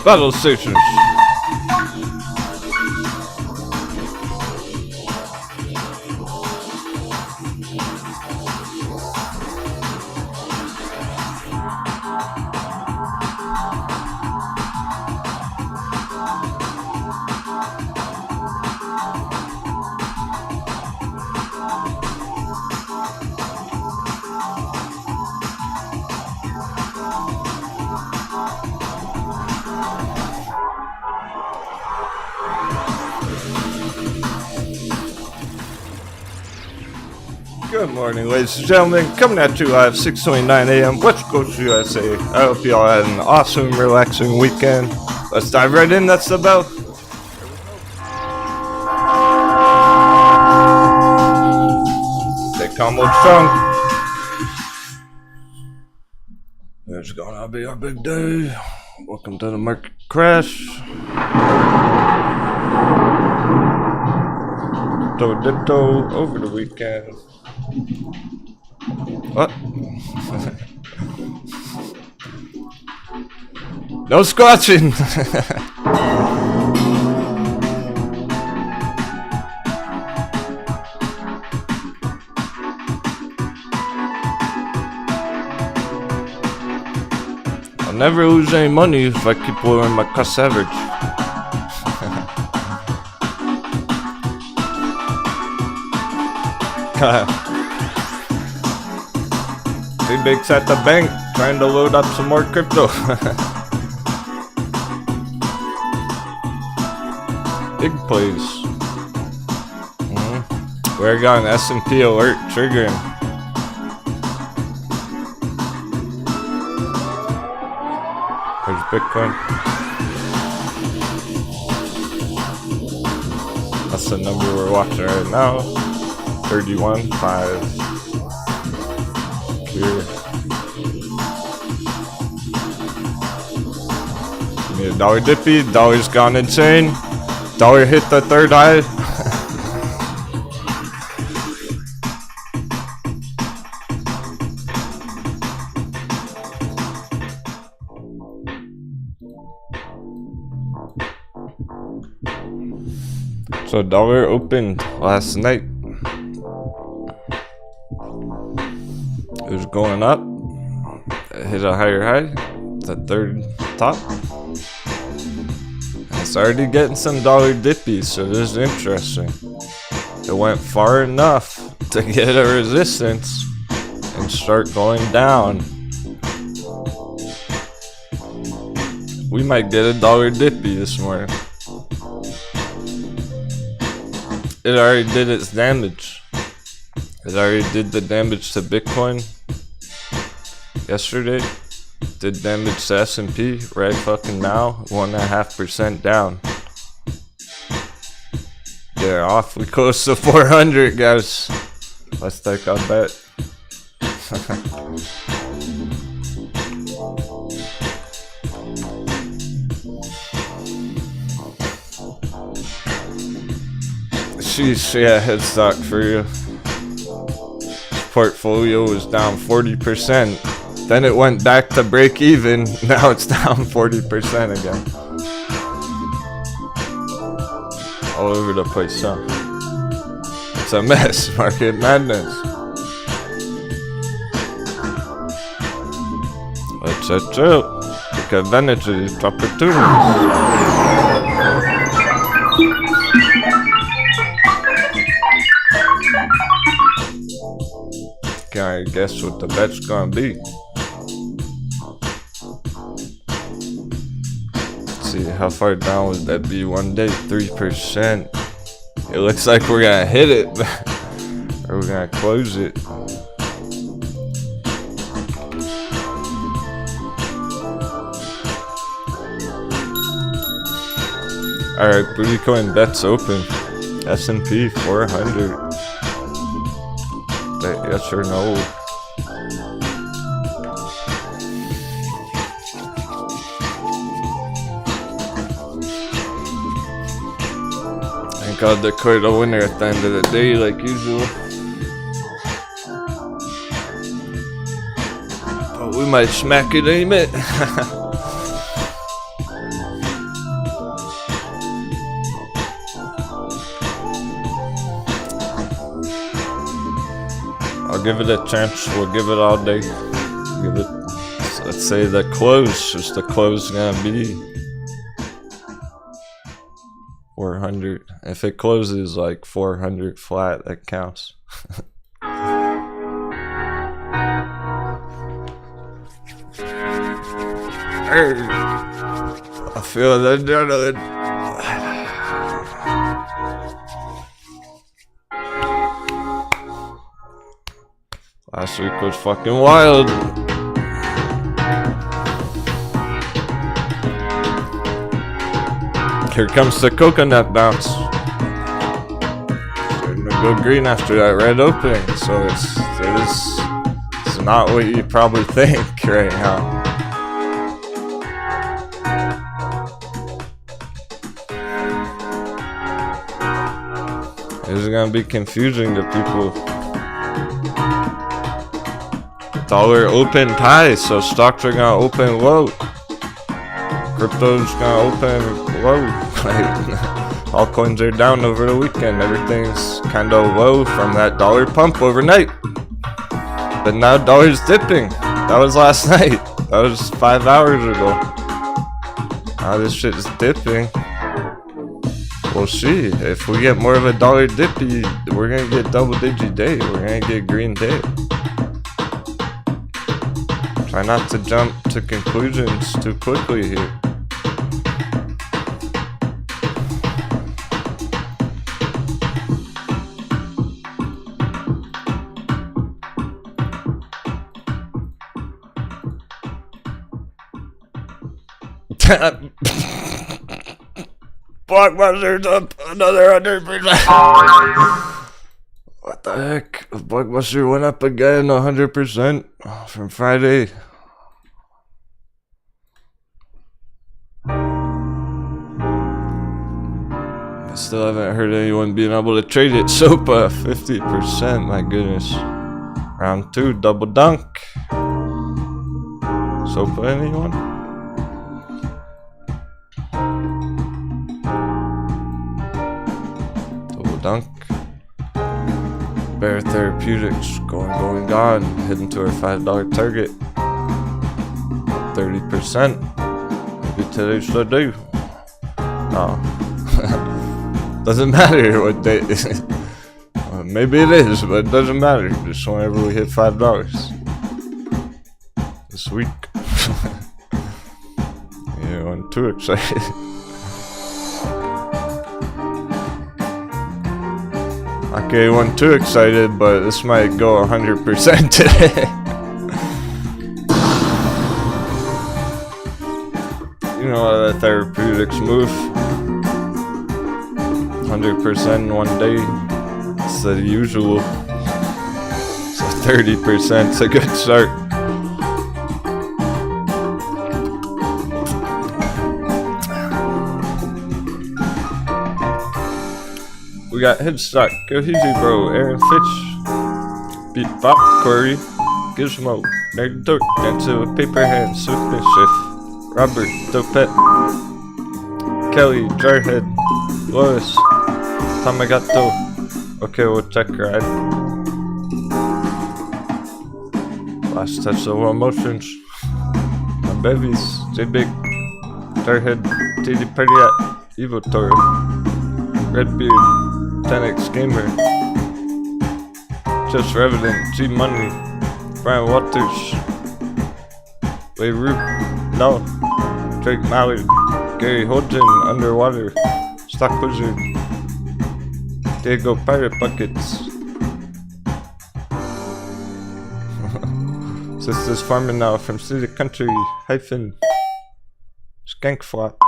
Battle stations. Good morning, ladies and gentlemen. Coming at you live 6:29 a.m. West Coast, USA. I hope you all had an awesome, relaxing weekend. Let's dive right in. That's the bell. Stay calm, hold strong. There's gonna be a big day. Welcome to the market crash. Ditto over the weekend. What? No squatching! I'll never lose any money if I keep lowering my cost average. Big Big's at the bank trying to load up some more crypto. Big plays. We're got an S&P alert triggering. There's Bitcoin. That's the number we're watching right now. 31.5. Here. Give me a dollar dippy. Dollar's gone insane. Dollar hit the third eye. So dollar opened last night. It was going up. It hit a higher high. The third top. It's already getting some dollar dippies, so this is interesting. It went far enough to get a resistance and start going down. We might get a dollar dippy this morning. It already did its damage. It already did the damage to Bitcoin yesterday. Did damage to S&P right fucking now. 1.5% down. Yeah, awfully close to 400, guys. Let's take a bet. Sheesh, yeah, head stock for you. Portfolio was down 40%. Then it went back to break even. Now it's down 40% again. All over the place, huh? It's a mess. Market madness. Let's chill. Take advantage of these opportunities. Can I guess what the bet's gonna be? Let's see, how far down would that be one day? 3%. It looks like we're gonna hit it, or we're gonna close it. Alright, booty coin bets open. S&P 400. Yes or no? Thank God declared a winner at the end of the day, like usual. But we might smack it, ain't it? give it a chance. We'll give it all day. Give it. Let's say the close. Is the close gonna be 400? If it closes like 400 flat, that counts. I feel the adrenaline. Last week was fucking wild. Here comes the coconut bounce. Starting to go green after that red opening, so it's not what you probably think right now. It's gonna be confusing to people. Dollar opened high, so stocks are gonna open low. Crypto's gonna open low. Altcoins are down over the weekend. Everything's kind of low from that dollar pump overnight. But now dollar's dipping. That was last night. That was 5 hours ago. Now this shit is dipping. We'll see. If we get more of a dollar dippy, we're gonna get double digit day. We're gonna get green day. Try not to jump to conclusions too quickly here. Blockbuster's up another 100%. What the heck? Blockbuster went up again 100% from Friday. I still haven't heard anyone being able to trade it. SOPA 50%. My goodness. Round 2, double dunk. SOPA, anyone? Dunk. Bear Therapeutics going gone, heading to our $5 target. 30%. Maybe today's the day. No. Doesn't matter what day it is. Maybe it is, but it doesn't matter. Just whenever we hit $5 this week. Yeah, I'm too excited. Okay, wasn't too excited, but this might go 100% today. You know how that Therapeutics move. 100% in one day. It's the usual. So 30% is a good start. We got Headstock, Go Easy Bro, Aaron Fitch, Beat Bop, Corey, Gizmo, Nerd Dork, Dancer with Paper Hands, Swiftmanship, Robert, Dopet, Kelly, Jarhead, Lois, Tamagato. Okay, we'll check ride. Last touch of emotions. My bevies, J-Big, Jarhead, TD Party, Evo Toro, Redbeard, 10x Gamer, Just Revenant, G Money, Brian Waters, Way Root, No, Drake Mallard, Gary Hodgen, Underwater, Stock Wizard, Diego Pirate Buckets, Sisters Farming Now from City Country, hyphen, Skank Flop.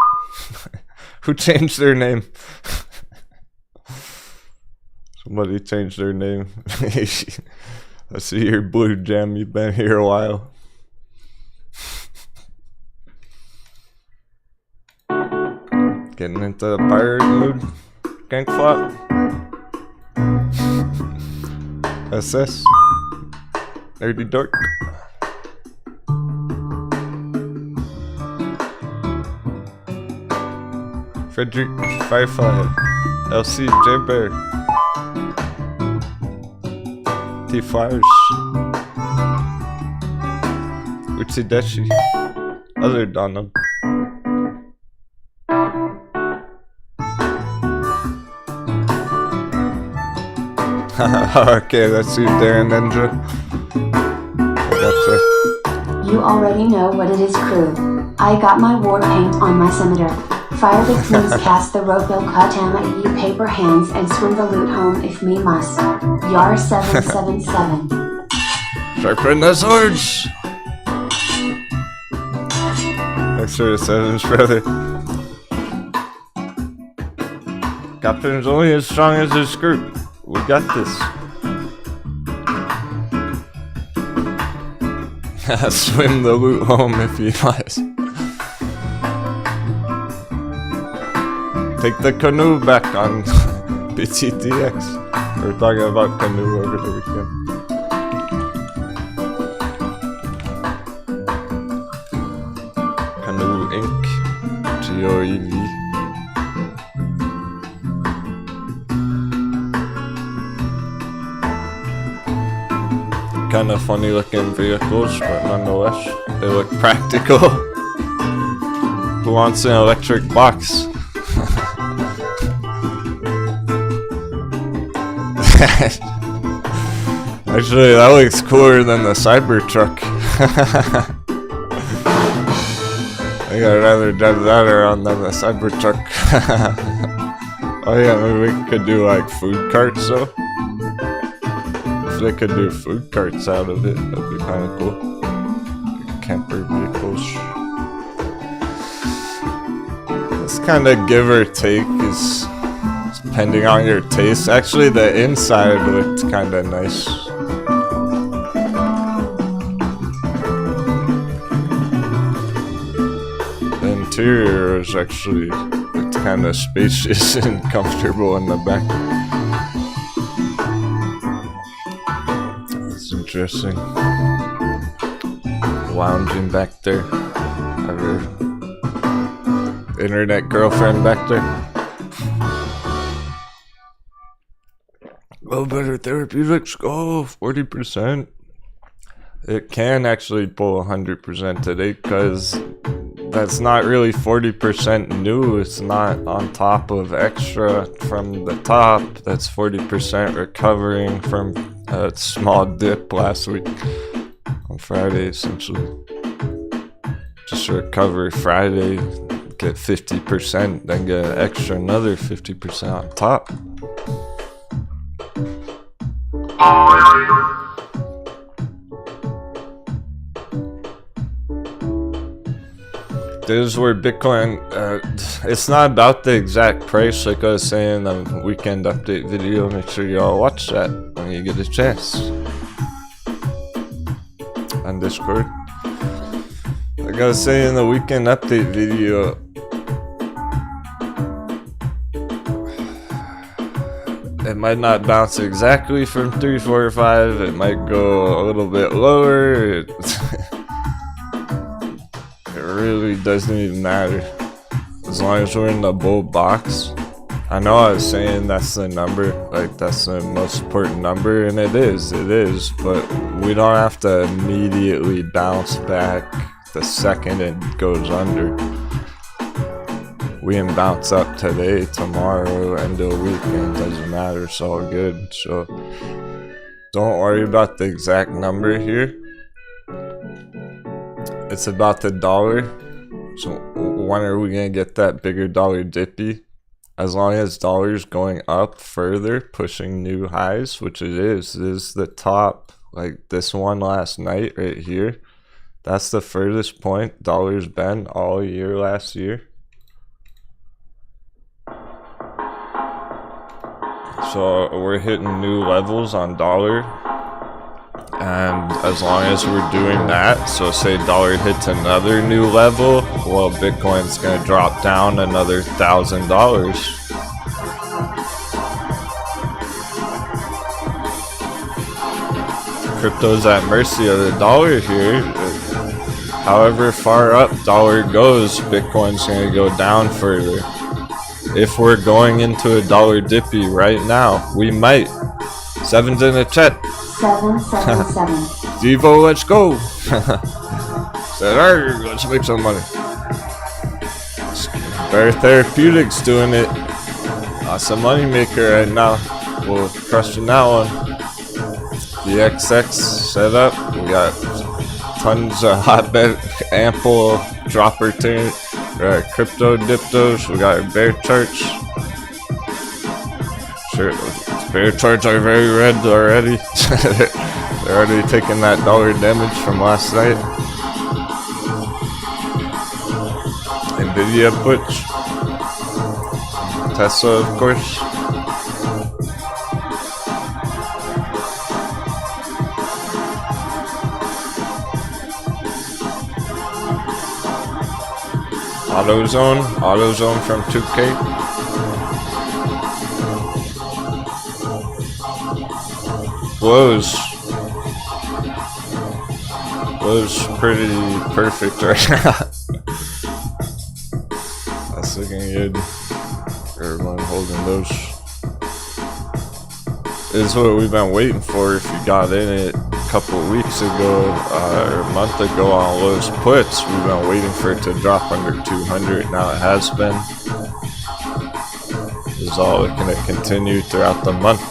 Who changed their name? Somebody changed their name. I see your Blue Jam, you've been here a while. Getting into the pirate mood. Gang flop. SS. Nerdy Dork. Frederick Firefly. LC J Bear. T Flyers, Uchi Deshi. Other Donum. Okay, let's see Darren Ninja. Gotcha. You already know what it is, crew. I got my war paint on my scimitar. Fire the queens, cast the roadbill, katana, ye paper hands, and swim the loot home if me must. Yar 777. Sharpen the swords! Thanks for the sevens, brother. Captain's only as strong as his group. We got this. Swim the loot home if you must. Take the canoe back on BTTX. We're talking about canoe over the weekend. Canoe Inc. GOEV. Kind of funny looking vehicles, but nonetheless, they look practical. Who wants an electric box? Actually, that looks cooler than the Cybertruck. I think I'd rather drive that around than the Cybertruck. Oh yeah, maybe we could do like food carts though. If they could do food carts out of it, that'd be kind of cool. Like camper vehicles. It's kind of give or take, is depending on your taste. Actually, the inside looked kind of nice. The interior was actually looked kind of spacious and comfortable in the back. That's interesting. Lounging back there. Have your internet girlfriend back there. Well, better Therapeutics, go 40%. It can actually pull 100% today because that's not really 40% new. It's not on top of extra from the top. That's 40% recovering from a small dip last week on Friday, essentially. Just recover Friday, get 50%, then get an extra another 50% on top. This is where Bitcoin, it's not about the exact price, like I was saying on the weekend update video. Make sure you all watch that when you get a chance on Discord. Like I was saying in the weekend update video, it might not bounce exactly from 3, 4, or 5. It might go a little bit lower. It really doesn't even matter as long as we're in the bull box. I know I was saying that's the number, like that's the most important number, and it is, but we don't have to immediately bounce back the second it goes under. We can bounce up today, tomorrow, end of the weekend, doesn't matter, it's all good. So don't worry about the exact number here. It's about the dollar. So when are we gonna get that bigger dollar dippy? As long as dollar's going up further, pushing new highs, which it is the top, like this one last night right here. That's the furthest point dollar's been all year last year. So we're hitting new levels on dollar, and as long as we're doing that, so say dollar hits another new level, well, Bitcoin's gonna drop down another $1,000. Crypto's at mercy of the dollar here. However far up dollar goes, Bitcoin's gonna go down further. If we're going into a dollar dippy right now, we might. 7's in the chat. 777. Devo, let's go. Said, alright, let's make some money. Therapeutics doing it. That's a money maker right now. We're crushing that one. The XX set up. We got tons of hotbed, ample dropper turn. We got crypto diptos. We got our bear charts. Sure, bear charts are very red already. They're already taking that dollar damage from last night. Nvidia puts. Tesla, of course. AutoZone from 2K. Was pretty perfect right now. That's looking good. Everyone holding those. This is what we've been waiting for. If you got in it a couple of weeks ago or a month ago on those puts, we've been waiting for it to drop under 200. Now it has been. This is all looking to continue throughout the month.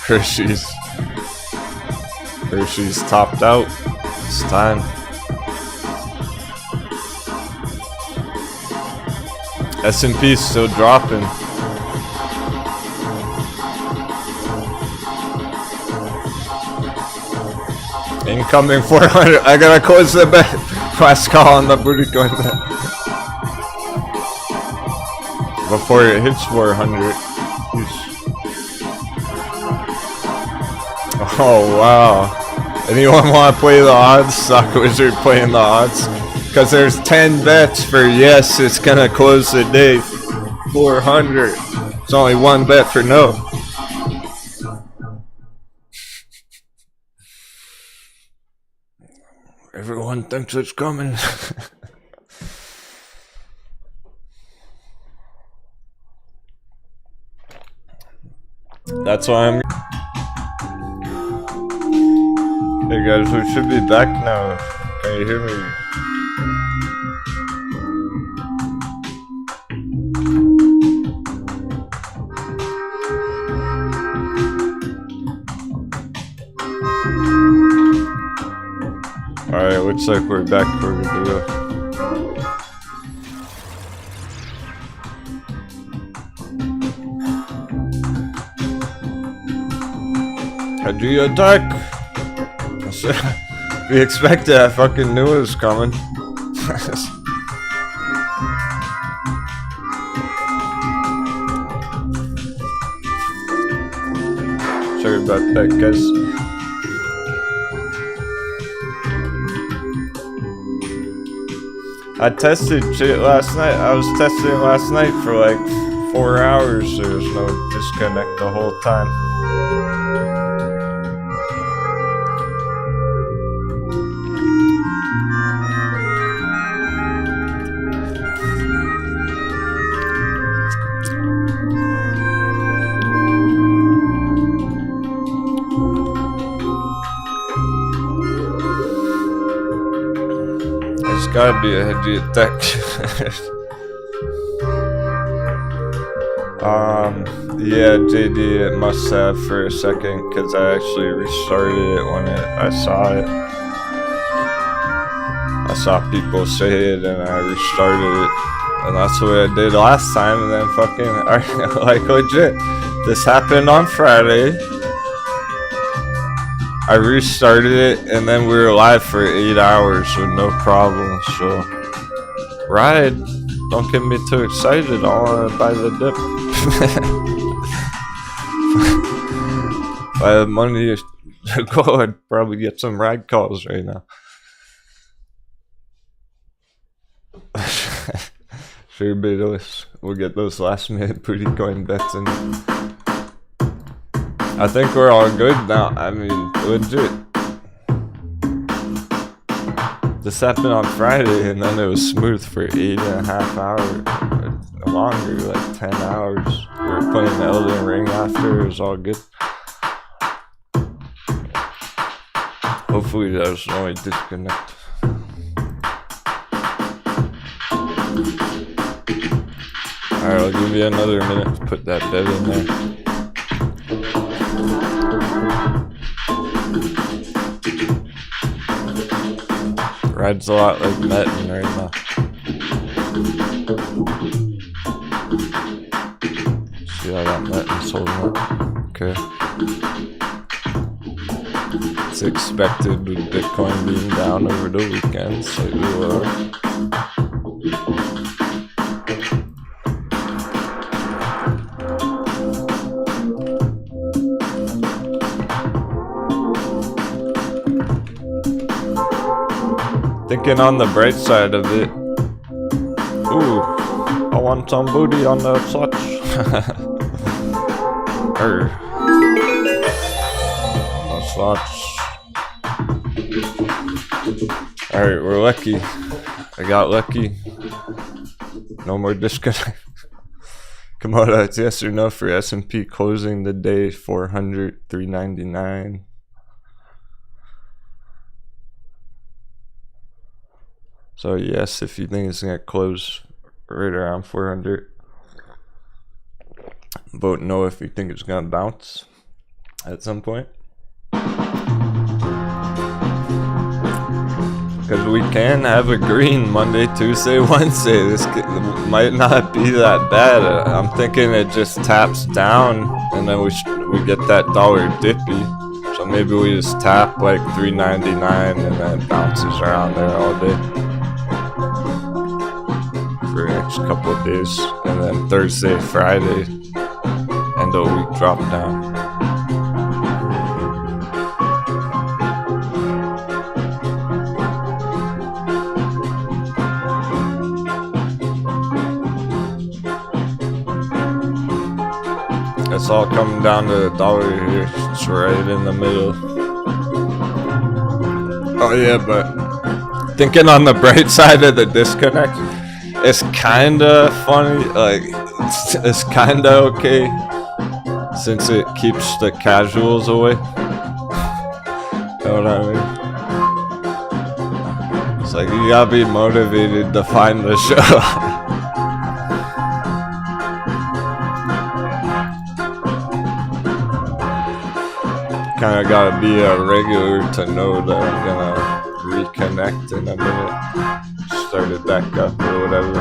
Hershey's topped out. It's time. S&P's still dropping. Incoming 400. I gotta close the bet. Last call on the booty coin bet. Before it hits 400. Oh wow. Anyone want to play the odds? Stock Wizard playing the odds? Because there's 10 bets for yes, it's gonna close the day 400. There's only one bet for no. Everyone thinks it's coming. That's why I'm. Hey guys, we should be back now. Can you hear me? Alright, looks like we're back for the video. How'd you attack? We expected, I fucking knew it was coming. Sorry about that, guys. I tested shit last night. I was testing last night for like 4 hours. There was no disconnect the whole time. Gotta be a heavy attack. Yeah, JD, it must have for a second because I actually restarted it when I saw it. I saw people say it and I restarted it, and that's what I did last time. And then fucking like legit, this happened on Friday. I restarted it, and then we were live for 8 hours with no problem, so... Ride! Don't get me too excited, I wanna buy the dip. If I had money to go, I'd probably get some ride calls right now. Sure, but we'll get those last minute booty coin bets in. I think we're all good now. I mean, legit. This happened on Friday, and then it was smooth for 8.5 hours. Longer, like 10 hours. We were playing the Elden Ring after, it was all good. Hopefully that was only disconnect. Alright, I'll give you another minute to put that bet in there. Rides a lot like Metin right now. See how that Metin's holding up. Okay. It's expected with Bitcoin being down over the weekend, slightly lower. Thinking on the bright side of it. Ooh, I want some booty on the clutch. No slots. Alright, we're lucky. I got lucky. No more disconnect. Komodo, it's yes or no for S&P closing the day 400, 399. So yes, if you think it's gonna close right around 400. Vote no if you think it's gonna bounce at some point. Because we can have a green Monday, Tuesday, Wednesday. This might not be that bad. I'm thinking it just taps down and then we get that dollar dippy. So maybe we just tap like 399 and then it bounces around there all day. For the next couple of days, and then Thursday, Friday, end of week drop down. It's all coming down to the dollar here. It's right in the middle. Oh yeah, but thinking on the bright side of the disconnect, it's kinda funny, like, it's kinda okay, since it keeps the casuals away. Know what I mean? It's like, you gotta be motivated to find the show. Kinda gotta be a regular to know that I'm gonna reconnect in a minute. Start it back up or whatever.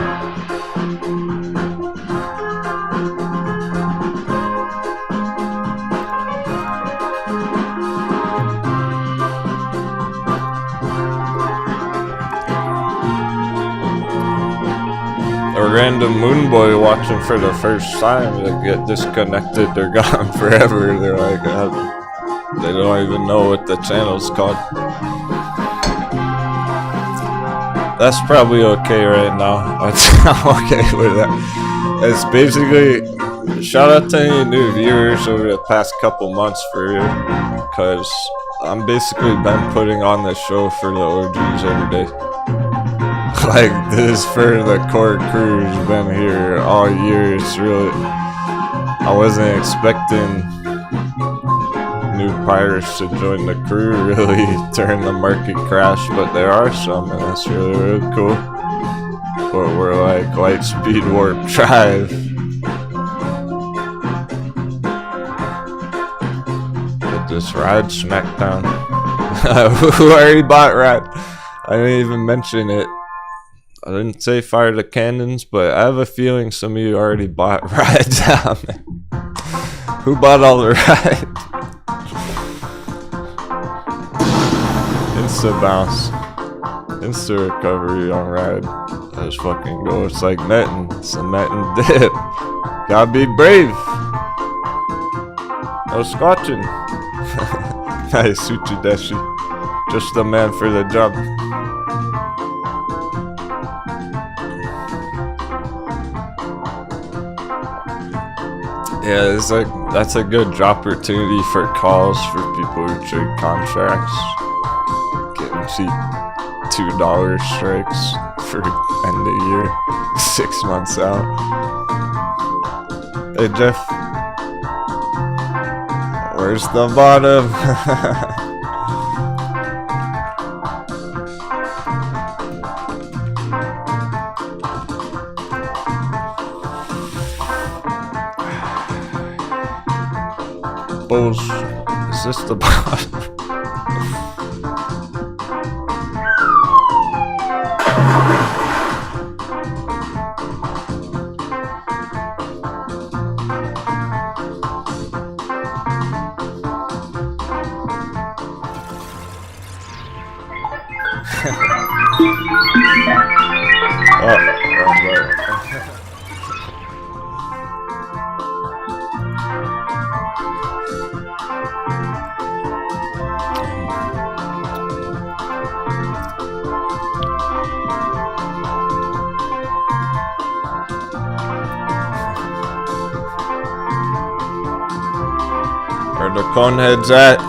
A random moon boy watching for the first time, they get disconnected, they're gone forever. They're like, they don't even know what the channel's called. That's probably okay right now. I'm okay with that. It's basically, shout out to any new viewers over the past couple months for real, because I'm basically been putting on the show for the OGs every day. Like, this for the core crew who's been here all year. It's really, I wasn't expecting new pirates to join the crew really during the market crash, but there are some, and that's really cool. But we're like light speed warp drive. Get this ride smackdown. Who already bought ride? I didn't even mention it. I didn't say fire the cannons, but I have a feeling some of you already bought ride down there. Who bought all the ride? Insta bounce, insta recovery on ride. Let's fucking go. It's like Metin. It's a Metin dip. Gotta be brave. No scotching. Nice, Uchideshi. Just the man for the job. Yeah, it's like, that's a good opportunity for calls for people who trade contracts. Cheap $2 strikes for end of year, 6 months out. Hey Jeff, where's the bottom? bubbles. Is this the bot? Where the cone heads at?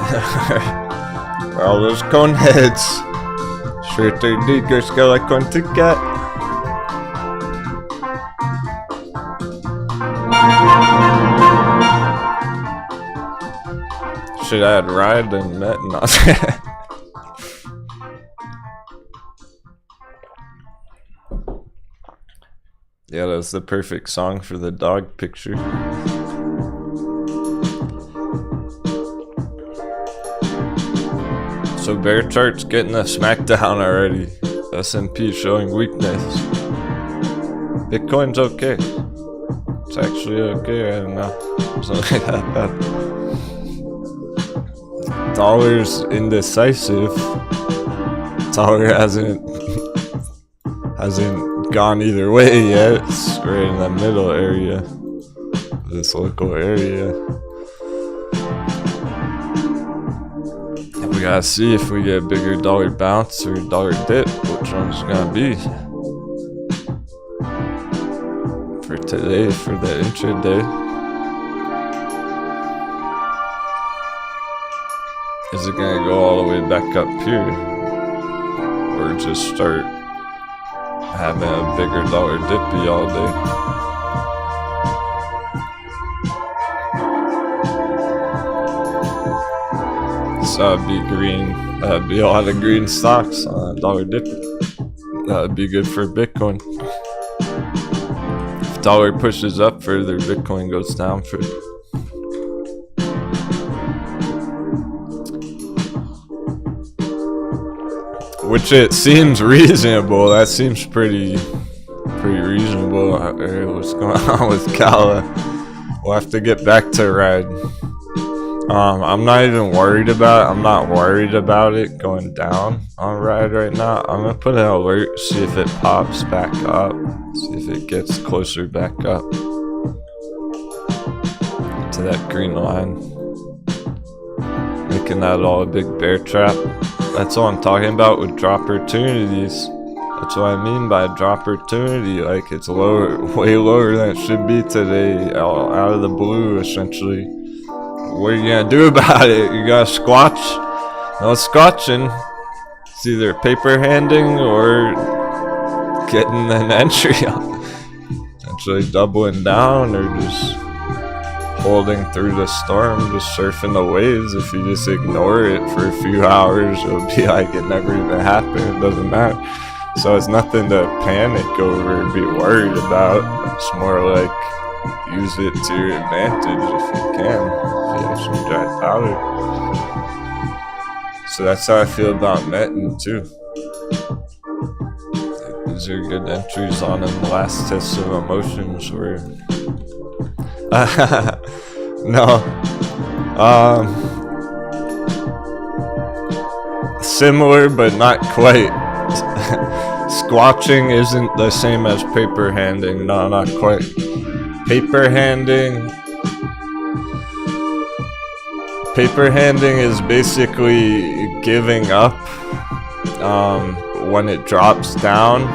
Where all those cone heads? Straight to digger skeleton ticket. Should I had ride and met not. Yeah, that's the perfect song for the dog picture. So bear chart's getting a smackdown already. S&P showing weakness. Bitcoin's okay. It's actually okay right now. It's not that bad. Dollar's indecisive. Dollar hasn't gone either way yet. It's right in the middle area. This local area. We gotta see if we get a bigger dollar bounce or dollar dip, which one's gonna be. For today, for the intraday. Is it gonna go all the way back up here? Or just start having a bigger dollar dippy all day? So that'd be green. That'd be a lot of green stocks on a dollar dip. That'd be good for Bitcoin. If dollar pushes up further, Bitcoin goes down further. Which it seems reasonable. That seems pretty reasonable. What's going on with Kala? We'll have to get back to ride. I'm not even worried about it. I'm not worried about it going down on ride right now. I'm gonna put an alert, see if it pops back up, see if it gets closer back up to that green line, making that all a big bear trap. That's all I'm talking about with drop opportunities. That's what I mean by drop opportunity. Like, it's lower, way lower than it should be today, out of the blue essentially. What are you gonna do about it? You gotta squatch? No squatching. It's either paper handing or getting an entry on. Essentially doubling down or just holding through the storm, just surfing the waves. If you just ignore it for a few hours, it'll be like it never even happened. It doesn't matter. So it's nothing to panic over or be worried about. It's more like use it to your advantage if you can. If you have some dry powder. So that's how I feel about Metin too. These are good entries on him. The last test of emotions were no. Similar but not quite. Squatching isn't the same as paper handing. No, not quite. Paper handing is basically giving up when it drops down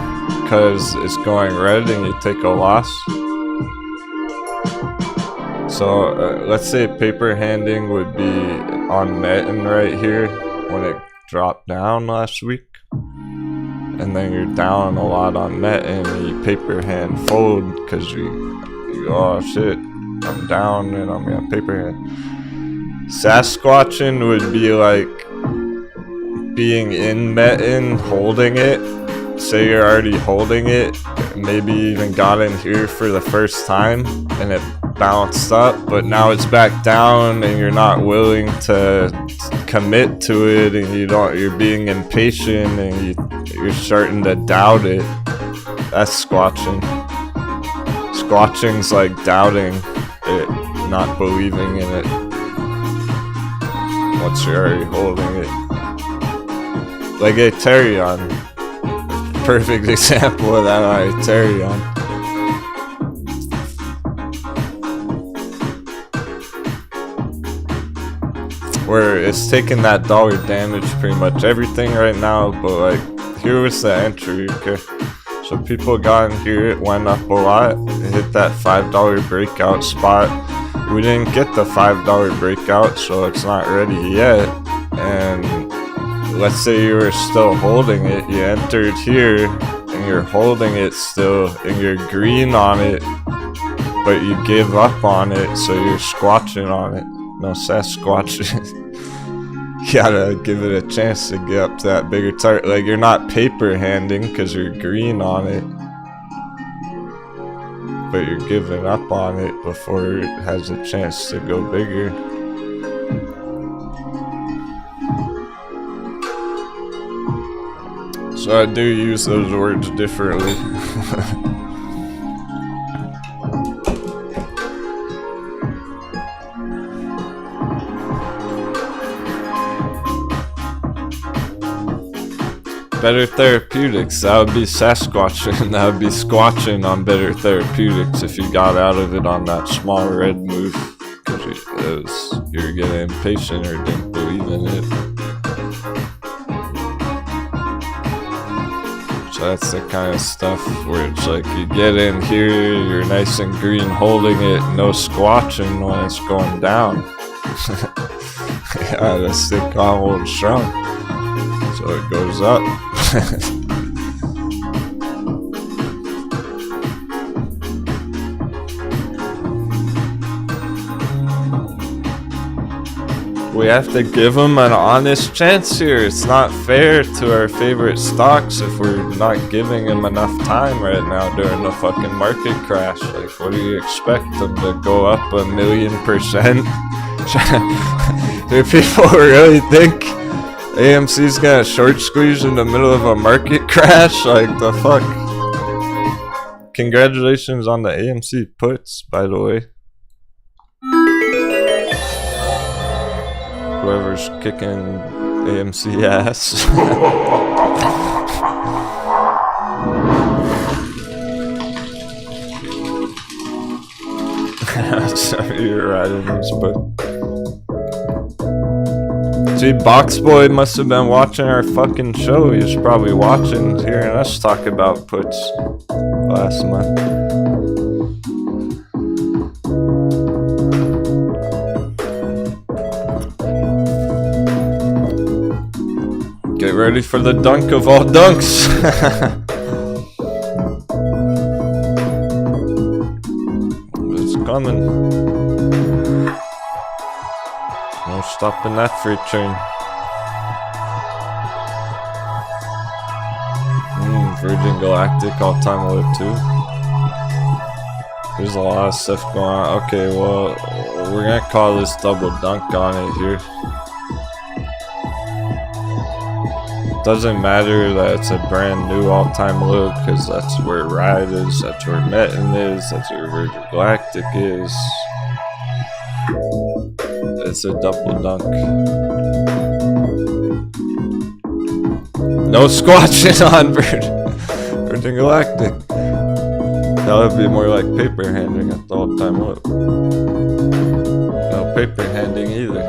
because it's going red and you take a loss. So let's say paper handing would be on Metin right here when it dropped down last week, and then you're down a lot on Metin and you paper hand fold because you oh shit, I'm down and I'm gonna paper hand. Sasquatching would be like being in Metin, holding it. Say you're already holding it, maybe even got in here for the first time and it bounced up, but now it's back down, and you're not willing to commit to it, and you're being impatient, and you're starting to doubt it. That's squatching. Squatching's like doubting it, not believing in it once you're already holding it. Like Aterian. Perfect example of that on Aterian. Where it's taking that dollar damage pretty much everything right now, but like here was the entry, okay? So people got in here, it went up a lot, it hit that $5 breakout spot. We didn't get the $5 breakout, so it's not ready yet. And let's say you were still holding it, you entered here, and you're holding it still, and you're green on it, but you give up on it, so you're squatching on it. No Sasquatch. You gotta give it a chance to get up to that bigger target. Like, you're not paper handing because you're green on it, but you're giving up on it before it has a chance to go bigger. So I do use those words differently. Better Therapeutics, that would be Sasquatching, that would be squatching on Better Therapeutics if you got out of it on that small red move because you're getting impatient or didn't believe in it. So that's the kind of stuff where it's like you get in here, you're nice and green holding it, no squatching when it's going down. Yeah, the stick on holding strong. So it goes up. We have to give them an honest chance here. It's not fair to our favorite stocks if we're not giving them enough time right now during the fucking market crash. Like, what do you expect them to go up 1,000,000%? Do people really think AMC's gonna short squeeze in the middle of a market crash? Like, the fuck? Congratulations on the AMC puts, by the way. Whoever's kicking AMC ass. So you're riding this puts. See, Boxboy must have been watching our fucking show. He was probably watching, hearing us talk about puts last month. Get ready for the dunk of all dunks. It's coming. No stopping that freight train. Virgin Galactic all-time low too. There's a lot of stuff going on. Okay, well, we're gonna call this double dunk on it here. Doesn't matter that it's a brand new all-time low because that's where Ride is, that's where Metin is, that's where Virgin Galactic is. It's a double dunk. No squatching on Virgin Galactic. That would be more like paper handing at the all-time low. No paper handing either.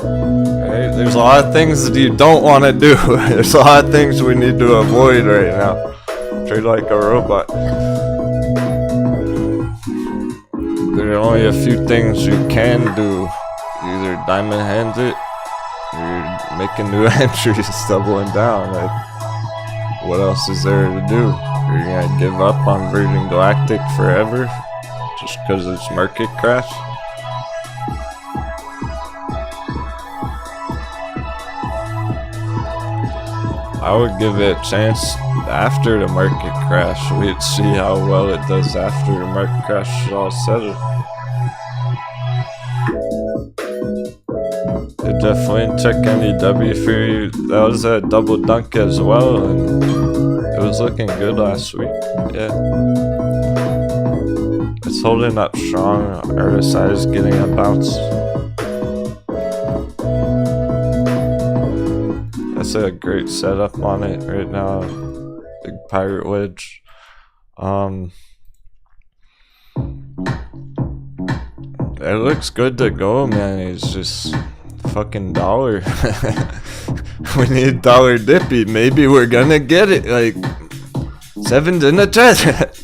Alright, there's a lot of things that you don't want to do. There's a lot of things we need to avoid right now. Trade like a robot. There are only a few things you can do. You either diamond hand it, or you're making new entries, doubling down. Like, what else is there to do? Are you gonna give up on Virgin Galactic forever just because it's market crash? I would give it a chance after the market crash. We'd see how well it does after the market crash is all settled. Jeff Lynn took any W for you. That was a double dunk as well, and it was looking good last week. Yeah. It's holding up strong. RSI is getting a bounce. That's a great setup on it right now. Big pirate wedge. It looks good to go, man. It's just fucking dollar. We need dollar dippy. Maybe we're gonna get it. Like 7's in the chat.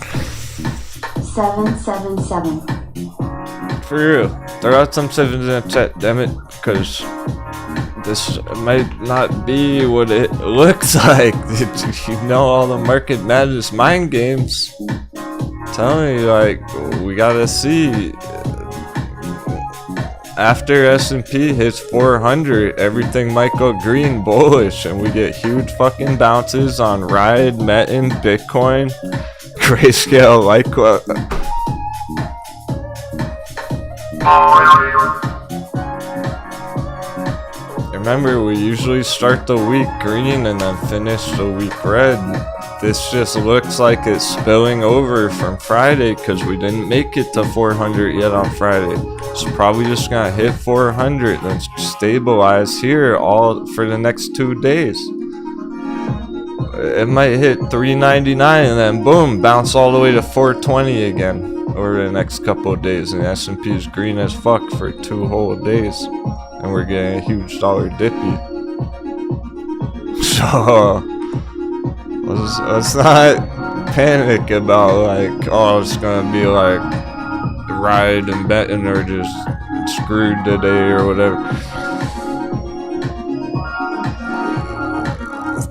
777. For real. Throw out some 7's in the chat, damn it. Because this might not be what it looks like. You know, all the market madness mind games. Tell me, like, we gotta see. After S&P hits 400, everything might go green bullish, and we get huge fucking bounces on Ride, Metin, Bitcoin, Grayscale, Litecoin. Remember, we usually start the week green and then finish the week red. This just looks like it's spilling over from Friday because we didn't make it to 400 yet on Friday. It's probably just gonna hit 400 and stabilize here all for the next 2 days. It might hit 399 and then boom, bounce all the way to 420 again over the next couple of days, and the S&P is green as fuck for 2 whole days, and we're getting a huge dollar dippy. So let's not panic about like, oh, it's gonna be like Ride and Betting are just screwed today or whatever.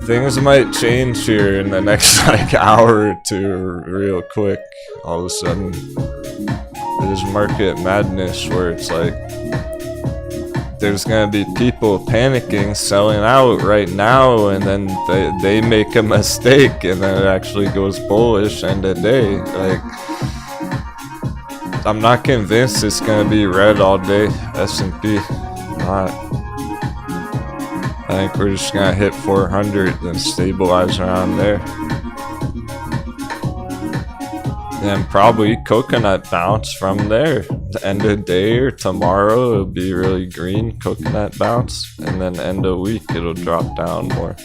Things might change here in the next like hour or two real quick. All of a sudden there's market madness where it's like there's gonna be people panicking, selling out right now, and then they make a mistake and then it actually goes bullish end of day. Like, I'm not convinced it's gonna be red all day, S&P. Not. I think we're just gonna hit 400 and stabilize around there. And probably coconut bounce from there. The end of day or tomorrow it'll be really green, coconut bounce, and then end of week it'll drop down more.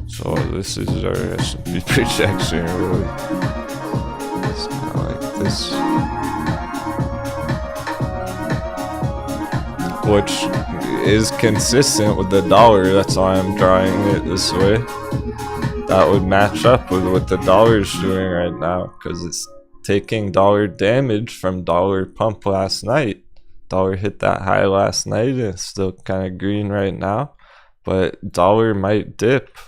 So this is our S&P projection, really. It's kind of like this. Which is consistent with the dollar, that's why I'm drawing it this way. That would match up with what the dollar's doing right now, because it's taking dollar damage from dollar pump last night. Dollar hit that high last night and it's still kind of green right now, but dollar might dip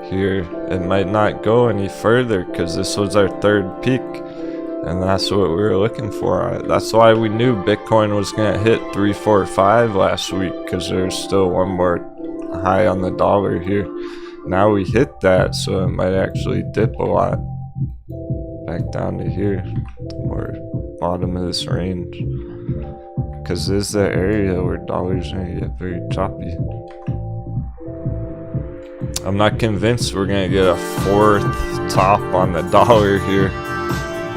here. It might not go any further because this was our 3rd peak, and that's what we were looking for. That's why we knew Bitcoin was gonna hit 345 last week, because there's still one more high on the dollar here. Now we hit that, so it might actually dip a lot back down to here, or bottom of this range, because this is the area where dollars are gonna get very choppy. I'm not convinced we're gonna get a 4th top on the dollar here.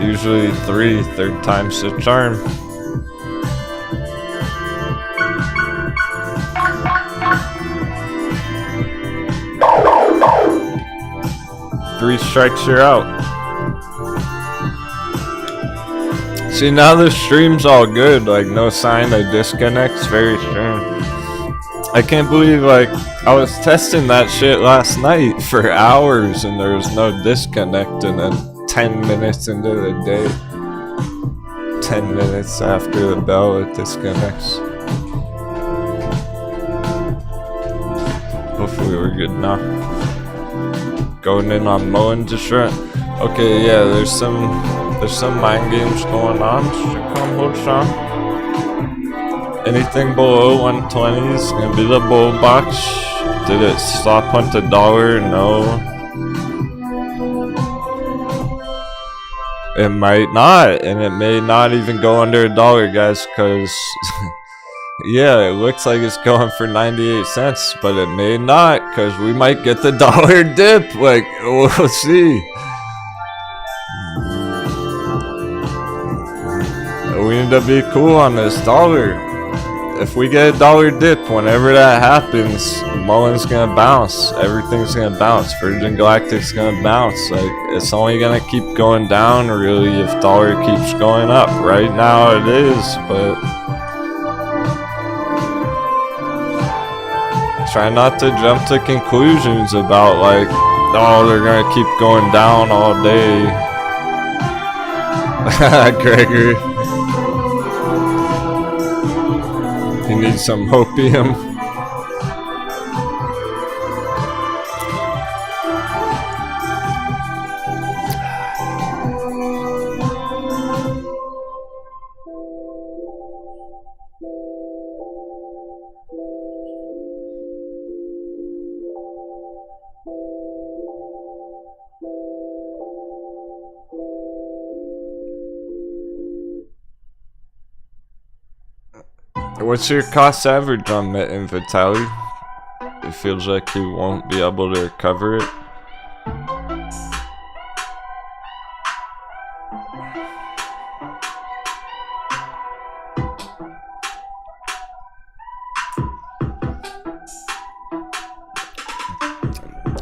Usually 3rd time's the charm. Three strikes, you're out. See, now the stream's all good, like no sign of disconnects, very strange. I can't believe, like, I was testing that shit last night for hours and there was no disconnect, and then 10 minutes into the day, 10 minutes after the bell, it disconnects. Hopefully we're good now. Going in on mullen just right. Okay, yeah, there's some mind games going on. Should come hold strong. Anything below 120 is gonna be the bull box. Did it stop on $1? No. It might not, and it may not even go under $1, guys, because yeah, it looks like it's going for 98 cents, but it may not, because we might get the dollar dip. Like, we'll see. We need to be cool on this dollar. If we get a dollar dip, whenever that happens, Mullen's gonna bounce. Everything's gonna bounce. Virgin Galactic's gonna bounce. Like, it's only gonna keep going down, really, if dollar keeps going up. Right now it is, but try not to jump to conclusions about, like, oh, they're gonna keep going down all day. Gregory. You need some opium. What's your cost average on Met and Vitality? It feels like you won't be able to recover it.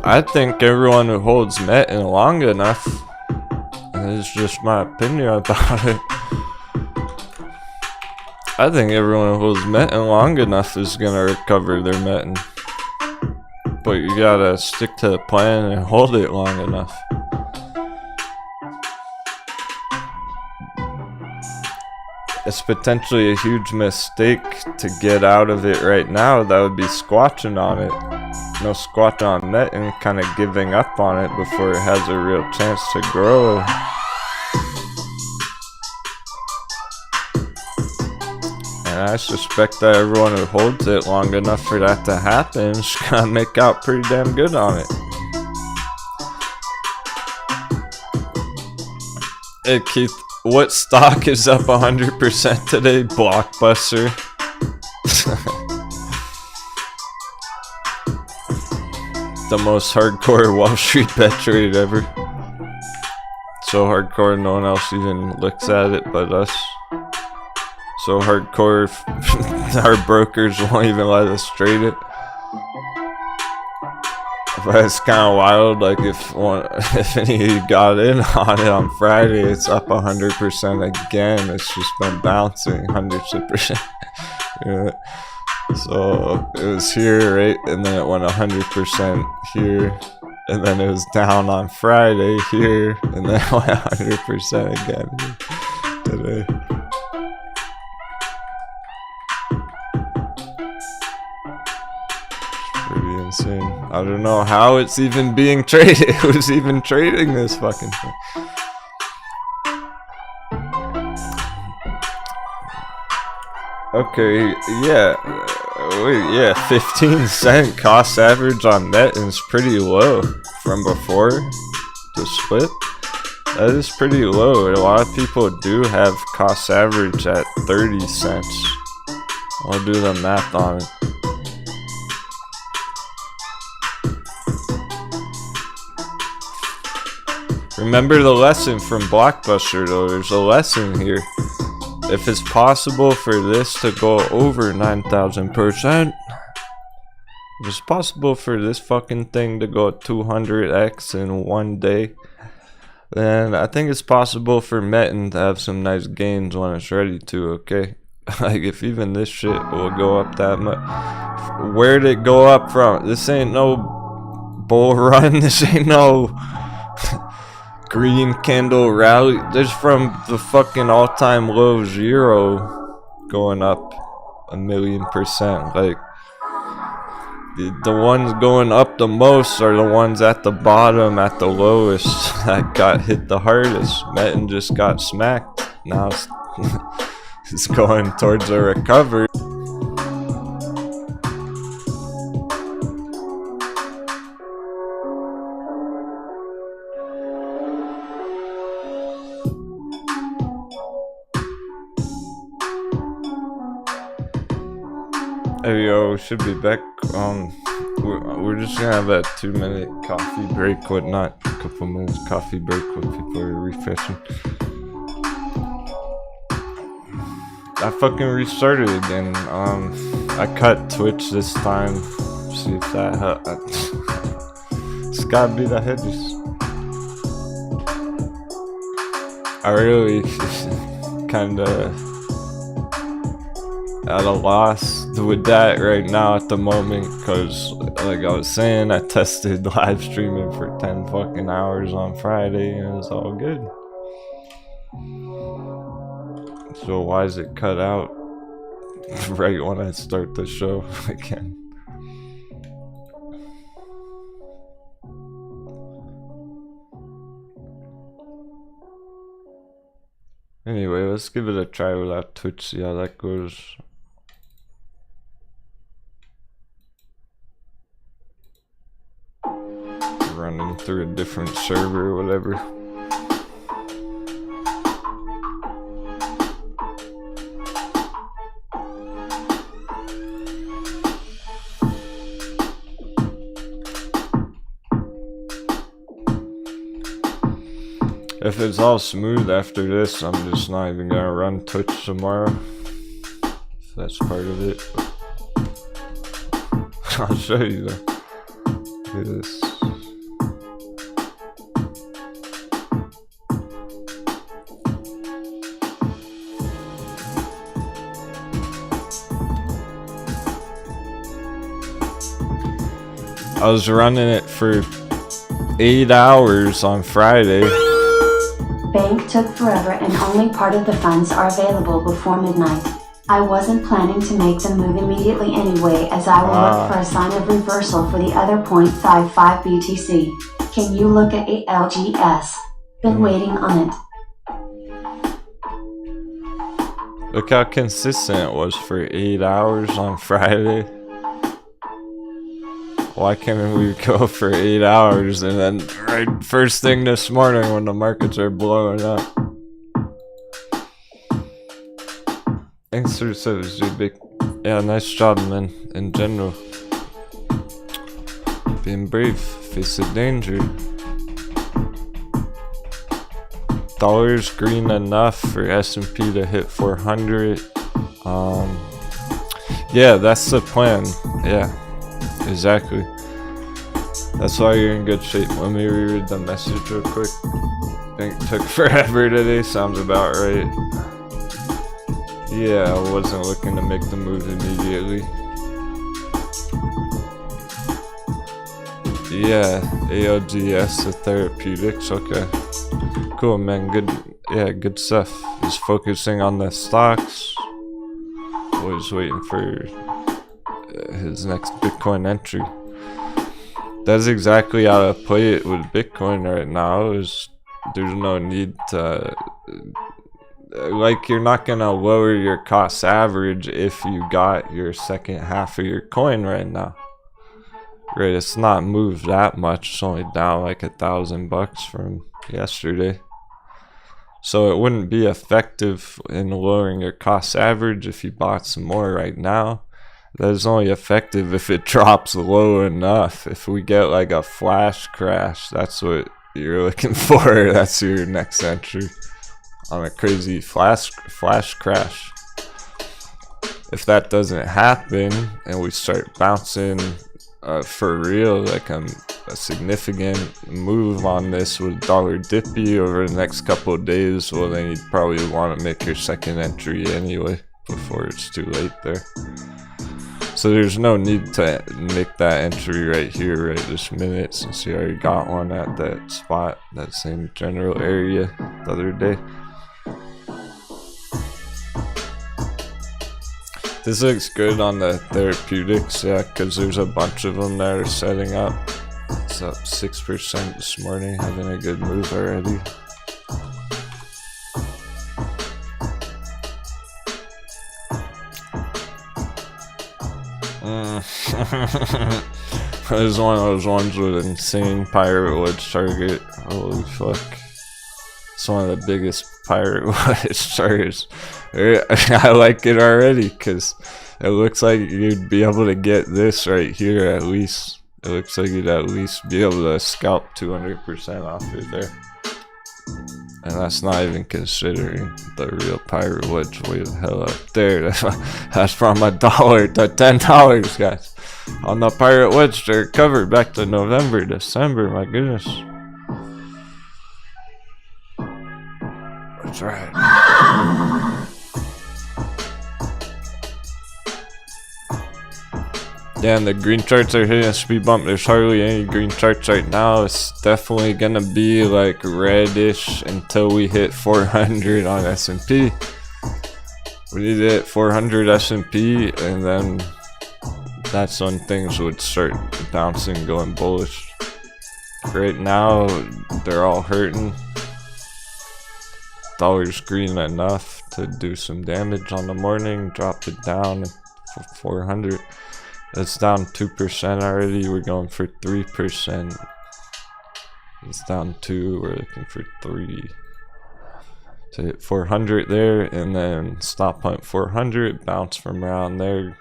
I think everyone who holds Met in long enough, and this is just my opinion about it, I think everyone who holds Metin long enough is gonna recover their Metin. But you gotta stick to the plan and hold it long enough. It's potentially a huge mistake to get out of it right now. That would be squatching on it. No squatching on Metin, kind of giving up on it before it has a real chance to grow. And I suspect that everyone who holds it long enough for that to happen is gonna make out pretty damn good on it. Hey Keith, what stock is up 100% today? Blockbuster. The most hardcore Wall Street bet trade ever. So hardcore no one else even looks at it but us. So hardcore, our brokers won't even let us trade it. But it's kind of wild. Like if any of you got in on it on Friday, it's up 100% again. It's just been bouncing hundreds of percent. Yeah. So it was here, right, and then it went 100% here, and then it was down on Friday here, and then it went 100% again today. Pretty insane. I don't know how it's even being traded. Who's even trading this fucking thing? Okay, yeah. Wait, yeah, 15-cent cost average on Net is pretty low from before the split. That is pretty low. A lot of people do have cost average at 30 cents. I'll do the math on it. Remember the lesson from Blockbuster though, there's a lesson here. If it's possible for this to go over 9,000%, if it's possible for this fucking thing to go 200x in one day, then I think it's possible for Metin to have some nice gains when it's ready to, okay? Like if even this shit will go up that much. Where'd it go up from? This ain't no bull run, this ain't no green candle rally. This from the fucking all-time low 0 going up 1,000,000%. Like the ones going up the most are the ones at the bottom, at the lowest, that got hit the hardest. Metin just got smacked. Now it's going towards a recovery. we should be back. We're just gonna have a 2-minute coffee break, whatnot. A couple minutes coffee break when people are refreshing. I fucking restarted again. I cut Twitch this time. See if that helped. It's gotta be the hedges. I really kinda at a loss with that right now at the moment, because like I was saying, I tested live streaming for 10 fucking hours on Friday and it was all good. So why is it cut out right when I start the show again? Anyway, let's give it a try without Twitch, see how that goes. Running through a different server or whatever. If it's all smooth after this, I'm just not even gonna run Twitch tomorrow. If that's part of it. I'll show you though. Look at this. I was running it for 8 hours on Friday. Bank took forever and only part of the funds are available before midnight. I wasn't planning to make the move immediately anyway, as I will look for a sign of reversal for the other 0.55 BTC. Can you look at ALGS? Been waiting on it. Look how consistent it was for 8 hours on Friday. Why can't we go for 8 hours and then right first thing this morning when the markets are blowing up? Thanks for the service, dude. Big, yeah, nice job, man. In general, being brave, face the danger. Dollar's green enough for S&P to hit 400. Yeah, that's the plan. Yeah. Exactly. That's why you're in good shape. Let me reread the message real quick. Bank took forever today. Sounds about right. Yeah, I wasn't looking to make the move immediately. Yeah, ALGS, the Therapeutics. Okay. Cool, man. Good. Yeah, good stuff. He's focusing on the stocks. Always waiting for his next Bitcoin entry. That's exactly how to play it with Bitcoin right now. There's no need to, like, you're not gonna lower your cost average if you got your second half of your coin right now. Right, it's not moved that much. It's only down like $1,000 from yesterday. So it wouldn't be effective in lowering your cost average if you bought some more right now. That is only effective if it drops low enough. If we get like a flash crash, that's what you're looking for. That's your next entry on a crazy flash crash. If that doesn't happen and we start bouncing for real, like a significant move on this with dollar dippy over the next couple of days, well then you'd probably want to make your second entry anyway before it's too late there. So there's no need to make that entry right here, right this minute, since you already got one at that spot, that same general area the other day. This looks good on the Therapeutics, yeah, because there's a bunch of them that are setting up. It's up 6% this morning, having a good move already. This is one of those ones with insane pirate wedge target. Holy fuck. It's one of the biggest pirate wedge targets. I like it already because It looks like you'd be able to get this right here at least. It looks like you'd at least be able to scalp 200% off it there. And that's not even considering the real pirate wedge way the hell up there. That's from $1 to $10, guys. On the pirate wedge, they're covered back to November, December, my goodness. That's right. Yeah, and the green charts are hitting a speed bump. There's hardly any green charts right now. It's definitely gonna be like reddish until we hit 400 on S&P. We need to hit 400 S&P, and then that's when things would start bouncing, going bullish. Right now, they're all hurting. Dollar's green enough to do some damage on the morning, drop it down for 400. It's down 2% already. We're going for 3%. It's down 2. We're looking for 3 to hit 400 there, and then stop hunt 400, bounce from around there,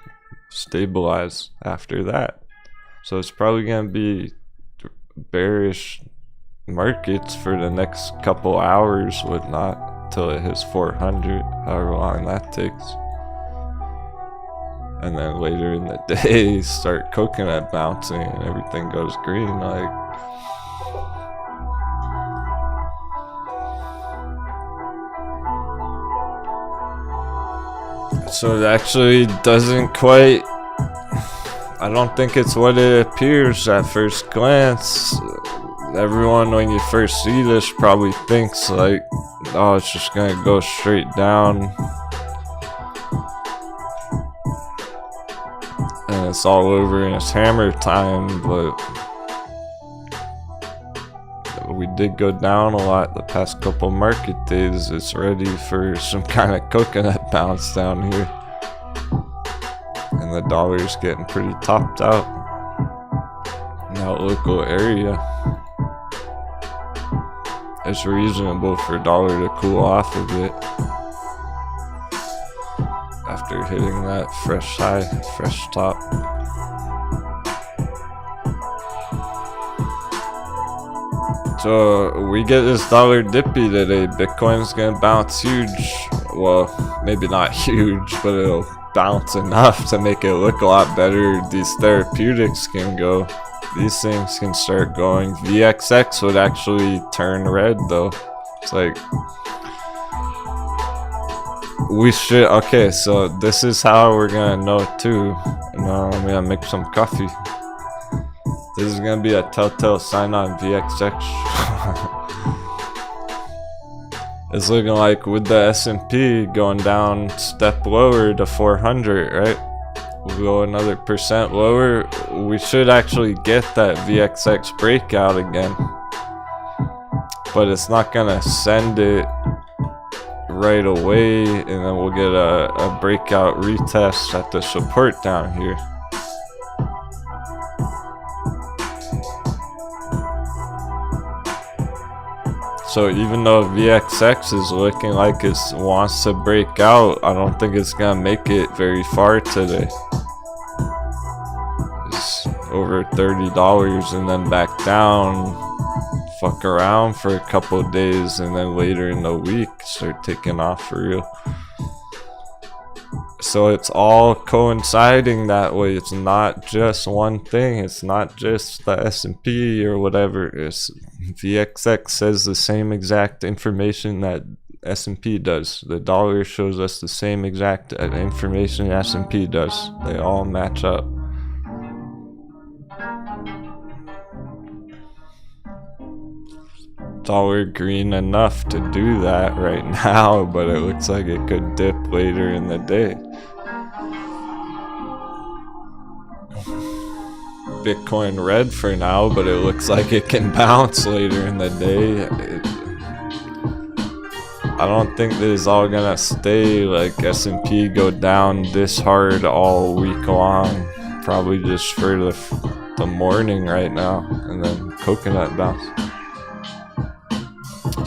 stabilize after that. So it's probably gonna be bearish markets for the next couple hours, whatnot, till it hits 400, however long that takes. And then later in the day, start coconut bouncing and everything goes green. Like, so it actually doesn't quite, I don't think it's what it appears at first glance. Everyone, when you first see this, probably thinks like, oh, it's just gonna go straight down and it's all over and it's hammer time, but we did go down a lot the past couple market days. It's ready for some kind of coconut bounce down here, and the dollar's getting pretty topped out in that local area. It's reasonable for dollar to cool off a bit after hitting that fresh high, fresh top. So we get this dollar dippy today. Bitcoin's gonna bounce huge. Well, maybe not huge, but it'll bounce enough to make it look a lot better. These therapeutics can go. These things can start going. VXX would actually turn red though. It's like, we should, okay, so this is how we're gonna know too. Now I'm gonna make some coffee. This is gonna be a telltale sign on VXX. It's looking like with the S&P going down step lower to 400, right? We'll go another percent lower. We should actually get that VXX breakout again. But it's not gonna send it right away, and then we'll get a breakout retest at the support down here. So even though VXX is looking like it wants to break out, I don't think it's gonna make it very far today. It's over $30 and then back down, fuck around for a couple of days, and then later in the week start taking off for real. So it's all coinciding that way. It's not just one thing. It's not just the S&P or whatever. It's VXX says the same exact information that S&P does. The dollar shows us the same exact information S&P does. They all match up. Dollar green enough to do that right now, but it looks like it could dip later in the day. Bitcoin red for now, but it looks like it can bounce later in the day. I don't think this is all gonna stay like S&P go down this hard all week long. Probably just for the morning right now, and then coconut bounce.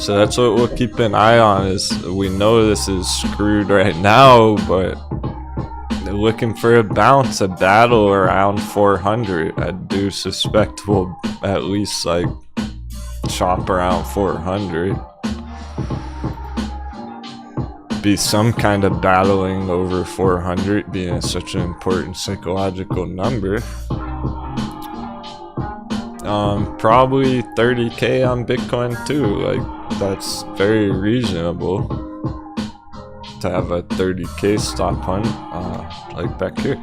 So that's what we'll keep an eye on. Is we know this is screwed right now, but looking for a bounce, a battle around 400. I do suspect we'll at least like chop around 400. Be some kind of battling over 400, being such an important psychological number. Probably 30k on Bitcoin too. Like, that's very reasonable to have a 30k stop hunt, like back here.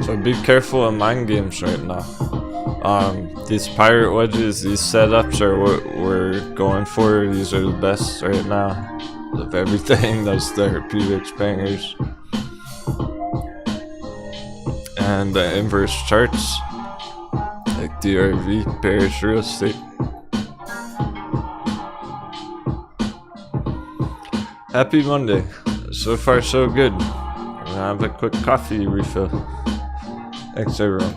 So be careful of mind games right now. These pirate wedges, these setups are what we're going for. These are the best right now of everything. Those Therapeutics bangers. And the inverse charts, like DRV, bearish real estate. Happy Monday. So far so good. I'm gonna have a quick coffee refill. Thanks everyone.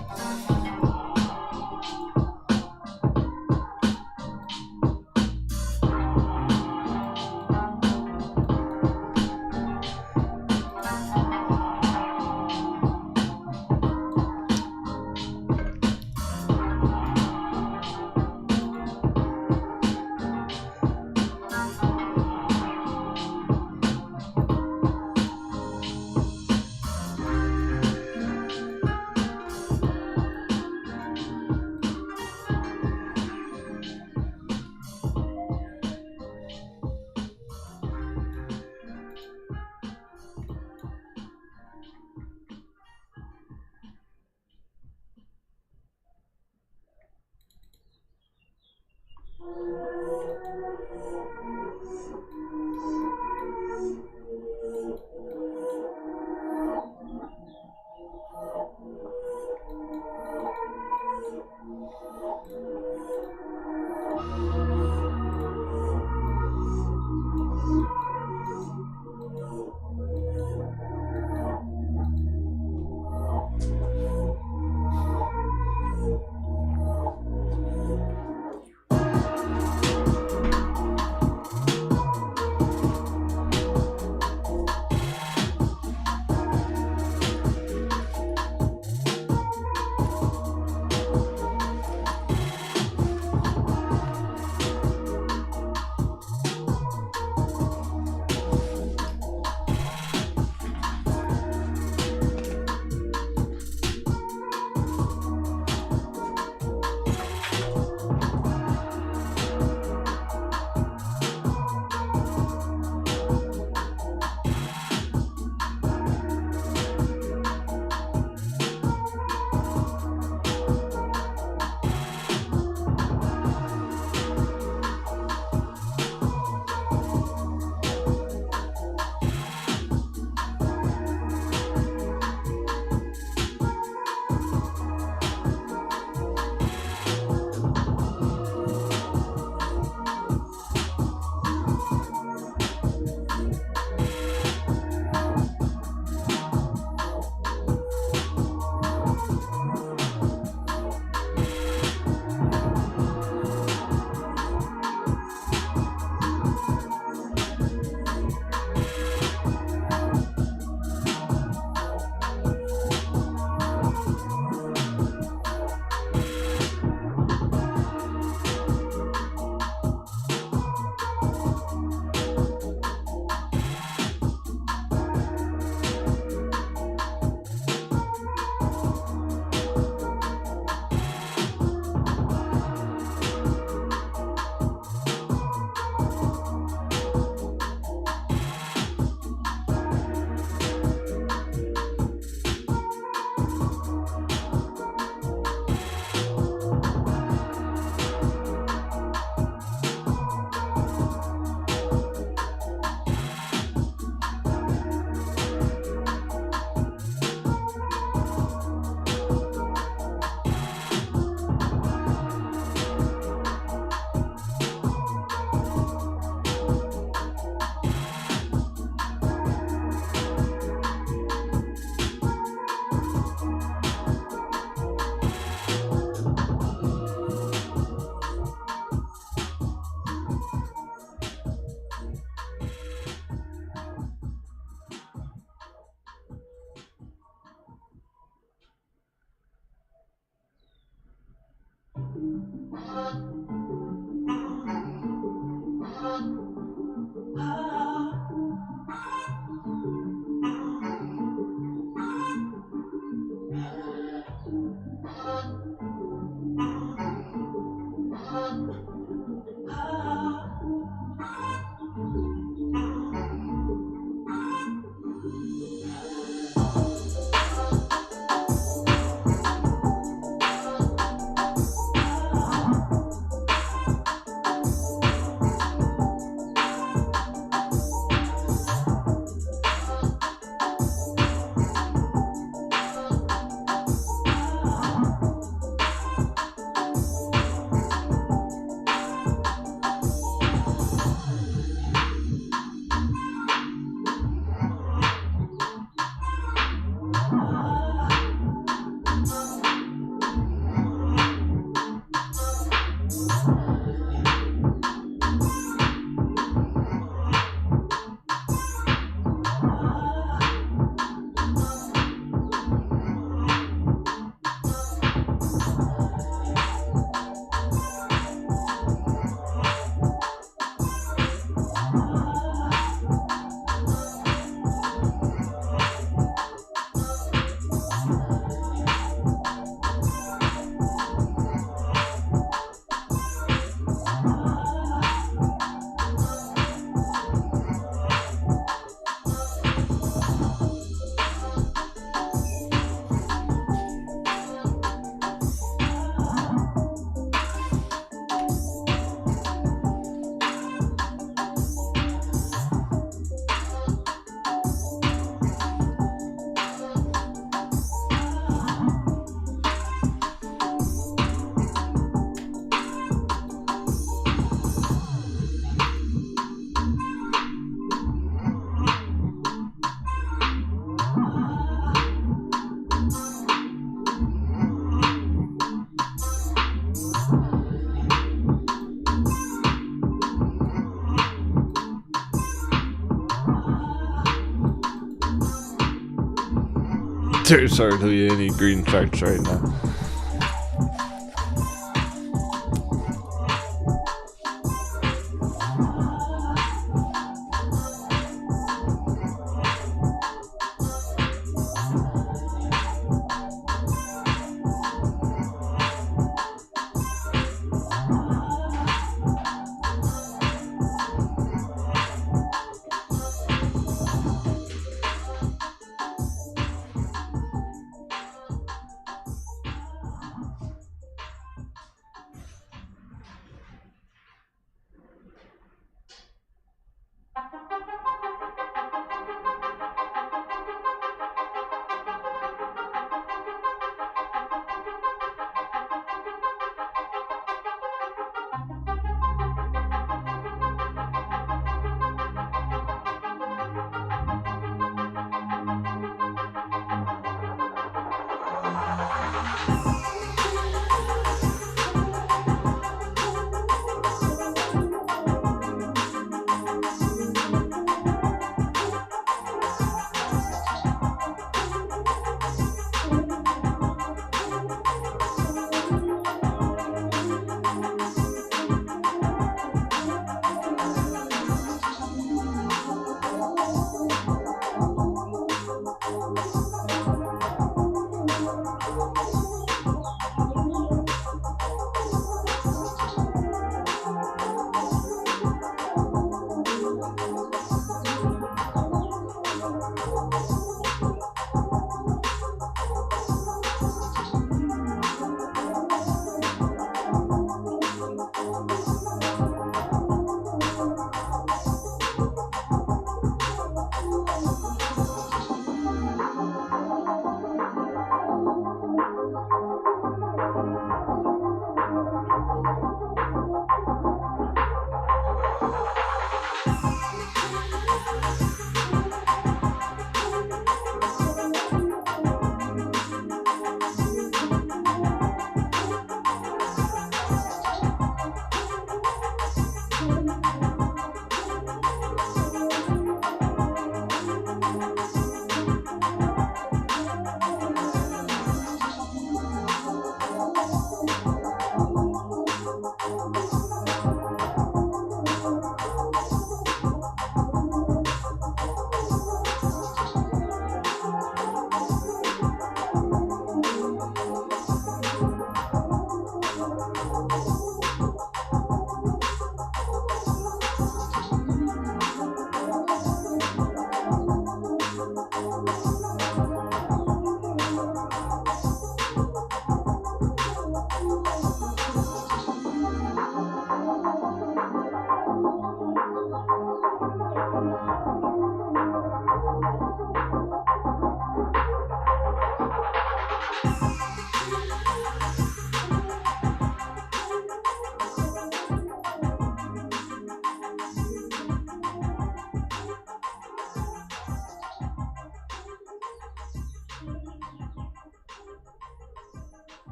There's hardly any green charts right now.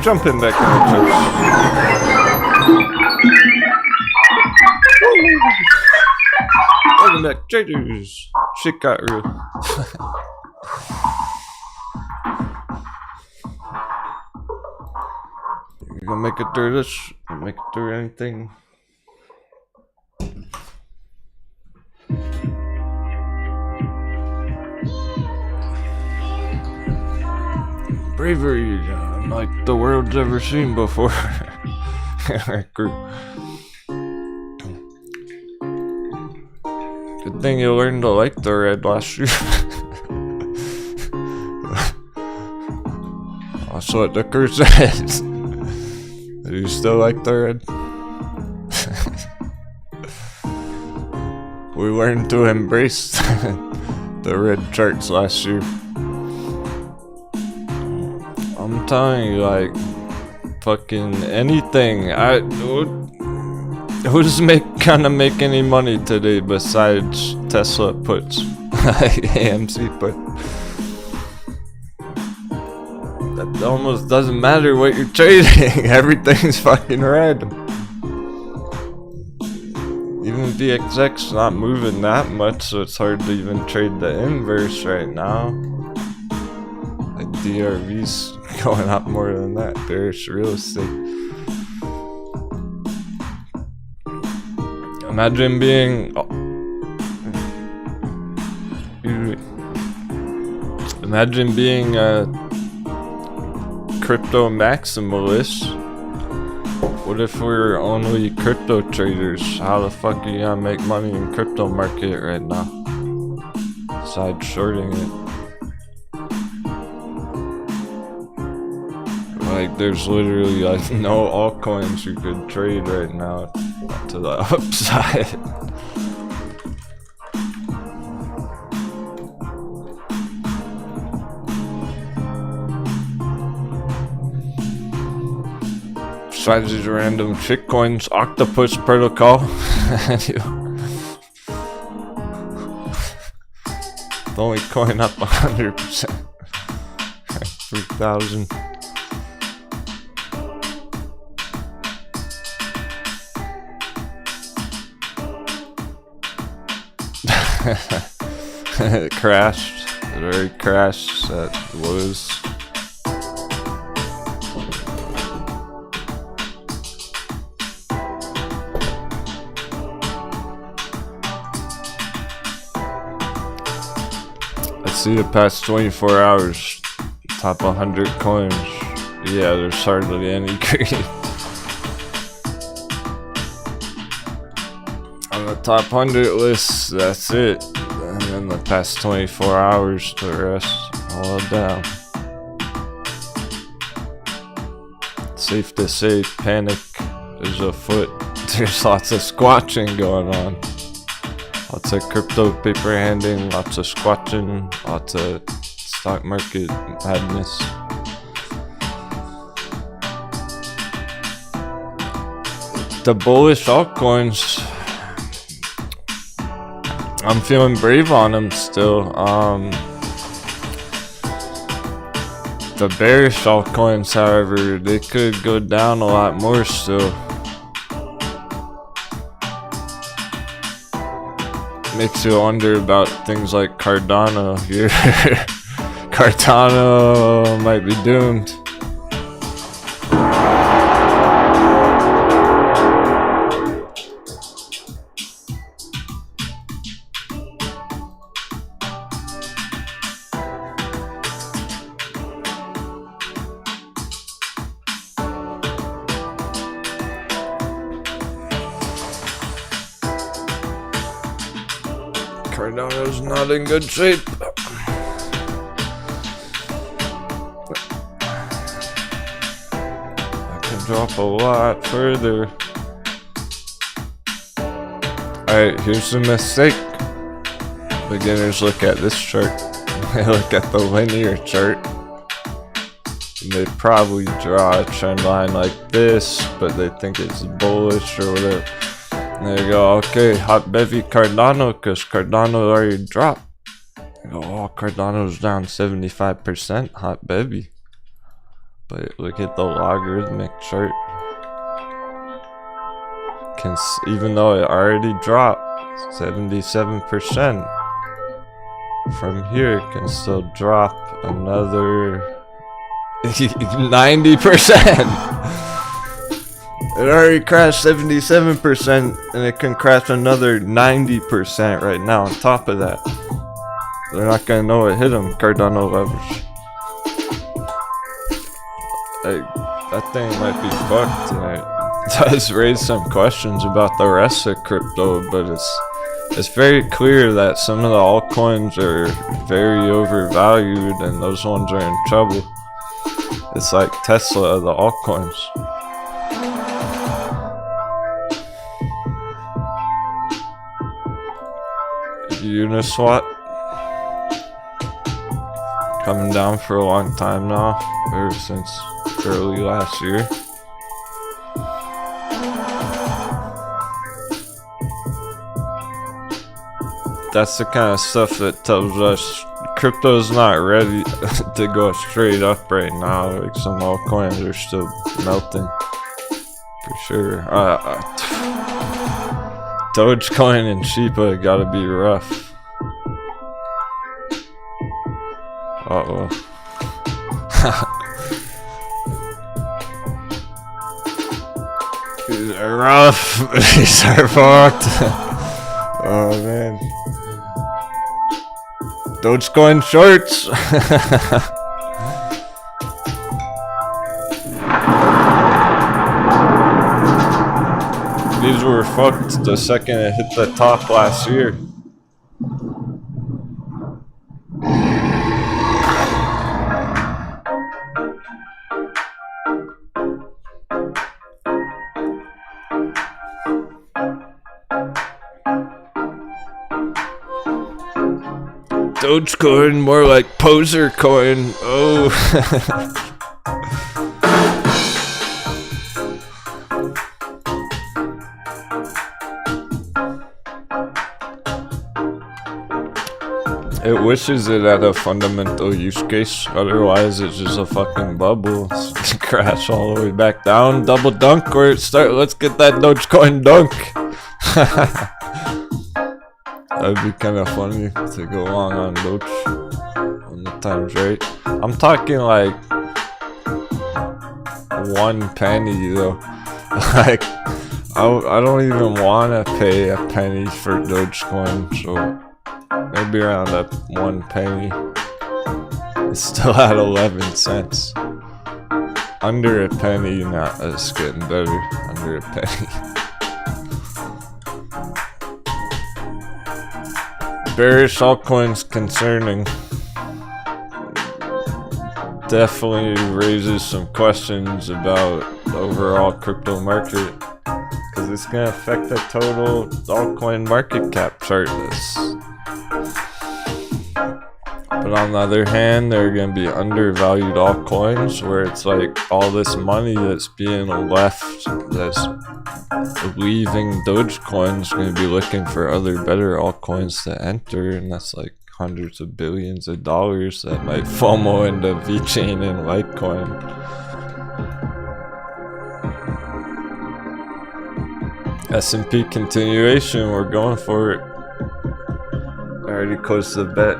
jumping back in the church. Welcome back, traders. Shit got real. You gonna make it through this? Make it through anything? Bravery, like the world's ever seen before. Good thing you learned to like the red last year. That's what the curse says. Do you still like the red? We learned to embrace the red charts last year. I'm telling you, like, fucking anything. Who's gonna make any money today besides Tesla puts? AMC put. That almost doesn't matter what you're trading. Everything's fucking red. Even VXX not moving that much, so it's hard to even trade the inverse right now. Like DRV's going up more than that. Bearish real estate. Imagine being a crypto maximalist. What if we're only crypto traders? How the fuck are you gonna make money in crypto market right now? Besides shorting it. Like, there's literally like no altcoins you could trade right now to the upside. Besides these random shitcoins, Octopus Protocol. The only coin up 100%. 3,000. It crashed. It already crashed. That was. Let's see the past 24 hours. Top 100 coins. Yeah, there's hardly any green. On the top 100 list, that's it. And then the past 24 hours, the rest all down. Safe to say, panic is afoot. There's lots of squatching going on. Lots of crypto paper handing, lots of squatching, lots of stock market madness. The bullish altcoins, I'm feeling brave on them still. The bearish altcoins, however, they could go down a lot more still. Makes you wonder about things like Cardano here. Cardano might be doomed. Cardano's not in good shape. I can drop a lot further. Alright, here's the mistake. Beginners look at this chart. They look at the linear chart. And they probably draw a trend line like this, but they think it's bullish or whatever. There you go, okay, hot bevy Cardano, because Cardano already dropped. You go, oh, Cardano's down 75%, hot bevy. But look at the logarithmic chart. Even though it already dropped 77%, from here it can still drop another 90%. It already crashed 77% and it can crash another 90% right now on top of that. They're not gonna know it hit them, Cardano levers. That thing might be fucked, and it does raise some questions about the rest of crypto, but it's very clear that some of the altcoins are very overvalued and those ones are in trouble. It's like Tesla, the altcoins. Uniswap coming down for a long time now, ever since early last year. That's the kind of stuff that tells us crypto's not ready to go straight up right now. Like, some altcoins are still melting for sure. Dogecoin and Shiba gotta be rough. Uh-oh. These are rough. These are fucked. Oh man. Dogecoin shorts. These were fucked the second it hit the top last year. Dogecoin, more like poser coin. Oh. It wishes it had a fundamental use case, otherwise it's just a fucking bubble. It's crash all the way back down, double dunk, or let's get that Dogecoin dunk. That'd be kind of funny to go long on Doge when the time's right. I'm talking like 1 penny though. Like, I don't even want to pay a penny for Dogecoin, so maybe around that 1 penny. It's still at 11 cents. Under a penny, nah, it's getting better. Under a penny. Bearish altcoins concerning. Definitely raises some questions about the overall crypto market, because it's going to affect the total altcoin market cap chart. But on the other hand, there are going to be undervalued altcoins where it's like all this money that's being left, that's leaving Dogecoin, is going to be looking for other better altcoins to enter, and that's like hundreds of billions of dollars that might FOMO into vechain and Litecoin. S&P continuation, we're going for it. I already closed the bet.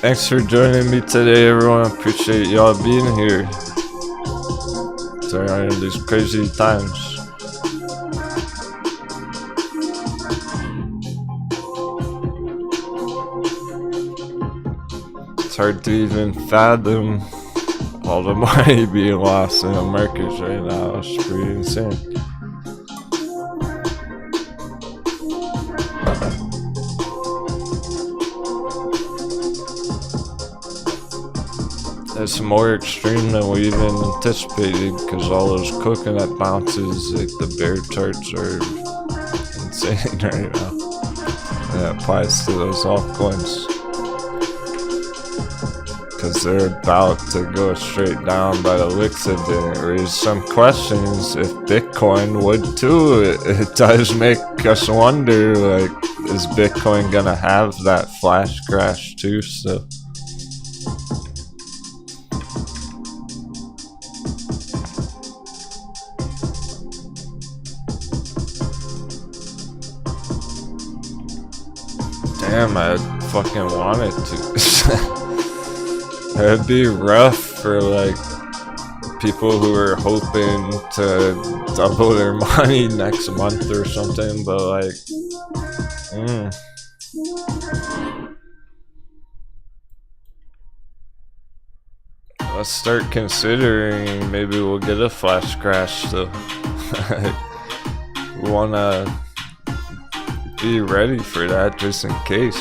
Thanks for joining me today, everyone. Appreciate y'all being here during these crazy times. It's hard to even fathom all the money being lost in the markets right now. It's pretty insane. It's more extreme than we even anticipated, because all those coconut bounces, like the bear charts, are insane right now. And that applies to those altcoins, because they're about to go straight down by the looks of it. It raised some questions if Bitcoin would too. It does make us wonder, like, is Bitcoin gonna have that flash crash too still? Damn, I fucking wanted to. It'd be rough for like people who are hoping to double their money next month or something, but like, let's start considering maybe we'll get a flash crash still. We wanna be ready for that just in case.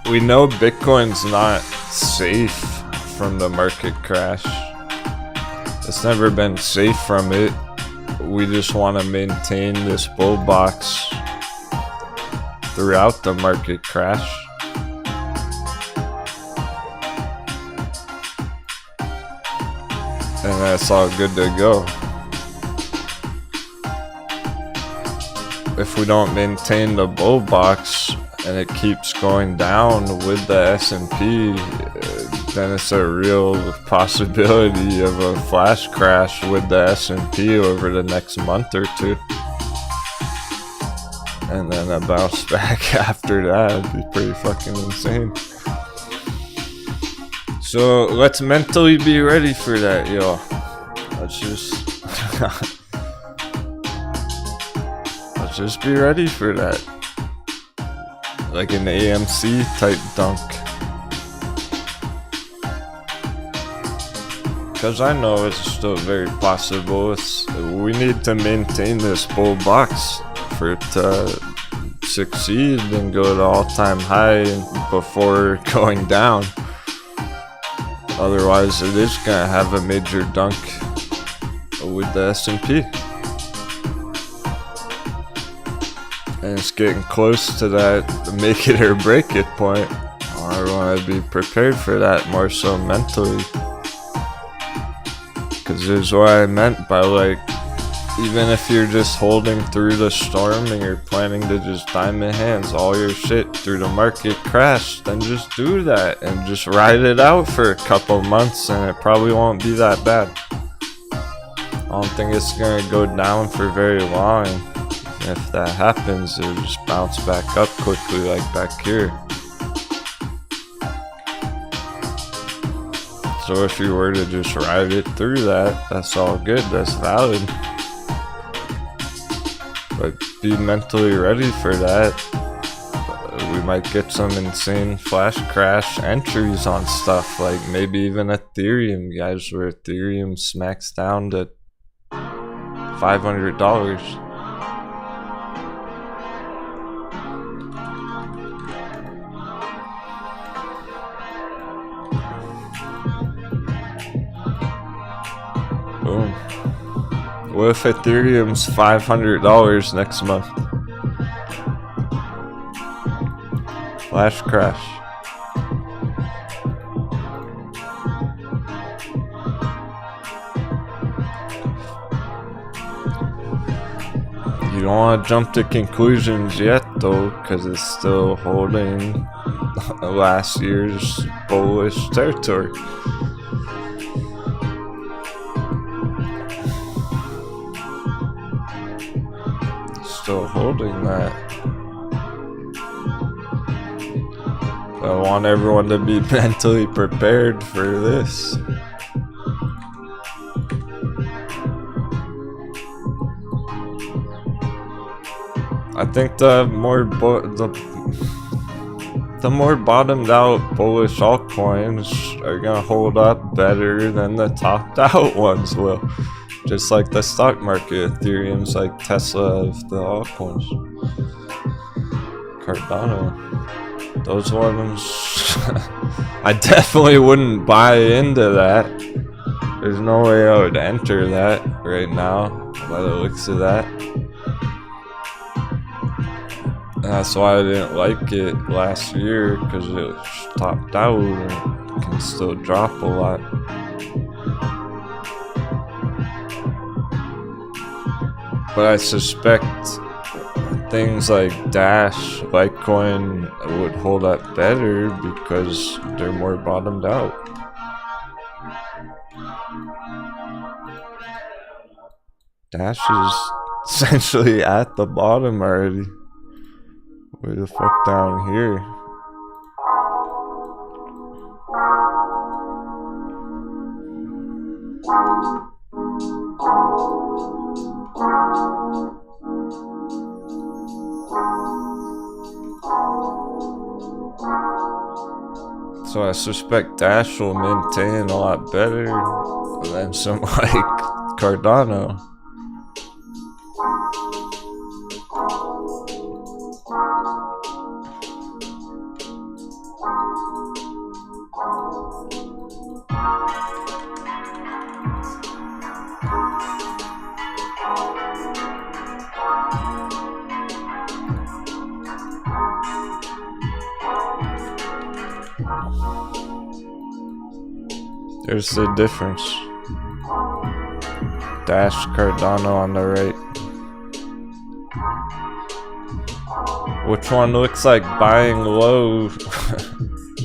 We know Bitcoin's not safe from the market crash. It's never been safe from it. We just want to maintain this bull box throughout the market crash. And that's all good to go. If we don't maintain the bull box and it keeps going down with the S&P, then it's a real possibility of a flash crash with the S&P over the next month or two. And then a bounce back after that would be pretty fucking insane. So let's mentally be ready for that, yo. Let's just be ready for that. Like an AMC type dunk. Because I know it's still very possible. We need to maintain this bull box for it to succeed and go to all-time high before going down. Otherwise, it is gonna have a major dunk with the S&P. And it's getting close to that make it or break it point. I want to be prepared for that more so mentally. Because there's what I meant by like, even if you're just holding through the storm and you're planning to just diamond hands all your shit through the market crash, then just do that and just ride it out for a couple months and it probably won't be that bad. I don't think it's gonna go down for very long. If that happens, it'll just bounce back up quickly like back here. So if you were to just ride it through that, that's all good, that's valid. But be mentally ready for that. We might get some insane flash crash entries on stuff, like maybe even Ethereum, guys, where Ethereum smacks down to $500. Boom. What if Ethereum's $500 next month? Flash crash. You don't want to jump to conclusions yet though, because it's still holding last year's bullish territory. Still holding that. I want everyone to be mentally prepared for this. I think the more bottomed out bullish altcoins are gonna hold up better than the topped out ones will. Just like the stock market, Ethereum's like Tesla of the altcoins. Cardano. Those ones, I definitely wouldn't buy into that. There's no way I would enter that right now, by the looks of that. And that's why I didn't like it last year, because it was topped out and can still drop a lot. But I suspect things like Dash, Litecoin would hold up better because they're more bottomed out. Dash is essentially at the bottom already. Way the fuck down here. So I suspect Dash will maintain a lot better than some like Cardano. There's the difference. Dash, Cardano on the right. Which one looks like buying low,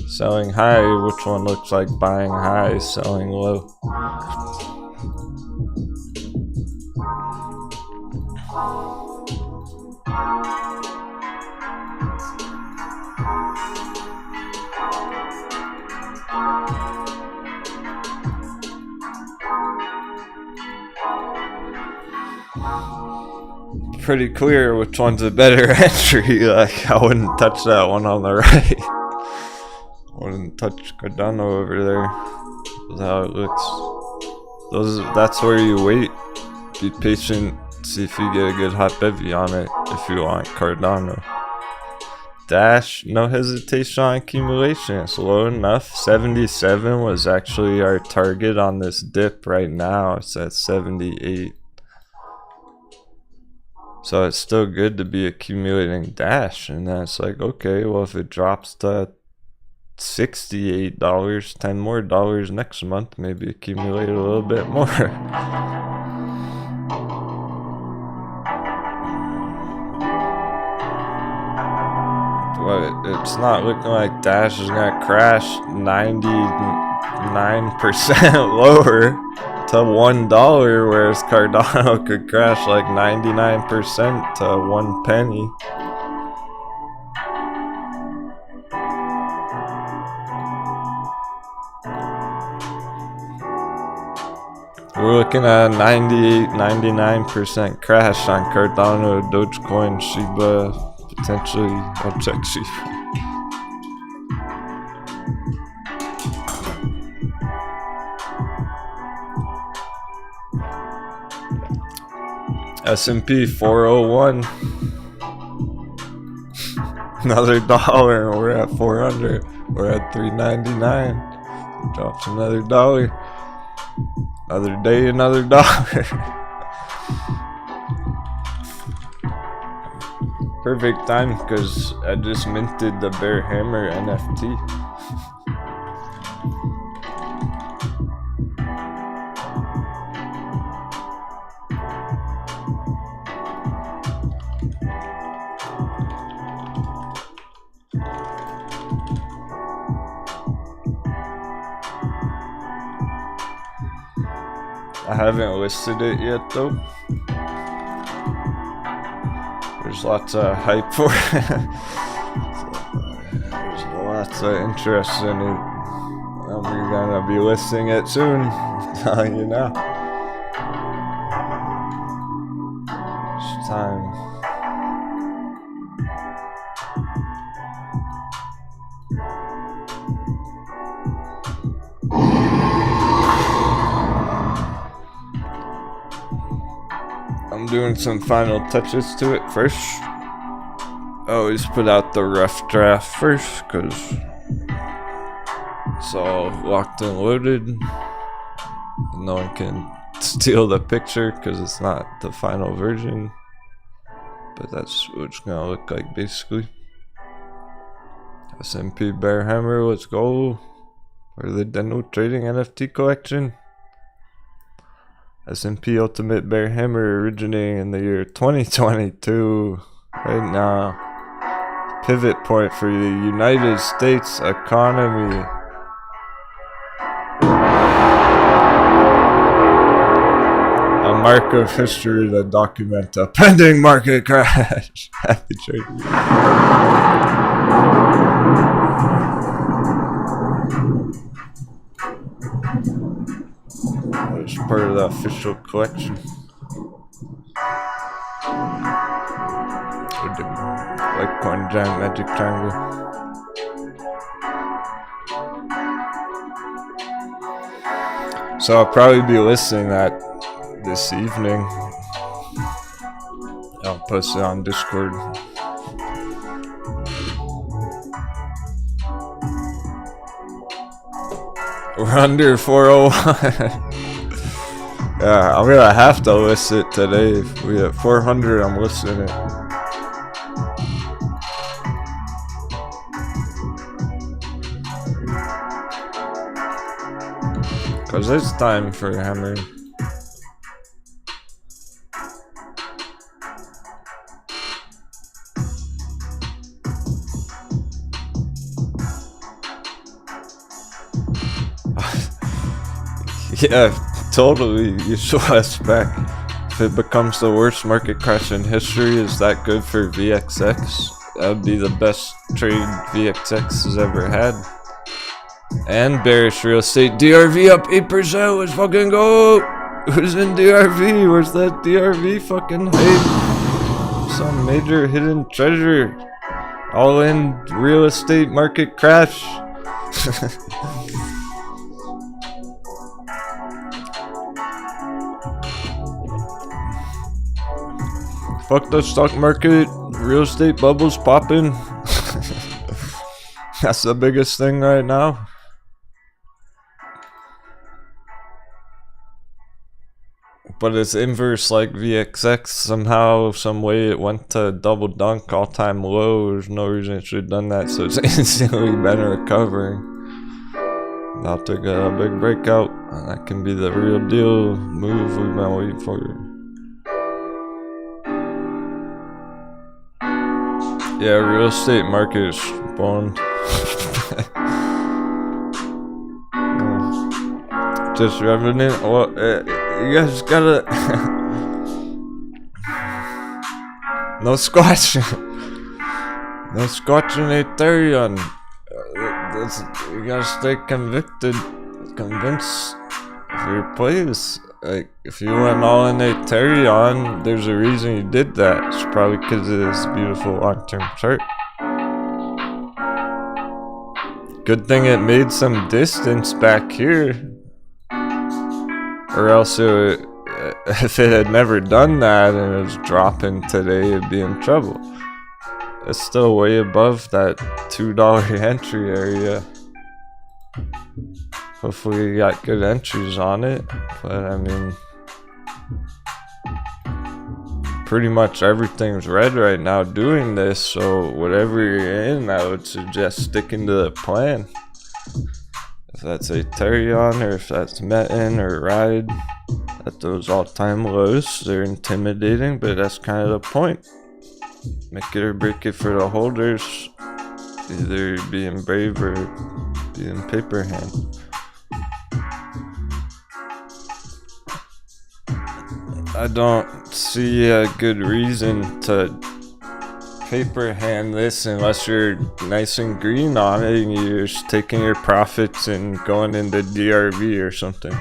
selling high? Which one looks like buying high, selling low? Pretty clear which one's a better entry. Like, I wouldn't touch that one on the right. Wouldn't touch Cardano over there. That's how it looks. That's where you wait. Be patient. See if you get a good hot bevy on it if you want Cardano. Dash, no hesitation on accumulation. It's low enough. 77 was actually our target on this dip right now. It's at 78. So it's still good to be accumulating Dash, and then it's like, okay, well, if it drops to $68, $10 more next month, maybe accumulate a little bit more. But it's not looking like Dash is gonna crash 99% lower to $1, whereas Cardano could crash like 99% to 1 penny. We're looking at 98-99% crash on Cardano, Dogecoin, Shiba, potentially. I'll check Shiba. S&P 401. Another dollar, and we're at 400. We're at 399. Drops another dollar. Another day, another dollar. Perfect time because I just minted the Bear Hammer NFT. I haven't listed it yet though. There's lots of hype for it. There's lots of interest in it. And we're gonna be listing it soon. I'm telling you now. It's time. I'm doing some final touches to it first. I always put out the rough draft first because it's all locked and loaded. No one can steal the picture because it's not the final version. But that's what it's gonna look like basically. S&P Bear Hammer, let's go. For the Denwo Trading NFT collection. S&P Ultimate Bear Hammer originating in the year 2022. Right now, pivot point for the United States economy. A mark of history that documents a pending market crash. Happy trading. It's part of the official collection. With the Litecoin giant magic triangle. So I'll probably be listening that this evening. I'll post it on Discord. We're under 401. Yeah, I'm gonna have to list it today. If we hit 400, I'm listing it. Cause it's time for hammering. Yeah, totally. You should expect. If it becomes the worst market crash in history, is that good for VXX? That would be the best trade VXX has ever had. And bearish real estate. DRV up 8%. Let's fucking go. Who's in DRV? Where's that DRV fucking hype? Some major hidden treasure. All in real estate market crash. Fuck the stock market, real estate bubbles popping. That's the biggest thing right now. But it's inverse like VXX. Somehow, some way it went to double dunk, all time low. There's no reason it should have done that, so it's instantly been recovering. About to get a big breakout. That can be the real deal move we've been waiting for. Yeah, real estate market is boned. Just revenant. Well, you guys gotta no squatching. No squatching Aterian. You gotta stay convinced of your plays. Like, if you went all in Aterian, there's a reason you did that. It's probably because of this beautiful long-term chart. Good thing it made some distance back here. Or else if it had never done that and it was dropping today, it'd be in trouble. It's still way above that $2 entry area. Hopefully you got good entries on it, but I mean, pretty much everything's red right now doing this, so whatever you're in, I would suggest sticking to the plan. If that's Aterian or if that's muln or ride at those all-time lows, they're intimidating, but that's kind of the point. Make it or break it for the holders, either being brave or being paper hand. I don't see a good reason to paper hand this unless you're nice and green on it and you're just taking your profits and going into DRV or something.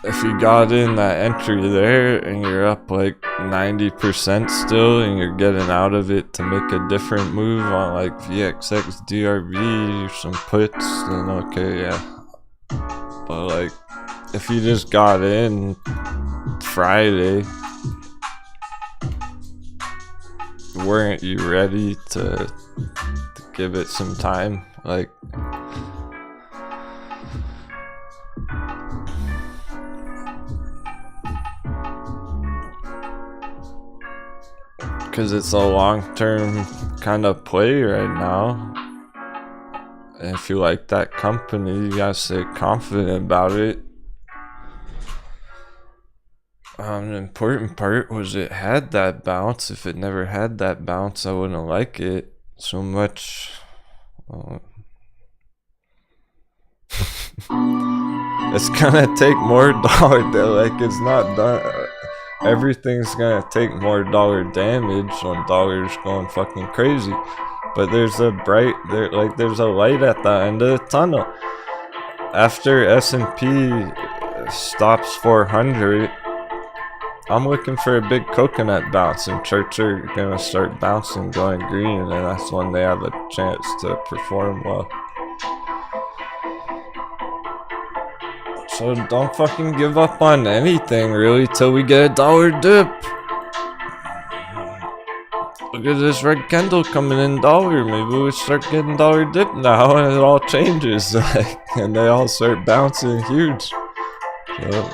If you got in that entry there and you're up like 90% still and you're getting out of it to make a different move on like VXX DRV or some puts, then okay, yeah. But like, if you just got in Friday, weren't you ready to give it some time? Like, because it's a long-term kind of play right now. And if you like that company, you gotta stay confident about it. The important part was it had that bounce. If it never had that bounce, I wouldn't like it so much. It's gonna take more dollar, like it's not done. Everything's gonna take more dollar damage when dollar's going fucking crazy. But there's a there's a light at the end of the tunnel. After S&P stops 400, I'm looking for a big coconut bounce, and charts are gonna start bouncing, going green, and that's when they have a chance to perform well. So don't fucking give up on anything really till we get a dollar dip. Look at this red candle coming in dollar. Maybe we start getting dollar dip now and it all changes, and they all start bouncing huge. So,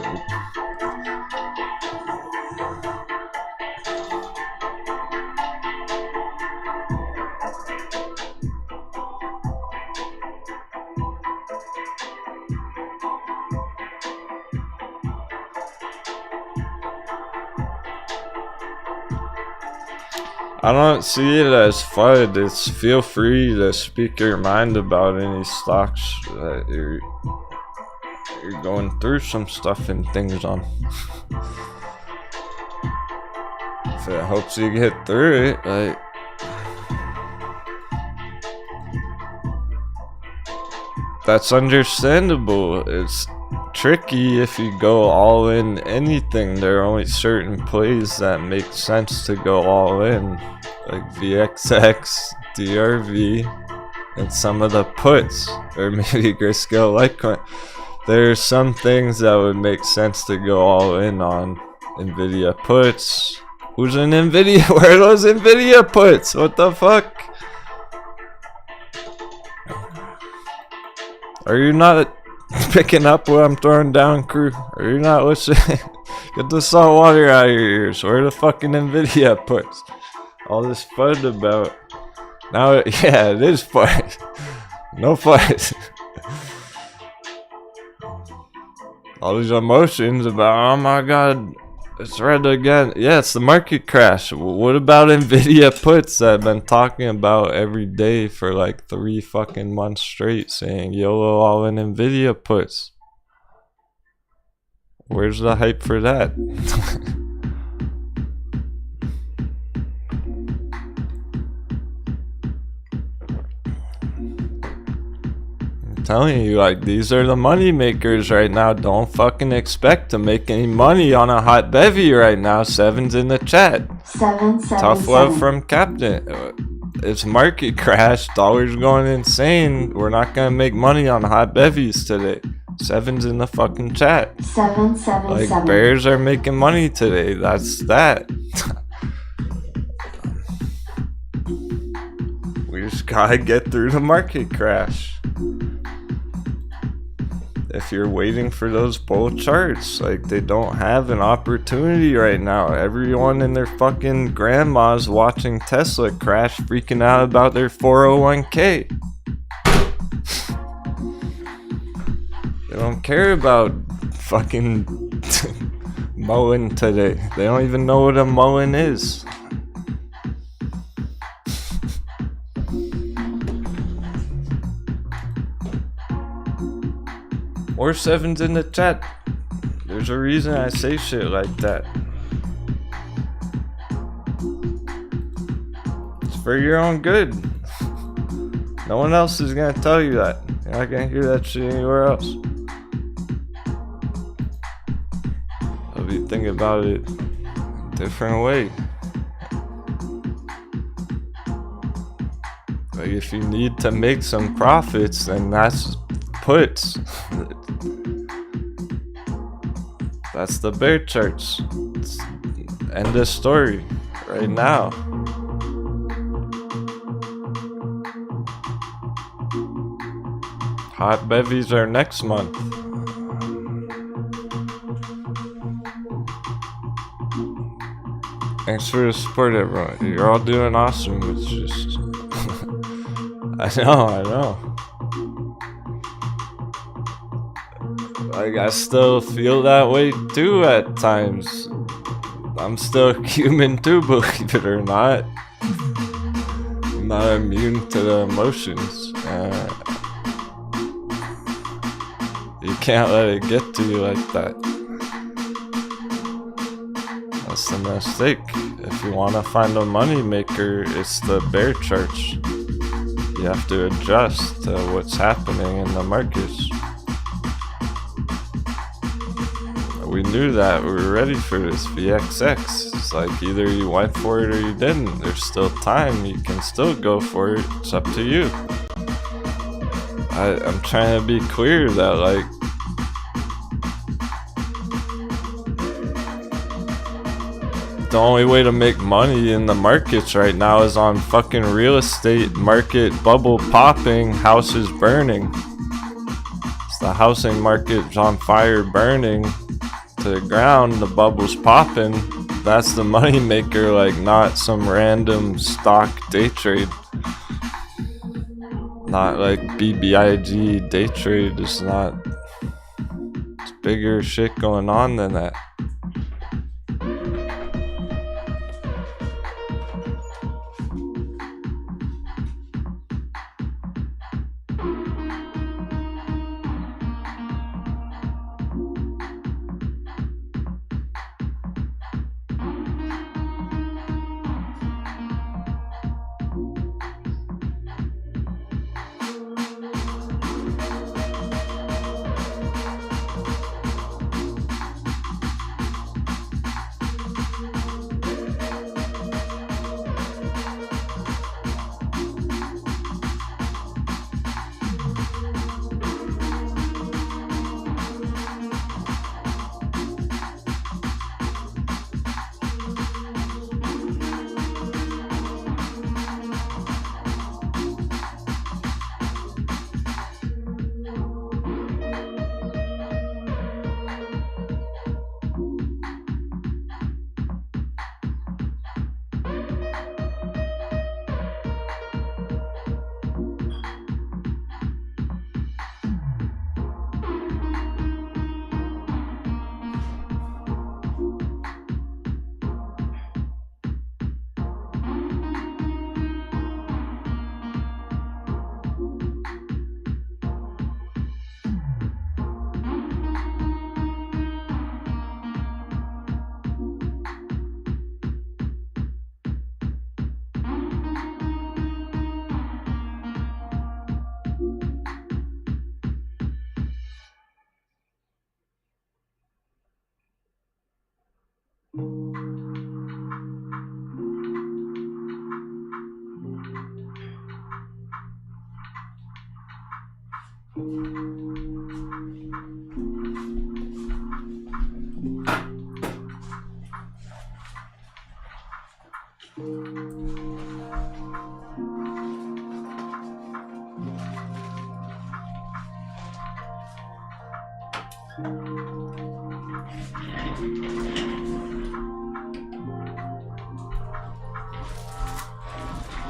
I don't see it as FUD. It's feel free to speak your mind about any stocks that you're going through some stuff and things on. If it helps you get through it, like, that's understandable. It's tricky if you go all in anything. There are only certain plays that make sense to go all in, like VXX, DRV, and some of the puts, or maybe Grayscale Litecoin. There are some things that would make sense to go all in on. Nvidia puts. Who's in Nvidia? Where are those Nvidia puts? What the fuck? Are you not picking up what I'm throwing down, crew? Are you not listening? Get the salt water out of your ears. Where are the fucking Nvidia puts? All this FUD about. Now, yeah, it is FUD. No FUD. All these emotions about, oh my god, it's red again. Yeah, it's the market crash. What about Nvidia puts that I've been talking about every day for like 3 fucking months straight, saying YOLO all in Nvidia puts? Where's the hype for that? Telling you, like, these are the money makers right now. Don't fucking expect to make any money on a hot bevy right now. 7's in the chat. 7, 7, Tough love 7. from Captain. It's market crash. Dollar's going insane. We're not gonna make money on hot bevies today. 7's in the fucking chat. 7, 7, Like, 7. bears are making money today. That's that. We just gotta get through the market crash. If you're waiting for those bull charts, like, they don't have an opportunity right now. Everyone and their fucking grandma's watching Tesla crash, freaking out about their 401k. They don't care about fucking mullen today. They don't even know what a mullen is. Or 7's in the chat. There's a reason I say shit like that. It's for your own good. No one else is gonna tell you that. You're not gonna hear that shit anywhere else. I'll be thinking about it a different way. Like, if you need to make some profits, then that's puts. That's the bear charts. End of story right now. Hot bevies are next month. Thanks for the support, everyone. You're all doing awesome. It's just I know. Like, I still feel that way too at times. I'm still human too, believe it or not. I'm not immune to the emotions. You can't let it get to you like that. That's the mistake. If you want to find a money maker, it's the bear charts. You have to adjust to what's happening in the markets. We knew that. We were ready for this VXX. It's like either you went for it or you didn't. There's still time. You can still go for it. It's up to you. I'm trying to be clear that, like, the only way to make money in the markets right now is on fucking real estate market bubble popping, houses burning. It's the housing market's on fire, burning to the ground, the bubble's popping. That's the money maker, like, not some random stock day trade. Not like BBIG day trade. It's not. It's bigger shit going on than that.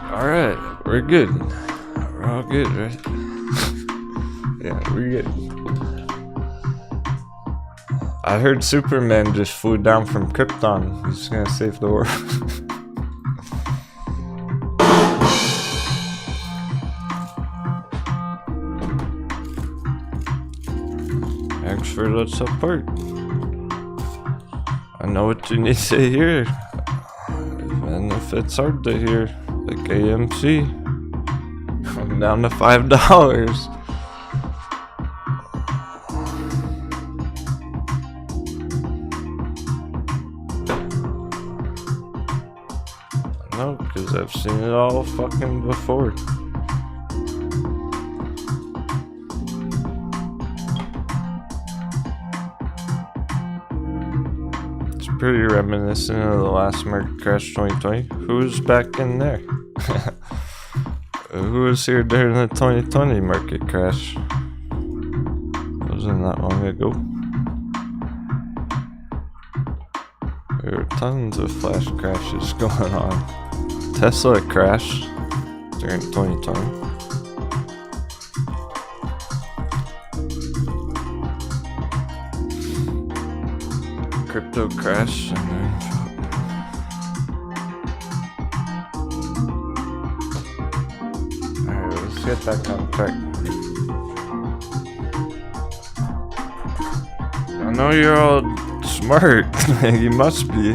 Alright, we're good. We're all good, right? Yeah, we're good. I heard Superman just flew down from Krypton. He's gonna save the world. Thanks for the support. I know what you need to hear. And if it's hard to hear, like AMC, I'm down to $5. No, because I've seen it all fucking before. It's pretty reminiscent of the last market crash 2020. Who's back in there? Who was here during the 2020 market crash? Wasn't that long ago. There were tons of flash crashes going on. Tesla crashed during 2020. Crypto crash and then get that contract. I know you're all smart. You must be.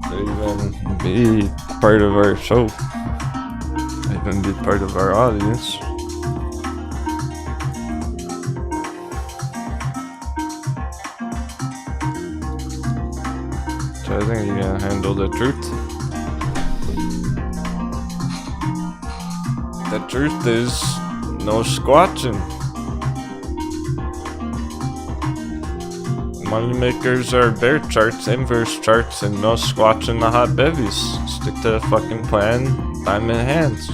To even be part of our show. Even be part of our audience. So I think you can handle the truth. The truth is no squatching. Moneymakers are bear charts, inverse charts, and no squatching the hot bevies. Stick to the fucking plan, diamond hands.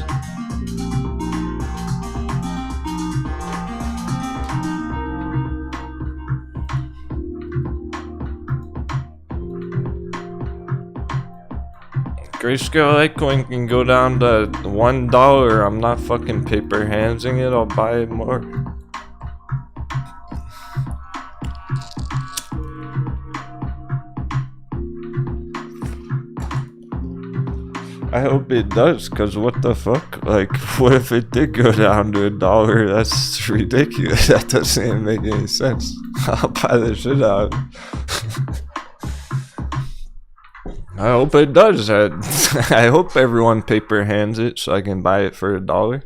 Grayscale Litecoin can go down to $1. I'm not fucking paper handsing it, I'll buy it more. I hope it does, cause what the fuck? Like, what if it did go down to $1? That's ridiculous. That doesn't even make any sense. I'll buy the shit out. I hope it does. I hope everyone paper hands it so I can buy it for $1.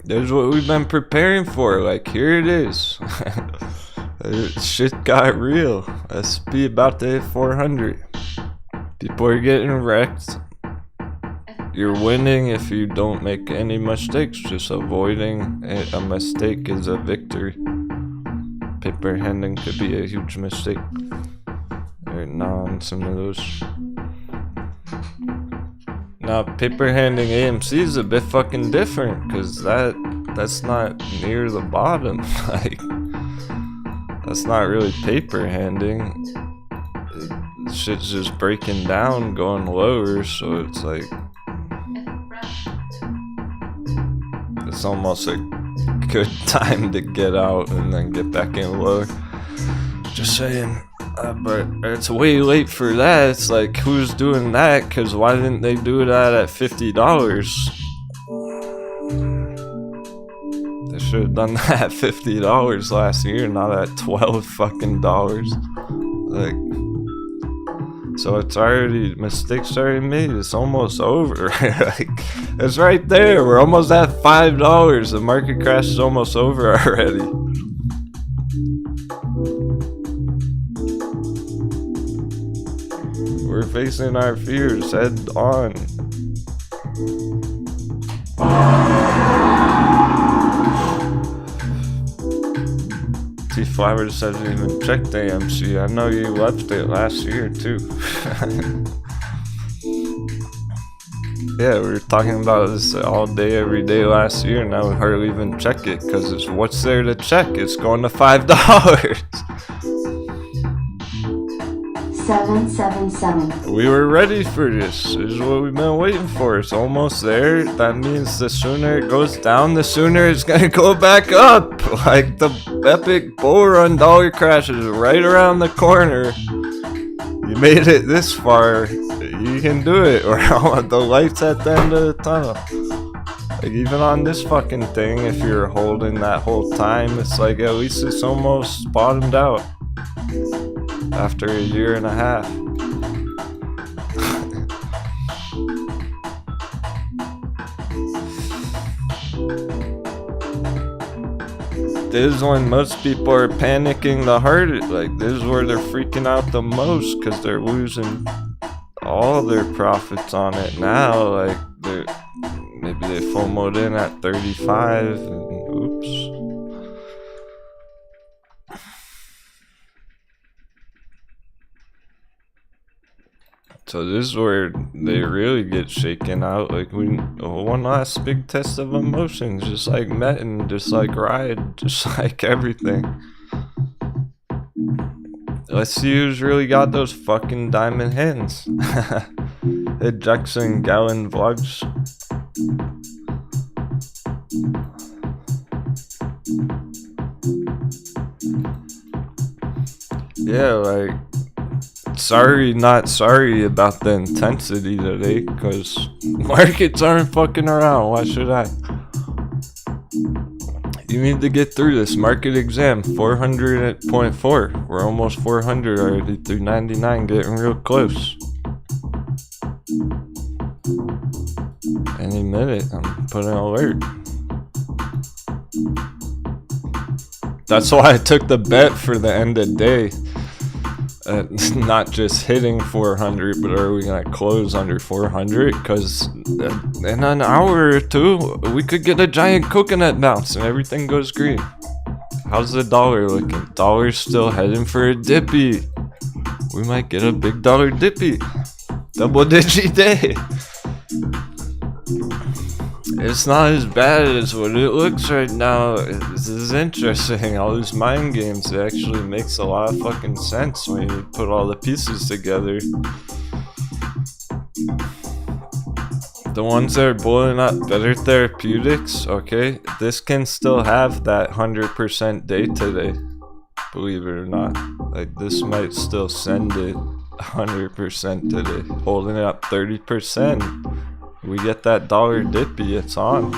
This is what we've been preparing for. Like, here it is. Shit got real. SP about to hit 400. People are getting wrecked. You're winning if you don't make any mistakes. Just avoiding a mistake is a victory. Paper handing could be a huge mistake. Or non, some of those. Now, paper handing AMC is a bit fucking different, cause that's not near the bottom. Like, that's not really paper handing. Shit's just breaking down, going lower, so it's like it's almost a good time to get out and then get back in lower. Just saying. But it's way late for that. It's like, who's doing that? Cause why didn't they do that at $50? They should have done that at $50 last year, not at $12 fucking dollars. Like, so it's already, mistakes already made. It's almost over. Like, it's right there. We're almost at $5. The market crash is almost over already. We're facing our fears head on. Flowers hasn't even checked AMC. I know you left it last year too. Yeah, we were talking about this all day, every day last year. Now we hardly even check it because it's what's there to check. It's going to $5. 777. We were ready for this. This is what we've been waiting for. It's almost there. That means the sooner it goes down, the sooner it's gonna go back up. Like the epic bull run dollar crash is right around the corner. You made it this far. You can do it. Or the light's at the end of the tunnel. Like even on this fucking thing, if you're holding that whole time, it's like at least it's almost bottomed out. After a year and a half. This is when most people are panicking the hardest. Like, this is where they're freaking out the most because they're losing all their profits on it now. Like, maybe they FOMO'd in at 35 and oops. So this is where they really get shaken out. Like one last big test of emotions, just like Metin, just like Ride, just like everything. Let's see who's really got those fucking diamond hands. Hey Jackson Gallon Vlogs. Yeah, like sorry, not sorry about the intensity today, because markets aren't fucking around. Why should I? You need to get through this market exam. 400.4. We're almost 400 already, 399, getting real close. Any minute, I'm putting an alert. That's why I took the bet for the end of day. Not just hitting 400, but are we gonna close under 400? Because in an hour or two, we could get a giant coconut bounce and everything goes green. How's the dollar looking? Dollar's still heading for a dippy. We might get a big dollar dippy. Double digit day. It's not as bad as what it looks right now. This is interesting. All these mind games, it actually makes a lot of fucking sense when you put all the pieces together. The ones that are blowing up, better Therapeutics, okay? This can still have that 100% day today, believe it or not. Like, this might still send it 100% today. Holding it up 30%. We get that dollar dippy, it's on.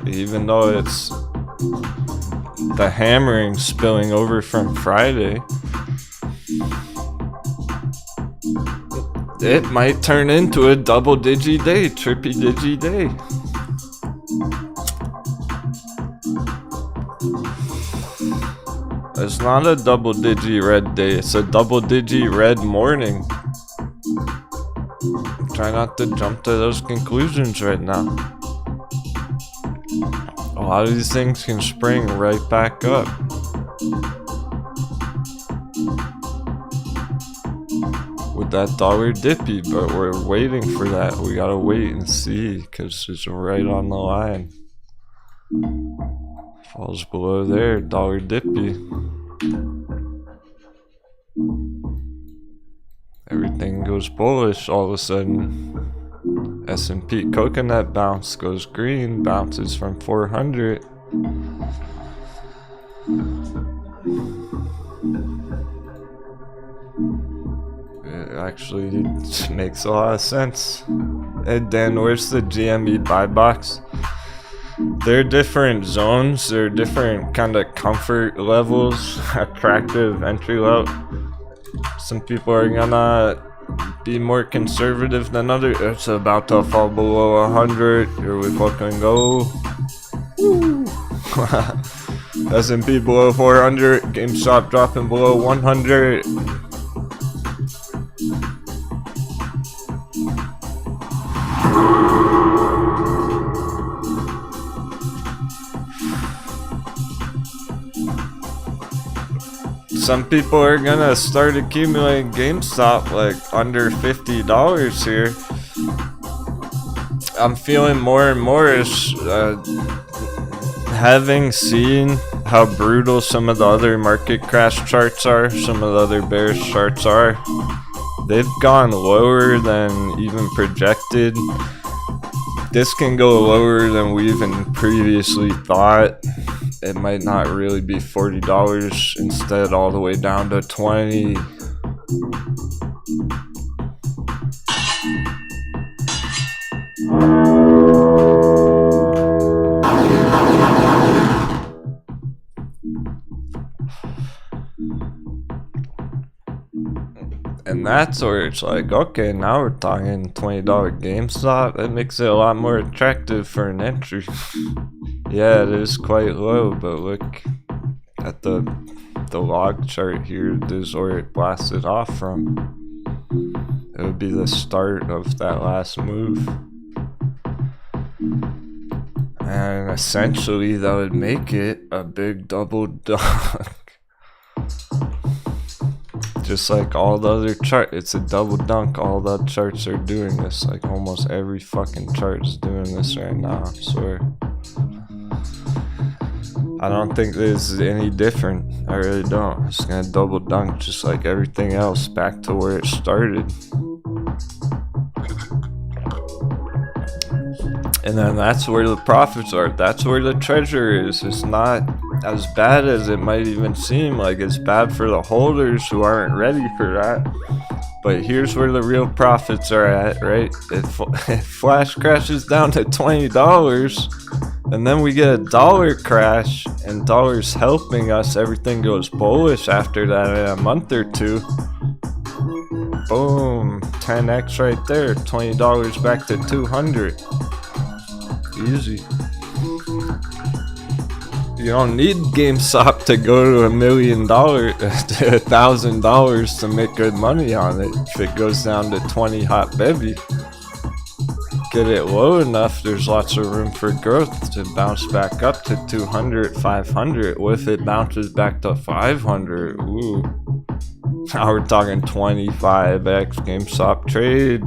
Even though it's the hammering spilling over from Friday, it might turn into a double digi day, trippy digi day. It's not a double digi red day, it's a double digi red morning. Try not to jump to those conclusions right now. A lot of these things can spring right back up. With that dollar dippy, but we're waiting for that. We gotta wait and see, because it's right on the line. Falls below there, dollar dippy. Everything goes bullish all of a sudden. S&P coconut bounce goes green, bounces from 400. It actually makes a lot of sense. And then where's the GME buy box? There are different zones, there are different kind of comfort levels, attractive entry level. Some people are gonna be more conservative than others. It's about to fall below 100. Here we fucking go. S&P below 400, GameStop dropping below 100. Some people are gonna start accumulating GameStop like under $50 here. I'm feeling more and more as having seen how brutal some of the other market crash charts are, some of the other bearish charts are. They've gone lower than even projected. This can go lower than we even previously thought. It might not really be $40, instead all the way down to 20. And that's where it's like, okay, now we're talking $20 GameStop. That makes it a lot more attractive for an entry. Yeah, it is quite low, but look at the log chart here. This is where it blasted off from. It would be the start of that last move. And essentially that would make it a big double dunk. Just like all the other chart, it's a double dunk. All the charts are doing this. Like almost every fucking chart is doing this right now, I swear. I don't think this is any different. I really don't. It's gonna double dunk just like everything else back to where it started. And then that's where the profits are. That's where the treasure is. It's not as bad as it might even seem, like it's bad for the holders who aren't ready for that. But here's where the real profits are at, right? If Flash crashes down to $20 and then we get a dollar crash and dollars helping us, everything goes bullish after that in a month or two. Boom, 10x right there, $20 back to 200. Easy. You don't need GameStop to go to $1 million to $1,000 to make good money on it. If it goes down to 20 hot baby, get it low enough, there's lots of room for growth to bounce back up to 200, 500. What if it bounces back to 500? Ooh. Now we're talking 25x GameStop trade.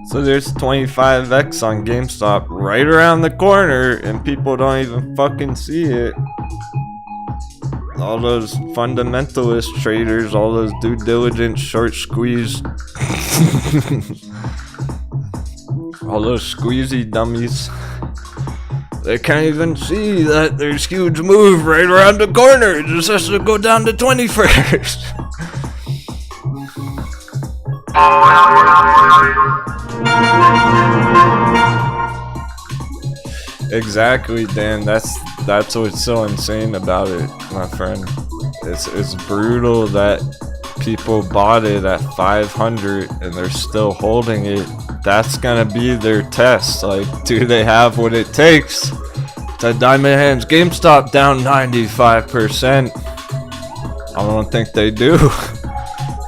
So there's 25x on GameStop right around the corner and people don't even fucking see it. All those fundamentalist traders, all those due diligence short squeeze, all those squeezy dummies, they can't even see that there's huge move right around the corner. It just has to go down to 20 first. Exactly, Dan. That's what's so insane about it, my friend. It's brutal that people bought it at 500 and they're still holding it. That's gonna be their test. Like, do they have what it takes to Diamond Hands GameStop down 95%? I don't think they do.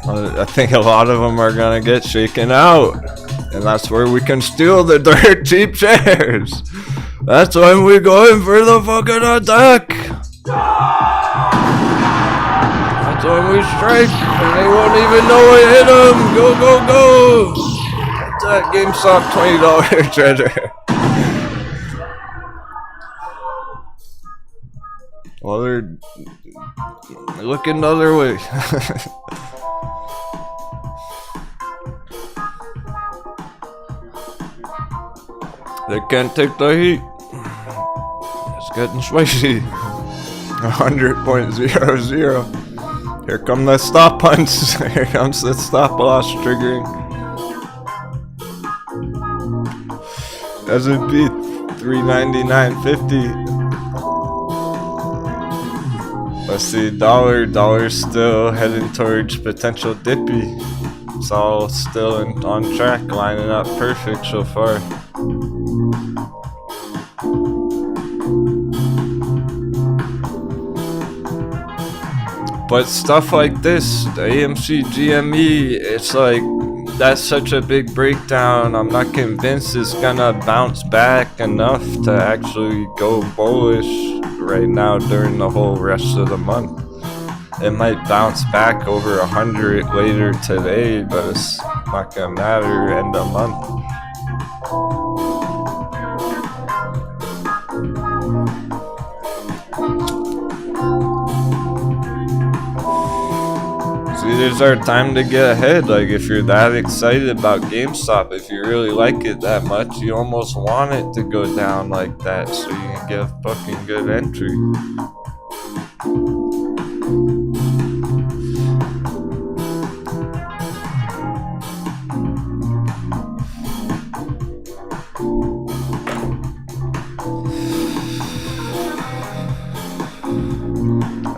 I think a lot of them are gonna get shaken out, and that's where we can steal the dirt cheap shares. That's when we're going for the fucking attack. That's when we strike, and they won't even know it hit them. Go, go, go! That's that GameStop $20 treasure. Well, they're looking the other way. They can't take the heat. It's getting spicy. 100.00. Here come the stop punch. Here comes the stop loss triggering. S&P 399.50. Let's see, dollar's still heading towards potential dippy. It's all still on track, lining up perfect so far. But stuff like this, the AMC GME, it's like, that's such a big breakdown. I'm not convinced it's gonna bounce back enough to actually go bullish right now during the whole rest of the month. It might bounce back over 100 later today, but it's not gonna matter end of month. See, there's our time to get ahead. Like, if you're that excited about GameStop, if you really like it that much, you almost want it to go down like that so you can get a fucking good entry.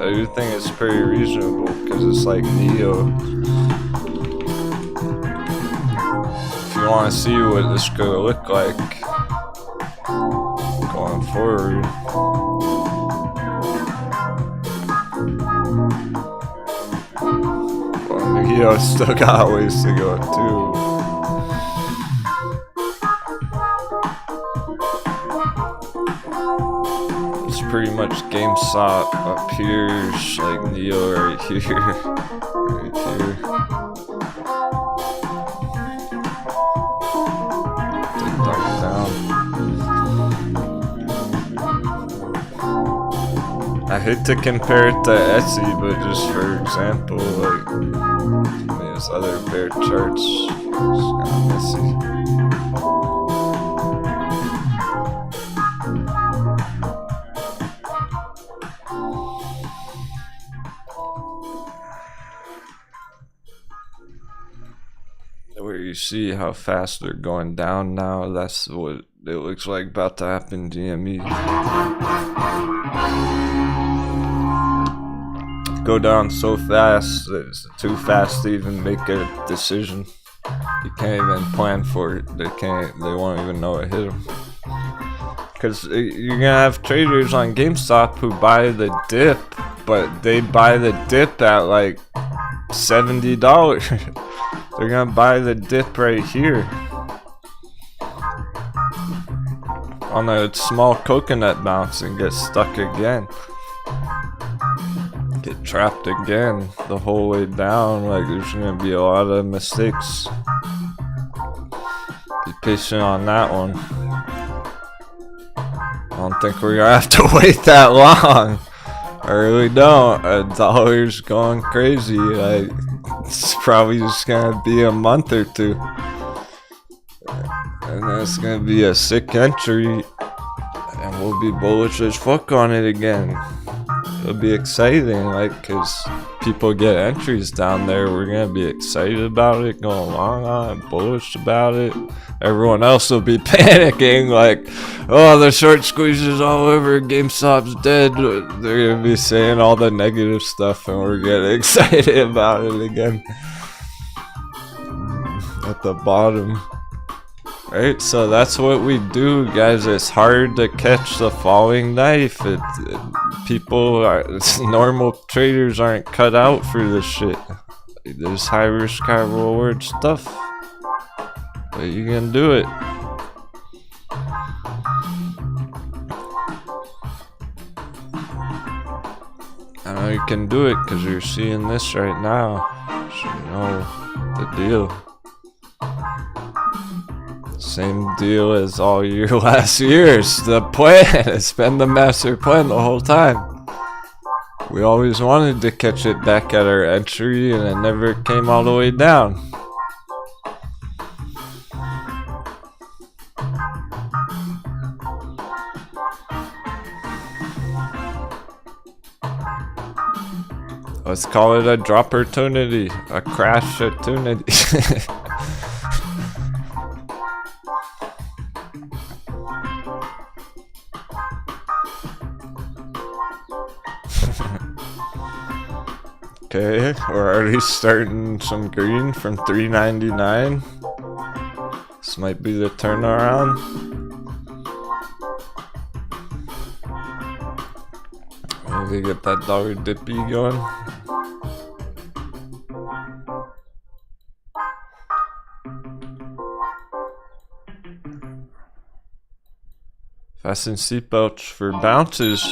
I do think it's pretty reasonable because it's like Neo. If you want to see what this could look like going forward, well, Neo still got ways to go too. Pretty much GameStop up here, like Neo right here, right here. Take that down. I hate to compare it to Etsy, but just for example, like, give me a these other bear charts. It's kind of messy. Where you see how fast they're going down now, that's what it looks like about to happen. GME go down so fast, it's too fast to even make a decision. You can't even plan for it. They won't even know it hit them. Because you're gonna have traders on GameStop who buy the dip, but they buy the dip at like $70. They're gonna buy the dip right here on a small coconut bounce and get stuck again. Get trapped again the whole way down. Like, there's gonna be a lot of mistakes. Be patient on that one. I don't think we're gonna have to wait that long. I really don't. $1's going crazy. Like, it's probably just gonna be a month or two, and that's gonna be a sick entry, and we'll be bullish as fuck on it again. It'll be exciting, like, cause people get entries down there. We're gonna be excited about it, going long on it, bullish about it. Everyone else will be panicking, like, oh, the short squeeze is all over, GameStop's dead. They're gonna be saying all the negative stuff, and we're getting excited about it again. At the bottom. Right, so that's what we do, guys. It's hard to catch the falling knife. Normal traders aren't cut out for this shit. There's high risk, high reward stuff. But you can do it. I know you can do it because you're seeing this right now. So you know the deal. Same deal as all your last years. The plan. It's been the master plan the whole time. We always wanted to catch it back at our entry, and it never came all the way down. Let's call it a drop-opportunity, a crash-opportunity. Okay, we're already starting some green from 3.99. This might be the turnaround. Maybe get that dollar dippy going. Fasten seatbelts for bounces.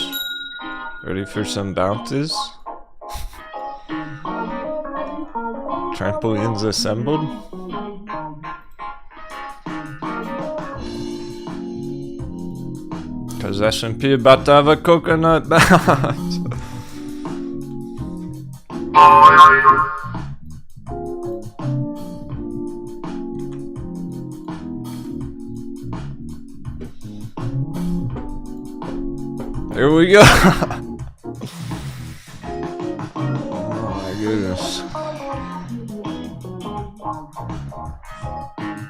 Ready for some bounces? Trampolines assembled. Cause S&P about to have a coconut bounce. Here we go. Oh my goodness.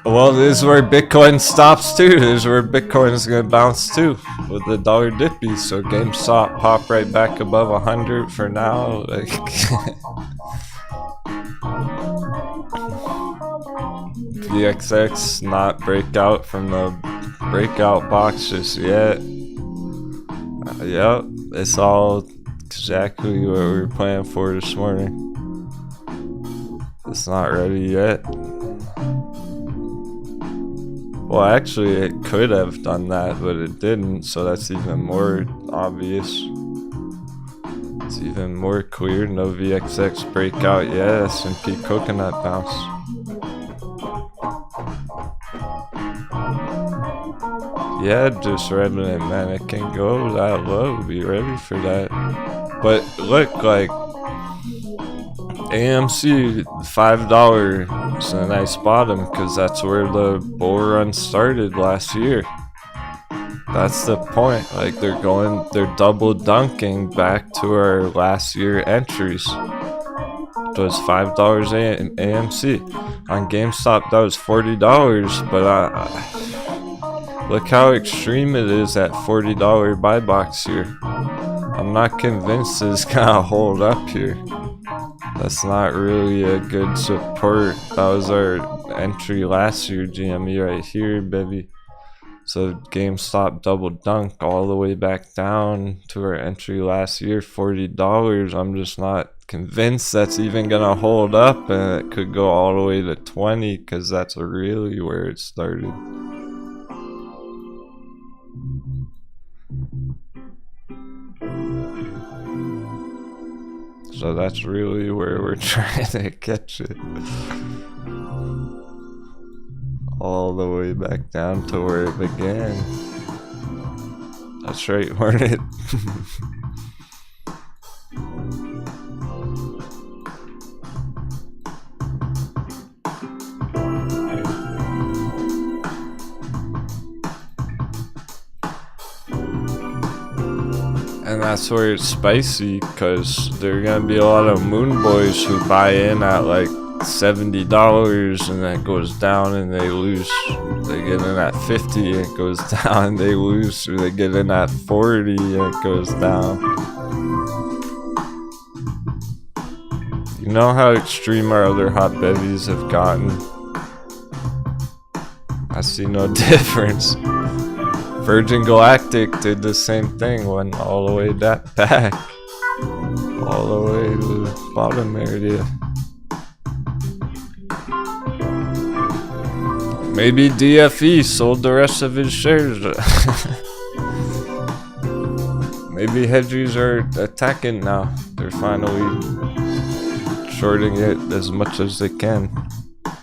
Well, this is where Bitcoin stops too. This is where Bitcoin is gonna bounce too, with the dollar dippy. So GameStop pop right back above 100 for now. Like VXX not break out from the breakout box just yet. Yep, it's all exactly what we were planning for this morning. It's not ready yet. Well, actually, it could have done that, but it didn't, so that's even more obvious. It's even more clear. No VXX breakout yet. S&P coconut bounce. Yeah, just remnant, man. It can go that low. Be ready for that. But look, like, AMC, $5 is a nice bottom because that's where the bull run started last year. That's the point. Like they're double dunking back to our last year entries. It was $5 in AMC. On GameStop, that was $40, but look how extreme it is at $40 buy box here. I'm not convinced it's gonna hold up here. That's not really a good support. That was our entry last year, GME right here, baby. So GameStop double dunk all the way back down to our entry last year, $40. I'm just not convinced that's even gonna hold up, and it could go all the way to 20 because that's really where it started. So that's really where we're trying to catch it. All the way back down to where it began. That's right, Hornet. And that's where it's spicy, because there are gonna be a lot of moon boys who buy in at like $70 and then it goes down and they lose. They get in at 50 and it goes down and they lose, or they get in at 40 and it goes down. You know how extreme our other hot bevies have gotten? I see no difference. Virgin Galactic did the same thing, went all the way back, all the way to the bottom area. Maybe DFE sold the rest of his shares. Maybe hedgies are attacking now. They're finally shorting it as much as they can,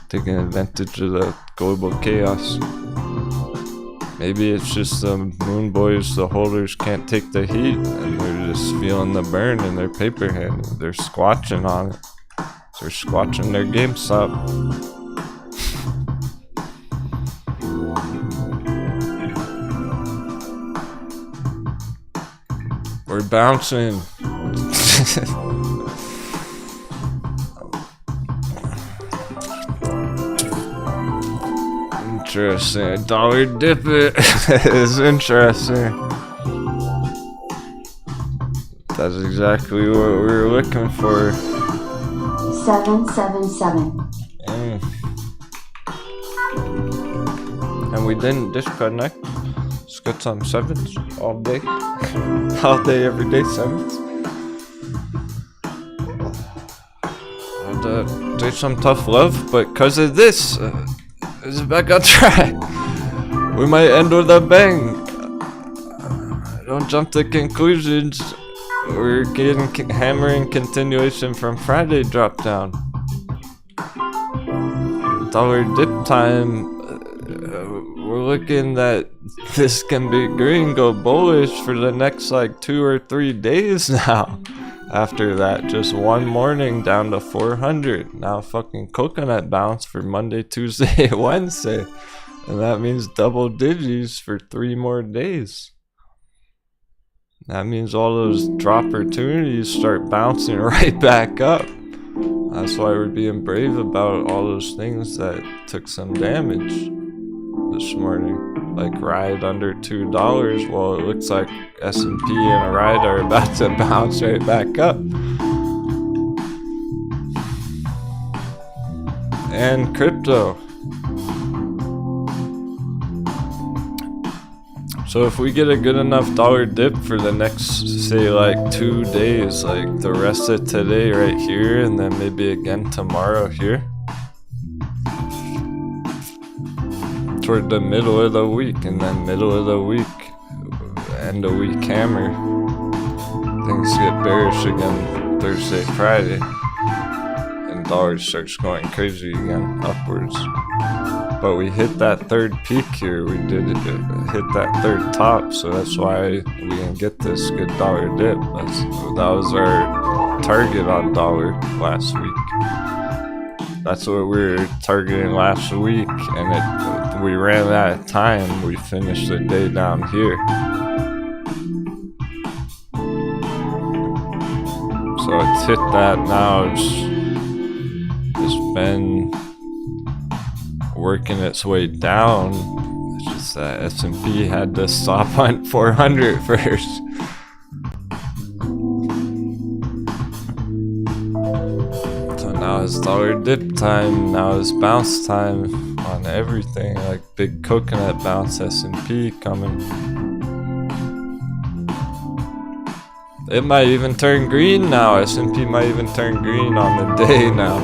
taking advantage of the global chaos. Maybe it's just the moon boys, the holders can't take the heat and they're just feeling the burn in their paper hand. They're squatching on it. They're squatching their GameStop. We're bouncing. Interesting. Dollar dip it is interesting. That's exactly what we were looking for. 777. And we didn't disconnect. Let's get some sevens all day. All day, every day, sevens. Had to take some tough love, but because of this, it's back on track. We might end with a bang. Don't jump to conclusions. We're getting hammering continuation from Friday drop down. Dollar dip time. We're looking that this can be green, go bullish for the next like 2 or 3 days now. After that, just one morning down to 400. Now fucking coconut bounce for Monday, Tuesday, Wednesday. And that means double digits for 3 more days. That means all those drop opportunities start bouncing right back up. That's why we're being brave about all those things that took some damage this morning. Like ride under $2. Well, it looks like S&P and a ride are about to bounce right back up. And crypto. So if we get a good enough dollar dip for the next, say like 2 days, like the rest of today right here, and then maybe again tomorrow here, toward the middle of the week, and then middle of the week, end of week hammer, things get bearish again Thursday, Friday, and dollar starts going crazy again upwards. But we hit that third peak here. We did hit that third top, so that's why we can get this good dollar dip. That was our target on dollar last week. That's what we were targeting last week, and we ran out of time. We finished the day down here. So it's hit that now. It's been working its way down. It's just that S&P had to stop on 400 first. So now it's dollar dip time. Now it's bounce time on everything. Like big coconut bounce S&P coming. It might even turn green now. S&P might even turn green on the day now.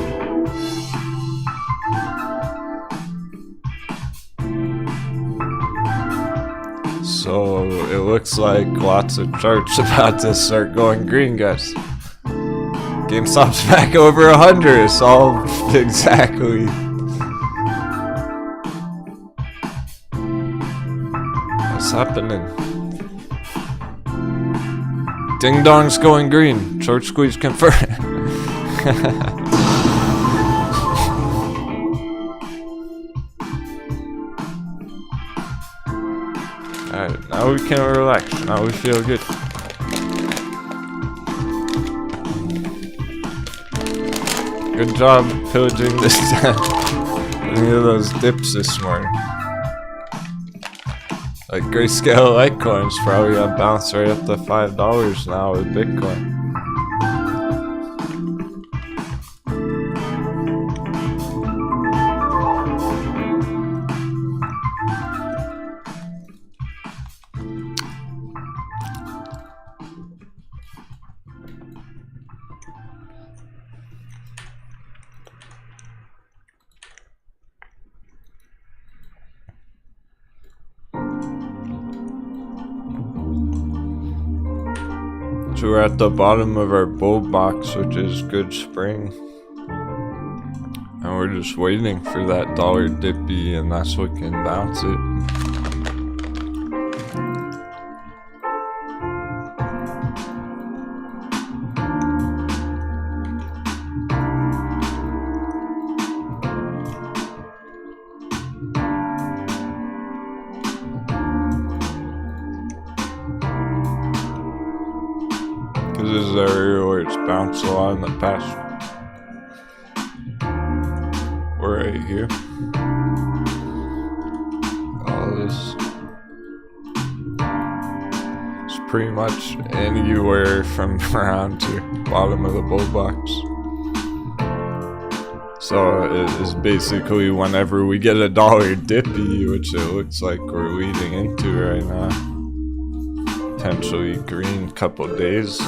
So it looks like lots of charts about to start going green, guys. GameStop's back over 100. It's all exactly. What's happening? Ding dong's going green. Short squeeze confirmed. Alright, now we can relax. Now we feel good. Good job pillaging this time. Any of those dips this morning. Like grayscale Litecoin's probably gonna bounce right up to $5 now with Bitcoin. So we're at the bottom of our bull box, which is good spring. And we're just waiting for that dollar dippy, and that's what can bounce it. This is the area where it's bounced a lot in the past. We're right here. All this. It's pretty much anywhere from around to bottom of the bull box. So it is basically whenever we get a dollar dippy, which it looks like we're leading into right now. Potentially green couple days.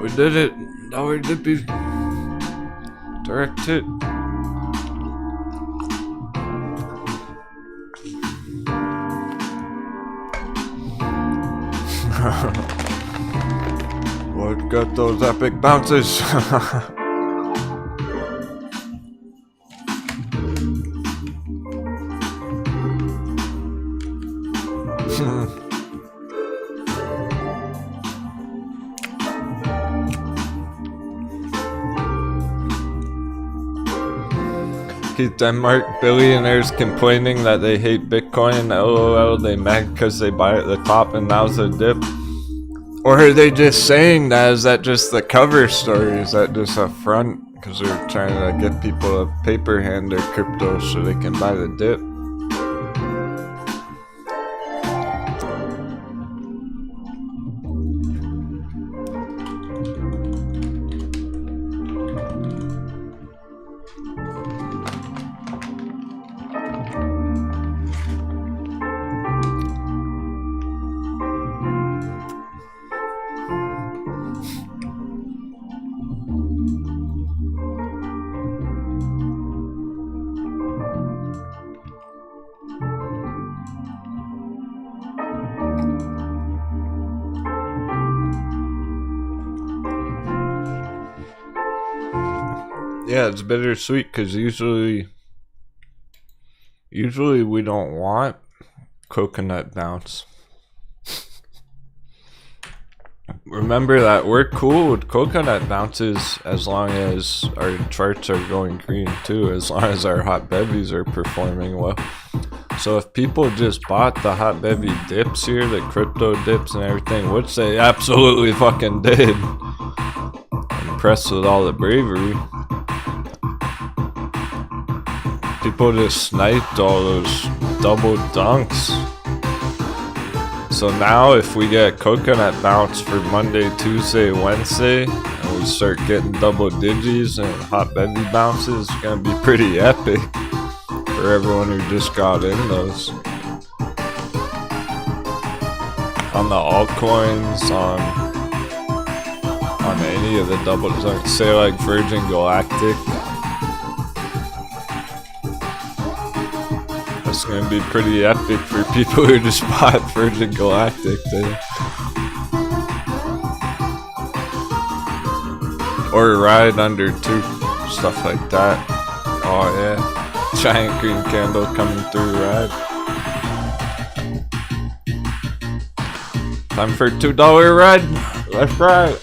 We did it! Dollar dippy. Direct hit. What got those epic bounces? Denmark billionaires complaining that they hate Bitcoin. LOL, they mad because they buy at the top and now's a dip. Or are they just saying that? Is that just the cover story? Is that just a front? Because they're trying to get people to paper hand their crypto so they can buy the dip. Yeah, it's bittersweet because usually we don't want coconut bounce. Remember that we're cool with coconut bounces as long as our charts are going green too, as long as our hot bevies are performing well. So if people just bought the hot bevy dips here, the crypto dips and everything, which they absolutely fucking did, impressed with all the bravery, people just sniped all those double dunks. So now if we get coconut bounce for Monday, Tuesday, Wednesday, and we start getting double digis and hot bevy bounces, it's gonna be pretty epic for everyone who just got in those. On the altcoins, on any of the double dunks, say like Virgin Galactic. It's gonna be pretty epic for people who just bought Virgin Galactic today. Or ride under 2, stuff like that. Oh yeah, giant green candle coming through ride. Time for $2 ride. Let's ride.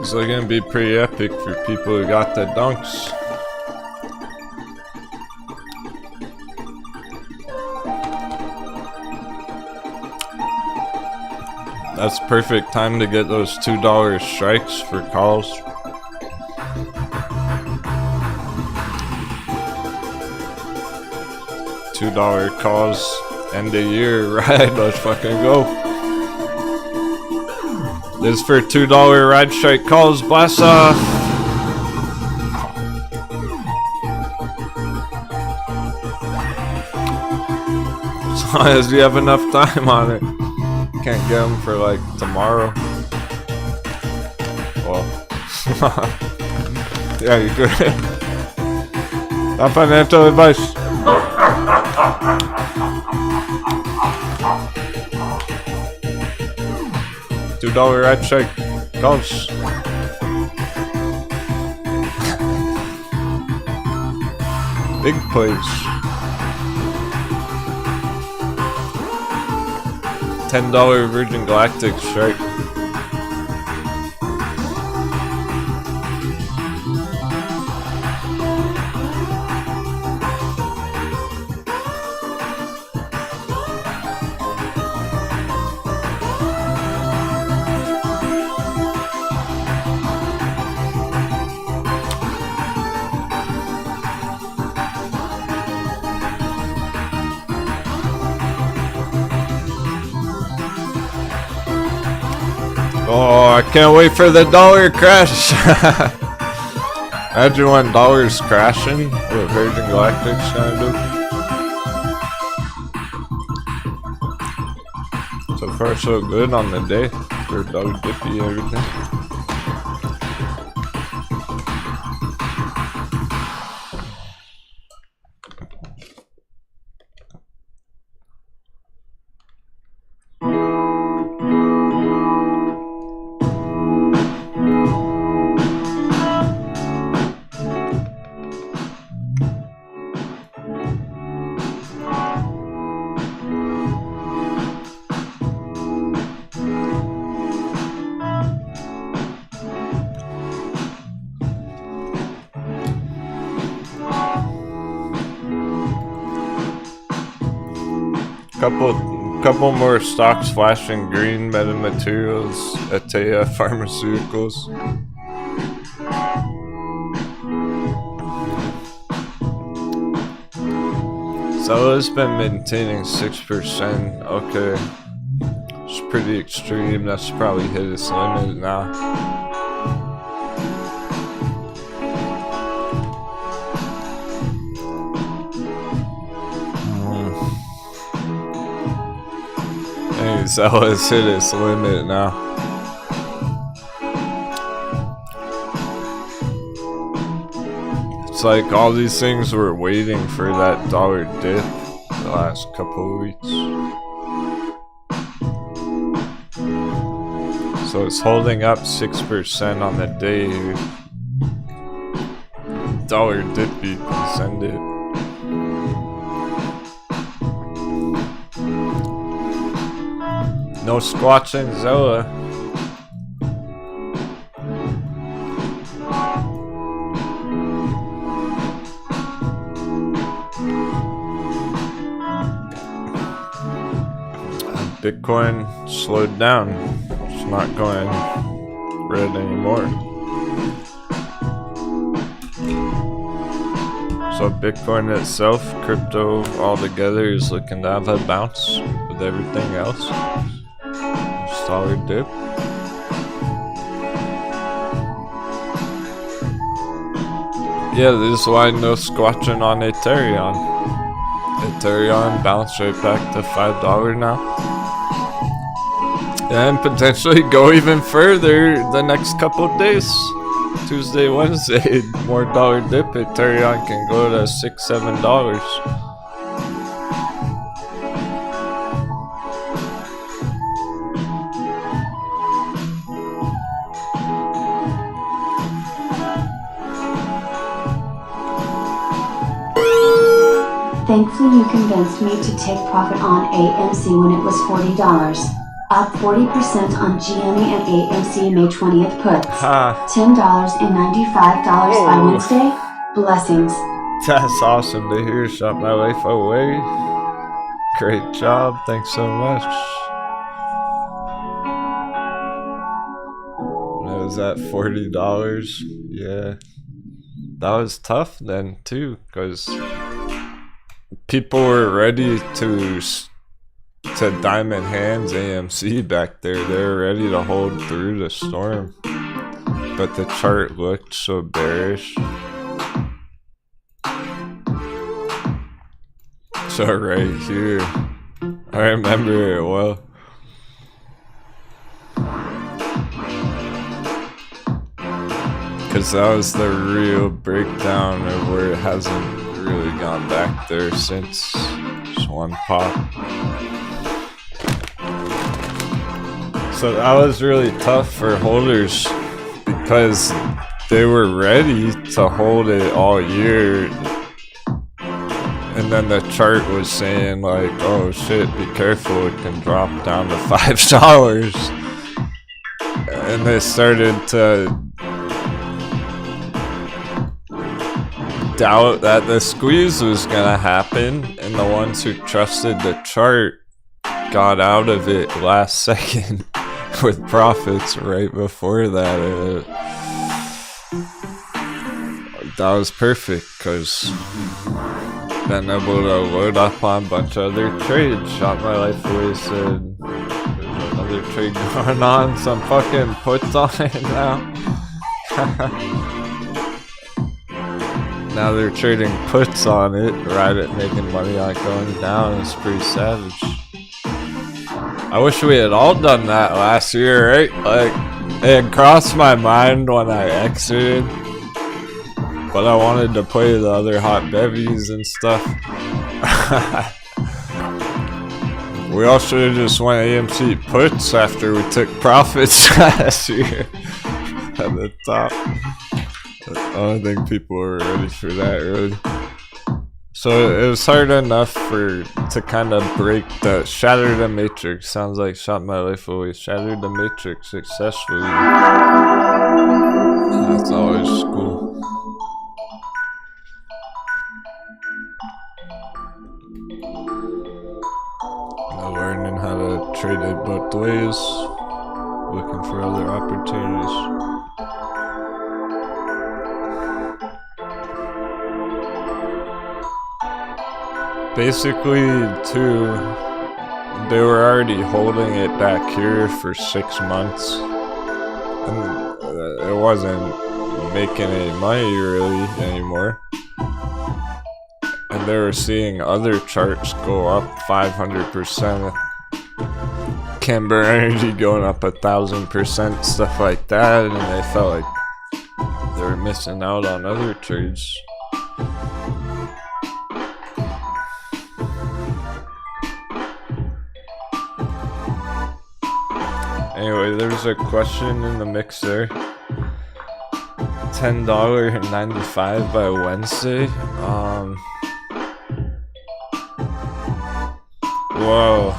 It's gonna be pretty epic for people who got the dunks. That's perfect time to get those $2 strikes for calls. $2 calls, end of year, right? Let's fucking go. This is for $2 ride strike calls, blast off! As long as you have enough time on it. Can't get them for like tomorrow. Well, yeah, you could. Not financial advice. $2 ride strike calls. Big plays. $10 Virgin Galactic strike. Oh, I can't wait for the dollar crash. Imagine when dollar's crashing, what Virgin Galactic's gonna do. So far so good on the day for Doge Dippy everything. Couple more stocks flashing green: metamaterials, ETH, pharmaceuticals. So it's been maintaining 6%. Okay, it's pretty extreme. That's probably hit its limit now. So it's hit its limit now. It's like all these things were waiting for that dollar dip the last couple of weeks. So it's holding up 6% on the day. Dollar dip, you can send it. No squatching Zoa. Bitcoin slowed down. It's not going red anymore. So Bitcoin itself, crypto altogether, is looking to have a bounce with everything else. Solid dip. Yeah, this is why no squatching on Aterian. Aterian bounced right back to $5 now. And potentially go even further the next couple of days. Tuesday, Wednesday, more dollar dip. Aterian can go to $6-7. Thankfully you convinced me to take profit on AMC when it was $40. Up 40% on GME and AMC May 20th puts. $10.95 by Wednesday. Blessings. That's awesome to hear. Shot my life away. Great job. Thanks so much. That was at $40. Yeah. That was tough then too, because people were ready to diamond hands AMC back there. They were ready to hold through the storm, but the chart looked so bearish. So right here, I remember it well. Because that was the real breakdown of where it hasn't really gone back there since. Just one pop. So that was really tough for holders because they were ready to hold it all year, and then the chart was saying like, oh shit, be careful, it can drop down to $5, and they started to doubt that the squeeze was gonna happen, and the ones who trusted the chart got out of it last second with profits right before that. That was perfect because been able to load up on a bunch of other trades. Shot my life away, said there's another trade going on, some fucking puts on it now. Now they're trading puts on it, right at making money on it going down. It's pretty savage. I wish we had all done that last year, right? Like, it had crossed my mind when I exited, but I wanted to play the other hot bevies and stuff. We all should have just went AMC puts after we took profits last year at the top. I don't think people were ready for that, really. So it was hard enough to kind of shatter the matrix. Sounds like shot my life away. Shattered the matrix successfully. That's always cool. how to trade it both ways, looking for other opportunities. Basically, too, they were already holding it back here for 6 months, and it wasn't making any money really anymore. And they were seeing other charts go up 500%, Camber Energy going up 1,000%, stuff like that, and they felt like they were missing out on other trades. Anyway, there's a question in the mix there. $10.95 by Wednesday. Whoa.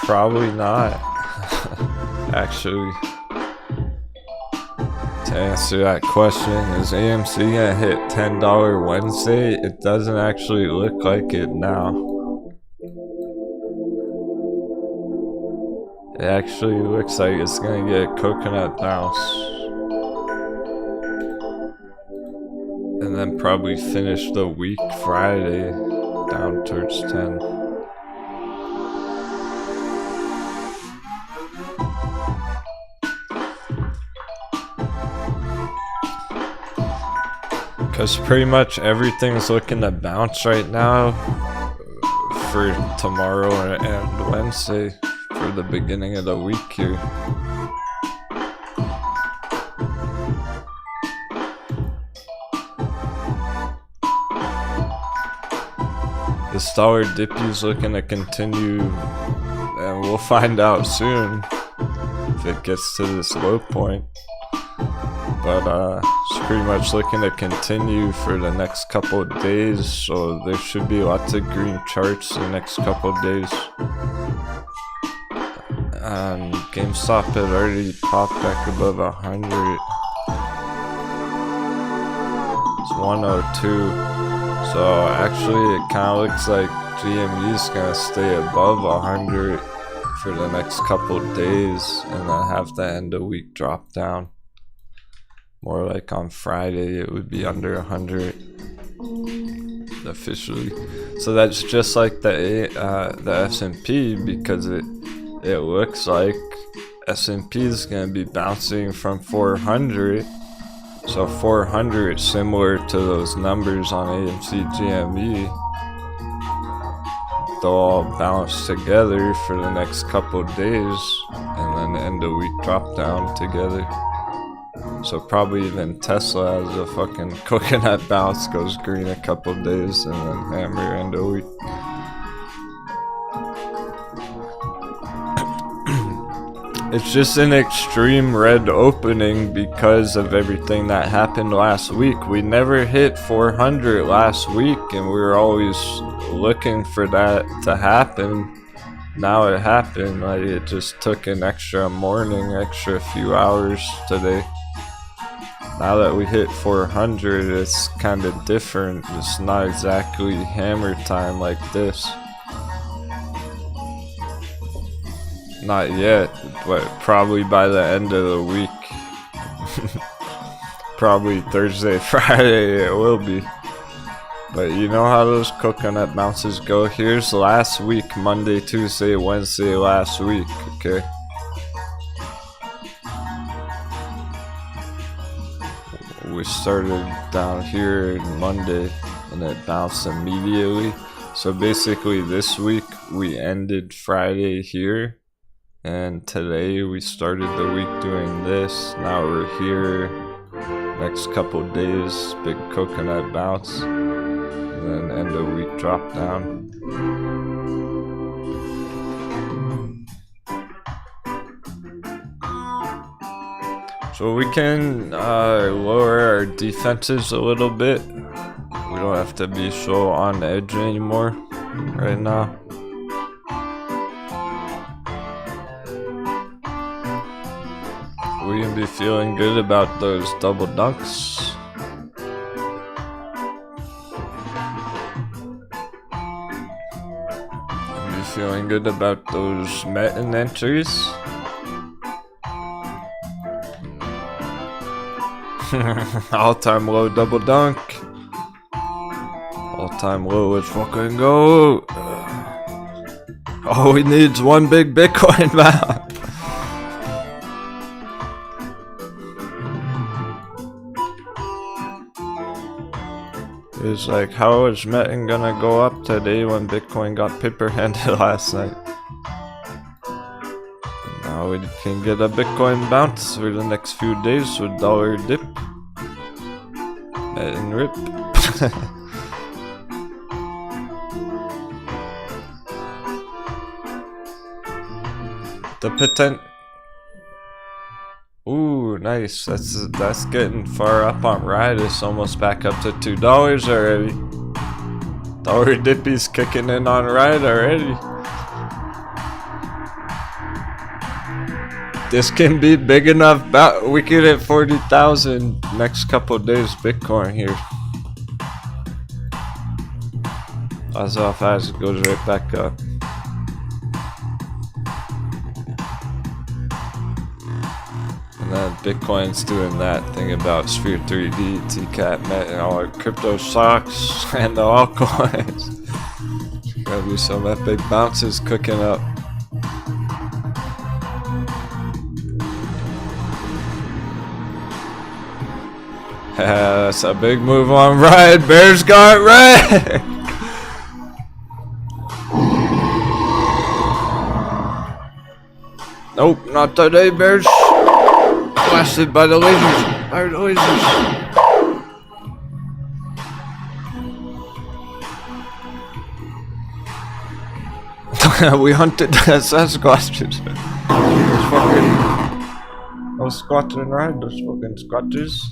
Probably not. Actually. To answer that question, is AMC gonna hit $10 Wednesday? It doesn't actually look like it now. It actually looks like it's gonna get a coconut bounce. And then probably finish the week Friday down towards 10. Because pretty much everything's looking to bounce right now for tomorrow and Wednesday. For the beginning of the week here. This dollar dippy is looking to continue, and we'll find out soon if it gets to this low point. But it's pretty much looking to continue for the next couple of days, so there should be lots of green charts the next couple of days. GameStop had already popped back above 100. It's 102. So actually it kind of looks like GME is going to stay above 100 for the next couple of days and then have the end of week drop down. More like on Friday it would be under 100 officially. So that's just like the S&P, because it looks like S&P is going to be bouncing from 400. So 400 similar to those numbers on AMC GME. They'll all bounce together for the next couple of days and then end of week drop down together. So probably even Tesla has a fucking coconut bounce, goes green a couple of days and then hammer end of week. It's just an extreme red opening because of everything that happened last week. We never hit 400 last week and we were always looking for that to happen. Now it happened. Like, it just took an extra morning, extra few hours today. Now that we hit 400, it's kind of different. It's not exactly hammer time like this. Not yet, but probably by the end of the week. Probably Thursday, Friday it will be. But you know how those coconut bounces go. Here's last week, Monday, Tuesday, Wednesday last week, okay? We started down here Monday and it bounced immediately. So basically this week we ended Friday here. And today we started the week doing this. Now we're here. Next couple days, big coconut bounce. And then end of week drop down. So we can lower our defenses a little bit. We don't have to be so on edge anymore right now. We can be feeling good about those double dunks. Feeling good about those muln entries. All-time low double dunk. All-time low, let's fucking go. All we need is one big Bitcoin bounce. It's like, how is muln gonna go up today when Bitcoin got paper-handed last night? And now we can get a Bitcoin bounce for the next few days with dollar dip. Muln rip. The potent. Ooh, nice. That's getting far up on ride. It's almost back up to $2 already. Dollar dippy's kicking in on ride already. This can be big enough. We could hit 40,000 next couple days Bitcoin here. As how fast it goes right back up. And then Bitcoin's doing that thing about Sphere 3D, TCAT, and all our crypto stocks and the altcoins. Gonna be some epic bounces cooking up. That's a big move on ride. Bears got red. Nope, not today, Bears. Blasted by the lasers. By the lasers. We hunted Sasquatches. Those fucking. Those squatching right? Those fucking squatches.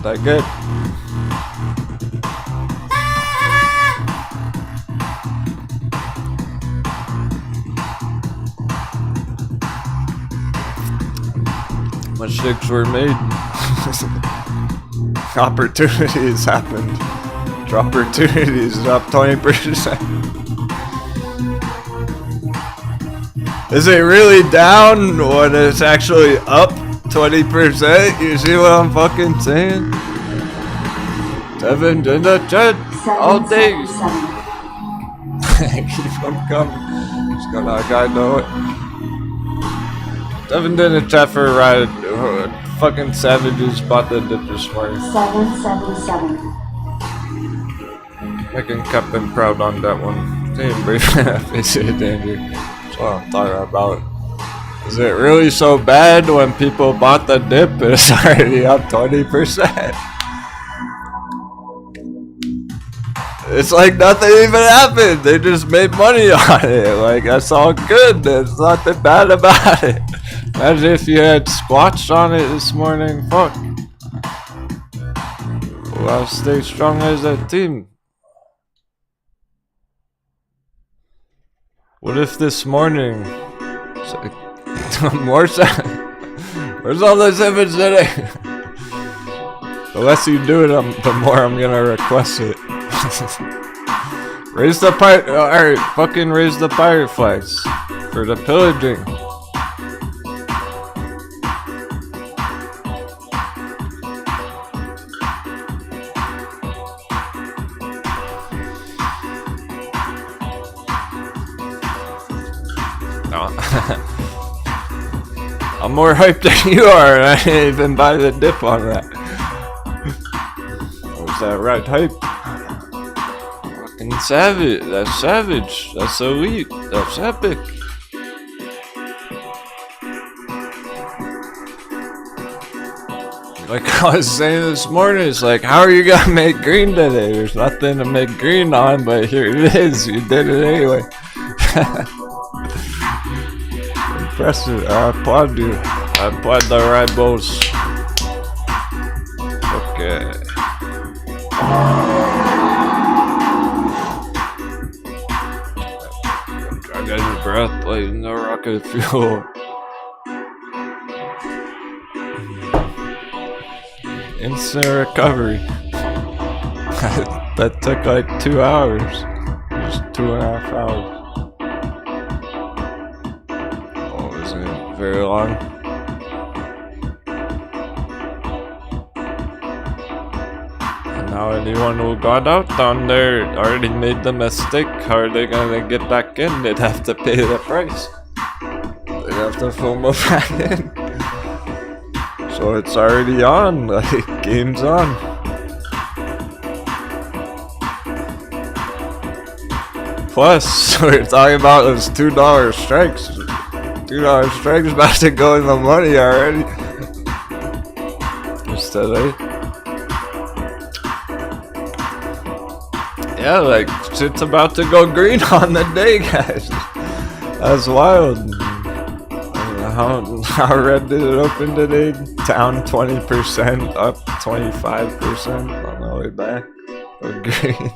That good. Mistakes were made. Opportunities happened. Opportunities up 20%. Is it really down when it's actually up 20%? You see what I'm fucking saying? Devin in the chat all day. Keep on coming. Just gonna let a guy know it. Devin in the chat for a ride. Fucking savages bought the dip this morning. 777. Making Captain proud on that one. Damn, brave face it, danger. That's what I'm talking about. Is it really so bad when people bought the dip and it's already up 20%? It's like nothing even happened. They just made money on it. Like, that's all good. There's nothing bad about it. Imagine if you had squatched on it this morning. Fuck. Well, stay strong as a team. What if this morning... More where's all this image today? The less you do it, the more I'm gonna request it. Raise the pirate. Alright, fucking raise the pirate flags for the pillaging. No. I'm more hyped than you are, and I didn't even buy the dip on that. Was that right hype? Fucking savage. That's savage. That's elite. That's epic. Like I was saying this morning, it's like, how are you gonna make green today? There's nothing to make green on, but here it is. You did it anyway. Impressive. I applaud you. I applaud the rivals. Okay. I got your breath like no rocket fuel. instant recovery. That took like 2 hours. Just 2.5 hours. Oh, isn't it very long? And now anyone who got out on there already made the mistake. How are they gonna get back in? They'd have to pay the price. They'd have to FOMO back in. So it's already on, like, game's on. Plus, we're talking about those $2 strikes. $2 strikes about to go in the money already. Instead of... Yeah, like, shit's about to go green on the day, guys. That's wild. How red did it open today? Down 20%, up 25% on the way back. Green.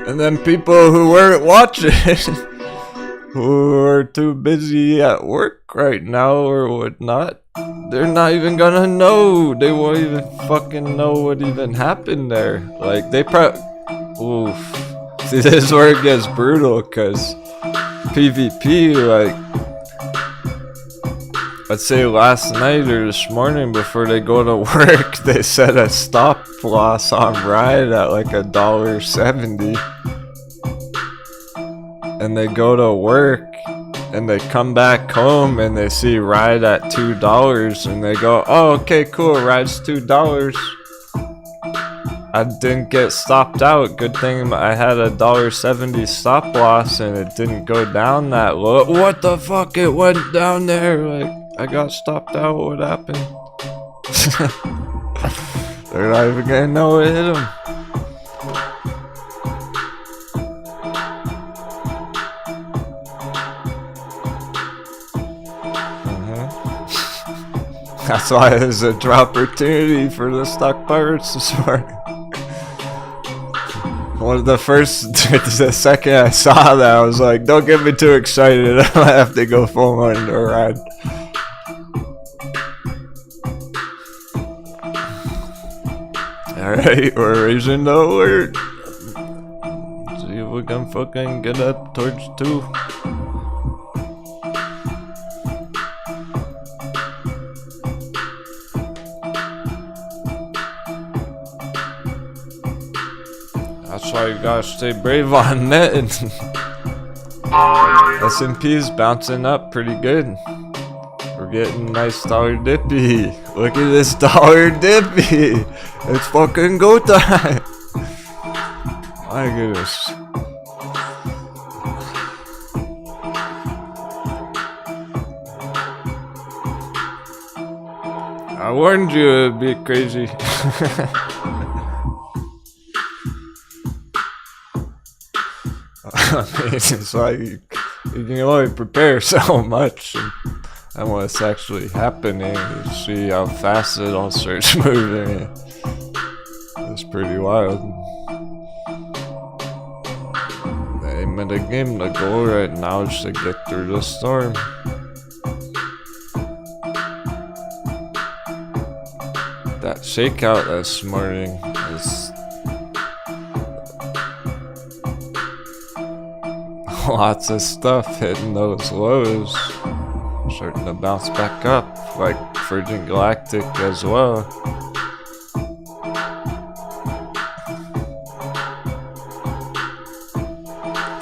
And then people who weren't watching, who are too busy at work right now or whatnot, they're not even gonna know. They won't even fucking know what even happened there. Like, they oof. See, this is where it gets brutal, cause PvP, like, let's say last night or this morning before they go to work, they set a stop loss on Ride at like $1.70. And they go to work and they come back home and they see Ride at $2 and they go, oh, okay, cool, Ride's $2. I didn't get stopped out. Good thing I had a $1.70 stop loss and it didn't go down that low. What the fuck? It went down there. Like, I got stopped out. What happened? They're not even gonna know what hit them. That's why there's a drop opportunity for the stock pirates this morning. One of the second I saw that, I was like, don't get me too excited. I have to go full on into a ride. Alright, we're raising the alert. See if we can fucking get up towards 2. That's why you gotta stay brave on net. S&P's bouncing up pretty good. We're getting nice dollar dippy. Look at this dollar dippy. It's fucking go time. My goodness. I warned you it'd be crazy. It's like you can only prepare so much, and what's actually happening, you see how fast it all starts moving. It's pretty wild. The aim of the game, the goal right now is to get through the storm. That shakeout this morning is lots of stuff hitting those lows, starting to bounce back up, like Virgin Galactic as well.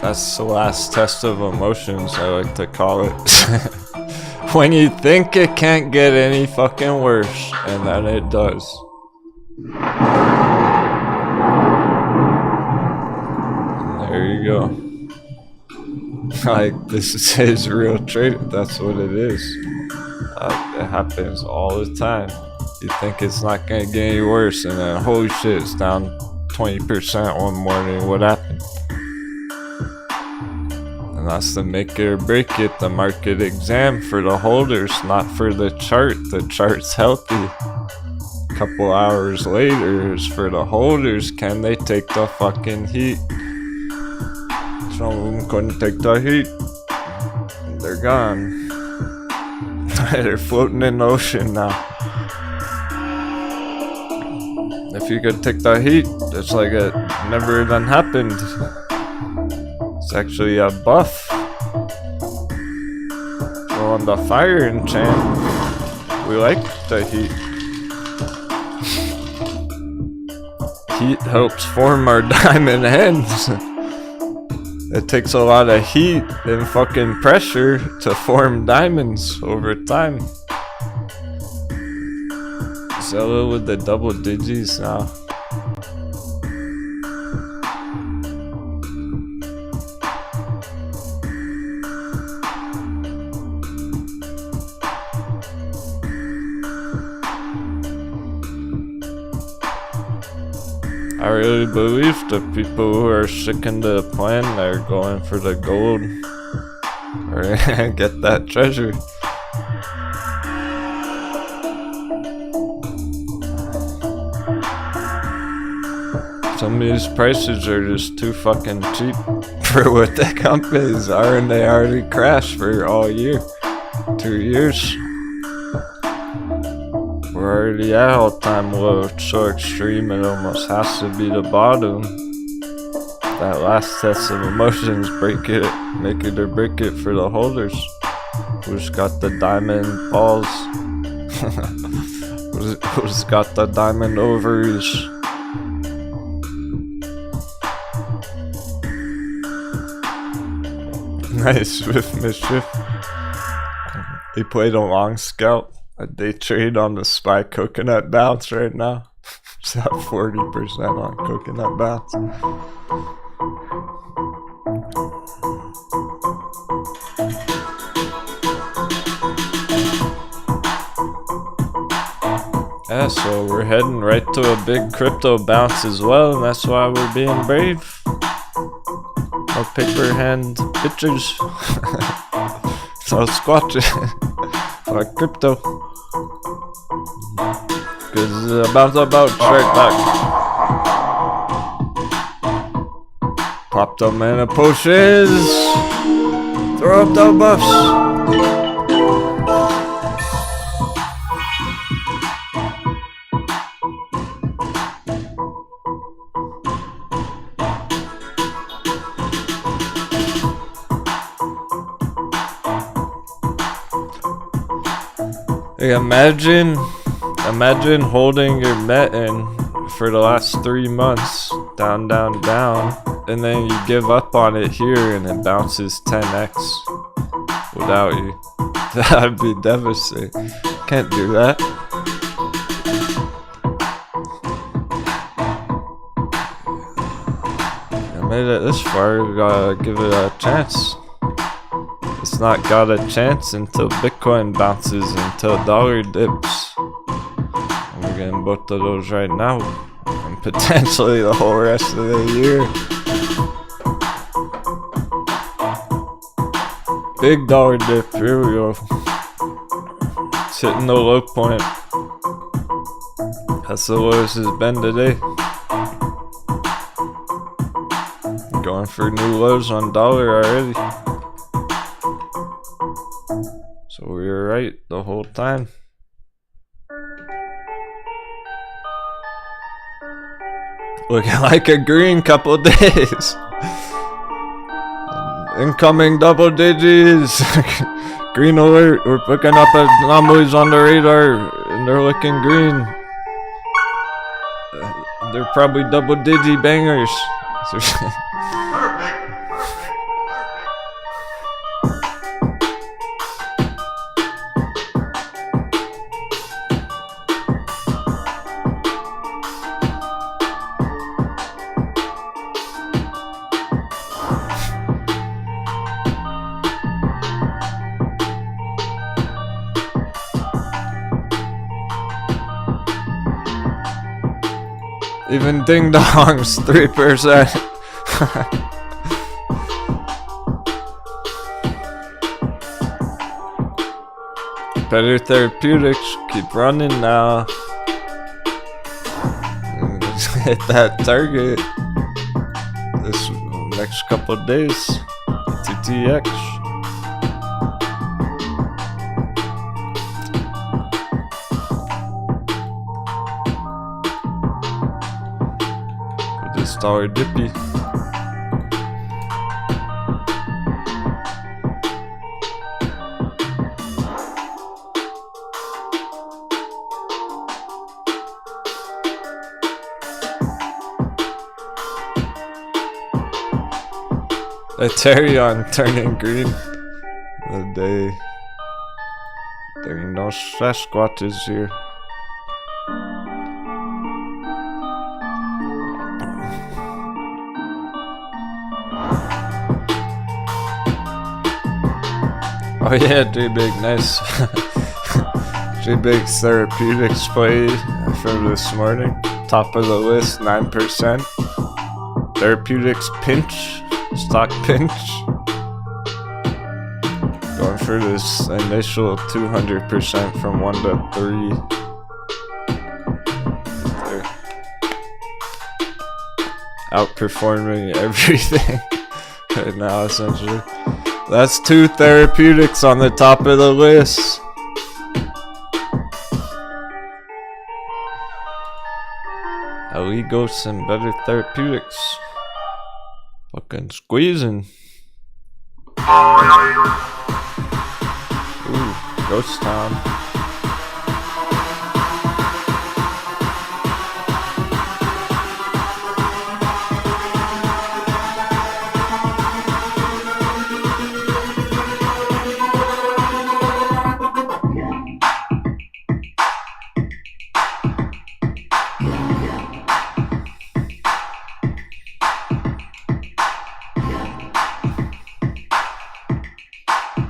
That's the last test of emotions, I like to call it. When you think it can't get any fucking worse, and then it does. And there you go. Like, this is real trading. That's what it is. It happens all the time. You think it's not gonna get any worse, and then holy shit, it's down 20% one morning. What happened? And that's the make it or break it, the market exam for the holders, not for the chart. The chart's healthy. A couple hours later is for the holders. Can they take the fucking heat? Some of them couldn't take the heat. They're gone. They're floating in the ocean now. If you could take the heat, it's like it never even happened. It's actually a buff. So on the fire enchant, we like the heat. Heat helps form our diamond hands. It takes a lot of heat and fucking pressure to form diamonds over time. Zello with the double digits now. I really believe the people who are sticking to the plan are going for the gold or get that treasure. Some of these prices are just too fucking cheap for what the companies are, and they already crashed for all year. 2 years. We're already at all-time low. It's so extreme it almost has to be the bottom. That last test of emotions, break it, make it or break it for the holders. Who's got the diamond balls? Who's got the diamond ovaries? Nice with mischief. He played a long scout. A day trade on the SPY coconut bounce right now. It's at 40% on coconut bounce. Yeah, so we're heading right to a big crypto bounce as well, and that's why we're being brave. No paper hand pictures. So squatch like crypto. Cause bounce right back. Pop the mana potions. Throw up the buffs. Like imagine holding your met in for the last 3 months, down, down, down, and then you give up on it here and it bounces 10x without you. That'd be devastating. Can't do that. I made it this far, we gotta give it a chance. It's not got a chance until Bitcoin bounces, until dollar dips. And we're getting both of those right now. And potentially the whole rest of the year. Big dollar dip, here we go. It's hitting the low point. That's the lowest it's been today. Going for new lows on dollar already. So we were right the whole time. Looking like a green couple days. Incoming double digits. Green alert. We're picking up anomalies on the radar and they're looking green. They're probably double digit bangers. Even ding dongs, 3%. Better Therapeutics, keep running now. Hit that target this next couple of days. TTX. $6 dippy. Aterian turning green the day there ain't no Sasquatches here. Oh yeah, J-Big, nice. J-Big's Therapeutics play from this morning. Top of the list, 9%. Therapeutics pinch. Stock pinch. Going for this initial 200% from 1 to 3. They're outperforming everything right now, essentially. That's 2 Therapeutics on the top of the list. Allegos and better Therapeutics. Fucking squeezing. Ooh, ghost town.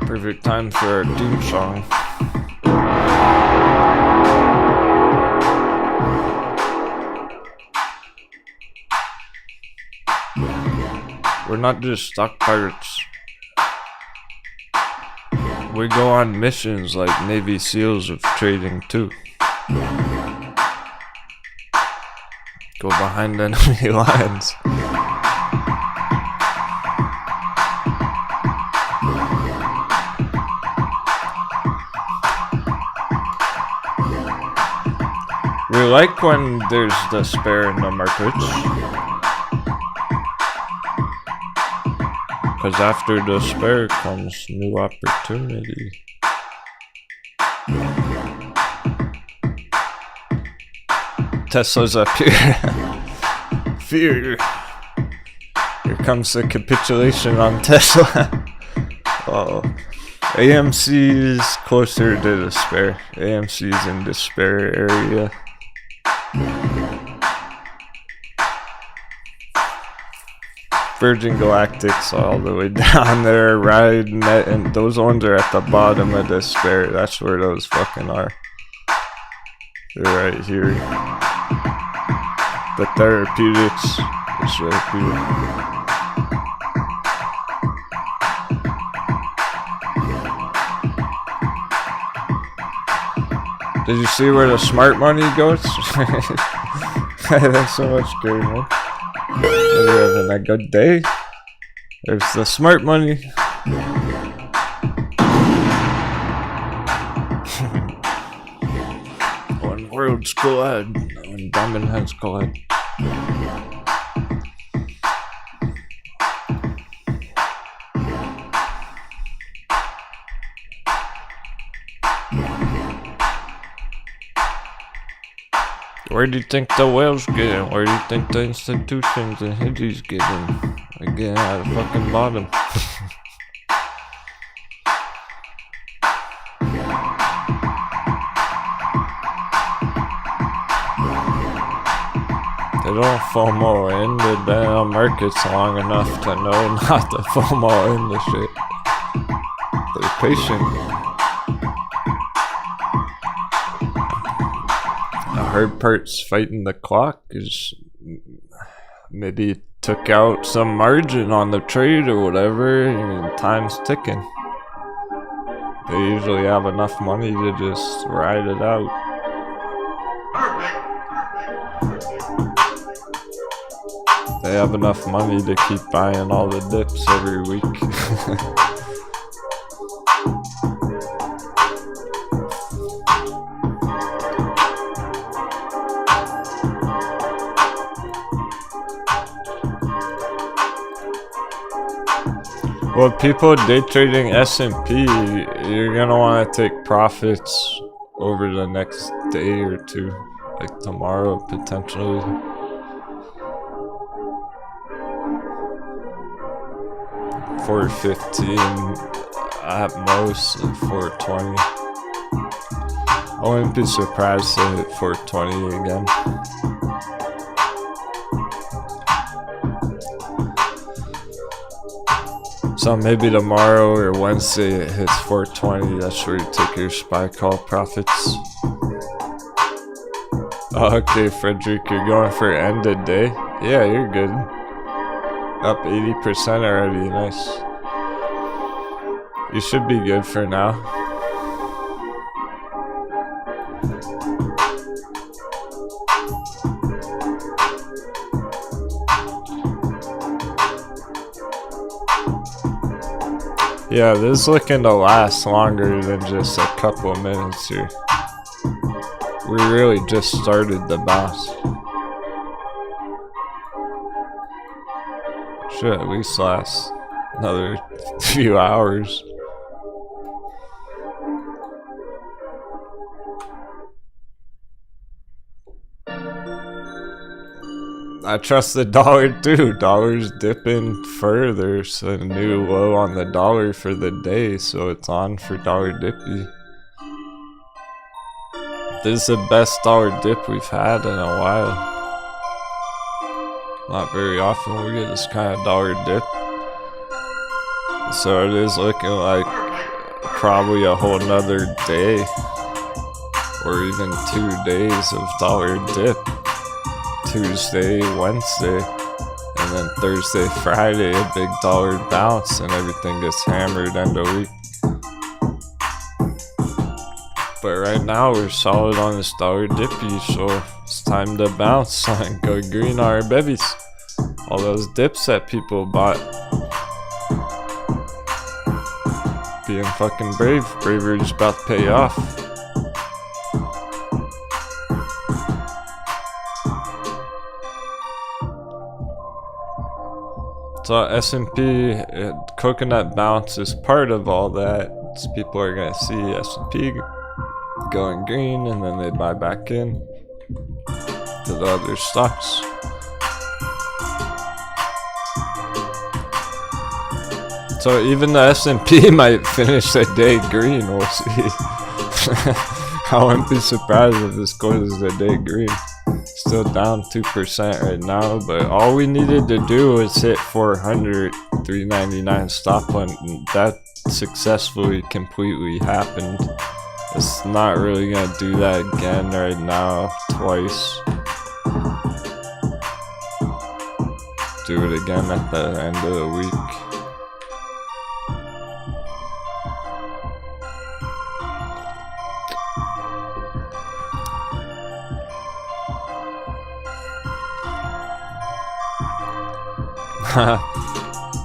Perfect time for our doom song. We're not just stock pirates. We go on missions like Navy SEALs of trading too. Go behind enemy lines. We like when there's despair in the markets, because after despair comes new opportunity. Tesla's up here. Fear. Here comes the capitulation on Tesla. Uh-oh. AMC is closer to despair. AMC is in despair area. Virgin Galactic's all the way down there, Ride Net, and those ones are at the bottom of despair. That's where those fucking are. They're right here. The Therapeutics is right here. Did you see where the smart money goes? That's so much good, man. You're having a good day. There's the smart money. When worlds collide, when diamond heads collide. Where do you think the whales getting? Where do you think the institutions and hiddies getting? Again, at the fucking bottom. They don't FOMO in the damn markets long enough to know not to FOMO in the shit. They're patient. The hard part's fighting the clock is maybe took out some margin on the trade or whatever, and time's ticking. They usually have enough money to just ride it out. They have enough money to keep buying all the dips every week. Well, people day trading S&P, you're gonna want to take profits over the next day or two, like tomorrow potentially. $4.15 at most, and $4.20. I wouldn't be surprised to hit $4.20 again. So maybe tomorrow or Wednesday it hits $4.20. That's where you take your SPY call profits. Oh, okay, Frederick, you're going for end of day? Yeah, you're good. Up 80% already, nice. You should be good for now. Yeah, this is looking to last longer than just a couple of minutes here. We really just started the bounce. Should at least last another few hours. I trust the dollar too. Dollar's dipping further, so a new low on the dollar for the day, so it's on for dollar dippy. This is the best dollar dip we've had in a while. Not very often we get this kind of dollar dip. So it is looking like probably a whole nother day or even 2 days of dollar dip. Tuesday, Wednesday, and then Thursday, Friday, a big dollar bounce, and everything gets hammered end of week. But right now we're solid on this dollar dippy, so it's time to bounce and go green on our bevies. All those dips that people bought. Being fucking brave. Bravery is about to pay off. So S&P, coconut bounce is part of all that. So people are gonna see S&P going green, and then they buy back in to the other stocks. So even the S&P might finish the day green. We'll see. I wouldn't be surprised if this closes the day green. Still down 2% right now, but all we needed to do was hit 400, 399 stop hunt, and that successfully completely happened. It's not really gonna do that again right now, twice. Do it again at the end of the week.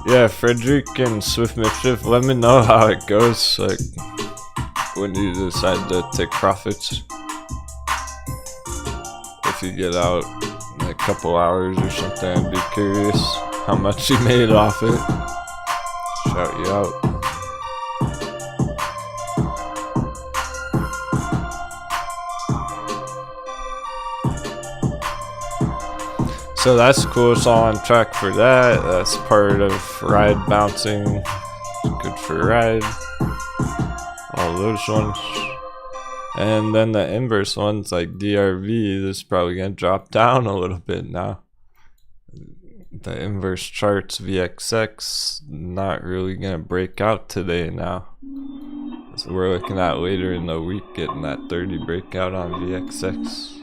Yeah, Frederick and Swift Mischief, let me know how it goes, like when you decide to take profits. If you get out in a couple hours or something, I'd be curious how much you made off it. Shout you out. So that's cool, it's all on track for that. That's part of ride bouncing. Good for ride. All those ones. And then the inverse ones like DRV, this is probably gonna drop down a little bit now. The inverse charts, VXX, not really gonna break out today now. So we're looking at later in the week getting that 30 breakout on VXX.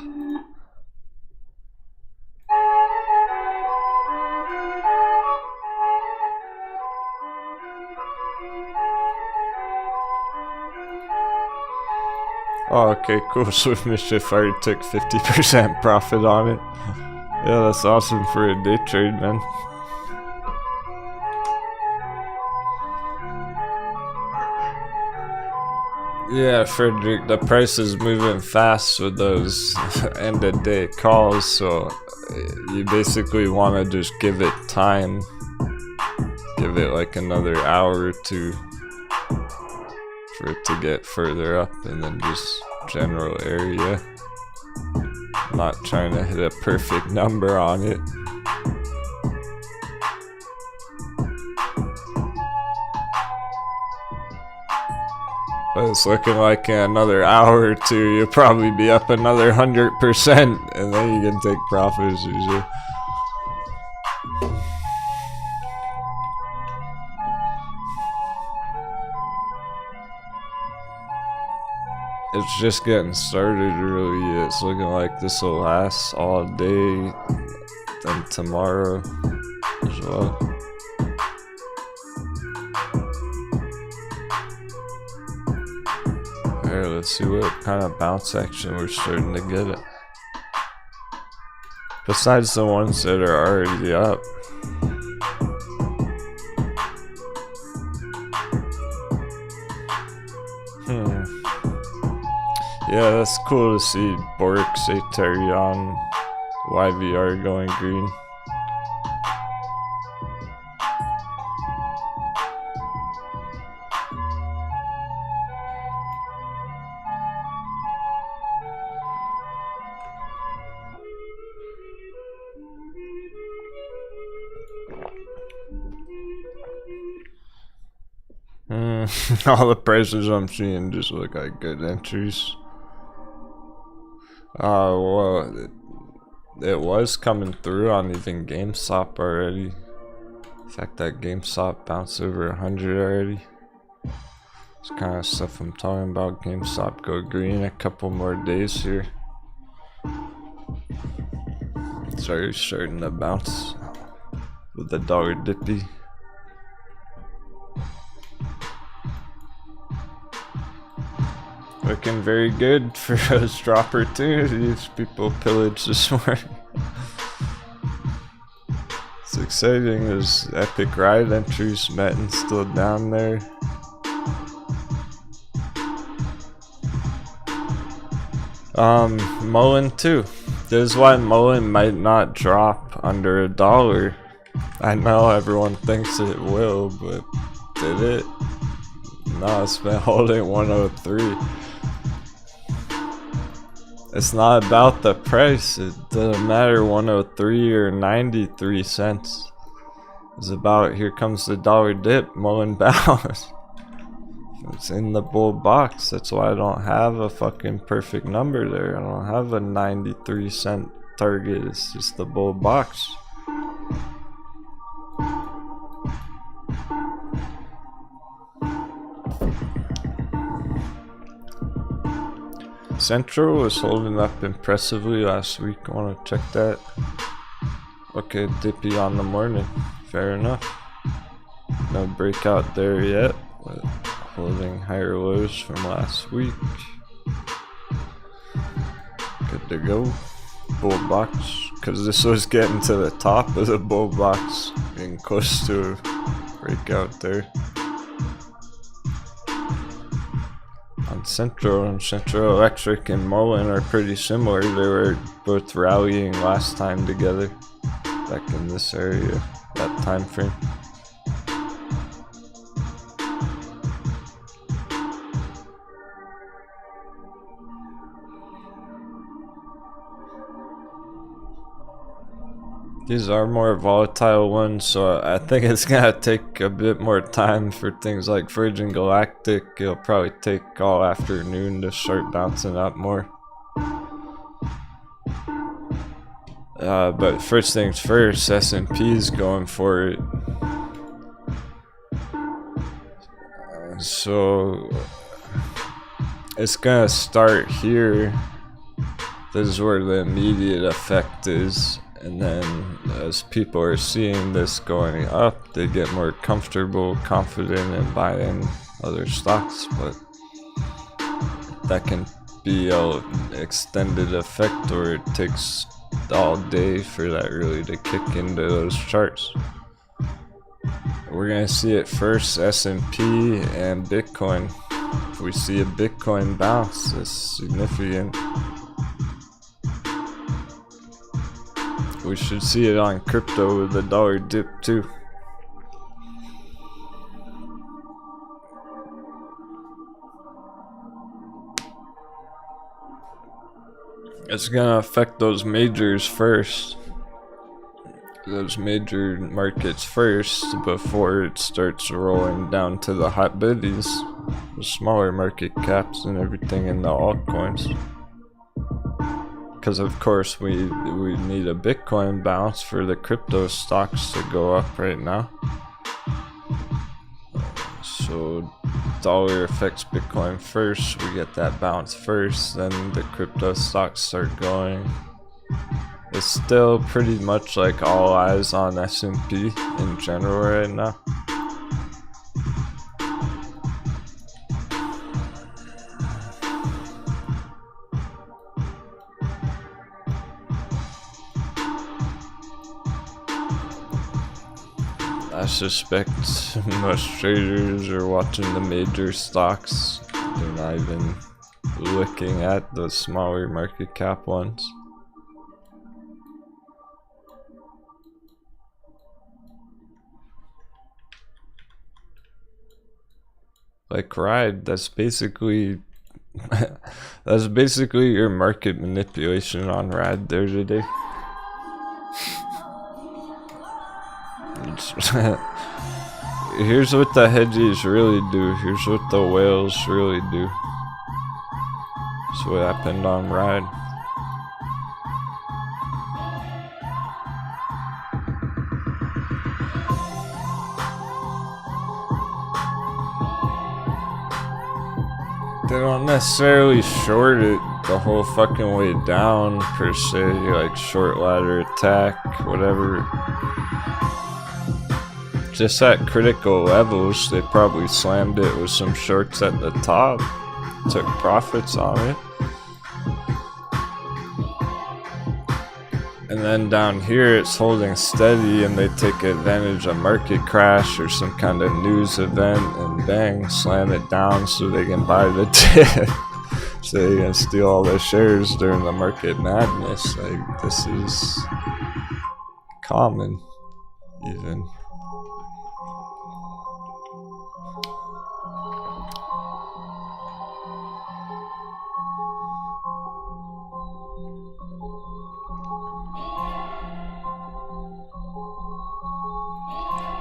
Oh, okay, cool. Swift Mischief already took 50% profit on it. Yeah, that's awesome for a day trade, man. Yeah, Frederick, the price is moving fast with those end of day calls, so you basically want to just give it time. give it like another hour or two for it to get further up, and then just general area. Not trying to hit a perfect number on it. But it's looking like in another hour or two, you'll probably be up another 100%, and then you can take profits usually. It's just getting started, really. It's looking like this will last all day and tomorrow as well. Alright, let's see what kind of bounce action we're starting to get it. Besides the ones that are already up. Yeah, that's cool to see Borix, Aterian, YVR going green. All the prices I'm seeing just look like good entries. Well, it was coming through on even GameStop already. In fact, that GameStop bounced over 100 already. It's kind of stuff I'm talking about. GameStop go green a couple more days here. It's already starting to bounce with the dollar dippy. Looking very good for those dropper too. These people pillaged this morning. It's exciting. There's epic ride entries. Metten's still down there. Mullen too. This is why mullen might not drop under $1. I know everyone thinks it will, but did it? No, it's been holding 103. It's not about the price. It doesn't matter 103 or 93 cents. It's about here comes the dollar dip, mullen bounce. It's in the bull box. That's why I don't have a fucking perfect number there. I don't have a 93 cent target. It's just the bull box. Central was holding up impressively last week. I want to check that. Okay, dippy on the morning. Fair enough. No breakout there yet, but holding higher lows from last week. Good to go. Bull box, because this was getting to the top of the bull box, getting close to a breakout there. On Central and Central Electric and Mullen are pretty similar. They were both rallying last time together, back in this area, that time frame. These are more volatile ones, so I think it's gonna take a bit more time for things like Virgin Galactic. It'll probably take all afternoon to start bouncing up more. But first things first, S&P is going for it. So it's gonna start here. This is where the immediate effect is. And then as people are seeing this going up, they get more comfortable, confident in buying other stocks, but that can be an extended effect, or it takes all day for that really to kick into those charts. We're gonna see it first, S&P and Bitcoin. If we see a Bitcoin bounce, that's significant. We should see it on crypto with the dollar dip too. It's gonna affect those majors first. Those major markets first before it starts rolling down to the hot biddies, the smaller market caps and everything in the altcoins. Because of course we need a Bitcoin bounce for the crypto stocks to go up right now. So dollar affects Bitcoin first, we get that bounce first, then the crypto stocks start going. It's still pretty much like all eyes on S&P in general right now. I suspect most traders are watching the major stocks. They're not even looking at the smaller market cap ones. Like Ride, that's basically your market manipulation on Ride there today. Here's what the hedgies really do. Here's what the whales really do. That's what happened on Ride. They don't necessarily short it the whole fucking way down per se, like short ladder attack, whatever. Just at critical levels, they probably slammed it with some shorts at the top, took profits on it. And then down here it's holding steady and they take advantage of market crash or some kind of news event and bang, slam it down so they can buy the dip. So they can steal all the shares during the market madness. Like, this is common, even.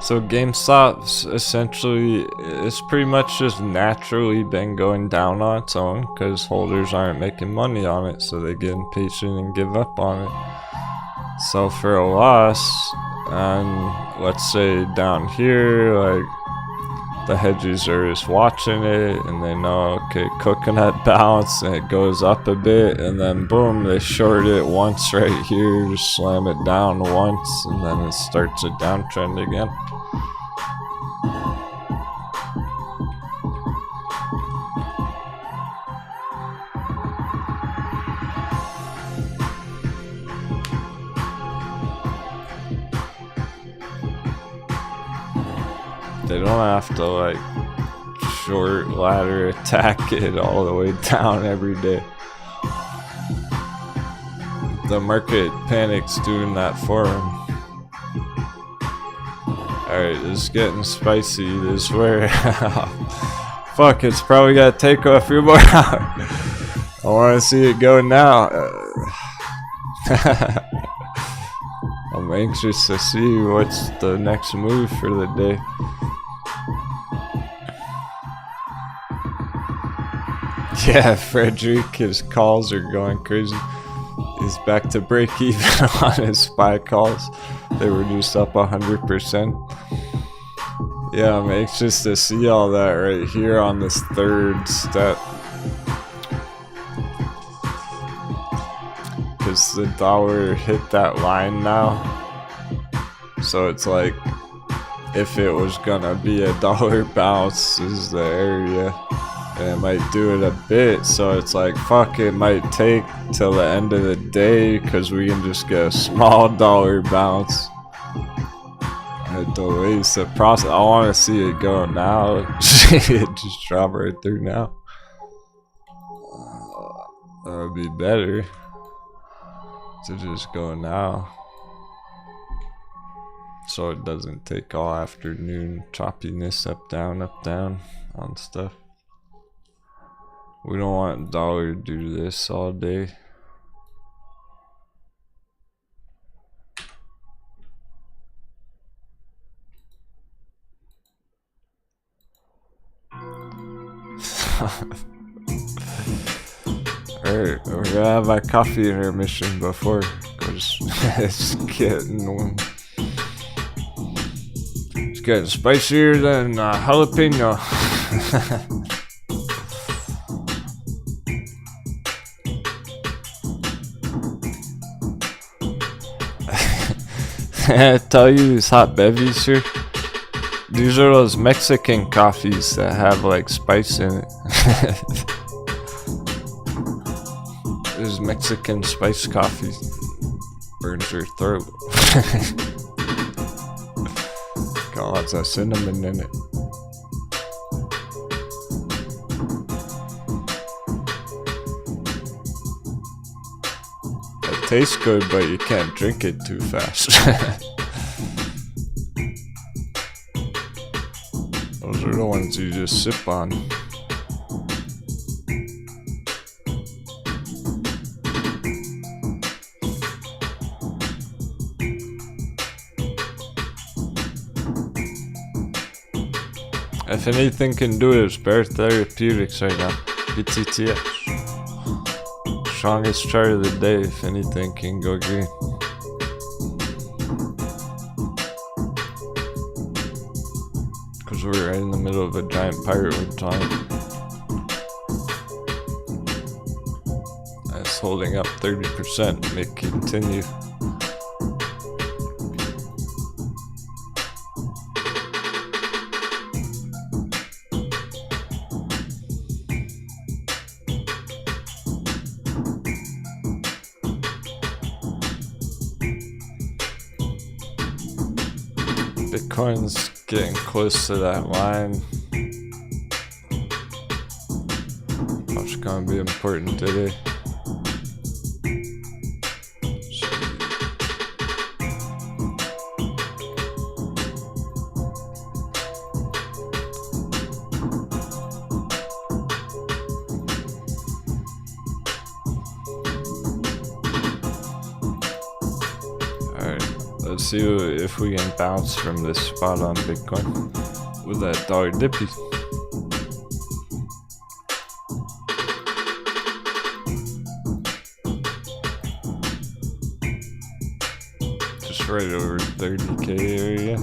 So GameStop's essentially, it's pretty much just naturally been going down on its own because holders aren't making money on it, so they get impatient and give up on it. So for a loss, and let's say down here, like the hedges are just watching it and they know, okay, coconut bounce and it goes up a bit and then boom, they short it once right here, just slam it down once and then it starts a downtrend again. They don't have to like short ladder attack it all the way down every day. The market panics doing that for them. Alright, it's getting spicy, this where fuck, it's probably gotta take a few more hours. I wanna see it go now. I'm anxious to see what's the next move for the day. Yeah, Frederick, his calls are going crazy. He's back to break even on his SPY calls. They reduced up 100%. Yeah, I'm anxious to see all that right here on this third step. Because the dollar hit that line now. So it's like, if it was gonna be a dollar bounce, this is the area. And it might do it a bit, so it's like, fuck, it might take till the end of the day because we can just get a small dollar bounce. It delays the process. I want to see it go now. It just drop right through now. That would be better to just go now, so it doesn't take all afternoon choppiness up down on stuff. We don't want dollar to do this all day. Alright, we're gonna have our coffee intermission before, because it's getting spicier than jalapeno. I tell you, these hot bevies here, these are those Mexican coffees that have like spice in it. This Mexican spice coffee burns your throat. Got lots of cinnamon in it. It tastes good, but you can't drink it too fast. Those are the ones you just sip on. If anything can do it, it's bear Therapeutics right now. BTC. Strongest chart of the day, if anything can go green. Because we're right in the middle of a giant pirate with time. That's holding up 30%. May continue. Bitcoin's getting close to that line. That's gonna be important today. Let's see if we can bounce from this spot on Bitcoin with that dollar dippy. Just right over 30K area.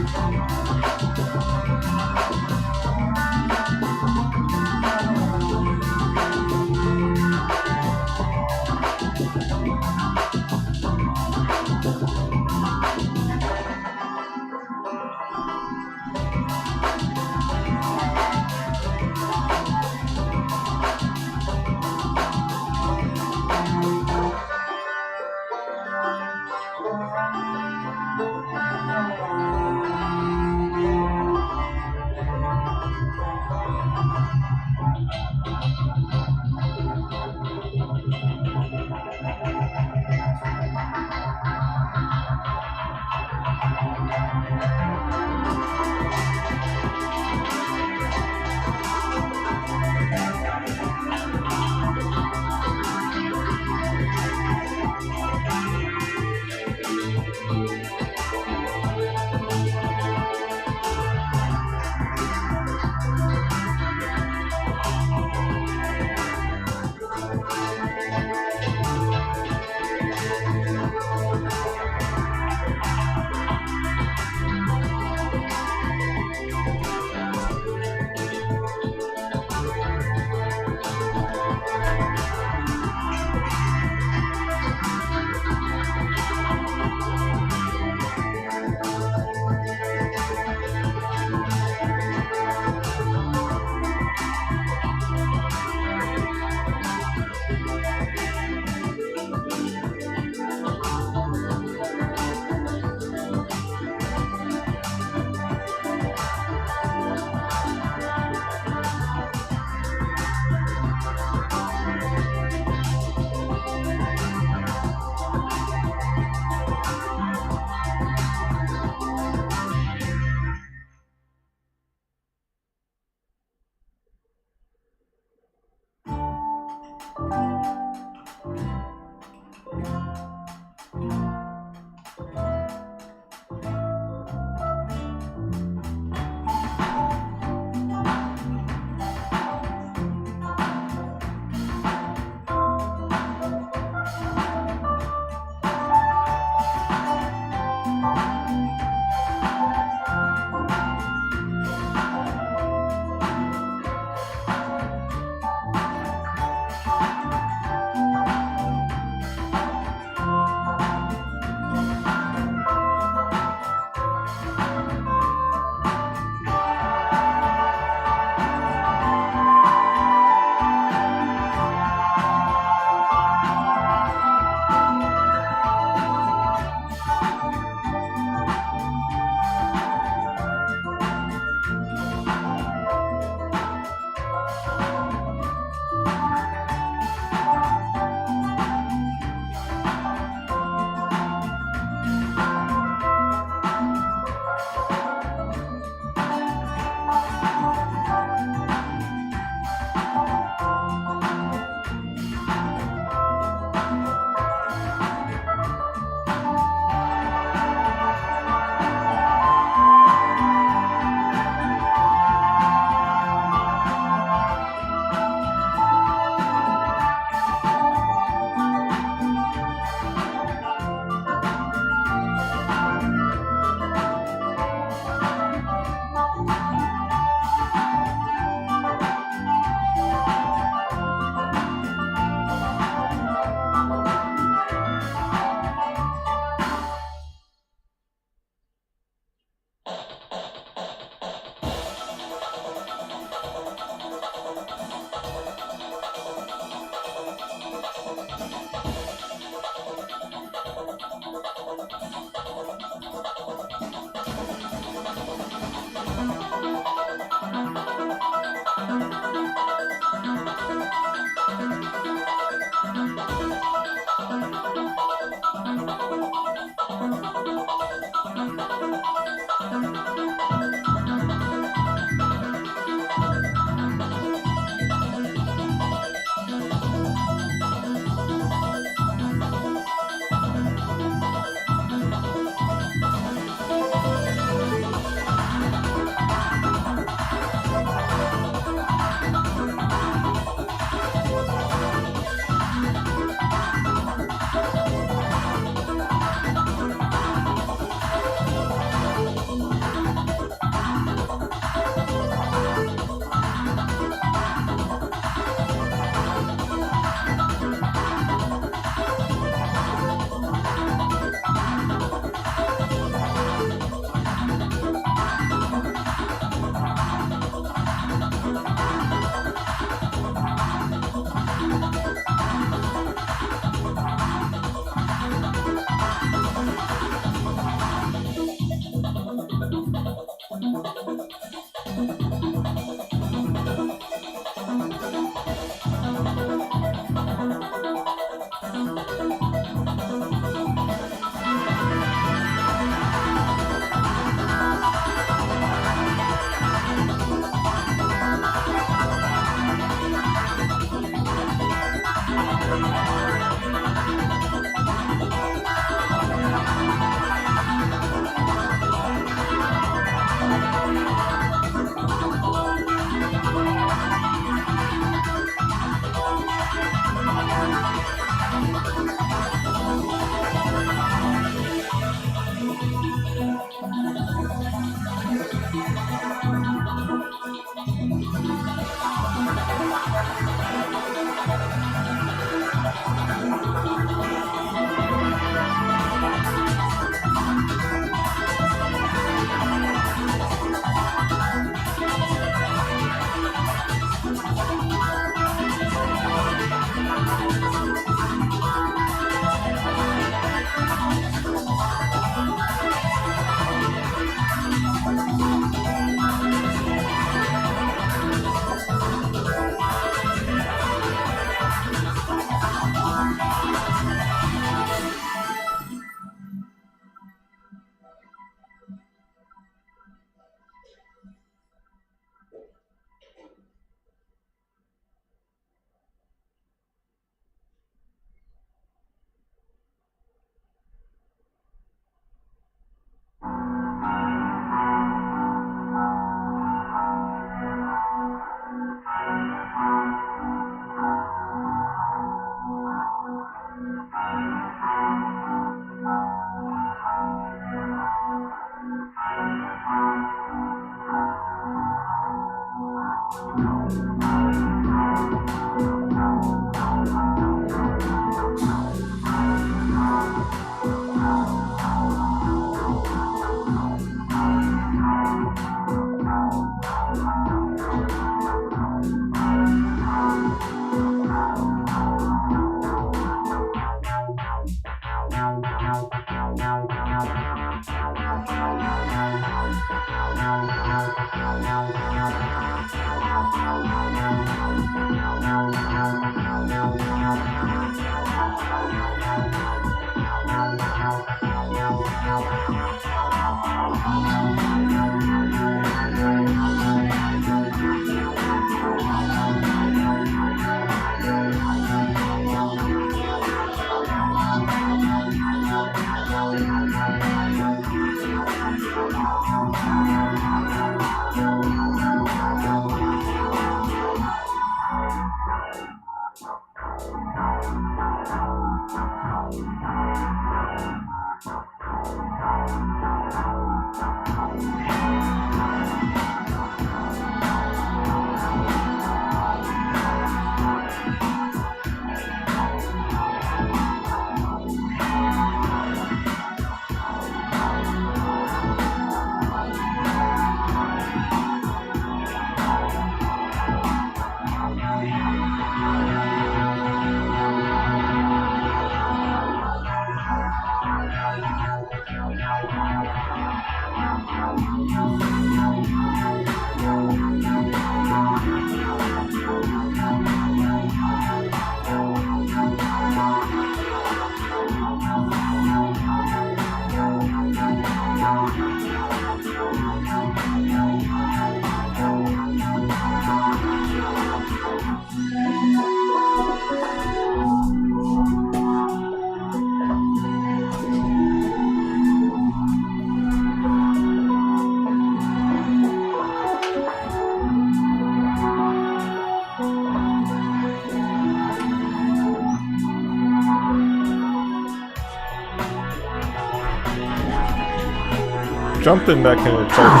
Jumping back into church.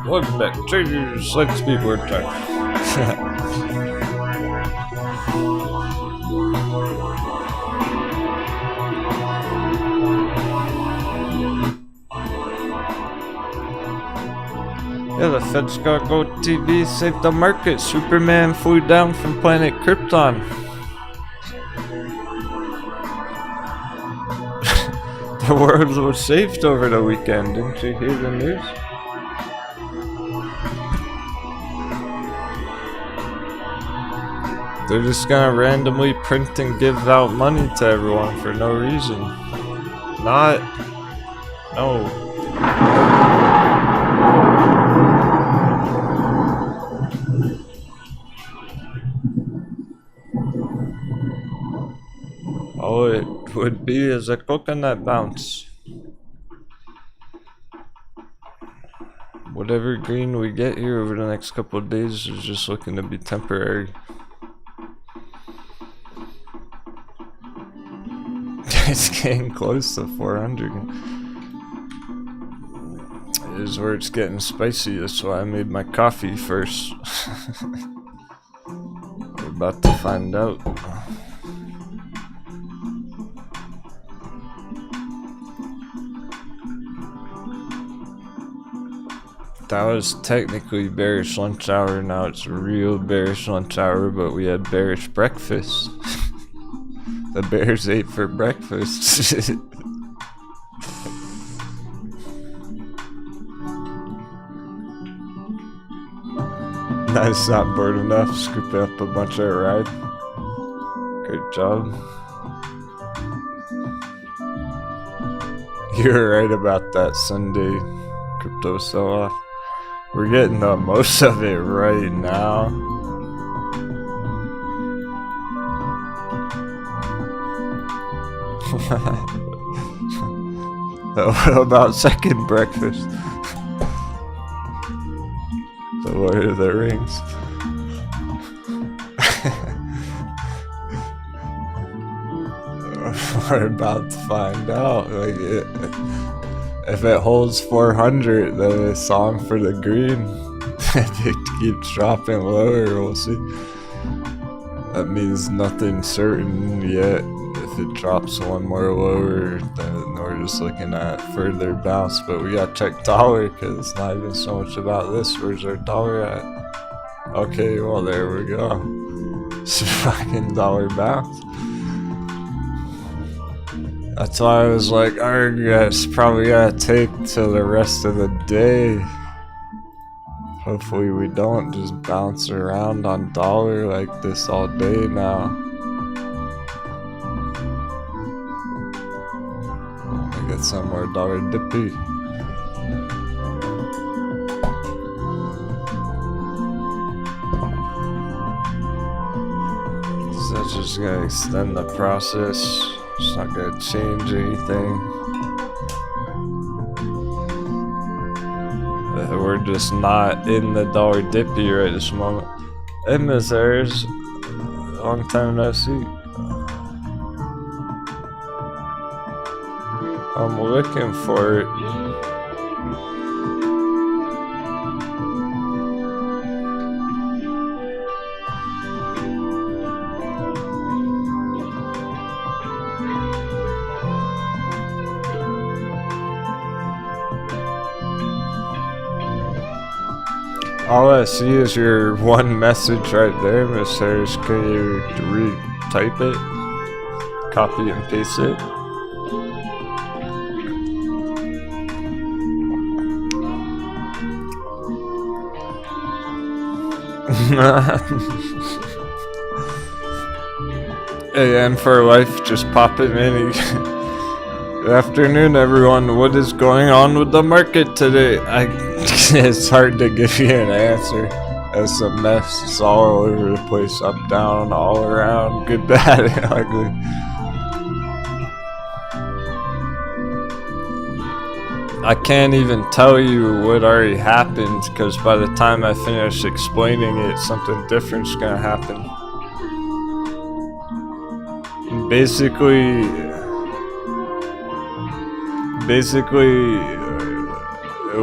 Welcome back to Church. Let's be word time. Yeah, the Fed's got Gold TV, save the market. Superman flew down from planet Krypton. The world was saved over the weekend. Didn't you hear the news? They're just gonna randomly print and give out money to everyone for no reason. No. All it would be is a coconut bounce. Whatever green we get here over the next couple of days is just looking to be temporary. It's getting close to 400. This is where it's getting spicy. That's why I made my coffee first. We're about to find out. That was technically bearish lunch hour, now it's real bearish lunch hour, but we had bearish breakfast. The bears ate for breakfast. Nice, not bored enough, scoop up a bunch of ride. Good job. You're right about that Sunday crypto sell-off. We're getting the most of it right now. What about second breakfast? The Lord of the Rings. We're about to find out. If it holds 400, then it's on for the green. If it keeps dropping lower, we'll see. That means nothing certain yet. If it drops one more lower, then we're just looking at further bounce. But we gotta check dollar, because it's not even so much about this. Where's our dollar at? Okay, well, there we go. It's a fucking dollar bounce. That's why I was like, I guess probably gotta take till the rest of the day. Hopefully we don't just bounce around on dollar like this all day now. I get somewhere dollar dippy. So that's just gonna extend the process. It's not gonna change anything. We're just not in the dollar dippy right this moment. Hey, Miss Ayers, long time no see. I'm looking for it. All I see is your one message right there, Miss Harris. Can you retype it? Copy and paste it? AM for life, just popping in. Good afternoon, everyone. What is going on with the market today? It's hard to give you an answer. It's a mess. It's all over the place, up, down, all around, good, bad, and ugly. I can't even tell you what already happened, because by the time I finish explaining it, something different's gonna happen. Basically,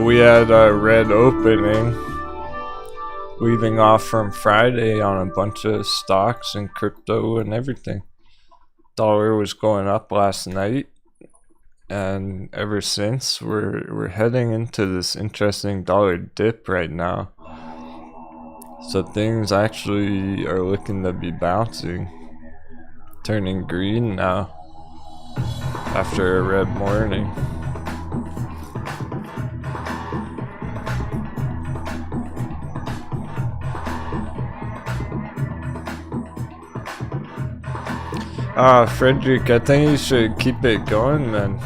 we had a red opening, leaving off from Friday on a bunch of stocks and crypto and everything. Dollar was going up last night, and ever since we're heading into this interesting dollar dip right now. So things actually are looking to be bouncing, turning green now after a red morning. Frederick, I think you should keep it going then.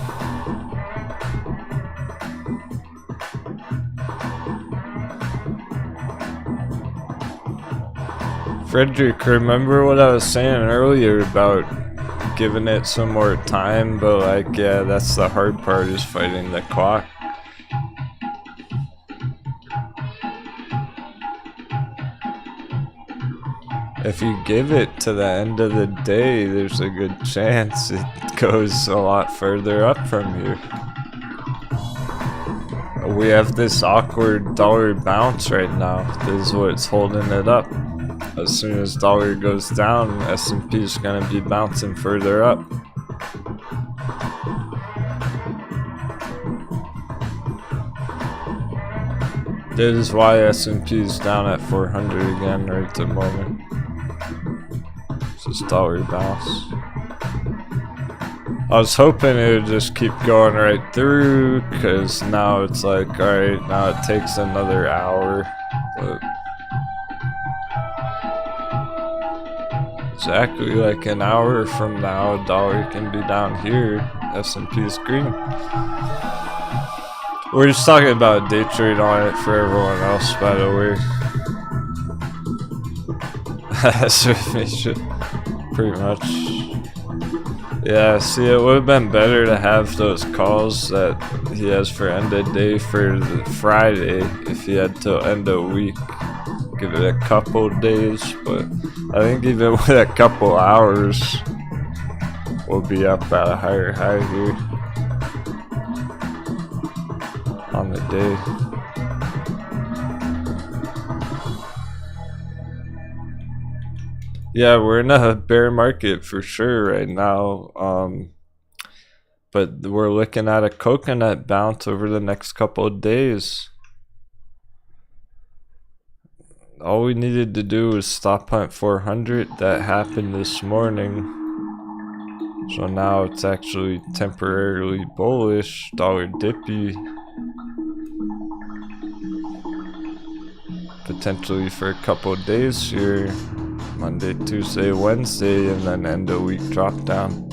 Frederick, remember what I was saying earlier about giving it some more time, but like, yeah, that's the hard part, is fighting the clock. If you give it to the end of the day, there's a good chance it goes a lot further up from here. We have this awkward dollar bounce right now. This is what's holding it up. As soon as dollar goes down, S&P is going to be bouncing further up. This is why S&P is down at 400 again right at the moment. Just dollar bounce. I was hoping it would just keep going right through, because now it's like, alright, now it takes another hour, but exactly like an hour from now, dollar can be down here, S&P is green. We're just talking about day trade on it for everyone else, by the way. So pretty much. Yeah, see, it would have been better to have those calls that he has for end of day for the Friday if he had to end a week. Give it a couple days, but I think even with a couple hours, we'll be up at a higher high here on the day. Yeah, we're in a bear market for sure right now, but we're looking at a coconut bounce over the next couple of days. All we needed to do was stop hunt 400. That happened this morning, so now it's actually temporarily bullish, dollar dippy, potentially for a couple of days here. Monday, Tuesday, Wednesday, and then end of week drop down.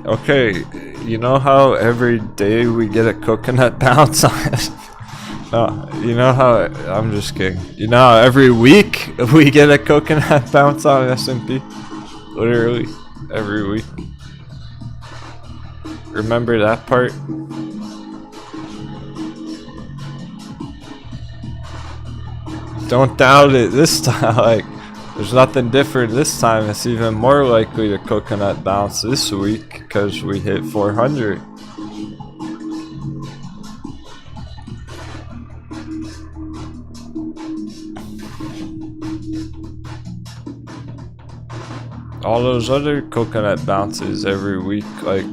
Okay, you know how every day we get a coconut bounce on it? You know how, I'm just kidding. You know how every week we get a coconut bounce on S&P? Literally. Every week. Remember that part? Don't doubt it this time. Like, there's nothing different this time. It's even more likely to coconut bounce this week because we hit 400. all those other coconut bounces every week, like,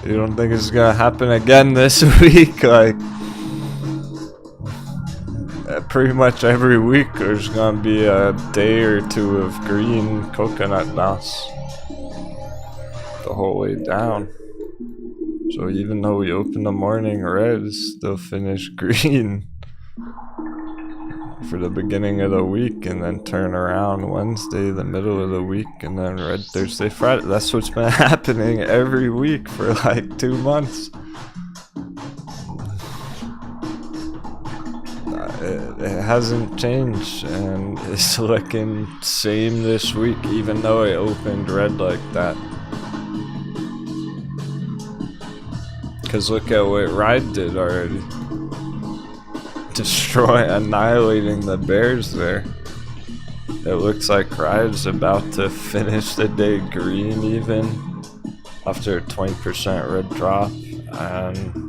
you don't think it's gonna happen again this week? Like, pretty much every week there's gonna be a day or two of green coconut bounce the whole way down. So even though we open the morning red, still finish green for the beginning of the week, and then turn around Wednesday, the middle of the week, and then red Thursday, Friday. That's what's been happening every week for like 2 months. It hasn't changed, and it's looking same this week, even though it opened red like that. Cause look at what Ride did already. Annihilating the bears there. It looks like Ride's about to finish the day green even after a 20% red drop, and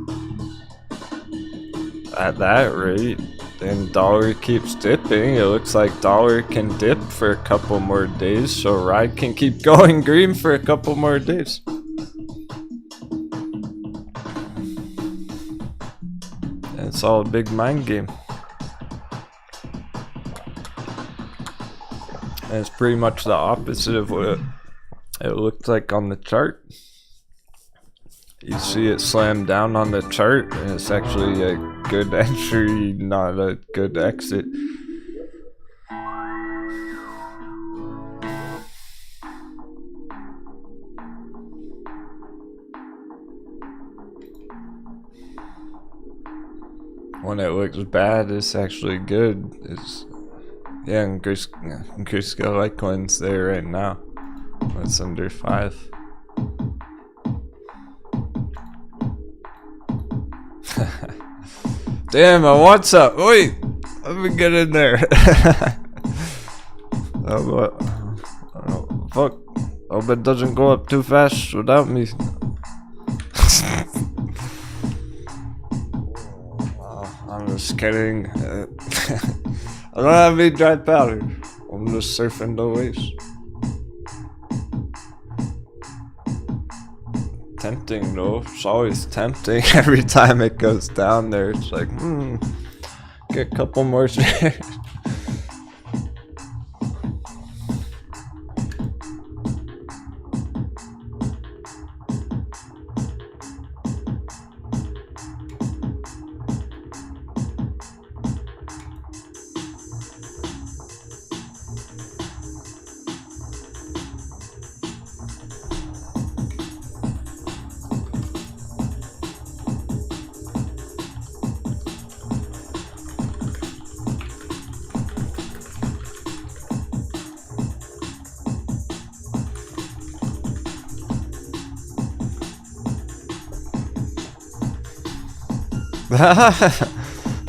at that rate, then dollar keeps dipping. It looks like dollar can dip for a couple more days, so Ride can keep going green for a couple more days. It's all a big mind game. And it's pretty much the opposite of what it looked like on the chart. You see it slam down on the chart, and it's actually a good entry, not a good exit. When it looks bad, it's actually good. It's, yeah, and grayscale Altcoin's there right now. It's under 5. Damn, I want some. Wait, let me get in there. Oh, fuck. Hope it doesn't go up too fast without me. I'm just kidding. I don't have any dry powder. I'm just surfing the waves. Tempting though. It's always tempting. Every time it goes down there, it's like, get a couple more shares.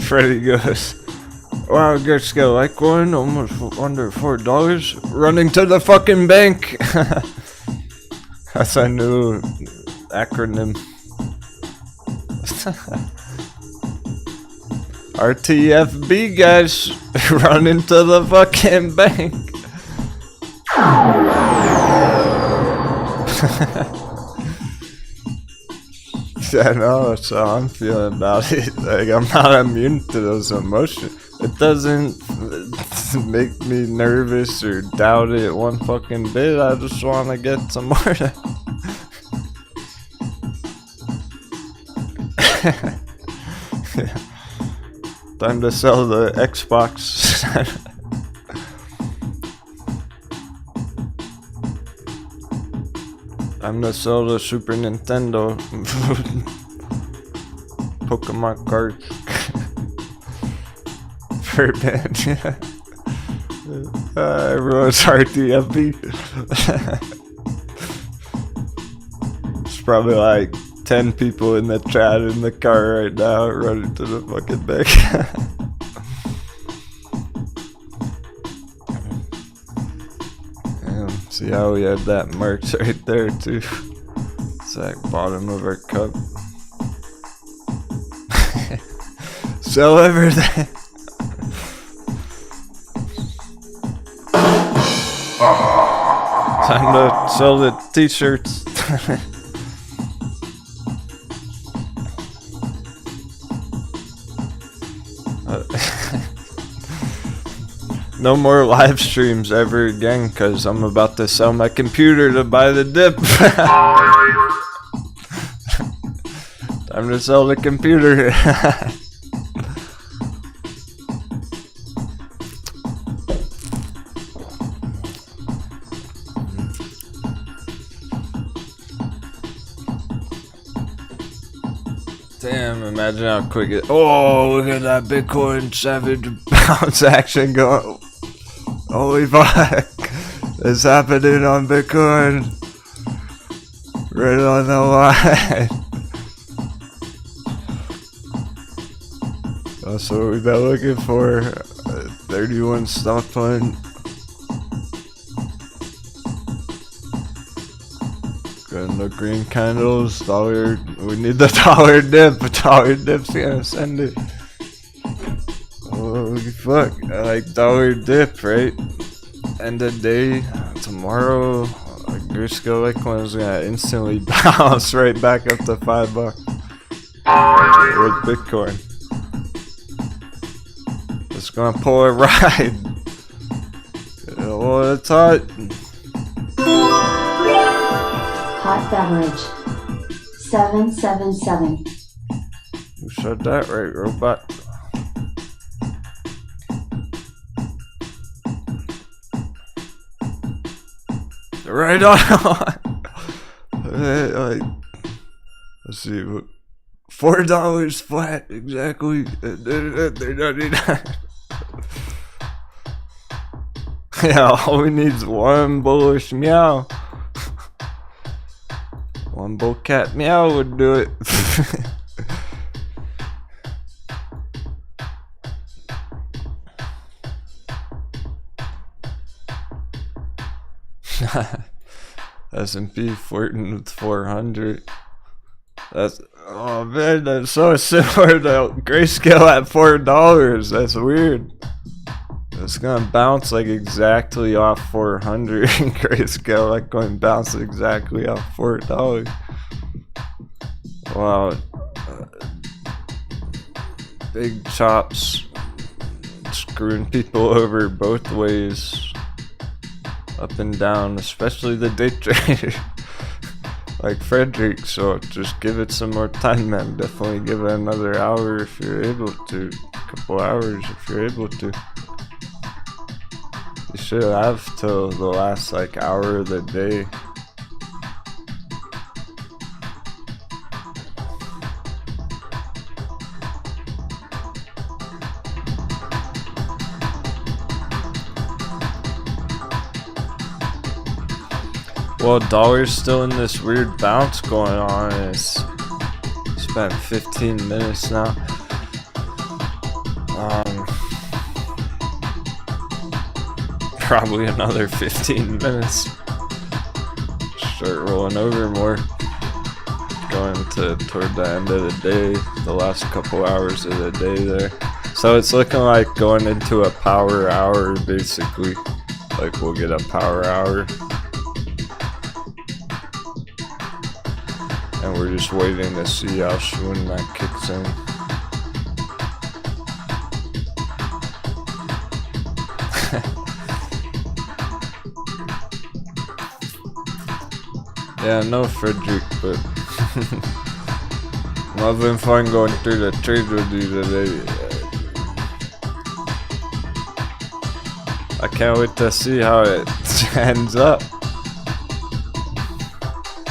Freddy goes, wow, good skill, like one, almost under $4, running to the fucking bank. That's a new acronym. RTFB, guys, running to the fucking bank. I know, that's how I'm feeling about it. Like, I'm not immune to those emotions. It doesn't make me nervous or doubt it one fucking bit. I just want to get some more. Yeah. Time to sell the Xbox. I'm gonna sell the Super Nintendo. Pokemon cards. Furban, yeah. Everyone's RTFB. There's probably like 10 people in the chat in the car right now running to the fucking bank. See how we had that merch right there too. It's like bottom of our cup. Sell everything. Time to sell the t-shirts. No more live streams ever again, cause I'm about to sell my computer to buy the dip. Time to sell the computer. Damn, imagine how quick it. Oh, look at that Bitcoin savage bounce action going. Holy fuck. It's happening on Bitcoin. Right on the line. That's what we've been looking for. 31 stock point. And the green candles, dollar. We need the dollar dip. A dollar dip's gonna send it. Holy fuck. I like dollar dip, right? End of day. Tomorrow, Grayscale Litecoin is gonna instantly bounce right back up to $5 with Bitcoin. It's gonna pull a ride. Oh, it's hot. Hot beverage. 777. Who said that right, robot? Right on. Let's see. $4 flat, exactly. Yeah, all we need is one bullish meow. One bull cat meow would do it. S&P flirting with 400. That's, oh man, that's so similar to Grayscale at $4. That's weird. It's gonna bounce like exactly off 400. Grayscale like going to bounce exactly off $4. Wow. Big chops screwing people over both ways. Up and down, especially the day trader like Frederick. So just give it some more time, man. Definitely give it another hour if you're able to. A couple hours if you're able to. You should have till the last like hour of the day. Well, dollar's still in this weird bounce going on. It's been 15 minutes now. Probably another 15 minutes. Start rolling over more. Going toward the end of the day, the last couple hours of the day there. So it's looking like going into a power hour basically. Like we'll get a power hour. And we're just waiting to see how soon that kicks in. Yeah, no Frederick, but I'm having fun going through the trade with you today. I can't wait to see how it ends up.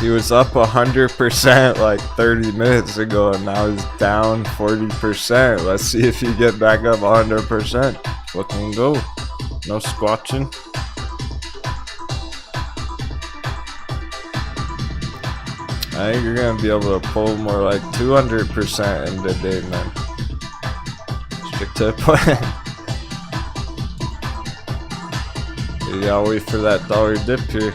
He was up 100% like 30 minutes ago, and now he's down 40%. Let's see if he get back up 100%. Fucking go. No squatching. I think you're gonna be able to pull more like 200% in the day, man. Stick to the plan. You gotta wait for that dollar dip here.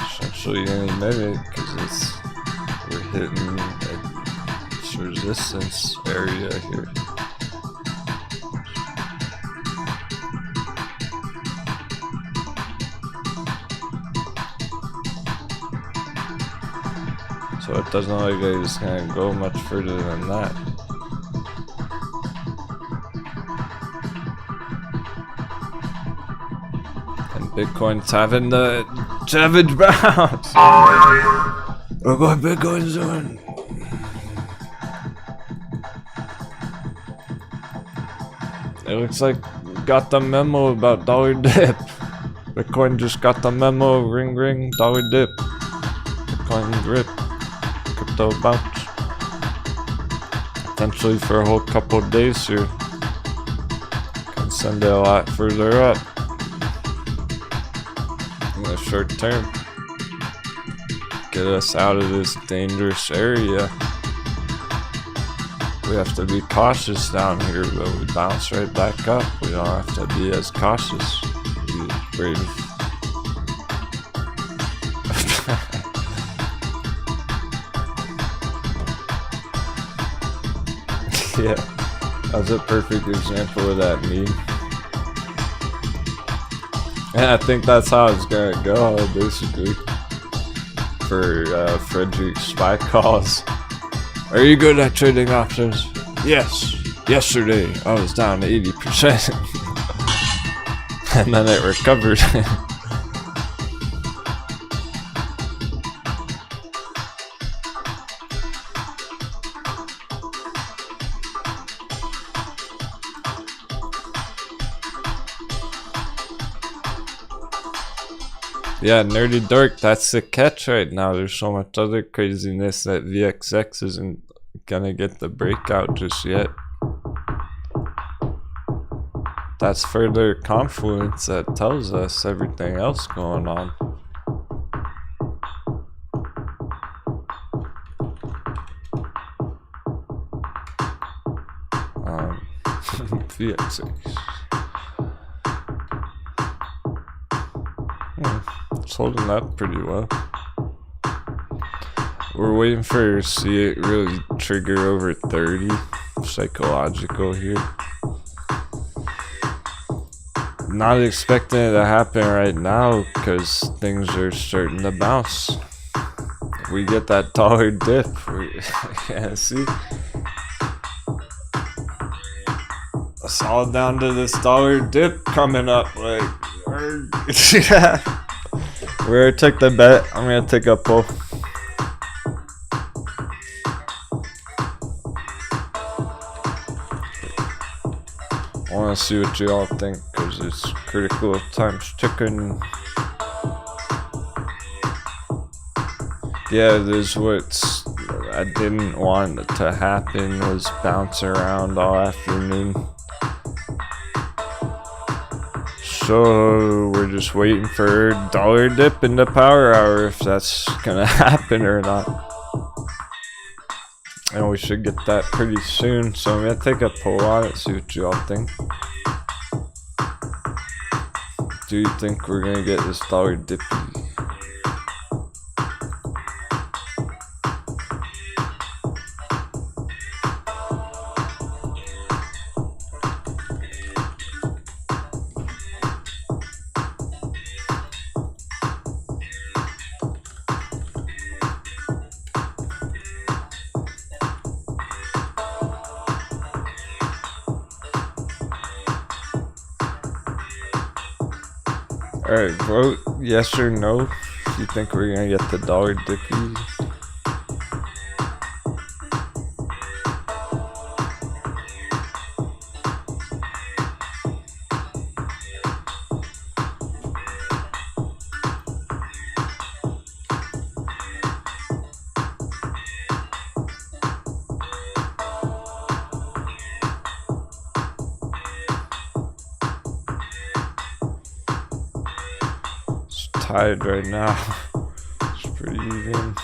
Essentially any minute, because we're hitting its resistance area here. So it doesn't look like it's gonna go much further than that. And Bitcoin's having the savage bounce. Look what Bitcoin's doing. It looks like we got the memo about dollar dip. Bitcoin just got the memo, ring ring, dollar dip. Bitcoin rip. Crypto bounce. Potentially for a whole couple of days here. Can send it a lot further up. In the short term. Get us out of this dangerous area. We have to be cautious down here, but we bounce right back up. We don't have to be as cautious. Be brave. Yeah, that's a perfect example of that meme. And I think that's how it's gonna go, basically. For Frederick's spy calls. Are you good at trading options? Yes. Yesterday I was down to 80%. And then it recovered. Yeah, Nerdy Dork, that's the catch right now. There's so much other craziness that VXX isn't gonna get the breakout just yet. That's further confluence that tells us everything else going on. VXX. It's holding up pretty well. We're waiting for to see it really trigger over 30. Psychological here. Not expecting it to happen right now because things are starting to bounce. We get that dollar dip. Yeah, see? It's all down to this dollar dip coming up. Like, yeah. We already took the bet. I'm gonna take a pull. I wanna see what you all think because it's critical times ticking. Yeah, this what I didn't want to happen was bounce around all afternoon. So we're just waiting for dollar dip in the power hour if that's gonna happen or not. And we should get that pretty soon. So I'm gonna take a poll on it, see what you all think. Do you think we're gonna get this dollar dippy? Alright, vote yes or no if you think we're gonna get the dollar dippy. Tied right now. It's pretty even.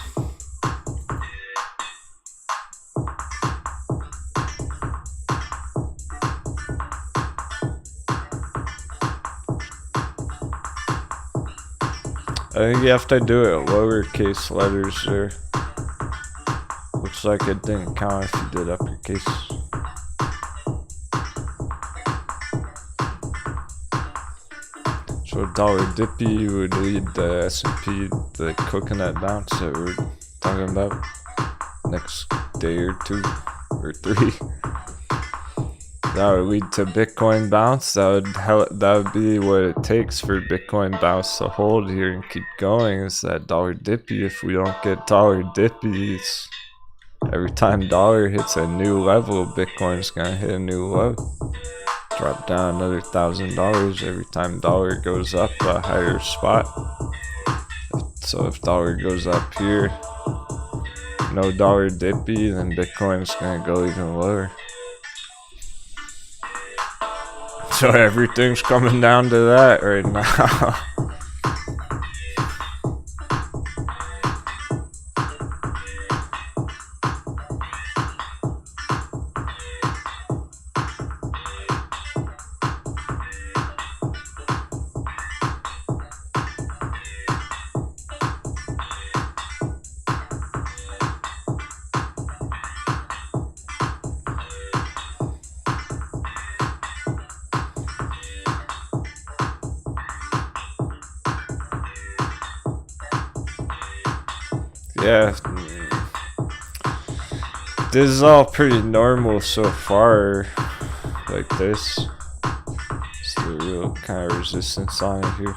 I think you have to do it lowercase letters there. Looks like it didn't count if you did uppercase. So dollar dippy would lead the S&P, the coconut bounce that we're talking about. next day or 2 or 3. That would lead to Bitcoin bounce. That would be what it takes for Bitcoin bounce to hold here and keep going, is that dollar dippy. If we don't get dollar dippies, every time dollar hits a new level, Bitcoin's gonna hit a new low. Drop down another $1,000 every time dollar goes up a higher spot. So if dollar goes up here, no dollar dippy, then Bitcoin's gonna go even lower. So everything's coming down to that right now. Yeah, this is all pretty normal so far, like this. It's the real kind of resistance on it here,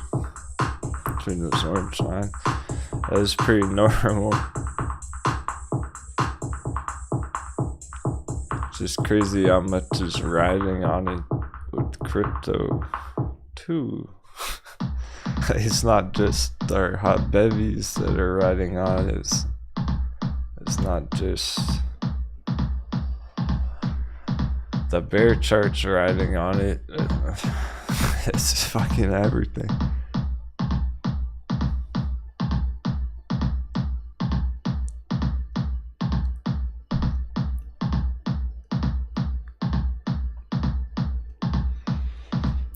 between those orange lines. That is pretty normal. It's just crazy how much is riding on it with crypto, too. It's not just our hot bevies that are riding on it. It's not just the bear charts riding on it. It's fucking everything.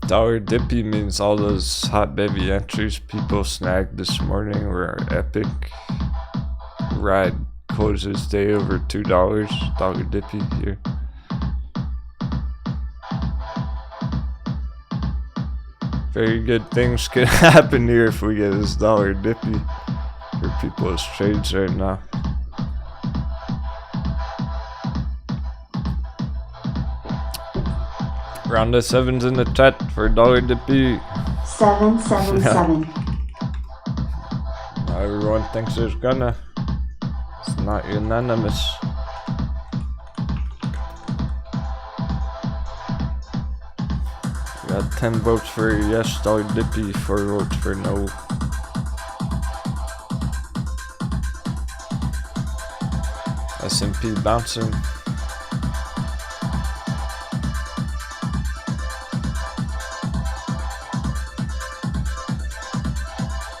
Dollar dippy means all those hot baby entries people snagged this morning were epic. Ride closes day over $2. Dollar dippy here. Very good things could happen here if we get this dollar dippy for people's trades right now. Round of 7s in the chat for dollar dippy. 777. Now everyone thinks there's gonna. It's not unanimous. We got 10 votes for yes, dollar dippy, 4 votes for no. S&P bouncing.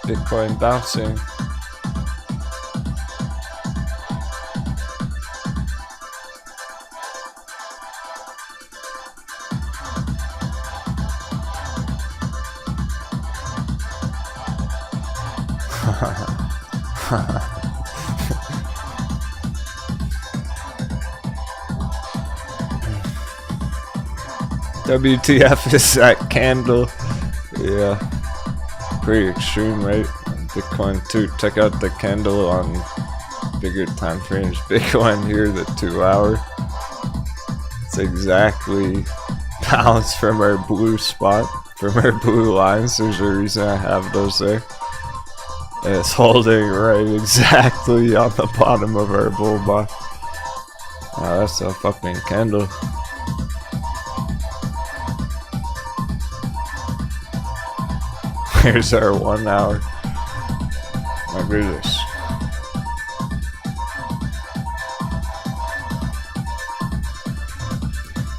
Bitcoin bouncing. WTF is that candle? Yeah. Pretty extreme, right? Bitcoin too. Check out the candle on bigger time frames. Bitcoin here, the 2 hour. It's exactly bounced from our blue spot, from our blue lines. There's a reason I have those there. And it's holding right exactly on the bottom of our bull bar. Wow, that's a fucking candle. Here's our 1 hour. My goodness.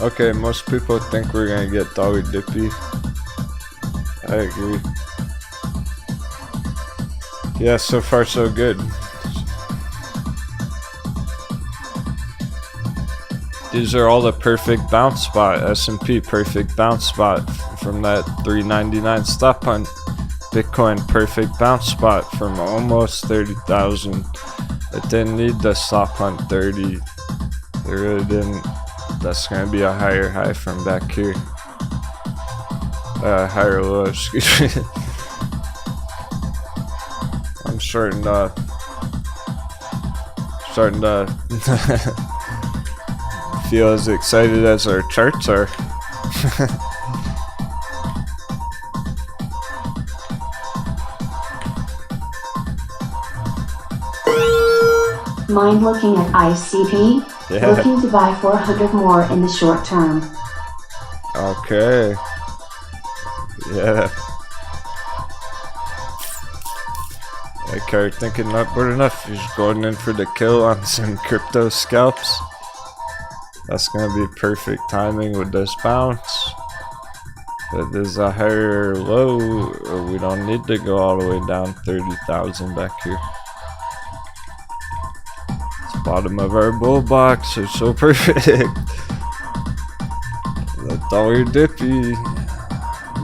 Okay, most people think we're gonna get dollar dippy. I agree. Yeah, so far so good. These are all the perfect bounce spot. S&P perfect bounce spot from that 399 stop hunt. Bitcoin perfect bounce spot from almost 30,000. It didn't need the stop hunt 30. It really didn't. That's gonna be a higher high from back here. Higher low, excuse me. I'm shorting starting to feel as excited as our charts are. Mind looking at ICP? Yeah. Looking to buy 400 more in the short term. Okay. Yeah. I kept thinking not good enough. He's going in for the kill on some crypto scalps. That's gonna be perfect timing with this bounce. But there's a higher low. We don't need to go all the way down 30,000 back here. It's bottom of our bull box is so perfect. The dollar dippy. You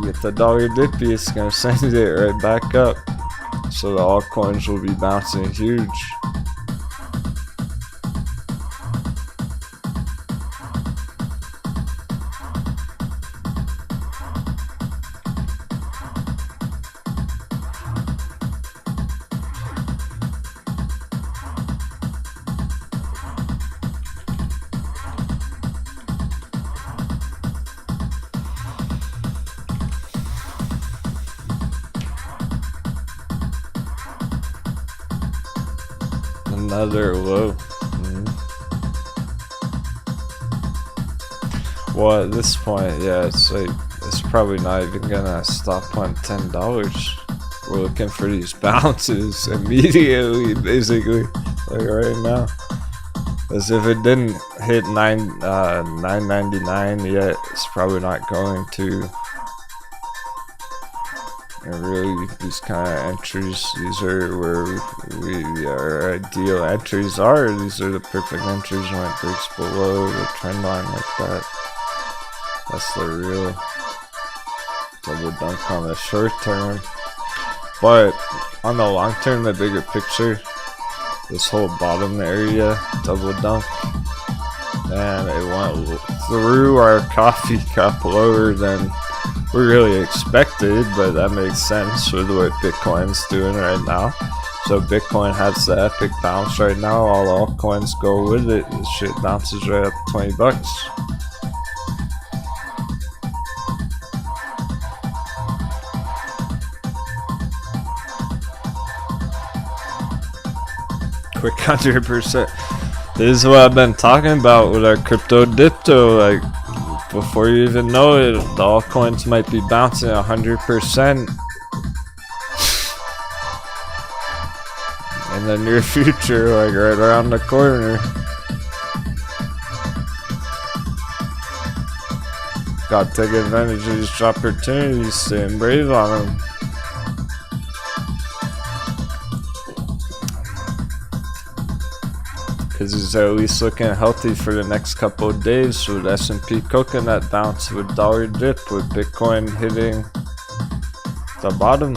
get the dollar dippy, it's gonna send it right back up. So the altcoins will be bouncing huge. Another low. Well, at this point, yeah, it's like it's probably not even gonna stop on $10. We're looking for these bounces immediately, basically, like right now. As if it didn't hit $9.99 yet, it's probably not going to. And really, these kind of entries, these are where our ideal entries are. These are the perfect entries when it breaks below the trend line like that. That's the real double dunk on the short term. But on the long term, the bigger picture, this whole bottom area, double dunk, and it went through our coffee cup lower than we really expected, but that makes sense with what Bitcoin's doing right now. So Bitcoin has the epic bounce right now. All altcoins go with it. This shit bounces right up $20. Quick 100%. This is what I've been talking about with our crypto dipto. Like, before you even know it, the altcoins might be bouncing 100% in the near future, like right around the corner. Gotta take advantage of these opportunities, staying brave on them. Because it's at least looking healthy for the next couple of days with S&P coconut bounce, with dollar dip, with Bitcoin hitting the bottom.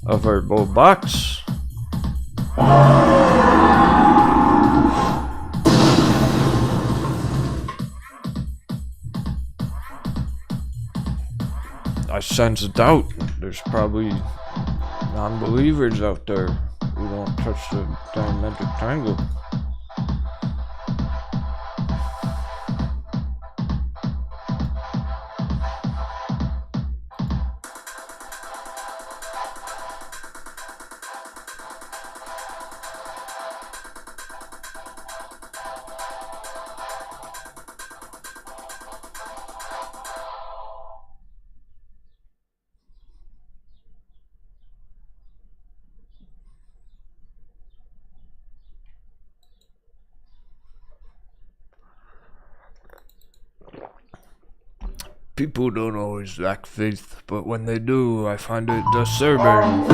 Of our bull box. I sense doubt. There's probably non-believers out there who don't touch the diametric triangle. People don't always lack faith, but when they do, I find it disturbing.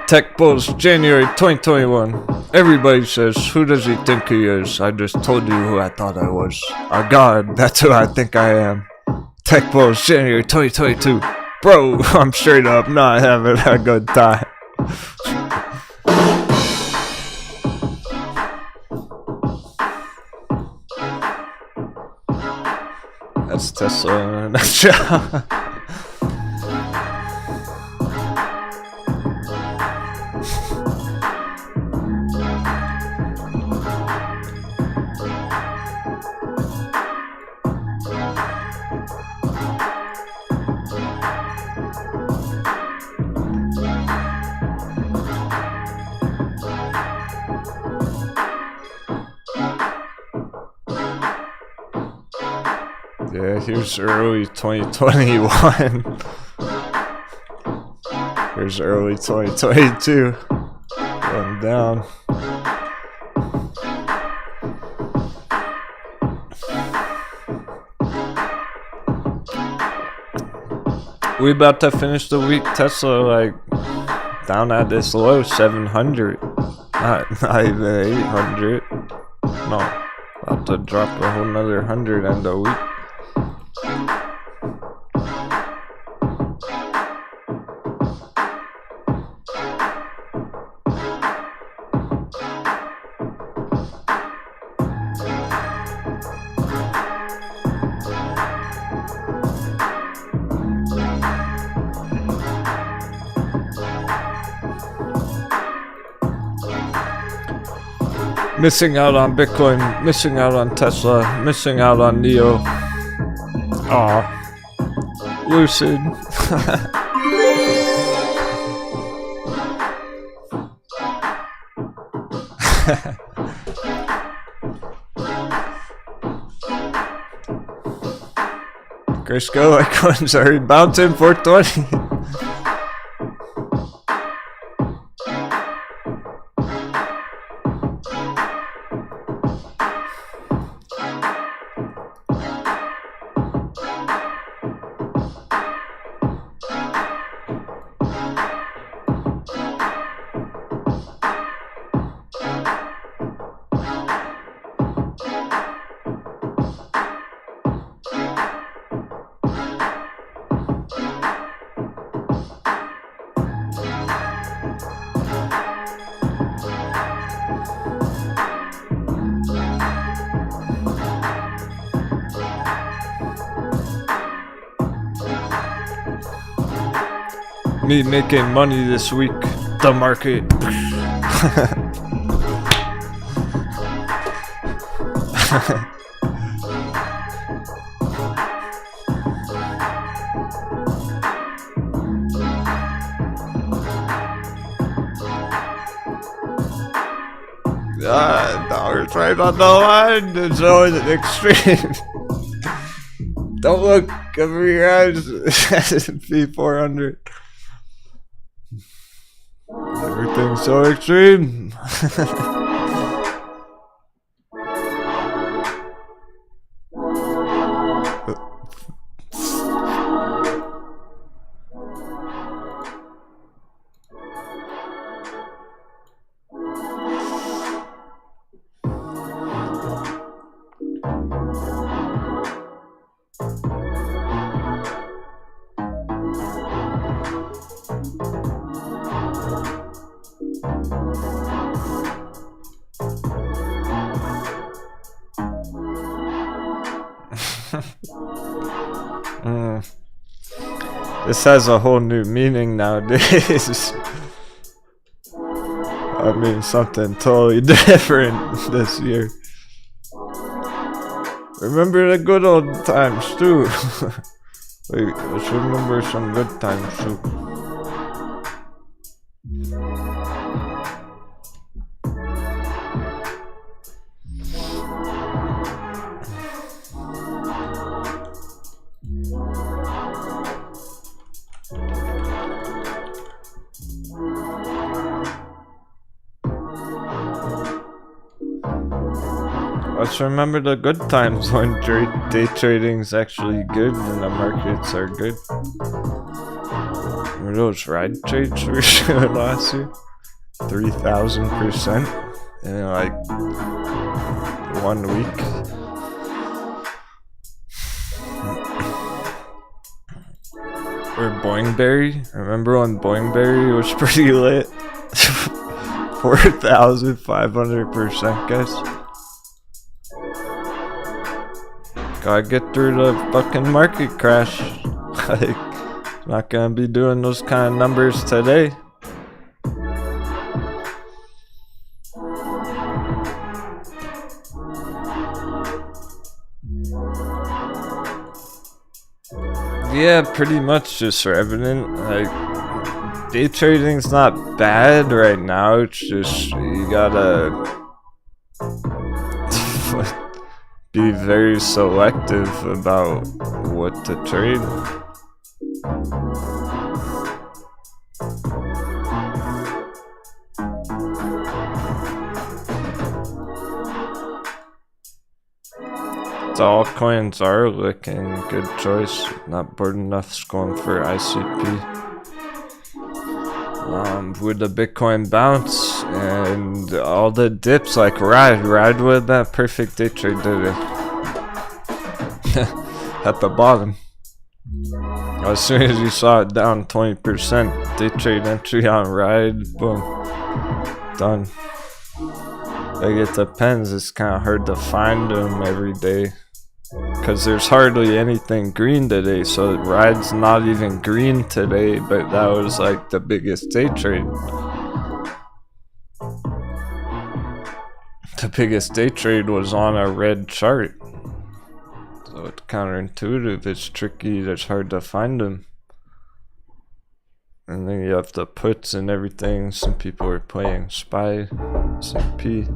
Tech Bulls, January 2021. Everybody says, who does he think he is? I just told you who I thought I was. A god, that's who I think I am. Tech Bulls, January 2022. Bro, I'm straight up not having a good time. That's Tesla in a nutshell. Yeah, here's early 2021. Here's early 2022. Going down. We about to finish the week. Tesla like down at this low 700. Not even 800. No. About to drop a whole nother 100 in the week. Missing out on Bitcoin, missing out on Tesla, missing out on Neo. Aw. Lucid. Grayscale icons are rebounding 420. Me making money this week. The market. Dollar's right on the line. It's always an extreme. Don't look. Cover your eyes. S&P 400. Everything's so extreme. This has a whole new meaning nowadays. I mean something totally different this year. Remember the good old times too. Wait, let's remember some good times too. Let's remember the good times when day trading's actually good and the markets are good. Were those ride trades we were doing last year? 3,000% in like 1 week. Or Boingberry. Remember when Boingberry was pretty lit? 4,500%, guys. Gotta get through the fucking market crash. Like, not gonna be doing those kind of numbers today. Yeah, pretty much just revenant. Like, day trading's not bad right now. It's just you gotta be very selective about what to trade. The altcoins are looking good choice. Not bored enough going for ICP. With the Bitcoin bounce and all the dips, like ride with that perfect day trade today. At the bottom. As soon as you saw it down 20%, day trade entry on ride, boom, done. Like, it depends. It's kind of hard to find them every day. Because there's hardly anything green today, so ride's not even green today, but that was like the biggest day trade. The biggest day trade was on a red chart. So it's counterintuitive, it's tricky, it's hard to find them. And then you have the puts and everything. Some people are playing SPY, S&P.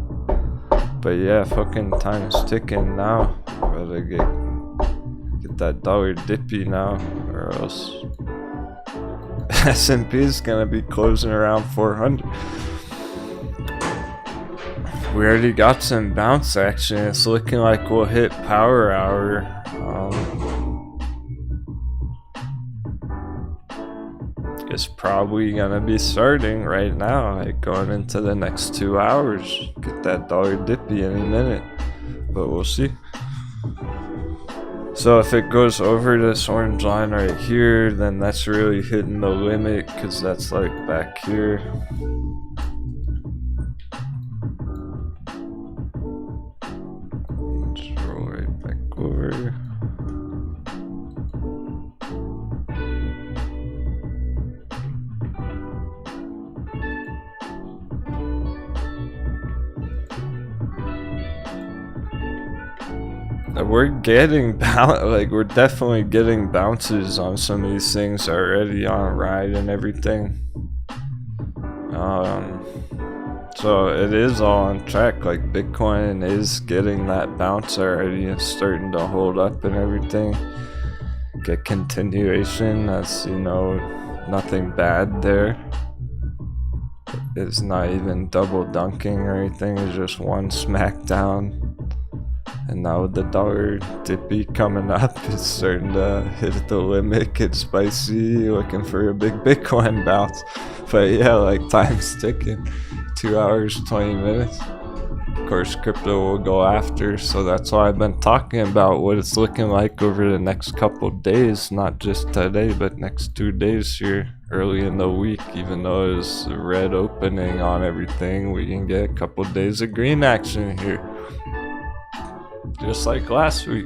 But yeah, fucking time's ticking now. Better get that dollar dippy now, or else S&P is gonna be closing around 400. We already got some bounce action. It's looking like we'll hit power hour. It's probably gonna be starting right now, like going into the next 2 hours. Get that dollar dippy any minute, but we'll see. So if it goes over this orange line right here, then that's really hitting the limit, because that's like back here. Just roll right back over. We're getting we're definitely getting bounces on some of these things already on ride and everything. So it is all on track. Like, Bitcoin is getting that bounce already. It's starting to hold up and everything. Get continuation. That's, you know, nothing bad there. It's not even double dunking or anything. It's just one smackdown. And now with the dollar dippy coming up, it's starting to hit the limit, get spicy, looking for a big Bitcoin bounce. But yeah, like, time's ticking. 2 hours, 20 minutes. Of course, crypto will go after, so that's why I've been talking about what it's looking like over the next couple days. Not just today, but next 2 days here, early in the week. Even though it's a red opening on everything, we can get a couple days of green action here. Just like last week.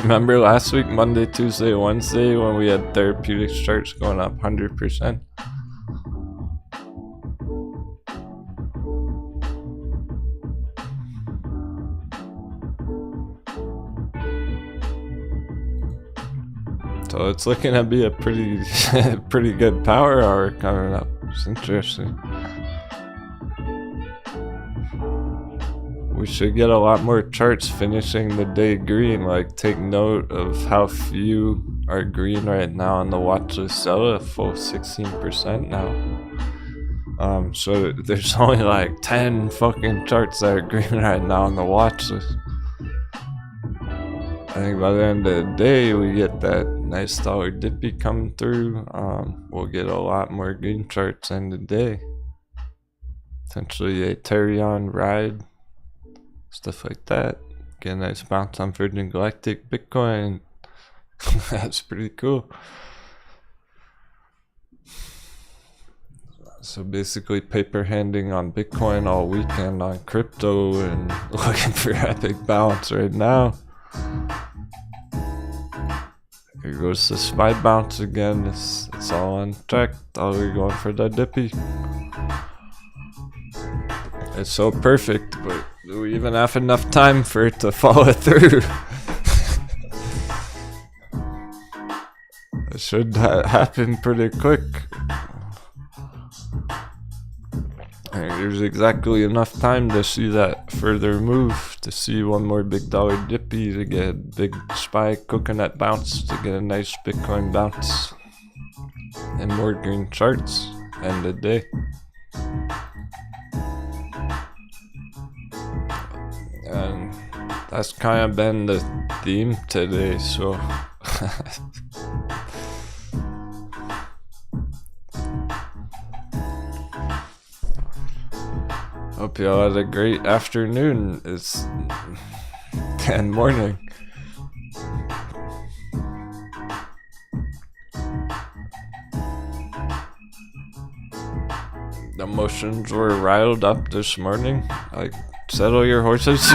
Remember last week, Monday, Tuesday, Wednesday, when we had Therapeutics charts going up 100%? So it's looking to be a pretty pretty good power hour coming up. It's interesting. We should get a lot more charts finishing the day green. Like, take note of how few are green right now on the watch list. Sell a full 16% now. So there's only like 10 fucking charts that are green right now on the watch list. I think by the end of the day we get that nice dollar dippy coming through. We'll get a lot more green charts in the day. Potentially aterian ride, stuff like that. Get a nice bounce on Virgin Galactic Bitcoin. That's pretty cool. So basically paper handing on Bitcoin all weekend on crypto and looking for epic bounce right now. Here goes the SPY bounce again. It's all unchecked. All we're going for the dippy. It's so perfect, but do we even have enough time for it to follow through? It should happen pretty quick. There's exactly enough time to see that further move, to see one more big dollar dippy, to get a big SPY coconut bounce, to get a nice Bitcoin bounce, and more green charts end the day. And that's kind of been the theme today, so hope y'all had a great afternoon. It's 10 morning. The emotions were riled up this morning. Like, settle your horses.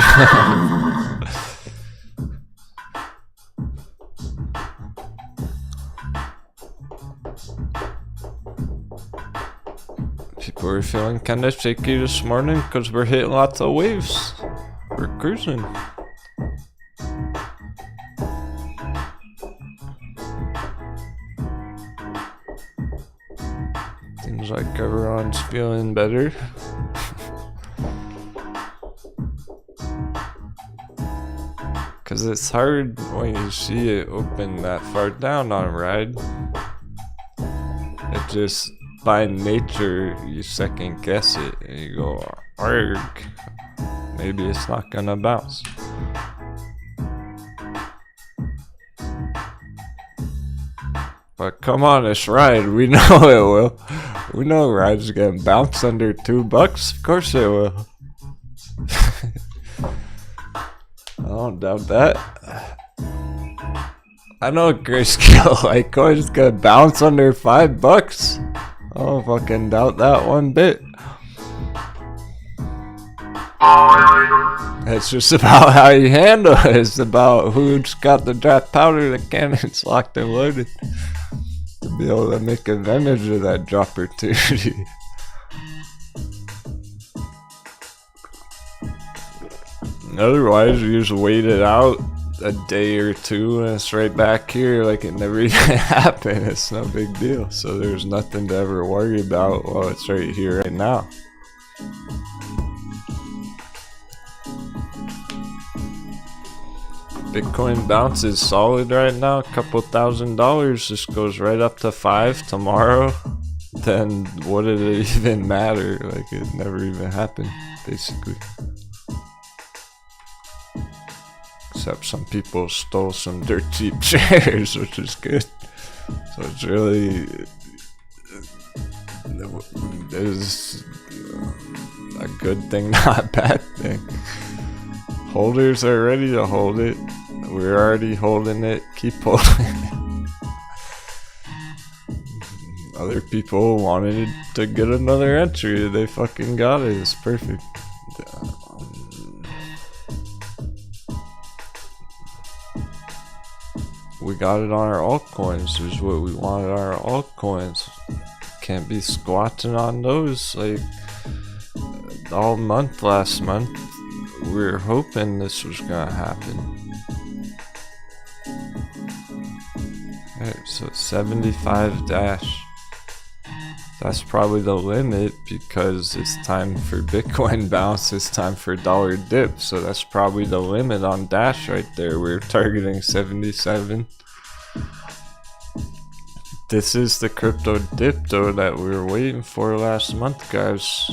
People are feeling kind of shaky this morning because we're hitting lots of waves. We're cruising. Seems like everyone's feeling better. Because it's hard when you see it open that far down on a ride. It just, by nature, you second guess it and you go, arg, maybe it's not gonna bounce. But come on, this ride, we know it will. We know rides gonna bounce under $2, of course it will. I don't doubt that. I know Grayscale Litecoin's gonna bounce under $5. I don't fucking doubt that one bit. It's just about how you handle it. It's about who's got the dry powder, the cannons locked and loaded, to be able to make advantage of that drop opportunity. Otherwise, you just wait it out a day or two and it's right back here like it never even happened. It's no big deal. So there's nothing to ever worry about while it's right here right now. Bitcoin bounce is solid right now, a couple $1,000. This goes right up to 5 tomorrow. Then what did it even matter? Like, it never even happened, basically. Except some people stole some dirt cheap shares, which is good. So it's really is a good thing, not a bad thing. Holders are ready to hold it. We're already holding it. Keep holding it. Other people wanted to get another entry. They fucking got it. It's perfect. We got it on our altcoins. Is what we wanted on our altcoins. Can't be squatting on those like all month last month. We were hoping this was gonna happen. Alright, so 75 dash. That's probably the limit because it's time for Bitcoin bounce, it's time for dollar dip. So that's probably the limit on dash right there. We're targeting 77. This is the crypto dip though that we were waiting for last month, guys.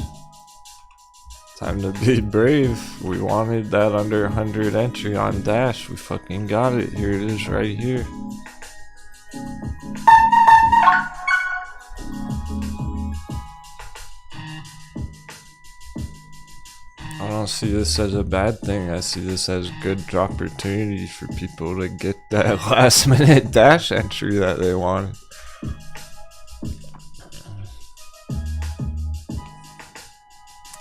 Time to be brave. We wanted that under 100 entry on dash. We fucking got it. Here it is right here. don't see this as a bad thing. I see this as good opportunity for people to get that last minute dash entry that they wanted.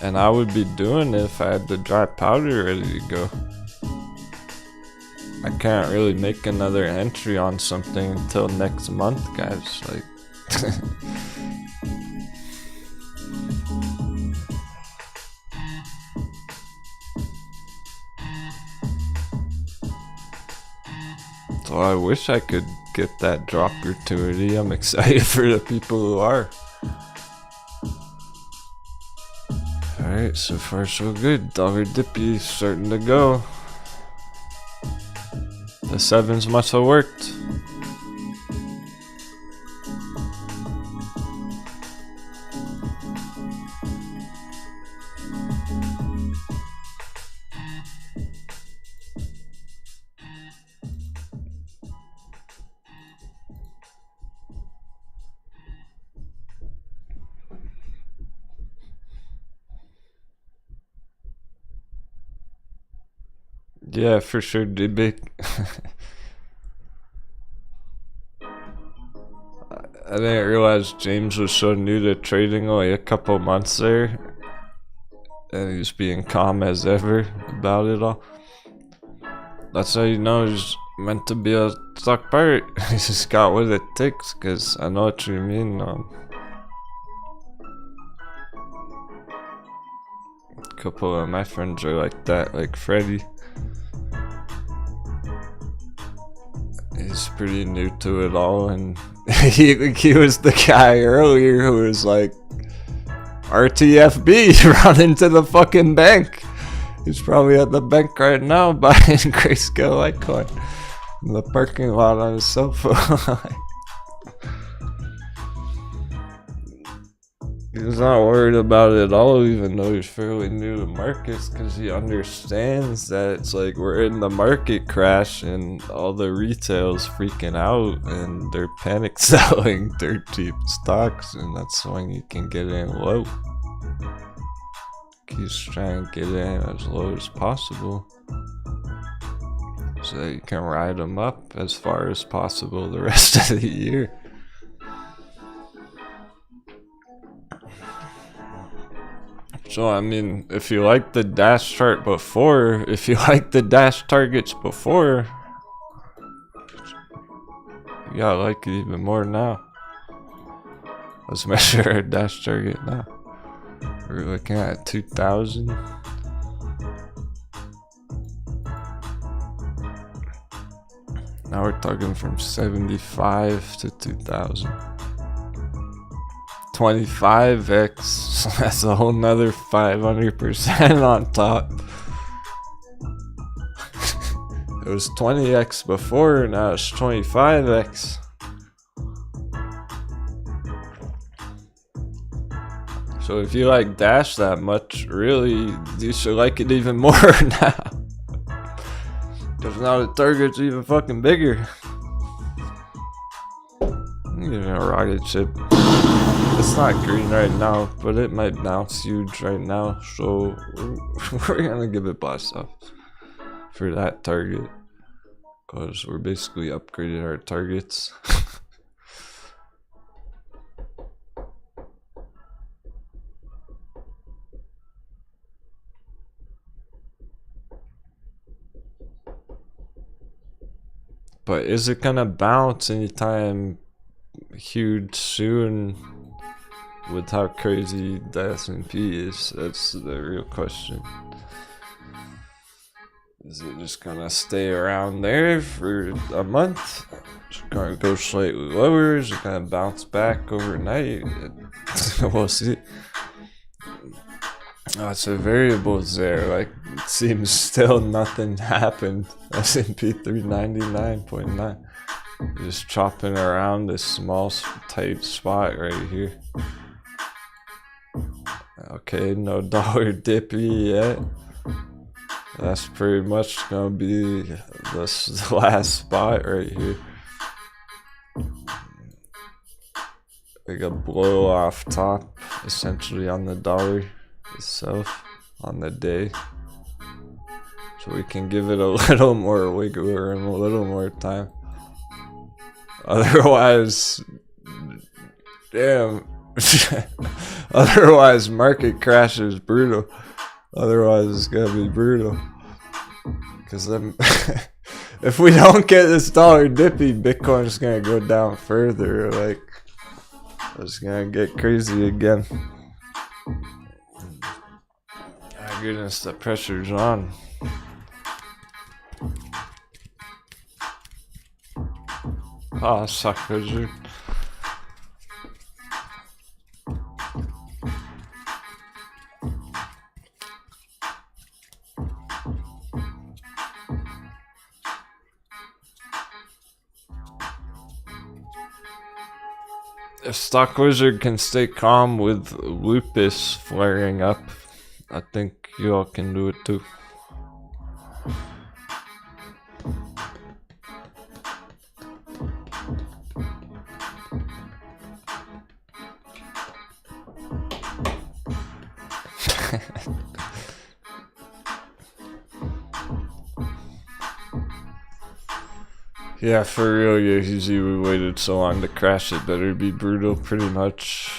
And I would be doing it if I had the dry powder ready to go. I can't really make another entry on something until next month, guys. Like, so I wish I could get that drop opportunity. I'm excited for the people who are. Alright, so far so good. Dollar Dippy starting to go. The 7s must have worked. Yeah, for sure, Dibby. I didn't realize James was so new to trading, only a couple months there. And he's being calm as ever about it all. That's how you know he's meant to be a stock pirate. He's just got what it takes, cause I know what you mean. A couple of my friends are like that, like Freddy. He's pretty new to it all, and he was the guy earlier who was like, RTFB, run into the fucking bank. He's probably at the bank right now buying Grayscale Litecoin in the parking lot on his cell phone. He's not worried about it at all, even though he's fairly new to markets, because he understands that it's like we're in the market crash and all the retail's freaking out and they're panic selling dirt cheap stocks, and that's when you can get in low. He's trying to get in as low as possible so that you can ride them up as far as possible the rest of the year. So I mean, if you like the dash chart before, if you like the dash targets before, you gotta like it even more now. Let's measure our dash target now. We're looking at 2,000. Now we're talking from 75 to 2,000. 25x, that's a whole nother 500% on top. It was 20x before, now it's 25x. So if you like Dash that much, really, you should like it even more now. Because now the target's even fucking bigger. Even a rocket ship. It's not green right now, but it might bounce huge right now, so we're gonna give it blast off for that target, because we're basically upgrading our targets. But is it gonna bounce anytime huge soon? With how crazy the S&P is, that's the real question. Is it just gonna stay around there for a month? Is it gonna go slightly lower? Is it gonna bounce back overnight? We'll see. Lots of variables there. Like, it seems still nothing happened. S&P 399.9. Just chopping around this small tight spot right here. Okay, no dollar dippy yet. That's pretty much gonna be the last spot right here. Like a blow off top, essentially, on the dollar itself. on the day. So we can give it a little more wiggle room, a little more time. Otherwise, damn. Otherwise, market crash is brutal. Otherwise, it's gonna be brutal. Because then, if we don't get this dollar dippy, Bitcoin's gonna go down further. Like, it's gonna get crazy again. My goodness, the pressure's on. Oh, suck, wizard. If Stock Wizard can stay calm with lupus flaring up, I think you all can do it too. Yeah, for real, yeah, easy. We waited so long to crash it. Better be brutal, pretty much.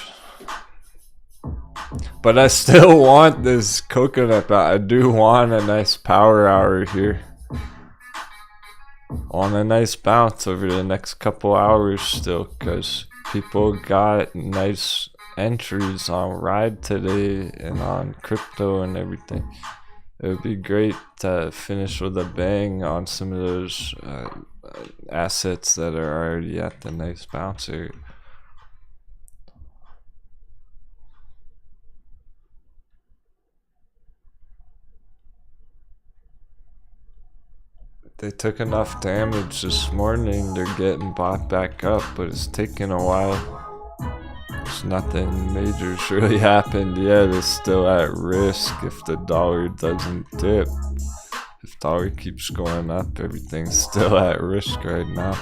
But I still want this coconut. I do want a nice power hour here. On a nice bounce over the next couple hours still, because people got nice entries on Ride today and on crypto and everything. It would be great to finish with a bang on some of those assets that are already at the nice bounce area. They took enough damage this morning, they're getting bought back up, but it's taking a while. There's nothing major's really happened yet. It's still at risk if the dollar doesn't dip. If dollar keeps going up, everything's still at risk right now.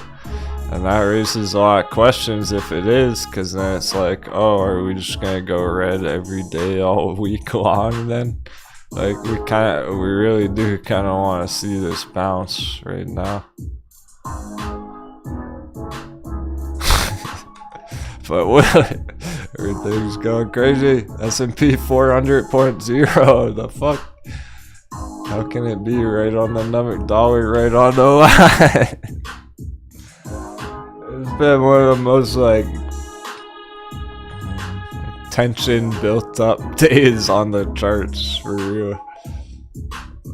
And that raises a lot of questions if it is, because then it's like, oh, are we just gonna go red every day all week long then? Like, we really do kind of want to see this bounce right now. But what? Everything's going crazy. S&P 400.0. The fuck? How can it be right on the number? Dollar right on the line. It's been one of the most like tension built up days on the charts, for real.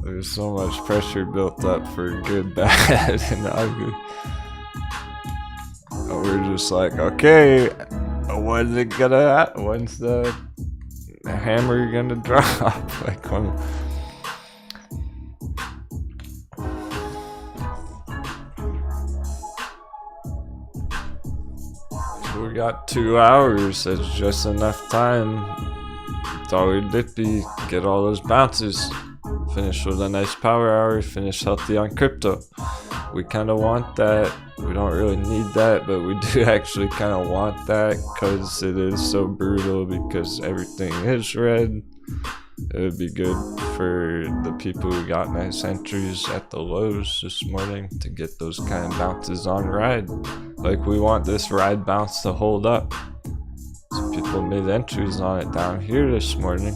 There's so much pressure built up for good, bad, and ugly. We're just like, okay, when's it gonna happen? When's the hammer gonna drop? Like, when? We got 2 hours. That's just enough time. Dollar dippy, get all those bounces. Finish with a nice power hour. Finish healthy on crypto. We kind of want that. We don't really need that, but we do actually kind of want that because it is so brutal, because everything is red. It would be good for the people who got nice entries at the lows this morning to get those kind of bounces on Ride. Like, we want this Ride bounce to hold up. So people made entries on it down here this morning.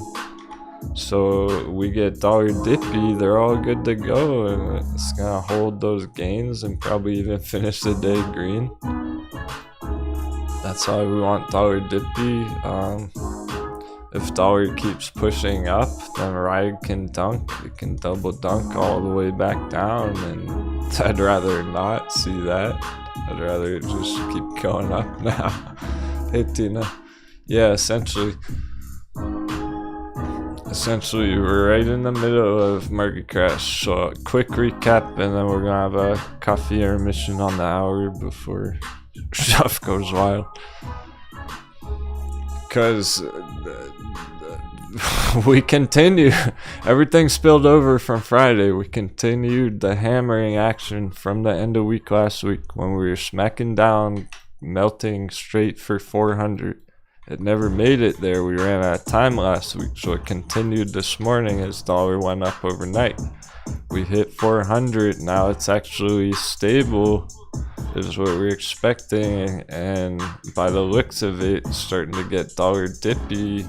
So we get dollar dippy, they're all good to go, and it's gonna hold those gains and probably even finish the day green. That's why we want dollar dippy. If dollar keeps pushing up, then Ride can dunk. It can double dunk all the way back down, and I'd rather not see that. I'd rather just keep going up now. Hey Tina. Yeah, essentially we're right in the middle of market crash. So a quick recap, and then we're gonna have a coffee intermission on the hour before stuff goes wild. Because we continue, everything spilled over from Friday. We continued the hammering action from the end of week last week when we were smacking down, melting straight for 400. it never made it there. We ran out of time last week, so it continued this morning as dollar went up overnight. We hit 400. Now it's actually stable, is what we're expecting, and by the looks of it, it's starting to get dollar dippy.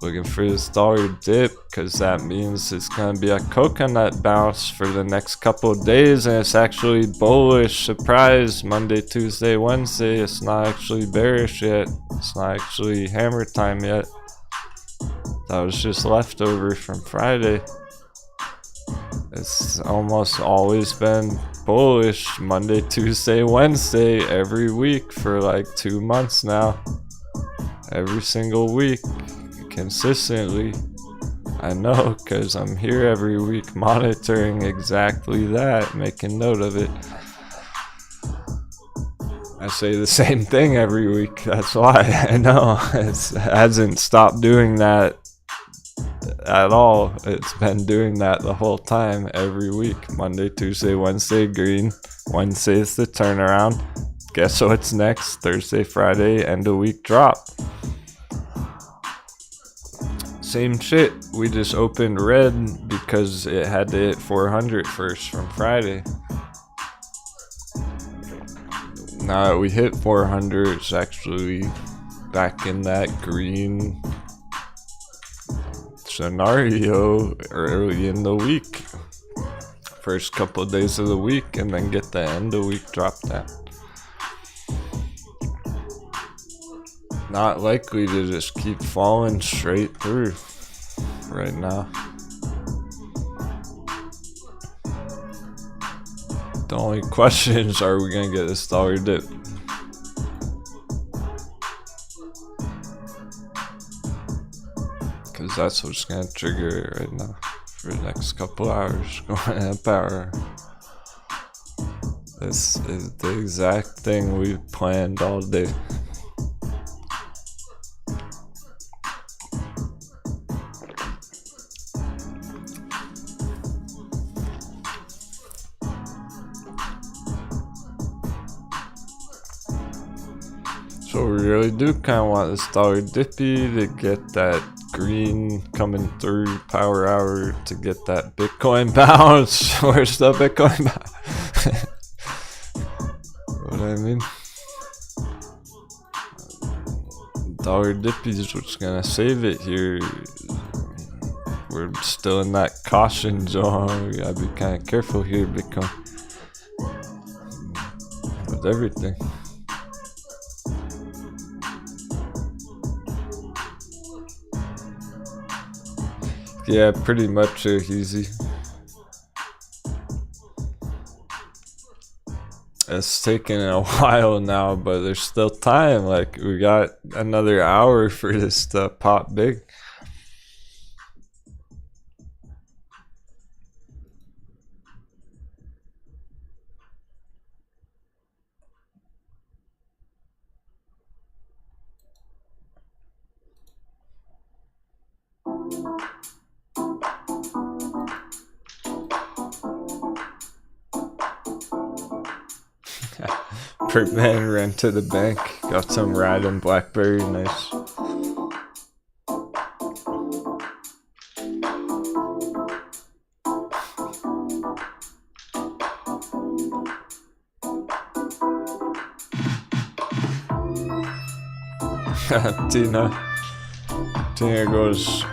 Looking for this dollar dip, because that means it's gonna be a coconut bounce for the next couple of days, and it's actually bullish. Surprise! Monday, Tuesday, Wednesday. It's not actually bearish yet. It's not actually hammer time yet. That was just leftover from Friday. It's almost always been bullish Monday, Tuesday, Wednesday every week for like 2 months now. Every single week, consistently. I know, because I'm here every week monitoring exactly that, making note of it. I say the same thing every week, that's why. I know, it hasn't stopped doing that at all. It's been doing that the whole time, every week. Monday, Tuesday, Wednesday, green. Wednesday is the turnaround. Guess what's next? Thursday, Friday, end of week drop. Same shit. We just opened red because it had to hit 400 first from Friday. Now that we hit 400, it's actually back in that green scenario early in the week. First couple of days of the week, and then get the end of week drop down. Not likely to just keep falling straight through right now. The only question is, are we gonna get this dollar dip? Because that's what's gonna trigger it right now for the next couple hours. Going up hour. This is the exact thing we planned all day. So we really do kind of want this dollar dippy to get that green coming through power hour, to get that Bitcoin bounce. Where's the Bitcoin bounce? What I mean? Dollar dippy is what's gonna save it here. We're still in that caution zone. We gotta be kind of careful here, Bitcoin. With everything. Yeah, pretty much easy. It's taken a while now, but there's still time. Like, we got another hour for this to pop big. Birdman ran to the bank, got some random BlackBerry, nice. Tina goes,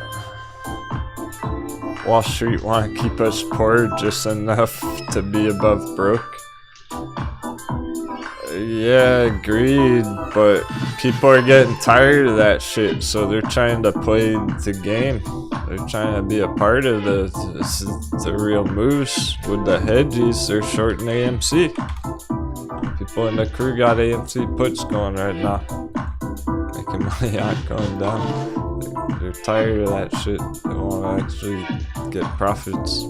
Wall Street want to keep us poor just enough to be above broke. Yeah, agreed, but people are getting tired of that shit, so they're trying to play the game. They're trying to be a part of the real moves. With the hedges, they're shorting AMC. People in the crew got AMC puts going right now. Making money out going down. They're tired of that shit. They want to actually get profits.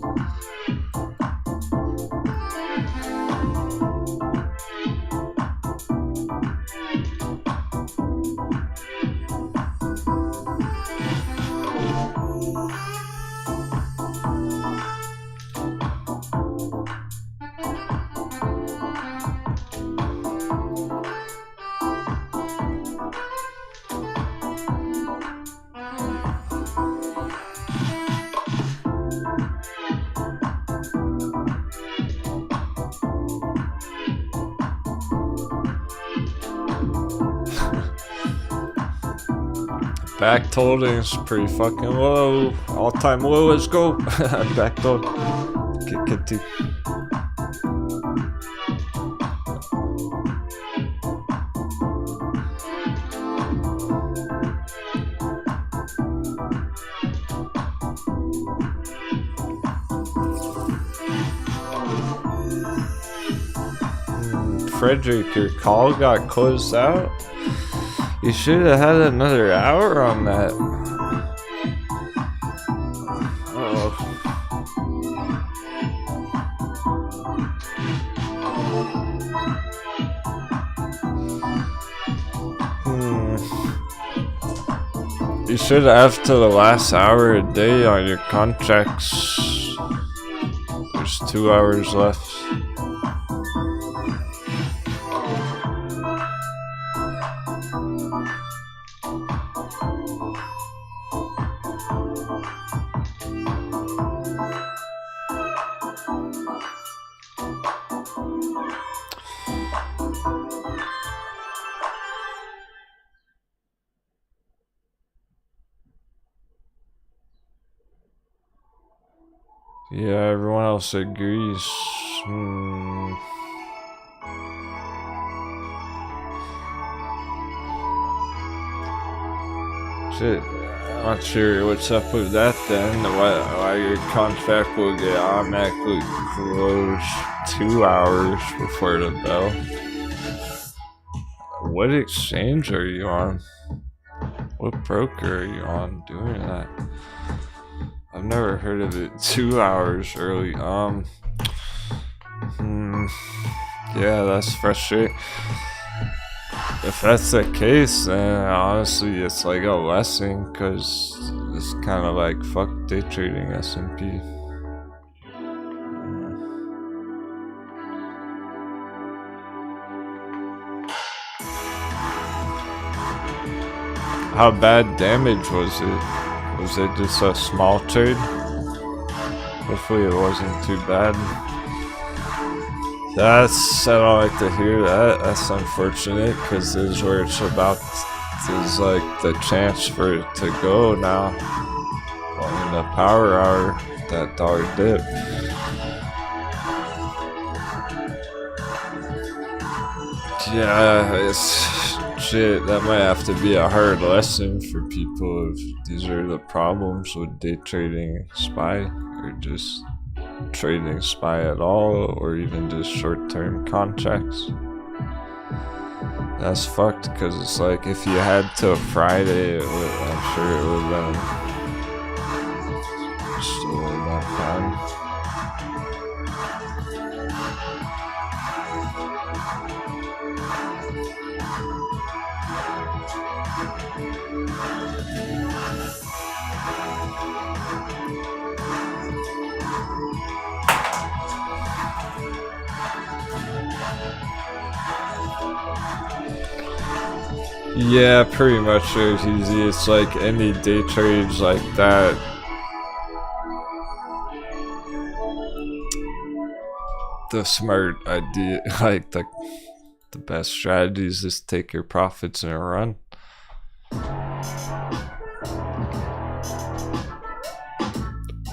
backed holdings pretty fucking low. All-time low, let's go. Backed hold. Kitty. Frederick, your call got closed out? You should have had another hour on that. Uh-oh. You should have to the last hour a day on your contracts. There's 2 hours left. Yeah, everyone else agrees. Shit, I'm not sure what's up with that then. Why your contract will get automatically closed 2 hours before the bell. What exchange are you on? What broker are you on doing that? I've never heard of it 2 hours early. Yeah, that's frustrating. If that's the case, then honestly it's like a blessing, because it's kind of like fuck day trading S&P. How bad damage was it? Was it just a small trade? Hopefully it wasn't too bad. I don't like to hear that. That's unfortunate, because this is where it's about, is like the chance for it to go now. Well, in the power hour, that dollar dip. Yeah, it's shit. That might have to be a hard lesson for people if these are the problems with day trading SPY, or just trading SPY at all, or even just short-term contracts. That's fucked, because it's like if you had till Friday, I'm sure it would have been still enough time. Yeah, pretty much it's easy. It's like any day trades like that. The smart idea, like the best strategy is just take your profits and run.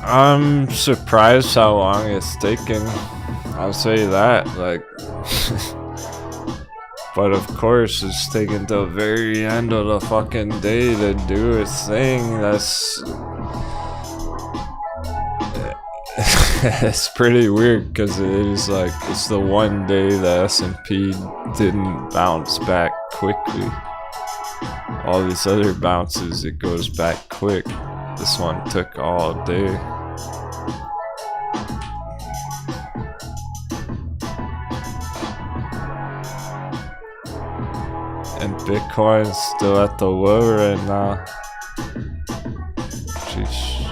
I'm surprised how long it's taken. I'll say that, like. But of course, it's taken till the very end of the fucking day to do its thing. That's... it's pretty weird, because it is like, it's the one day the S&P didn't bounce back quickly. All these other bounces, it goes back quick. This one took all day. And Bitcoin's still at the low right now. Sheesh.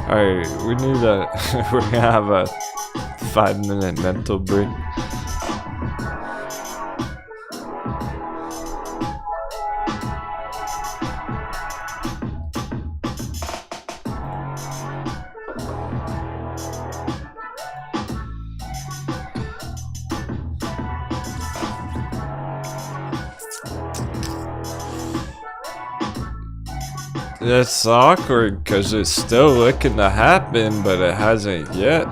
Alright, we need a... we're gonna have a 5-minute mental break. It's awkward because it's still looking to happen, but it hasn't yet.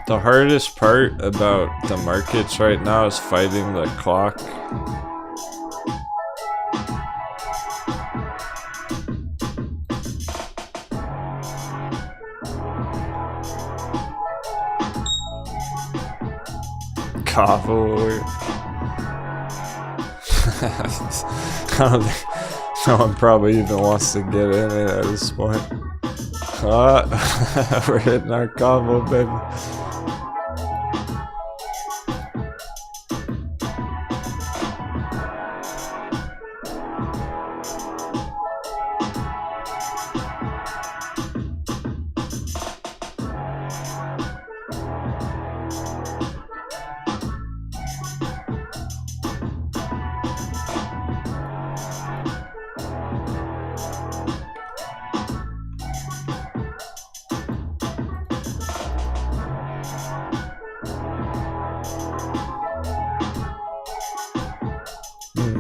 The hardest part about the markets right now is fighting the clock. Cavalier. I don't think no one probably even wants to get in it at this point. We're hitting our combo, baby.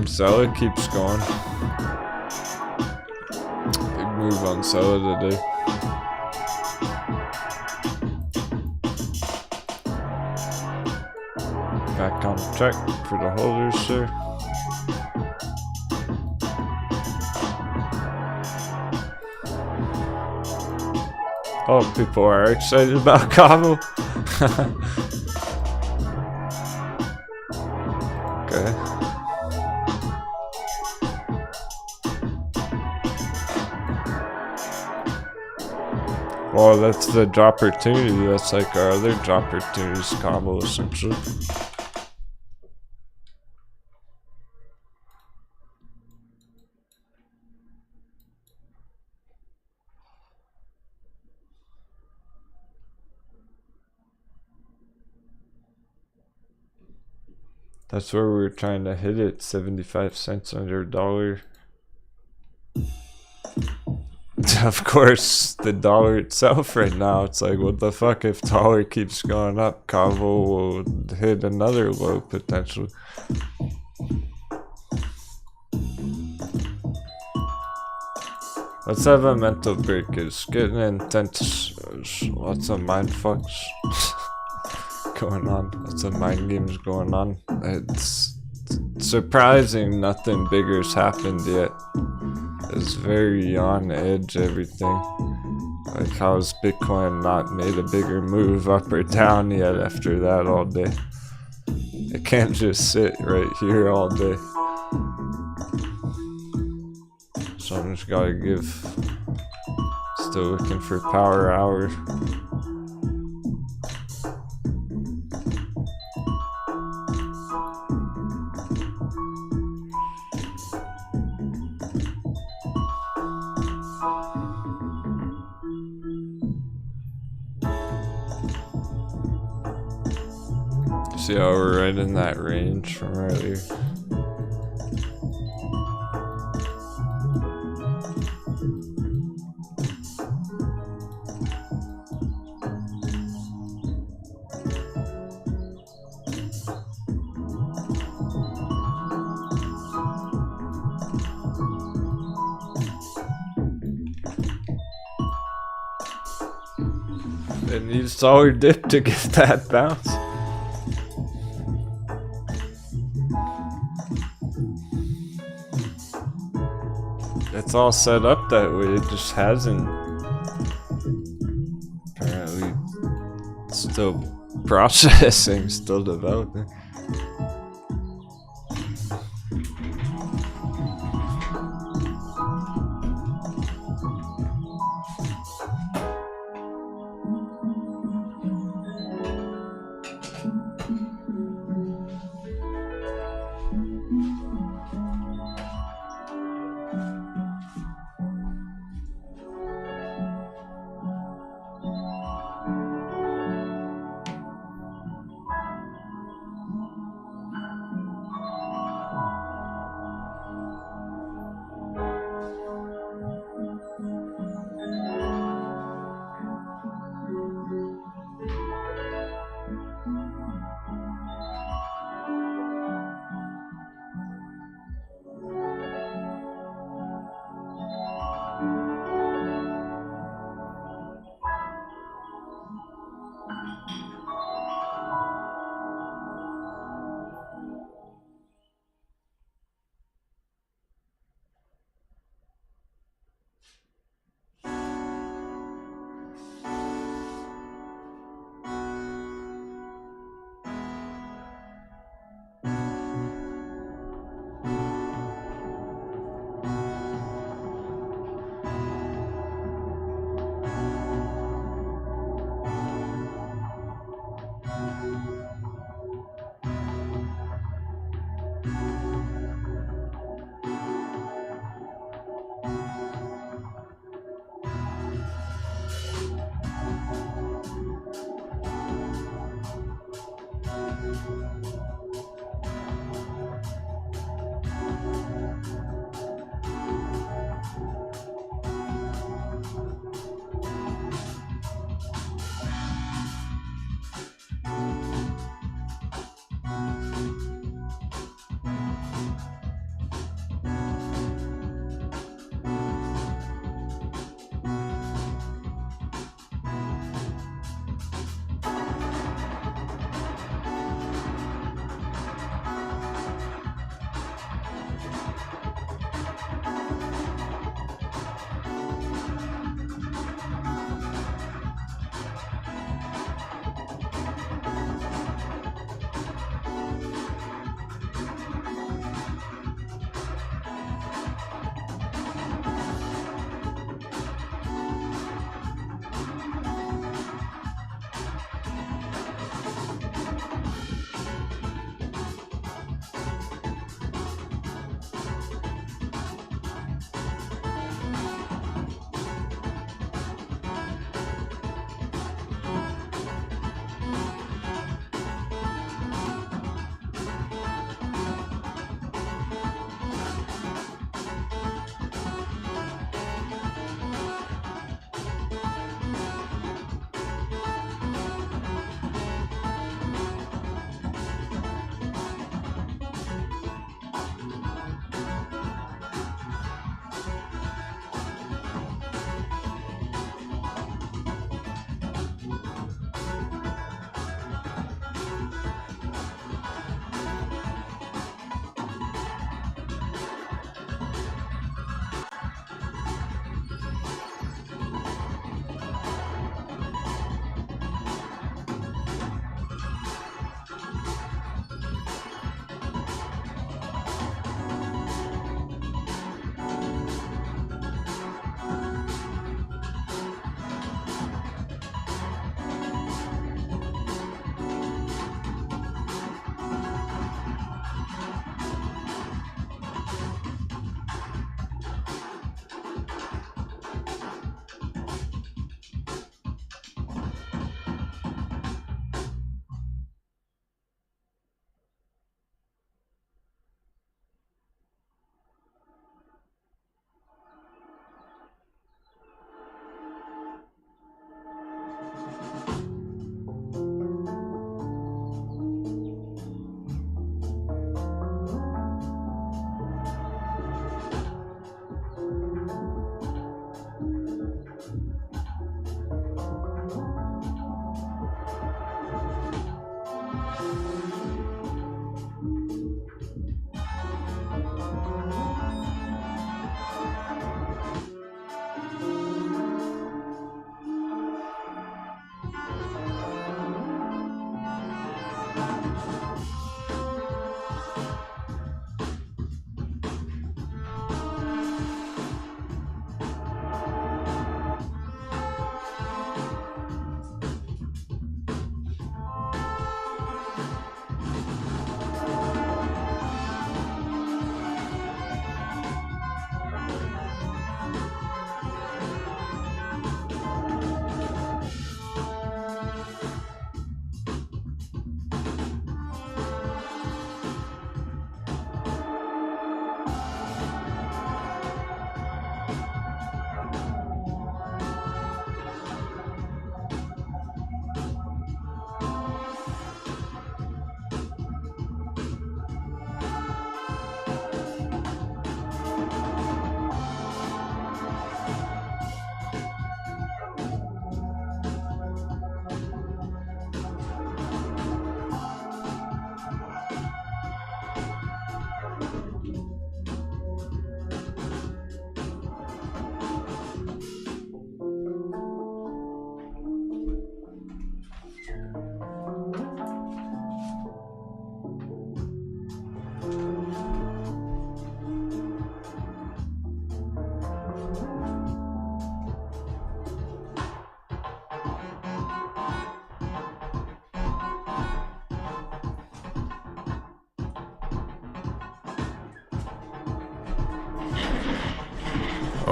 Seller keeps going. Big move on seller today. Back on check for the holders, sir. Oh, people are excited about Cabo. Okay. Well, that's the drop opportunity. That's like our other drop opportunities combo, essentially. That's where we were trying to hit it, 75 cents under $1. Of course, the dollar itself right now, it's like, what the fuck, if dollar keeps going up, Cavo will hit another low potentially. Let's have a mental break. It's getting intense. There's lots of mind fucks going on. Lots of mind games going on. It's surprising nothing bigger's happened yet. It's very on edge, everything. Like, how has Bitcoin not made a bigger move up or down yet after that all day? It can't just sit right here all day. Someone's gotta give. Still looking for power hour. See how we're right in that range from earlier. It needs solid dip to get that bounce. It's all set up that way, it just hasn't. Apparently, it's still processing, still developing.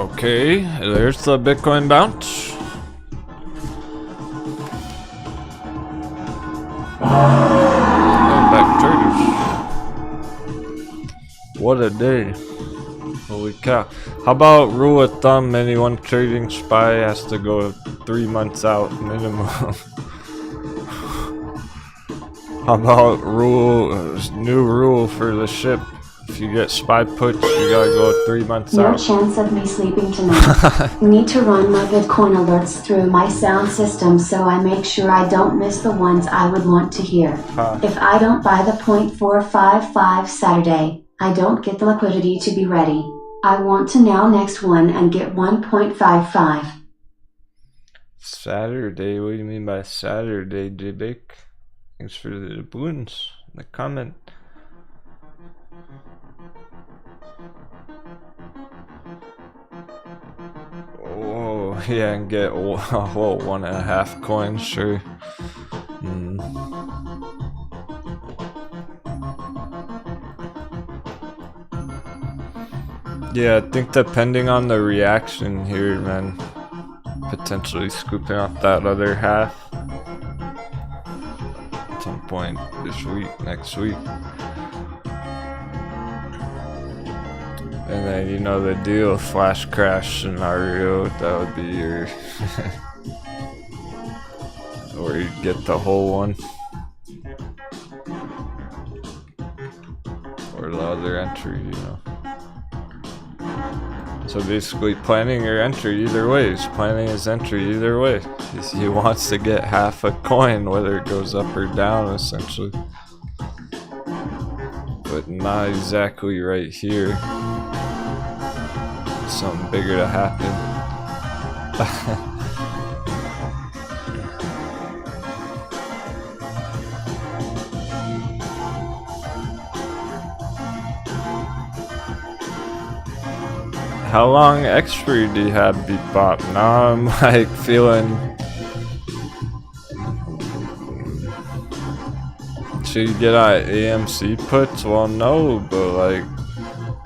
Okay, there's the Bitcoin bounce. Back traders. What a day. Holy cow. How about rule of thumb, anyone trading SPY has to go 3 months out minimum. How about new rule for the ship? If you get SPY puts, you gotta go 3 months No out. chance of me sleeping tonight. Need to run my Bitcoin alerts through my sound system so I make sure I don't miss the ones I would want to hear. If I don't buy the 0.455 Saturday, I don't get the liquidity to be ready. I want to now next one and get 1.55. Saturday? What do you mean by Saturday, J-Bake? Thanks for the balloons. The comment. Oh, yeah, and get well, 1.5 coins, sure. Yeah, I think depending on the reaction here, man, potentially scooping out that other half at some point this week, next week. And then, you know, the deal, flash crash scenario, that would be your or you get the whole one, or the other entry, you know. So basically planning your entry either way. He's planning his entry either way. He wants to get half a coin, whether it goes up or down, essentially. But not exactly right here. Something bigger to happen. How long expiry do you have, Beatbop? Now I'm like feeling. Should you get on AMC puts? Well, no, but like,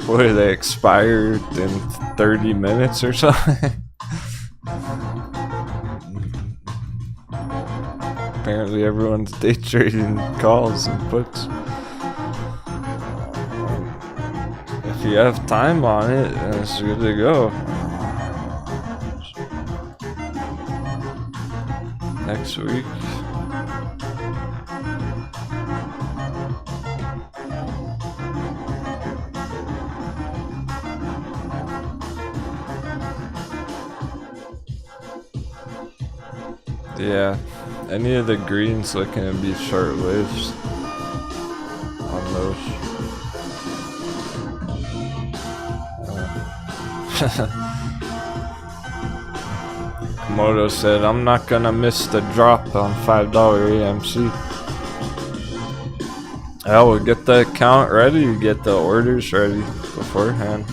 what are they, expired in 30 minutes or something? Apparently everyone's day trading calls and puts. If you have time on it, it's good to go. Next week. Yeah, any of the greens looking to be short-lived on those. Komodo said, I'm not gonna miss the drop on $5 AMC. I will get the account ready, get the orders ready beforehand.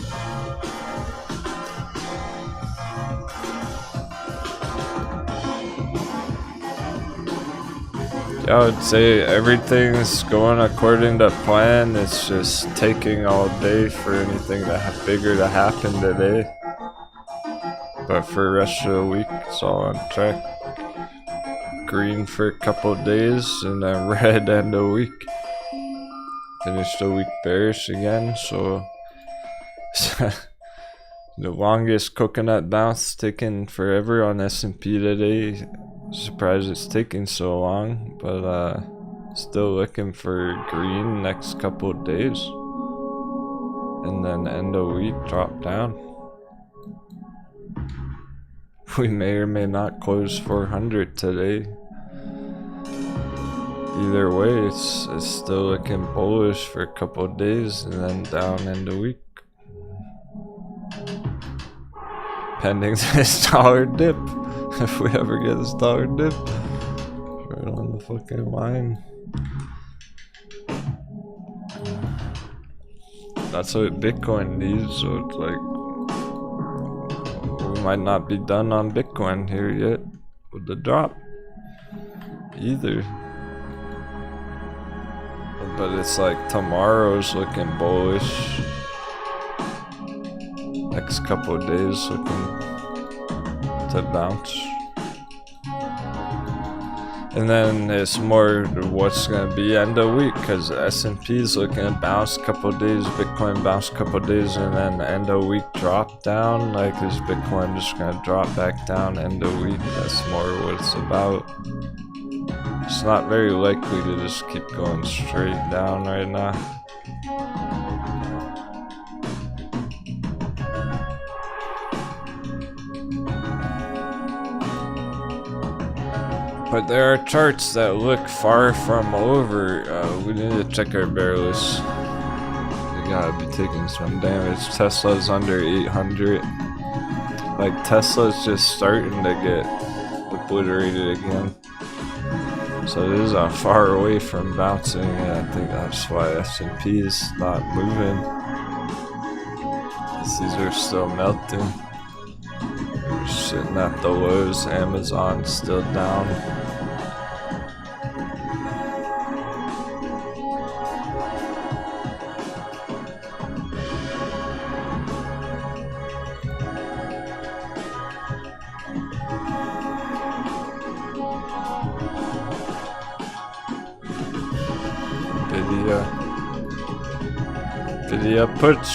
I would say everything's going according to plan. It's just taking all day for anything bigger to happen today. But for the rest of the week, it's all on track. Green for a couple days and then red end of week. Finished the week bearish again, so the longest coconut bounce taking forever on S&P today. Surprised it's taking so long, but still looking for green next couple of days, and then end of week drop down. We may or may not close 400 today. Either way, it's still looking bullish for a couple of days and then down end of week, pending this dollar dip. If we ever get this dollar dip, right on the fucking line. That's what Bitcoin needs, so it's like, we might not be done on Bitcoin here yet with the drop either. But it's like tomorrow's looking bullish. next couple of days looking to bounce. And then it's more what's going to be end of week, because S&P is looking to bounce a couple of days, Bitcoin bounce a couple of days, and then end of week drop down. Like, is Bitcoin just going to drop back down end of week? That's more what it's about. It's not very likely to just keep going straight down right now. But there are charts that look far from over. We need to check our bear list. We gotta be taking some damage. Tesla's under 800. Like, Tesla's just starting to get obliterated again. So it is far away from bouncing, and I think that's why S&P is not moving. These are still melting. We're sitting at the lows. Amazon's still down. Video puts.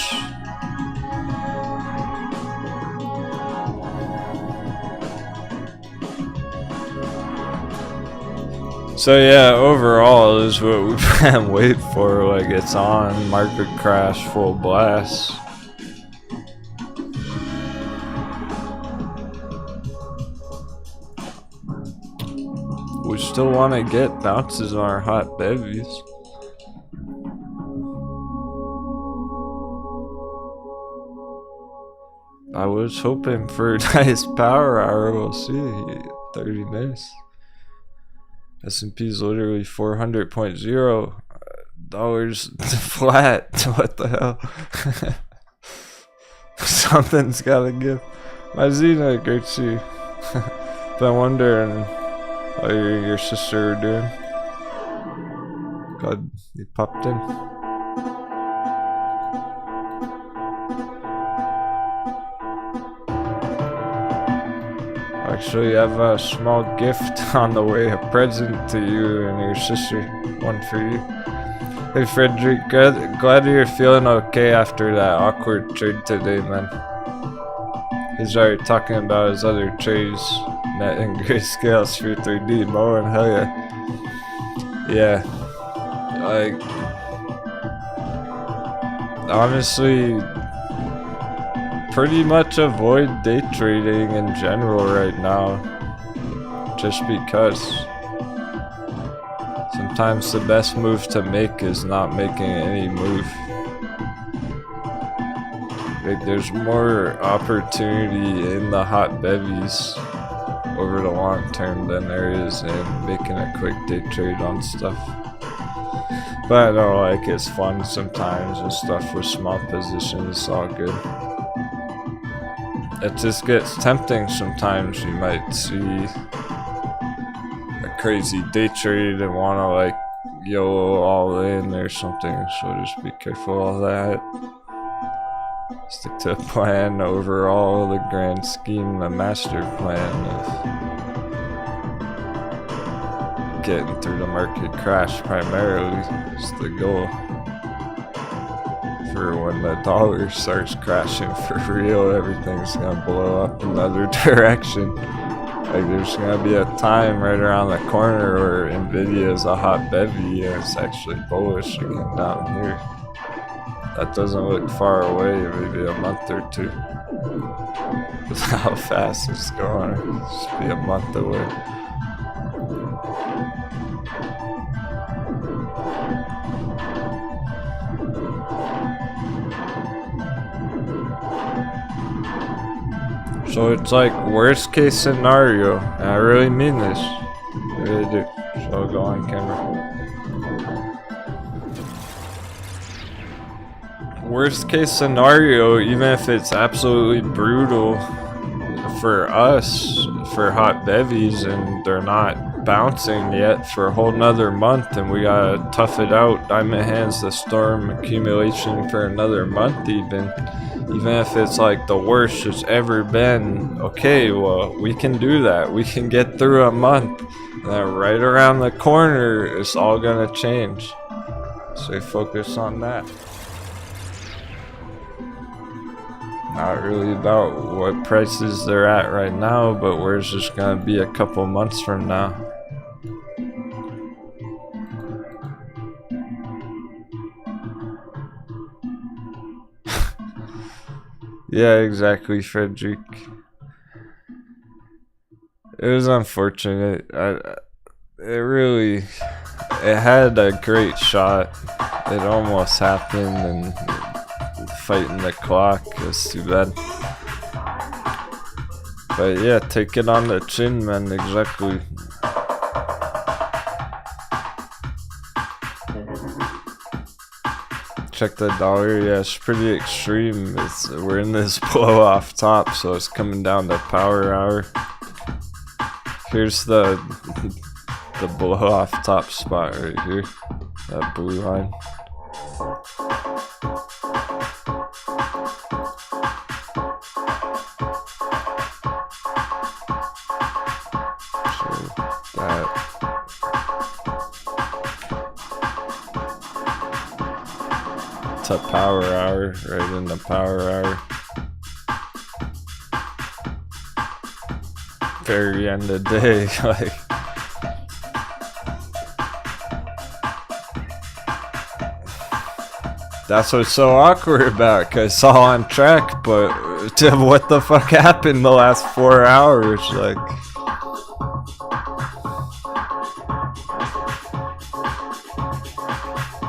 So yeah, overall is what we've been waiting for. Like, it's on, market crash, full blast. We still want to get bounces on our hot bevies. I was hoping for a nice power hour. We'll see. 30 minutes. S&P's literally 400.0 dollars flat. What the hell? Something's gotta give. My Xena, great to see you. Been wondering how you and your sister are doing. Glad you popped in. Actually, I have a small gift on the way, a present to you and your sister. One for you. Hey Frederick, glad you're feeling okay after that awkward trade today, man. He's already talking about his other trades. Net and grayscale, sphere 3D, mullen, hell yeah. Yeah. Like, honestly, pretty much avoid day trading in general right now, just because sometimes the best move to make is not making any move. Like, there's more opportunity in the hot bevies over the long term than there is in making a quick day trade on stuff. But I know, like, it's fun sometimes and stuff with small positions, it's all good. It just gets tempting sometimes. You might see a crazy day trade and want to, like, YOLO all in or something, so just be careful of that. Stick to a plan overall, the grand scheme, the master plan of getting through the market crash primarily is the goal. For when the dollar starts crashing for real, everything's gonna blow up another direction. Like, there's gonna be a time right around the corner where Nvidia is a hot bevy and it's actually bullish again down here. That doesn't look far away, maybe a month or two. That's how fast it's going. It'll just be a month away. So it's like worst case scenario, and I really mean this. I really do. So I'll go on camera. Worst case scenario, even if it's absolutely brutal for us, for hot bevies, and they're not bouncing yet for a whole nother month, and we gotta tough it out, diamond hands the storm accumulation for another month even. Even if it's like the worst it's ever been, okay, well, we can do that. We can get through a month. And then right around the corner, it's all gonna change. So focus on that. Not really about what prices they're at right now, but where's this gonna be a couple months from now. Yeah, exactly, Frederick. It was unfortunate. It had a great shot. It almost happened, and fighting the clock is too bad. But yeah, take it on the chin, man. Exactly. Check the dollar. Yeah, it's pretty extreme. We're in this blow off top, so it's coming down to power hour. Here's the blow off top spot right here. That blue line. So that. To power hour, right in the power hour. Very end of day, like. That's what's so awkward about, cause it's all on track, but what the fuck happened the last 4 hours, like.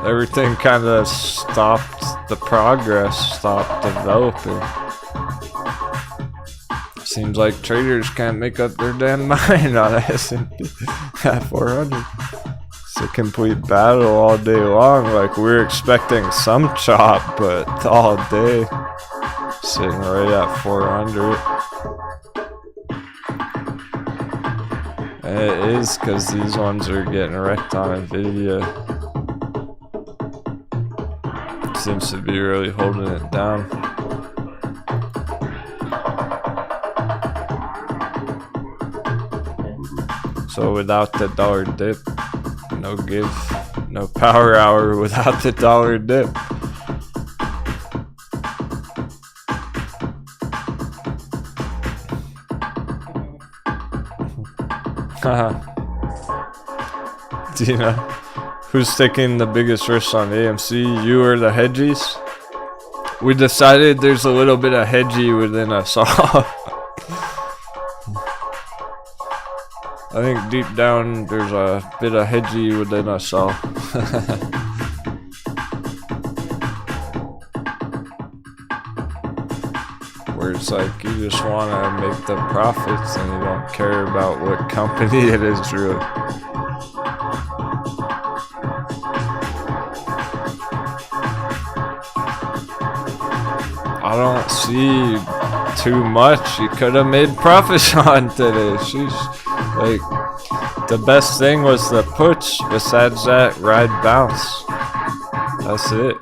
Everything kind of stopped, the progress stopped developing. Seems like traders can't make up their damn mind on S&P at 400. It's a complete battle all day long. Like, we're expecting some chop, but all day sitting right at 400. And it is because these ones are getting wrecked on Nvidia. Seems to be really holding it down. So without the dollar dip, no give, no power hour without the dollar dip. Do you know who's taking the biggest risk on AMC? You or the hedgies? We decided there's a little bit of hedgy within us all. I think deep down there's a bit of hedgy within us all. Where it's like you just want to make the profits and you don't care about what company it is really. I don't see too much you could have made profits on today. Sheesh. Like, the best thing was the puts. Besides that, ride bounce. That's it.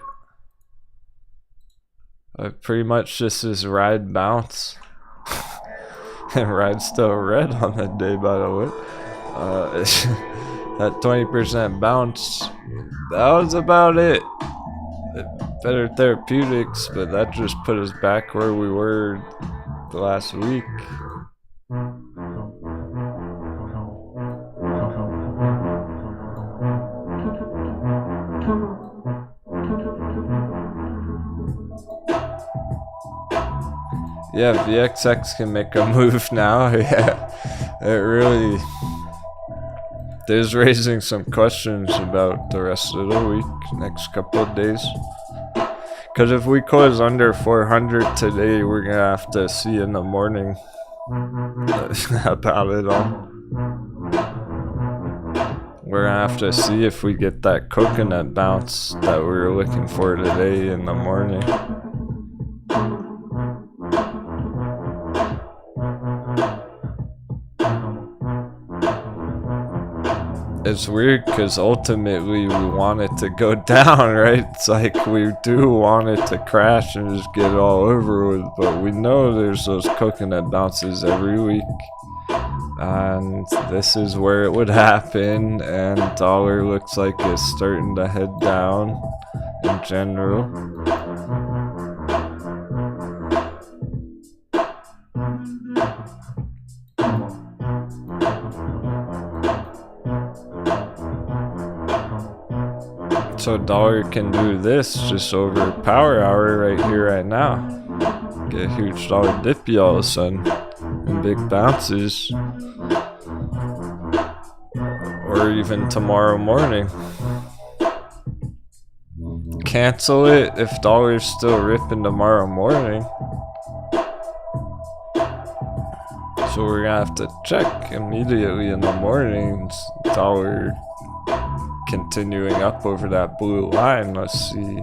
Pretty much just is ride bounce. And ride still red on the day, by the way. That 20% bounce, that was about it. Better Therapeutics, but that just put us back where we were the last week. Yeah, VXX can make a move now. Yeah, it really is raising some questions about the rest of the week, next couple of days. Because if we close under 400 today, we're gonna have to see in the morning about it all. We're gonna have to see if we get that coconut bounce that we were looking for today in the morning. it's weird because ultimately we want it to go down, right? It's like we do want it to crash and just get it all over with, but we know there's those coconut bounces every week. And this is where it would happen, and dollar looks like it's starting to head down in general. So dollar can do this just over power hour right here, right now. Get a huge dollar dippy all of a sudden, and big bounces. Or even tomorrow morning. Cancel it if dollar's still ripping tomorrow morning. So we're gonna have to check immediately in the mornings. Dollar continuing up over that blue line. Let's see.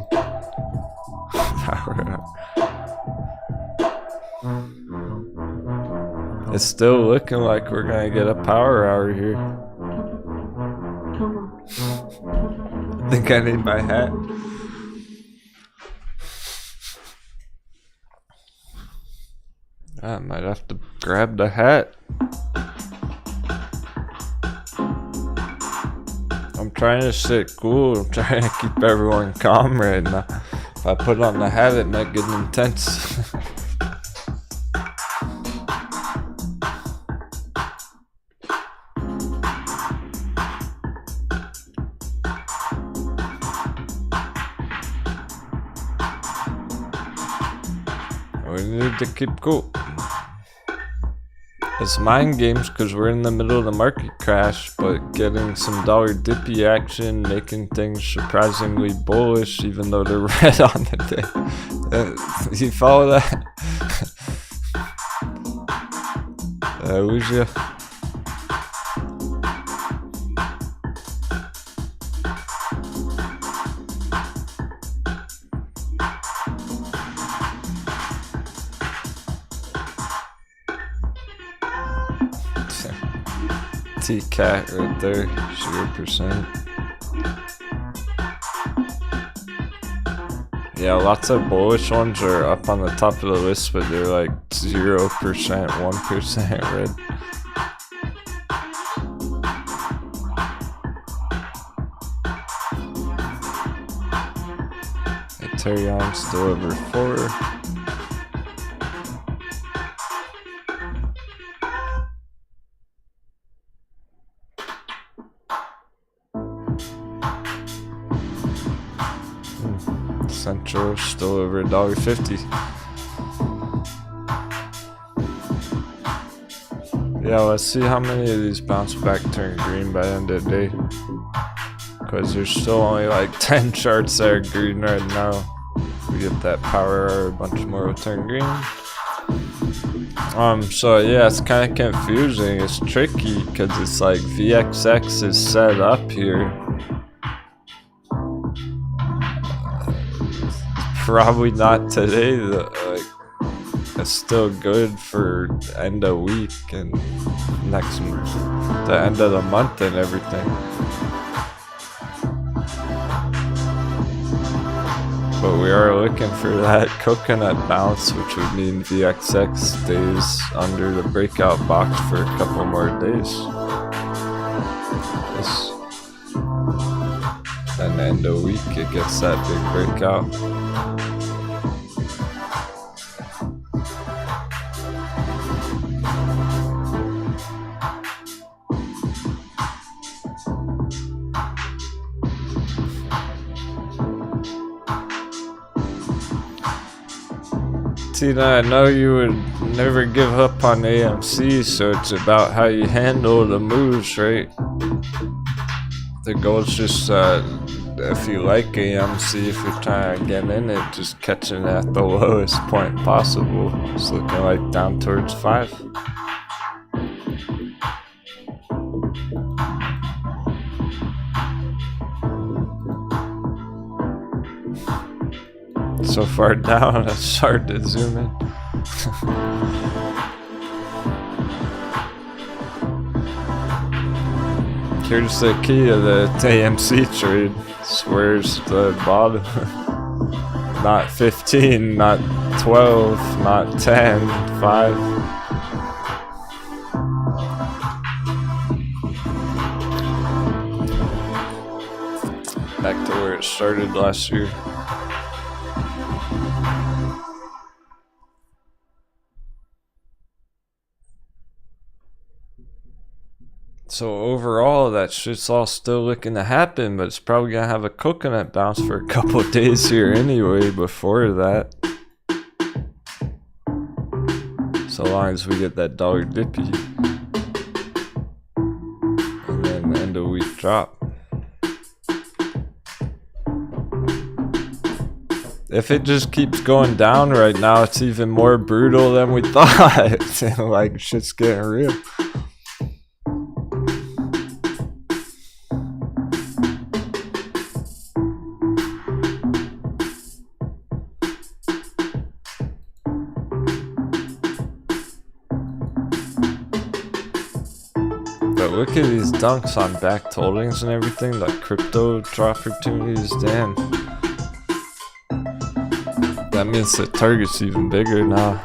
It's still looking like we're gonna get a power hour here. I think I need my hat. I might have to grab the hat. I'm trying to sit cool. I'm trying to keep everyone calm right now. If I put on the hat, it might get intense. We need to keep cool. It's mind games because we're in the middle of the market crash, but getting some dollar dippy action, making things surprisingly bullish even though they're red on the day. You follow that? Did I lose you? T-Cat right there, 0%. Yeah, lots of bullish ones are up on the top of the list, but they're like 0%, 1% red. Aterian still over 4. Central still over $1.50. Yeah, let's see how many of these bounce back turn green by the end of the day. Because there's still only like 10 charts that are green right now. We get that power hour, a bunch more will turn green. So yeah, it's kind of confusing. It's tricky because it's like VXX is set up here. Probably not today. It's still good for end of week and next month, the end of the month and everything. But we are looking for that coconut bounce, which would mean VXX stays under the breakout box for a couple more days. And end of week it gets that big breakout. Tina, I know you would never give up on AMC, so it's about how you handle the moves, right? The goal is just, if you like AMC, if you're trying to get in it, just catching at the lowest point possible. It's looking like down towards 5. So far down, it's hard to zoom in. Here's the key of the AMC trade. Squares the bottom. Not 15, not 12, not 10, 5. Back to where it started last year. So overall, that shit's all still looking to happen, but it's probably gonna have a coconut bounce for a couple of days here anyway before that. So long as we get that dollar dippy. And then end of week drop. If it just keeps going down right now, it's even more brutal than we thought. Like, shit's getting real. Look at these dunks on backed holdings and everything, like crypto opportunities, damn. That means the target's even bigger now.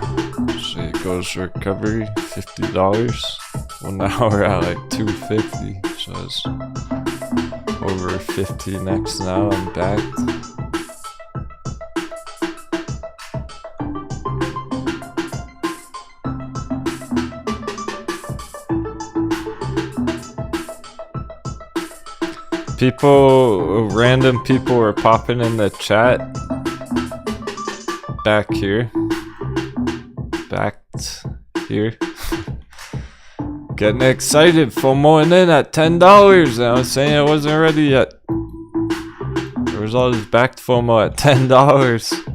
Shit goes recovery, $50. Well, now we're at like 250, so it's over 15x now on backed. Random people were popping in the chat back here, getting excited, FOMOing in at $10, and I was saying it wasn't ready yet. There was all this backed FOMO at $10.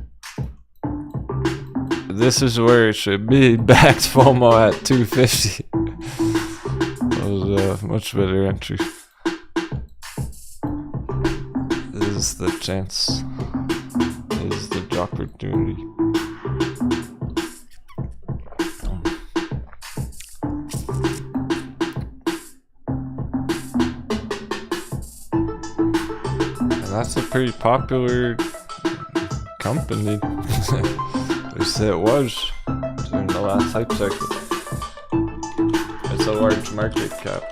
This is where it should be, backed FOMO at $250. That was a much better entry. Is the chance, is the opportunity. And that's a pretty popular company. At least it was during the last hype cycle. It's a large market cap.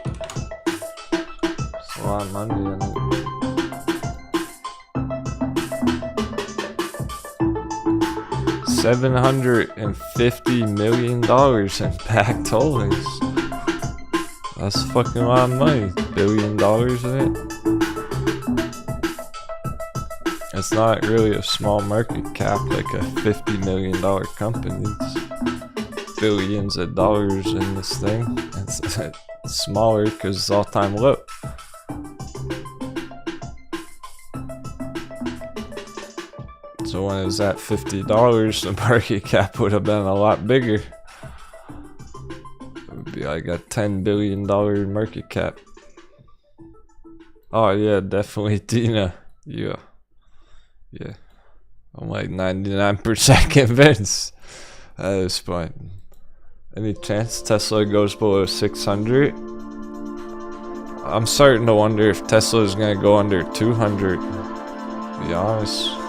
It's a lot of money in it. $750 million in backed holdings. That's fucking a lot of money. $1 billion in it. It's not really a small market cap like a $50 million company. It's billions of dollars in this thing. It's smaller because it's all-time low. So when it was at $50, the market cap would have been a lot bigger. It would be like a $10 billion market cap. Oh yeah, definitely Dina. Yeah. I'm like 99% convinced at this point. Any chance Tesla goes below 600? I'm starting to wonder if Tesla is gonna go under 200. To be honest.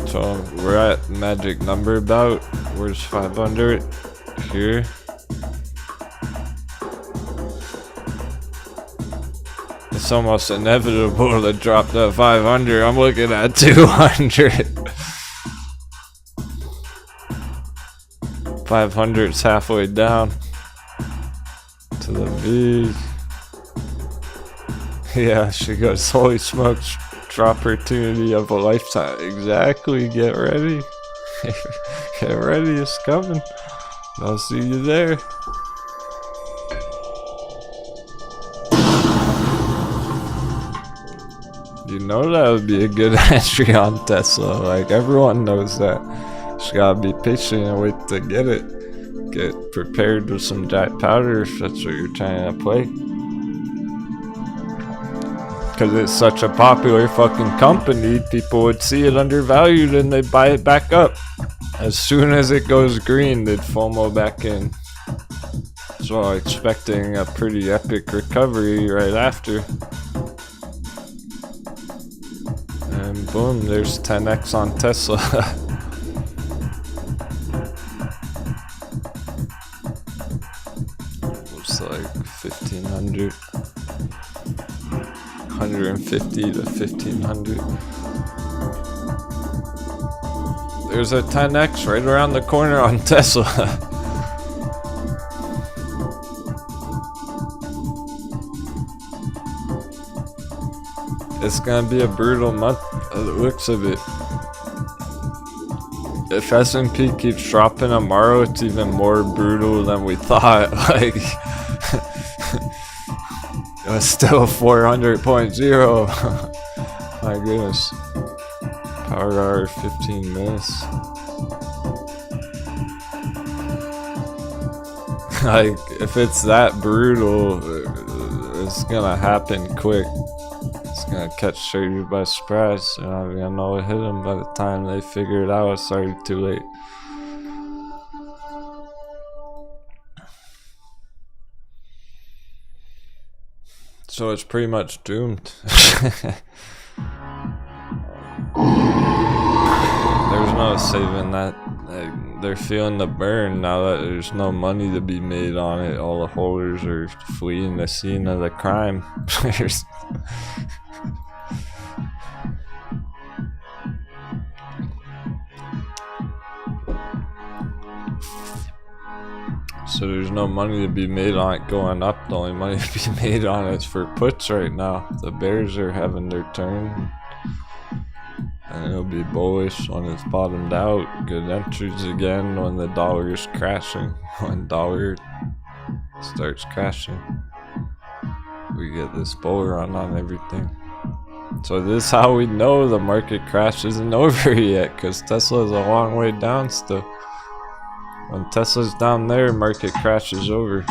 So we're at magic number about. Where's 500? Here. It's almost inevitable to drop to 500. I'm looking at 200. 500's halfway down to the V. Yeah, she goes, holy smokes. Opportunity of a lifetime. Exactly. Get ready. Get ready. It's coming. I'll see you there. You know that would be a good entry on Tesla. Like everyone knows that. Just gotta be patient and wait to get it. Get prepared with some dry powder if that's what you're trying to play. Because it's such a popular fucking company, people would see it undervalued and they'd buy it back up. As soon as it goes green, they'd FOMO back in. So I'm expecting a pretty epic recovery right after. And boom, there's 10x on Tesla. Looks like 1500. 150 to 1500. There's a 10x right around the corner on Tesla. It's gonna be a brutal month by the looks of it. If S&P keeps dropping tomorrow, it's even more brutal than we thought. Like, it's still 400.0. My goodness. Power hour 15 minutes. Like, if it's that brutal, it's gonna happen quick. It's gonna catch traders by surprise. You're not gonna know what hit them by the time they figure it out. It's already too late. So it's pretty much doomed. There's no saving that. They're feeling the burn now that there's no money to be made on it. All the holders are fleeing the scene of the crime. So there's no money to be made on it going up. The only money to be made on it is for puts right now. The bears are having their turn. And it'll be bullish when it's bottomed out. Good entries again when the dollar is crashing. When dollar starts crashing, we get this bull run on everything. So this is how we know the market crash isn't over yet, because Tesla's a long way down still. When Tesla's down there, market crash is over.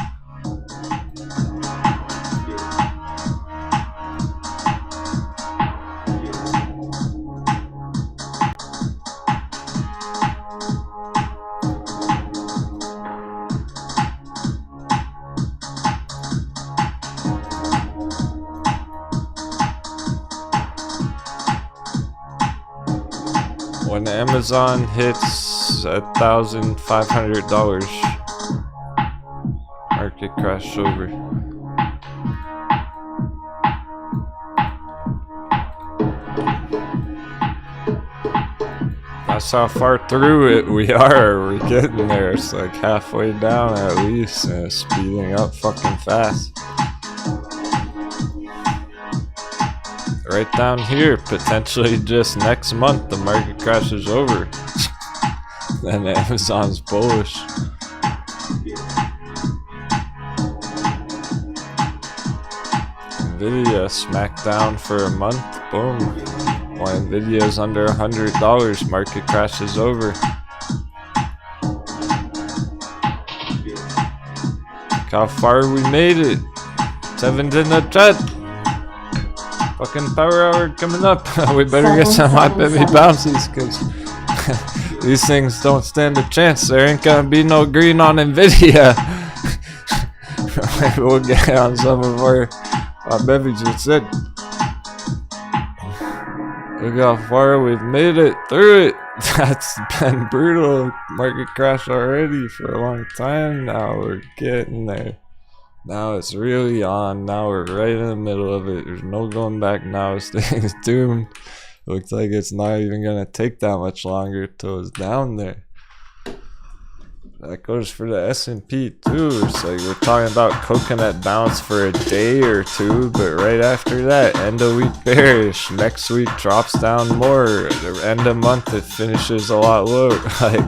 When Amazon hits $1,500, market crash over. That's how far through it we are. We're getting there. It's like halfway down at least, and it's speeding up fucking fast. Right down here, potentially just next month, the market crash is over. Then Amazon's bullish. Nvidia smacked down for a month, boom. When Nvidia's under $100, market crash is over. Look how far we made it. 7's in the chat. Fucking power hour coming up. We better get some hot baby bounces, because these things don't stand a chance. There ain't gonna be no green on Nvidia. Maybe we'll get on some of our hot babies instead. Look how far we've made it through it. That's been brutal. Market crash already for a long time. Now we're getting there. Now it's really on. Now we're right in the middle of it. There's no going back now. This thing is doomed. Looks like it's not even gonna take that much longer till it's down there. That goes for the S&P too. It's like we're talking about coconut bounce for a day or two, but right after that, end of week bearish. Next week drops down more. The end of month it finishes a lot lower. Like,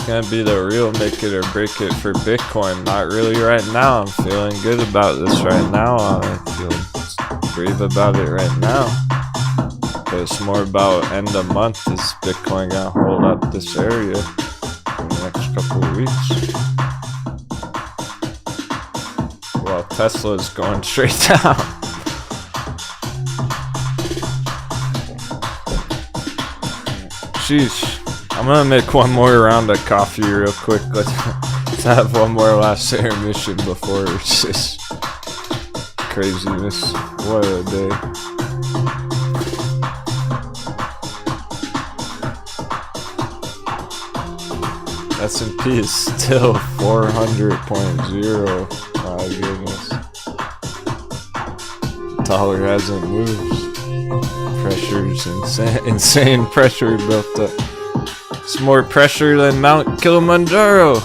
gonna be the real make it or break it for Bitcoin. Not really right now. I'm feeling good about this right now. I feel brave about it right now. But it's more about end of month. Is Bitcoin gonna hold up this area in the next couple of weeks? Well, Tesla's going straight down. Sheesh. I'm gonna make one more round of coffee real quick. Let's have one more last intermission before it's just craziness. What a day. S&P is still 400.0. My goodness. Dollar hasn't moved. Pressure's insane pressure built up. It's more pressure than Mount Kilimanjaro.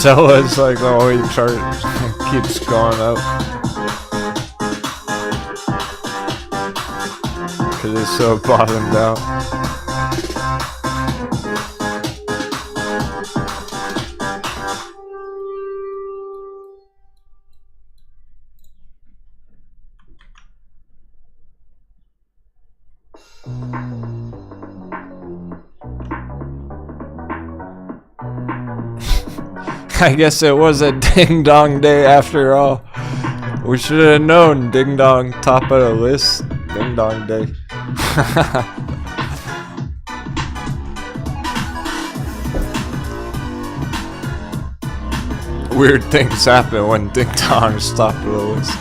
Zella's like the only chart keeps going up. Cause it's so bottomed out. I guess it was a ding dong day after all. We should have known. Ding dong, top of the list. Ding dong day. Weird things happen when ding dong's top of the list.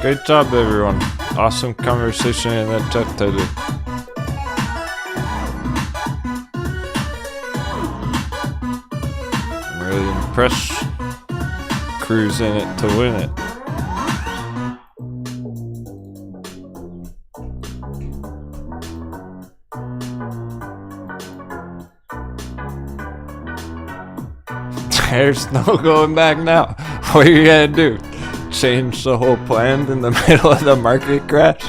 Great job, everyone. Awesome conversation in the chat today. I'm really impressed. Crew's in it to win it. There's no going back now. What are you gonna do? Change the whole plan in the middle of the market crash?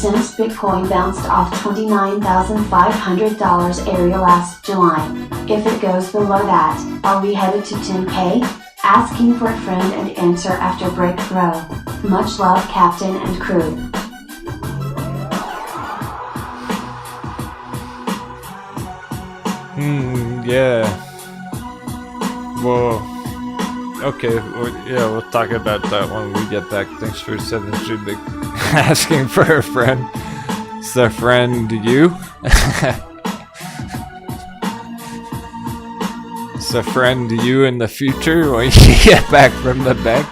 Since Bitcoin bounced off $29,500 area last July, if it goes below that, are we headed to 10K? Asking for a friend and answer after breakthrough. Much love, Captain and crew. Yeah. Well, okay, yeah, we'll talk about that when we get back. Thanks for sending Shubik asking for a friend. Is a friend you? Is a friend you in the future when you get back from the bank?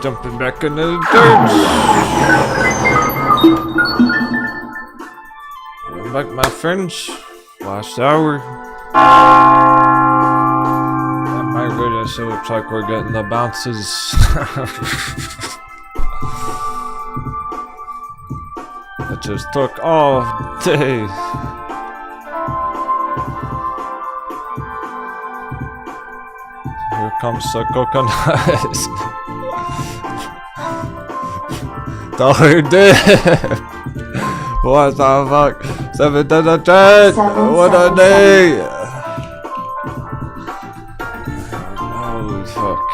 Jumping back into the dirt. Welcome back, my friends. Last hour. Oh my goodness, it looks like we're getting the bounces. It just took all day. Here comes the coconut. Dollar dip. What the fuck? 7 to the 10. What a day. Holy fuck.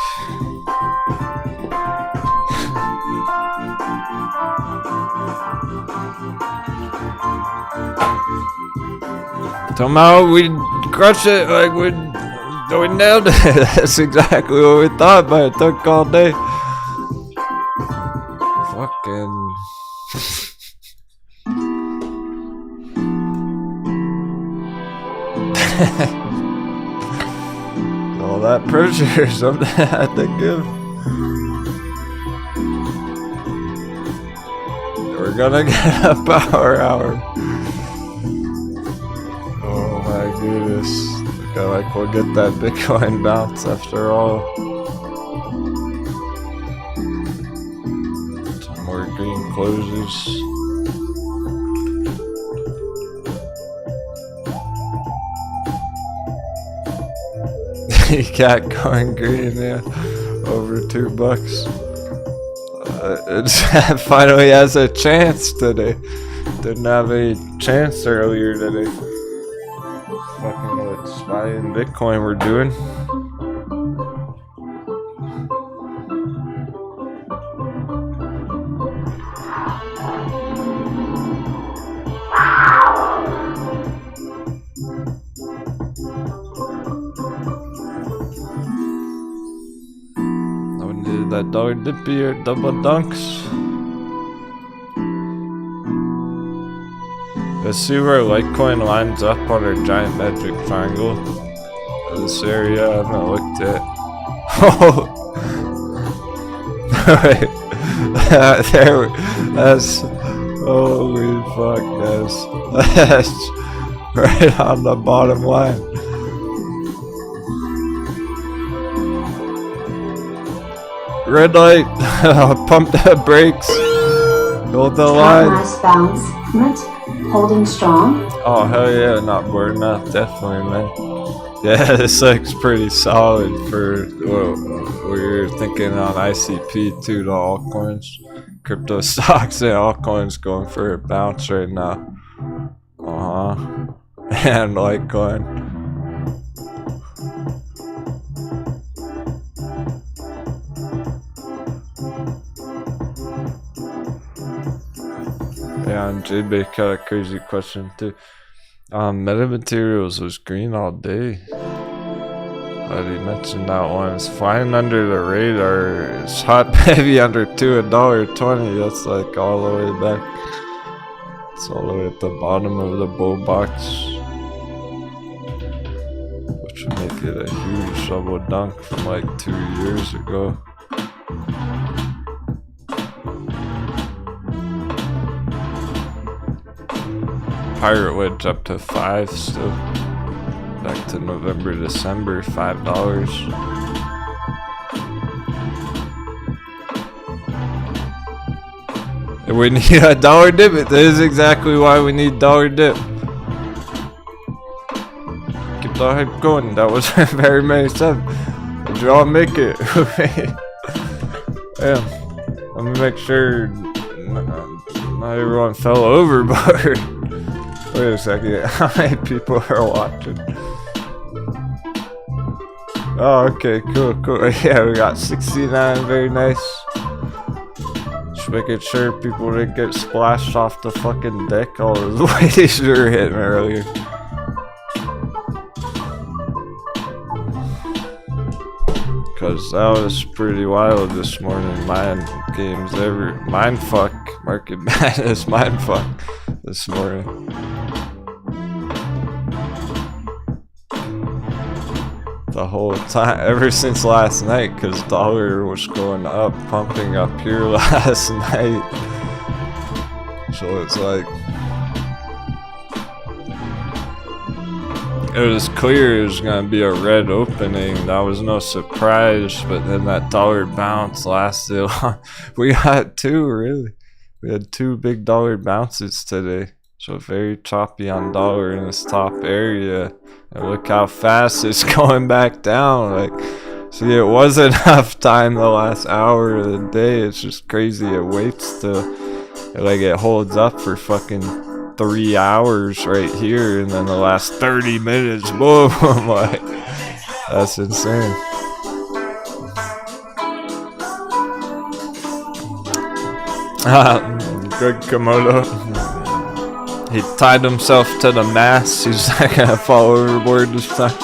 Somehow we crushed it, like we nailed it. That's exactly what we thought, but it took all day. Fucking. All that pressure, something I had to give. We're gonna get a power hour. Oh my goodness. Look like we'll get that Bitcoin bounce after all. Some more green closes. You got going green, yeah. Over $2. It finally has a chance today. didn't have any chance earlier today. Fucking what SPY and Bitcoin were doing. I needed that dollar dippy or double dunks. Let's see where Litecoin lines up on our giant magic triangle. This area I haven't looked at. Oh! There, that's, holy fuck, that's right on the bottom line. Red light, pump the brakes, hold the line. Nice bounce, Mint. Holding strong. Oh hell yeah, not bored enough, definitely, man. Yeah, this looks pretty solid for what we were thinking on ICP too, the altcoins. Crypto stocks and altcoins going for a bounce right now. And Litecoin. Yeah, and JB got a crazy question too. Metamaterials was green all day. I already mentioned that one. It's flying under the radar. It's hot baby under $1.20. That's like all the way back. It's all the way at the bottom of the bull box, which would make it a huge double dunk from like 2 years ago. Pirate Wedge up to 5 still. Back to November, December, $5. And we need a dollar dip. That is exactly why we need dollar dip. Keep the hype going. That was very many steps. Did you all make it? Yeah. Let me make sure not everyone fell overboard. Wait a second, how many people are watching? Oh, okay, cool. Yeah, we got 69, very nice. Just making sure people didn't get splashed off the fucking deck all the ladies we were hitting earlier. Cause that was pretty wild this morning. Mind games mindfuck, market madness, mindfuck this morning. The whole time, ever since last night, because dollar was going up, pumping up here last night. So it's like, it was clear it was gonna be a red opening. That was no surprise, but then that dollar bounce lasted long. We got two, really. We had 2 big dollar bounces today. So very choppy on dollar in this top area. And look how fast it's going back down. Like, see, it wasn't enough time the last hour of the day. It's just crazy. It waits to, like, it holds up for fucking 3 hours right here, and then the last 30 minutes, boom. Like, that's insane. Good Komodo. He tied himself to the mast. He's not gonna fall overboard this time.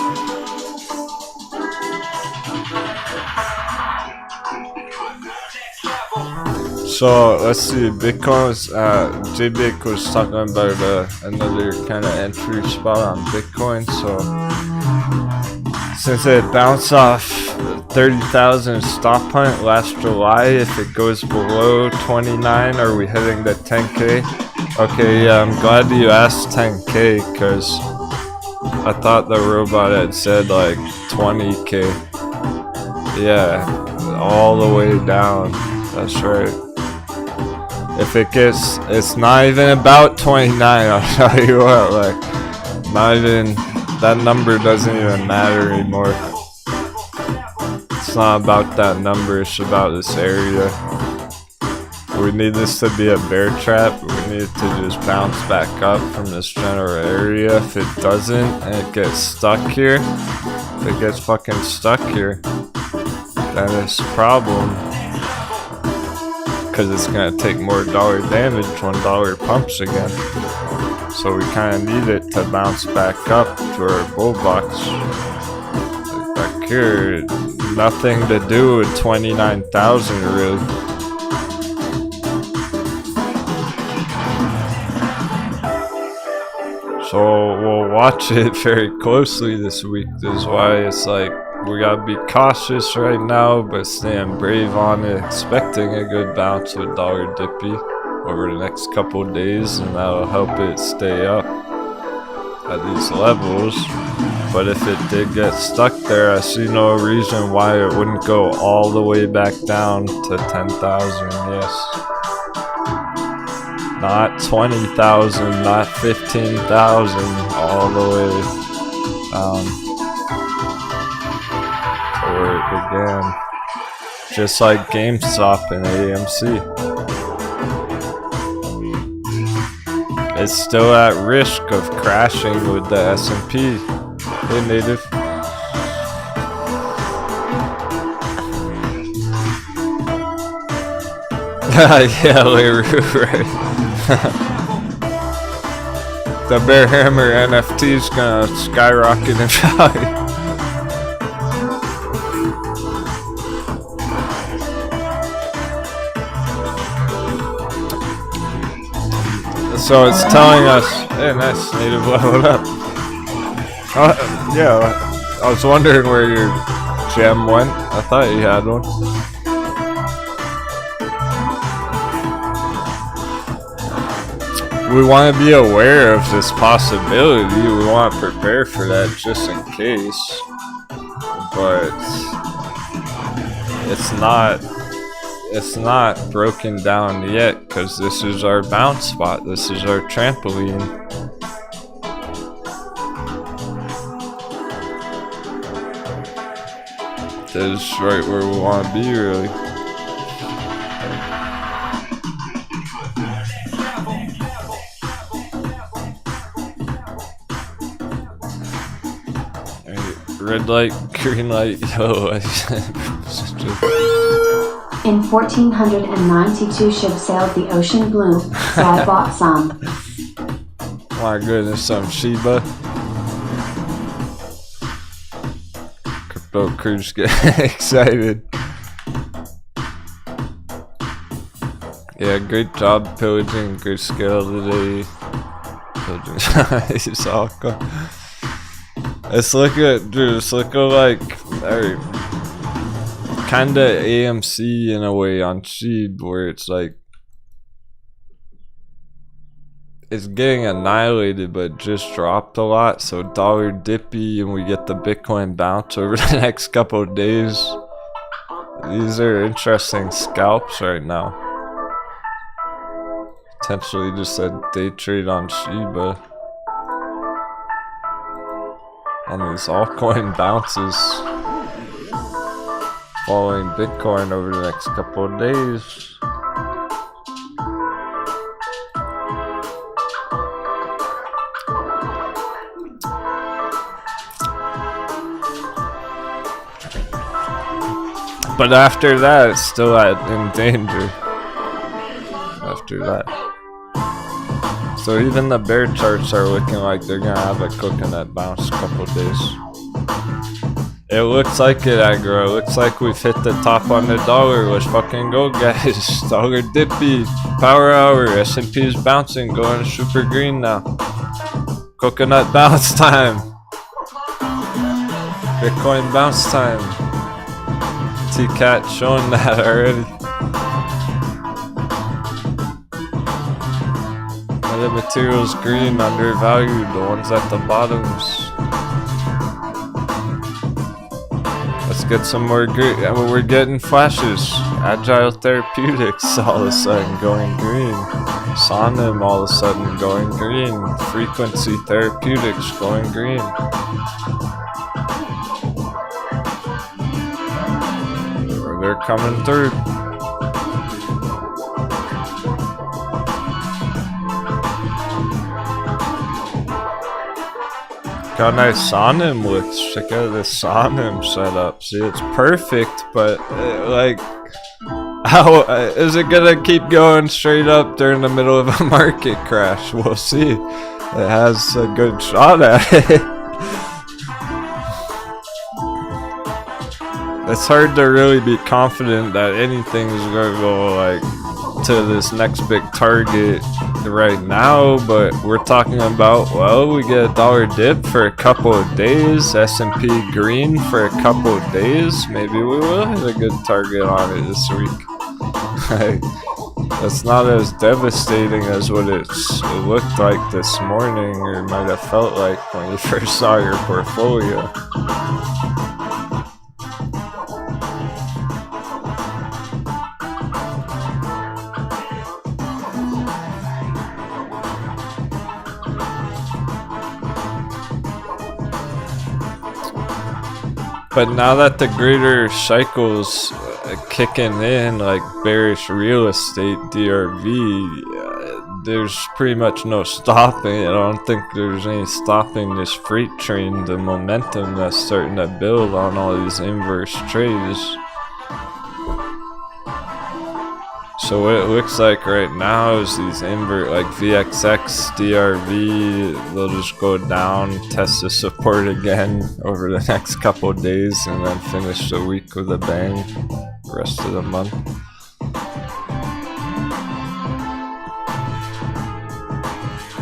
So let's see. Bitcoin was JBIC was talking about another kind of entry spot on Bitcoin. So since it bounced off 30,000 stop point last July, if it goes below 29, are we hitting the 10K? Okay, yeah, I'm glad you asked 10K, because I thought the robot had said like 20K. Yeah, all the way down. That's right. If it gets, it's not even about 29, I'll tell you what, like, not even, that number doesn't even matter anymore. It's not about that number, it's about this area. We need this to be a bear trap. We need it to just bounce back up from this general area. If it doesn't and it gets stuck here, if it gets fucking stuck here, then it's a problem. Because it's gonna take more dollar damage when dollar pumps again. So we kind of need it to bounce back up to our bull box. Like back here, nothing to do with 29,000 really. So we'll watch it very closely this week. This is why it's like we gotta be cautious right now, but staying brave on it, expecting a good bounce with dollar dippy over the next couple of days, and that'll help it stay up at these levels. But if it did get stuck there, I see no reason why it wouldn't go all the way back down to 10,000. Yes. Not 20,000, not 15,000, all the way down to where it began. Just like GameStop and AMC. It's still at risk of crashing with the S&P. Hey, native. Yeah, right. The Bear Hammer NFT's gonna skyrocket in value. So it's telling us, hey, nice, native, leveled up. Yeah, I was wondering where your gem went. I thought you had one. We want to be aware of this possibility. We want to prepare for that just in case. But it's not broken down yet, because this is our bounce spot. This is our trampoline. This is right where we want to be, really. Red light, green light, yellow light. In 1492 ship sailed the ocean blue, so I bought some. My goodness, some shiba. Crypto crews get excited. Yeah, great job pillaging, great scale today. Pillaging is all cool. It's looking, dude, it's looking like kinda AMC in a way on SHIB, where it's like it's getting annihilated but just dropped a lot, so dollar dippy and we get the Bitcoin bounce over the next couple of days. These are interesting scalps right now. Potentially just a day trade on Shiba. On these altcoin bounces following Bitcoin over the next couple of days. But after that, it's still in danger. After that. So even the bear charts are looking like they're gonna have a coconut bounce couple days. It looks like it, aggro. It looks like we've hit the top on the dollar. Let's fucking go, guys. Dollar dippy. Power hour. S&P is bouncing. Going super green now. Coconut bounce time. Bitcoin bounce time. T-Cat showing that already. The material's green, undervalued, the ones at the bottoms. Let's get some more green. We're getting flashes. Agile Therapeutics all of a sudden going green. Sonim all of a sudden going green. Frequency Therapeutics going green. They're coming through. how nice Sonim looks. Check out this Sonim setup. See, it's perfect, but like, how is it gonna keep going straight up during the middle of a market crash? We'll see. It has a good shot at it. It's hard to really be confident that anything's gonna go like to this next big target right now, but we're talking about, well, we get a dollar dip for a couple of days, S&P green for a couple of days. Maybe we will hit a good target on it this week. It's not as devastating as what it looked like this morning, or might have felt like when you first saw your portfolio. But now that the greater cycle's kicking in, like bearish real estate, DRV, there's pretty much no stopping. I don't think there's any stopping this freight train, the momentum that's starting to build on all these inverse trades. So what it looks like right now is these invert, like VXX, DRV, they'll just go down, test the support again over the next couple of days, and then finish the week with a bang the rest of the month.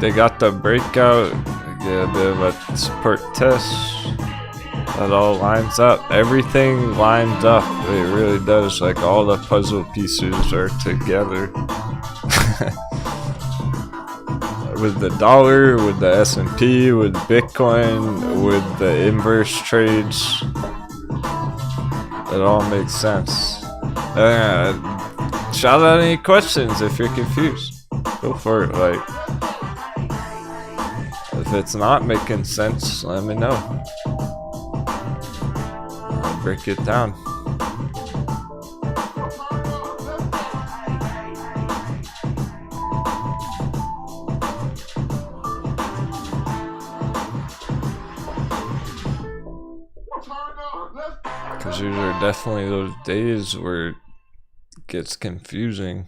They got the breakout, get a bit of a support test. It all lines up. Everything lines up. It really does. Like all the puzzle pieces are together. With the dollar, with the S&P, with Bitcoin, with the inverse trades. It all makes sense. Shout out any questions if you're confused. Go for it. Like, if it's not making sense, let me know. Break it down. Because these are definitely those days where it gets confusing.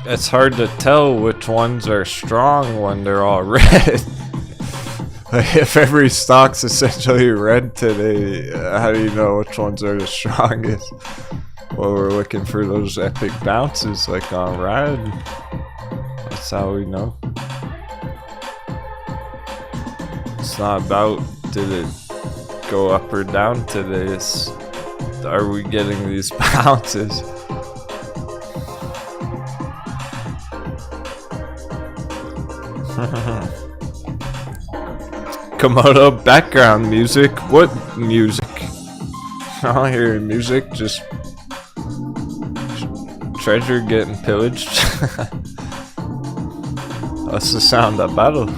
It's hard to tell which ones are strong when they're all red. Like if every stock's essentially red today, how do you know which ones are the strongest? Well, we're looking for those epic bounces like on Ride. That's how we know. It's not about did it go up or down today, it's are we getting these bounces? Komodo background music. What music? I don't hear music, just treasure getting pillaged. That's the sound of battle.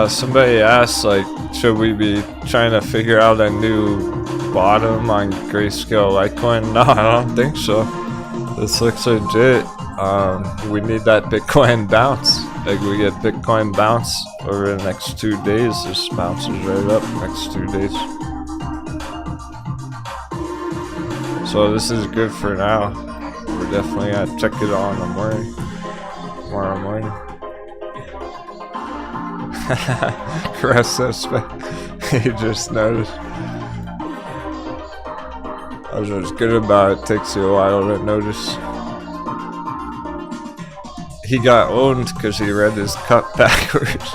Somebody asked, like, should we be trying to figure out a new bottom on Grayscale Litecoin? No, I don't think so. This looks legit. We need that Bitcoin bounce. Like, we get Bitcoin bounce over the next 2 days. This bounces right up next 2 days. So this is good for now. We're definitely gonna check it out in the morning. Tomorrow morning. Rest suspect. You just noticed. That's what's good about it. Takes you a while to notice. He got owned because he read his cup backwards.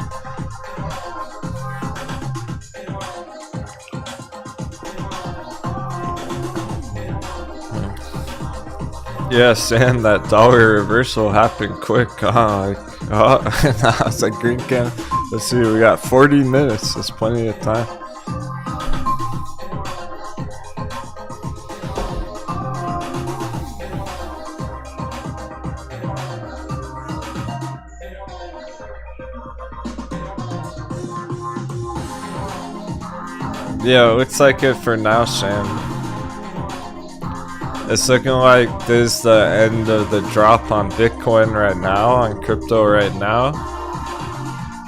Yes, and that dollar reversal happened quick. Now it's like green can. Let's see, we got 40 minutes. That's plenty of time. Yeah, it looks like it for now, Sam. It's looking like this is the end of the drop on Bitcoin right now, on crypto right now.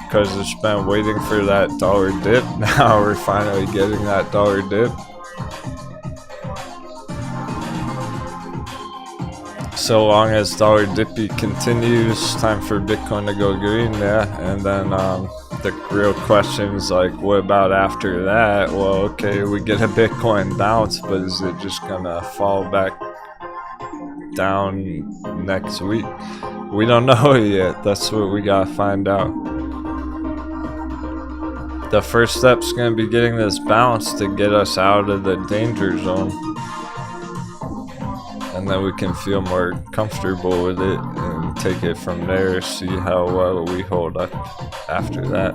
Because it's been waiting for that dollar dip. Now we're finally getting that dollar dip. So long as dollar dippy continues, time for Bitcoin to go green, yeah. And then the real question is like, what about after that? Well, okay, we get a Bitcoin bounce, but is it just gonna fall back down next week? We don't know yet. That's what we gotta find out. The first step's gonna be getting this bounce to get us out of the danger zone. And then we can feel more comfortable with it and take it from there, see how well we hold up after that.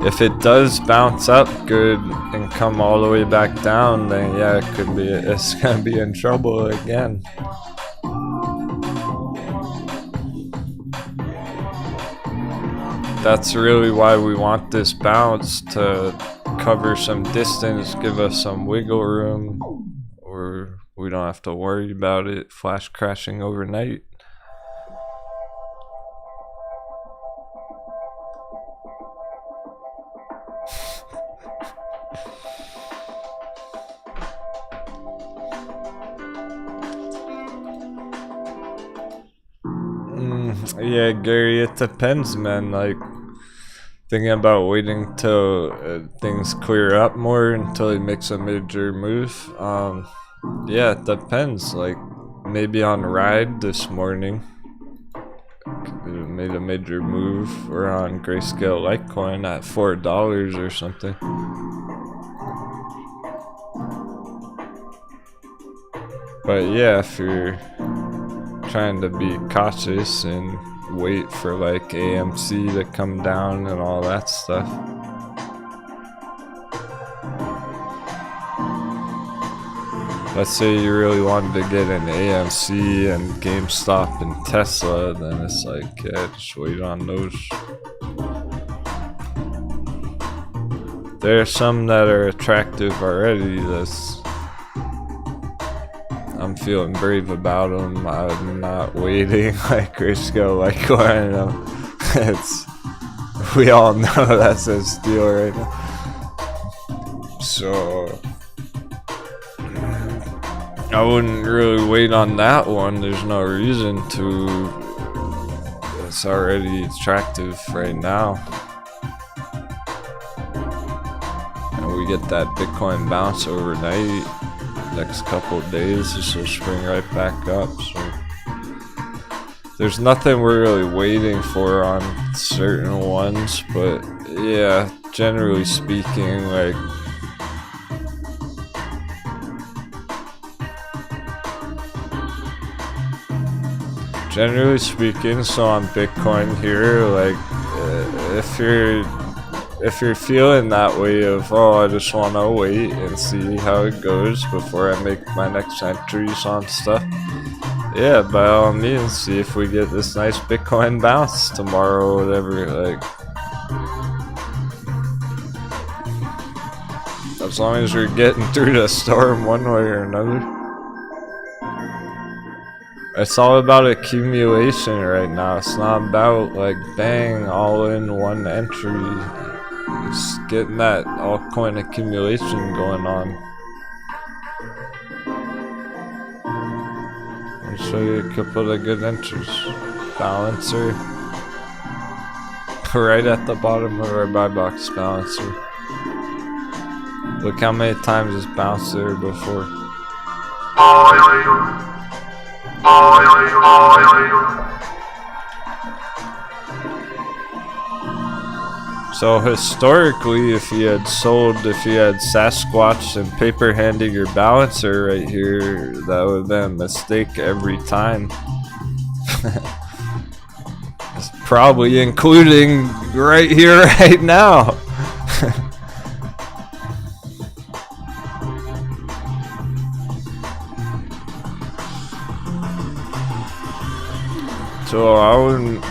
If it does bounce up good and come all the way back down, then yeah, it's gonna be in trouble again. That's really why we want this bounce, to cover some distance, give us some wiggle room, or we don't have to worry about it flash crashing overnight. Yeah, Gary, it depends, man. Like, thinking about waiting till things clear up more until he makes a major move. Yeah, it depends. Like, maybe on Ride this morning, made a major move, or on Grayscale Litecoin at $4 or something. But yeah, if you're trying to be cautious and wait for like AMC to come down and all that stuff. Let's say you really wanted to get an AMC and GameStop and Tesla, then it's like, yeah, just wait on those. There are some that are attractive already. I'm feeling brave about them. I'm not waiting like Grayscale Litecoin. We all know that's a steal right now. So I wouldn't really wait on that one. There's no reason to. It's already attractive right now. And we get that Bitcoin bounce overnight. Next couple of days, this will spring right back up. So there's nothing we're really waiting for on certain ones, but yeah, generally speaking, like so on Bitcoin here, like if you're feeling that way of, oh, I just want to wait and see how it goes before I make my next entries on stuff, yeah, by all means, see if we get this nice Bitcoin bounce tomorrow or whatever. Like, as long as we're getting through the storm one way or another. It's all about accumulation right now. It's not about like bang all in one entry. Just getting that altcoin accumulation going on. I'll show you a couple of good entries. Balancer. Right at the bottom of our buy box, Balancer. Look how many times it's bounced there before. So historically, if you had Sasquatch and paper handing your balancer right here, that would have been a mistake every time. It's probably including right here, right now. So I wouldn't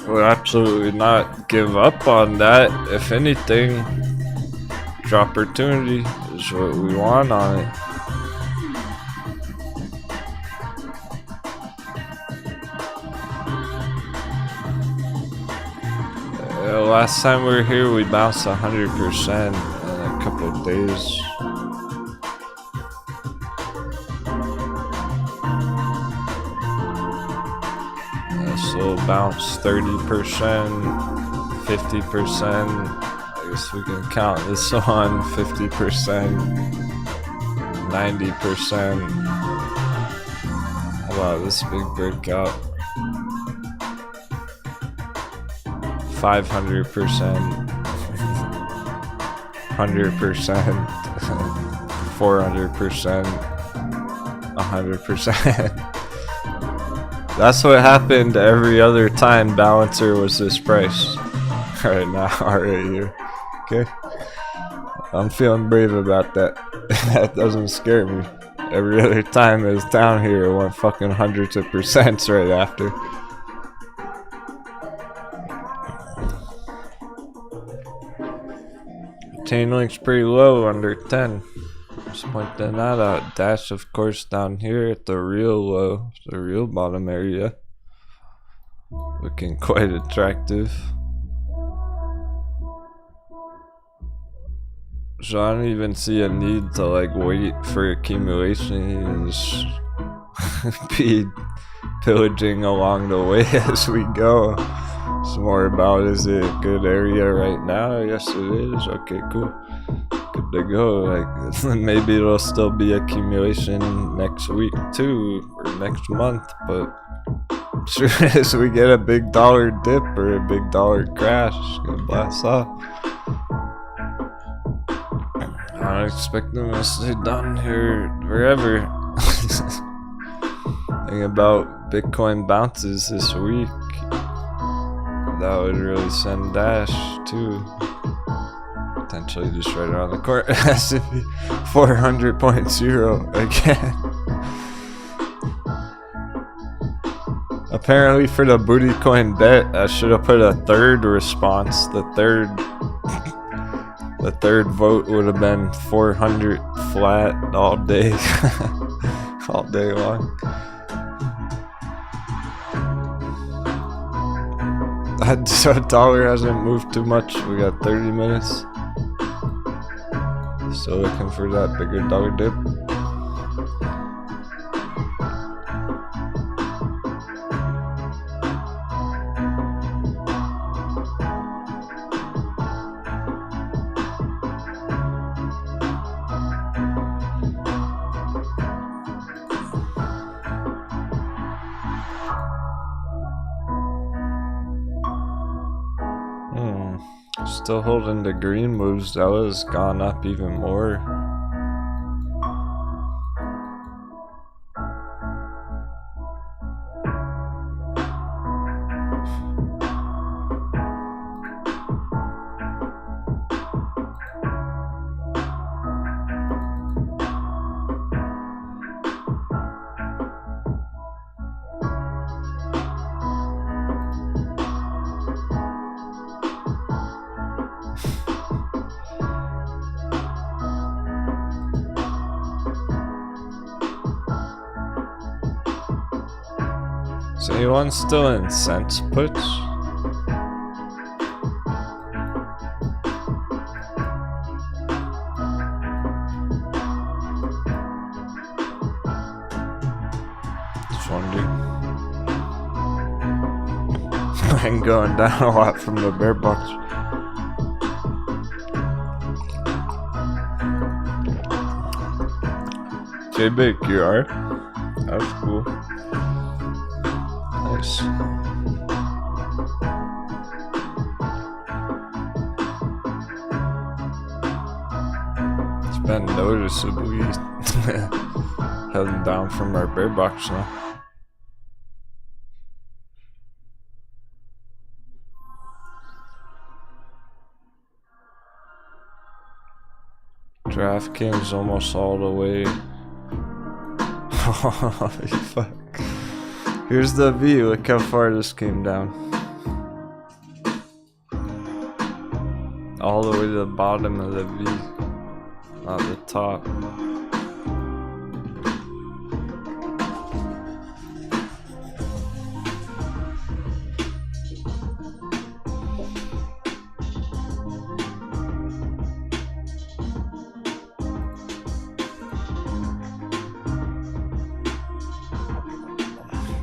would absolutely not give up on that. If anything, opportunity is what we want on it. Last time we were here, we bounced 100% in a couple of days. So bounce 30%, 50%. I guess we can count this on 50%, 90%. How about this big breakout? 500%, 100%, 400%, 100%. That's what happened every other time Balancer was this price. Right now, RAU. Okay? I'm feeling brave about that. That doesn't scare me. Every other time it was down here, it went fucking hundreds of percents right after. Chainlink's pretty low, under 10. Just pointing that out. Dash, of course, down here at the real low, the real bottom area. Looking quite attractive. So I don't even see a need to like wait for accumulation. You can just be pillaging along the way as we go. It's more about, is it a good area right now? Yes it is. Okay, cool. Good to go. Like maybe it'll still be accumulation next week too, or next month, but as soon as we get a big dollar dip or a big dollar crash, it's gonna blast off. I don't expect them to stay down here forever. Think about Bitcoin bounces this week. That would really send Dash too. Potentially just right around the corner. S&P 400.0 again. Apparently for the booty coin bet, I should have put a third response. The third vote would have been 400 flat all day. All day long. The dollar hasn't moved too much. We got 30 minutes. Still looking for that bigger dollar dip. Still holding the green moves. That was gone up even more. Is anyone still in cents puts? Just wondering. I'm going down a lot from the bear box. J-Big, you are? That's cool. Nice. It's been noticeably heading down from our bear box now. DraftKings almost all the way. Holy fuck. Here's the V, look how far this came down. all the way to the bottom of the V, not the top.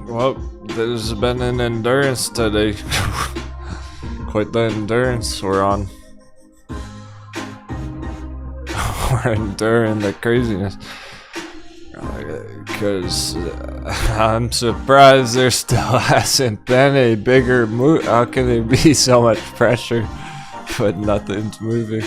Well, there's been an endurance today. Quite the endurance we're on. We're enduring the craziness. Because I'm surprised there still hasn't been a bigger move. How can there be so much pressure but nothing's moving?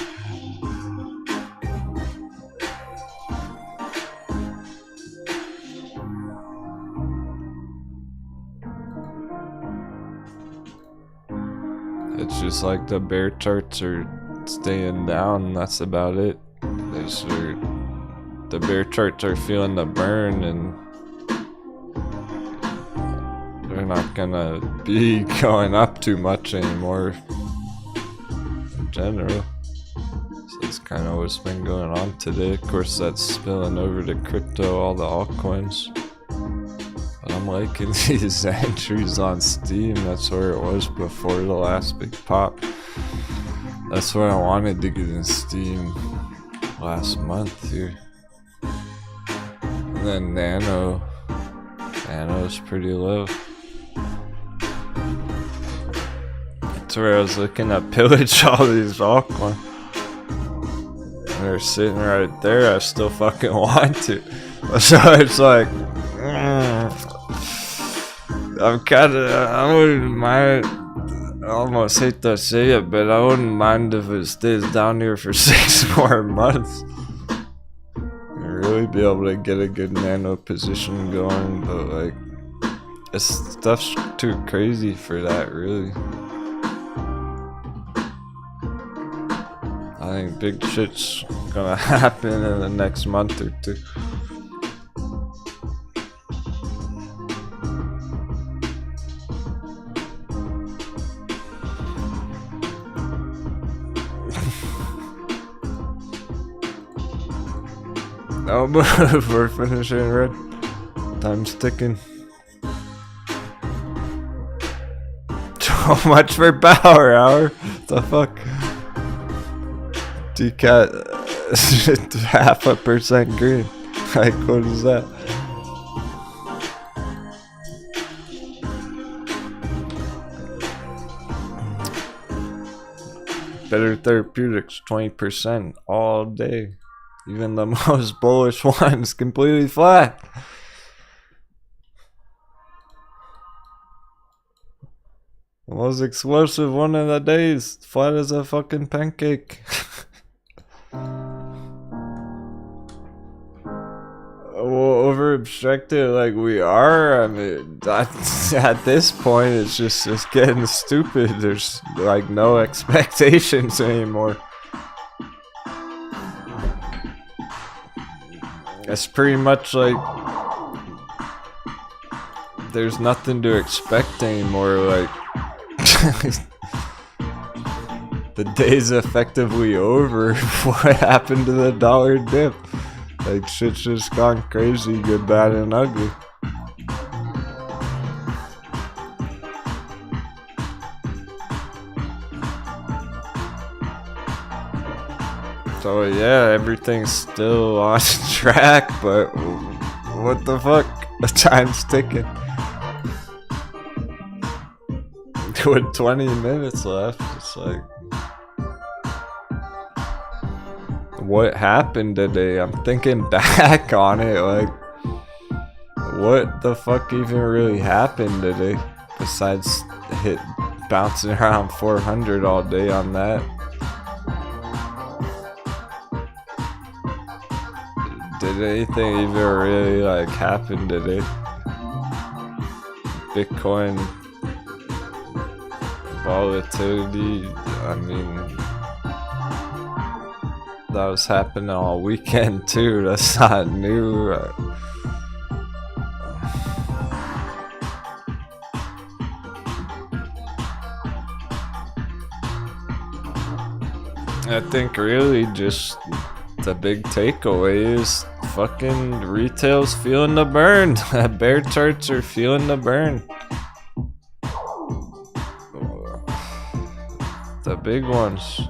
It's just like the bear charts are staying down, that's about it. The bear charts are feeling the burn, and they're not gonna be going up too much anymore in general. So that's kind of what's been going on today. Of course, that's spilling over to crypto, all the altcoins. But I'm liking these entries on Steam. That's where it was before the last big pop. That's where I wanted to get in Steam last month here. And then Nano's pretty low. That's where I was looking to pillage all these altcoins. They're sitting right there. I still fucking want to. So it's like, I wouldn't mind. I almost hate to say it, but I wouldn't mind if it stays down here for 6 more months. I'd really be able to get a good nano position going, but like, this stuff's too crazy for that, really. I think big shit's gonna happen in the next month or two. No move, we're finishing red. Time's ticking. So much for power hour. What the fuck? DCAT 0.5% green. Like, what is that? Better Therapeutics 20% all day. Even the most bullish one's completely flat. The most explosive one of the day is flat as a fucking pancake. We'll over abstract it like we are. I mean, at this point, it's getting stupid. There's like no expectations anymore. It's pretty much like there's nothing to expect anymore. Like the day's effectively over. What happened to the dollar dip? Like shit's just gone crazy, good, bad, and ugly. So yeah, everything's still on track, but what the fuck? The time's ticking. With 20 minutes left, it's like, what happened today? I'm thinking back on it, like, what the fuck even really happened today? Besides bouncing around 400 all day on that. Did anything even really like happen today? Bitcoin volatility, I mean, that was happening all weekend too. That's not new. I think really just the big takeaway is fucking retail's feeling the burn. Bear charts are feeling the burn. The big ones.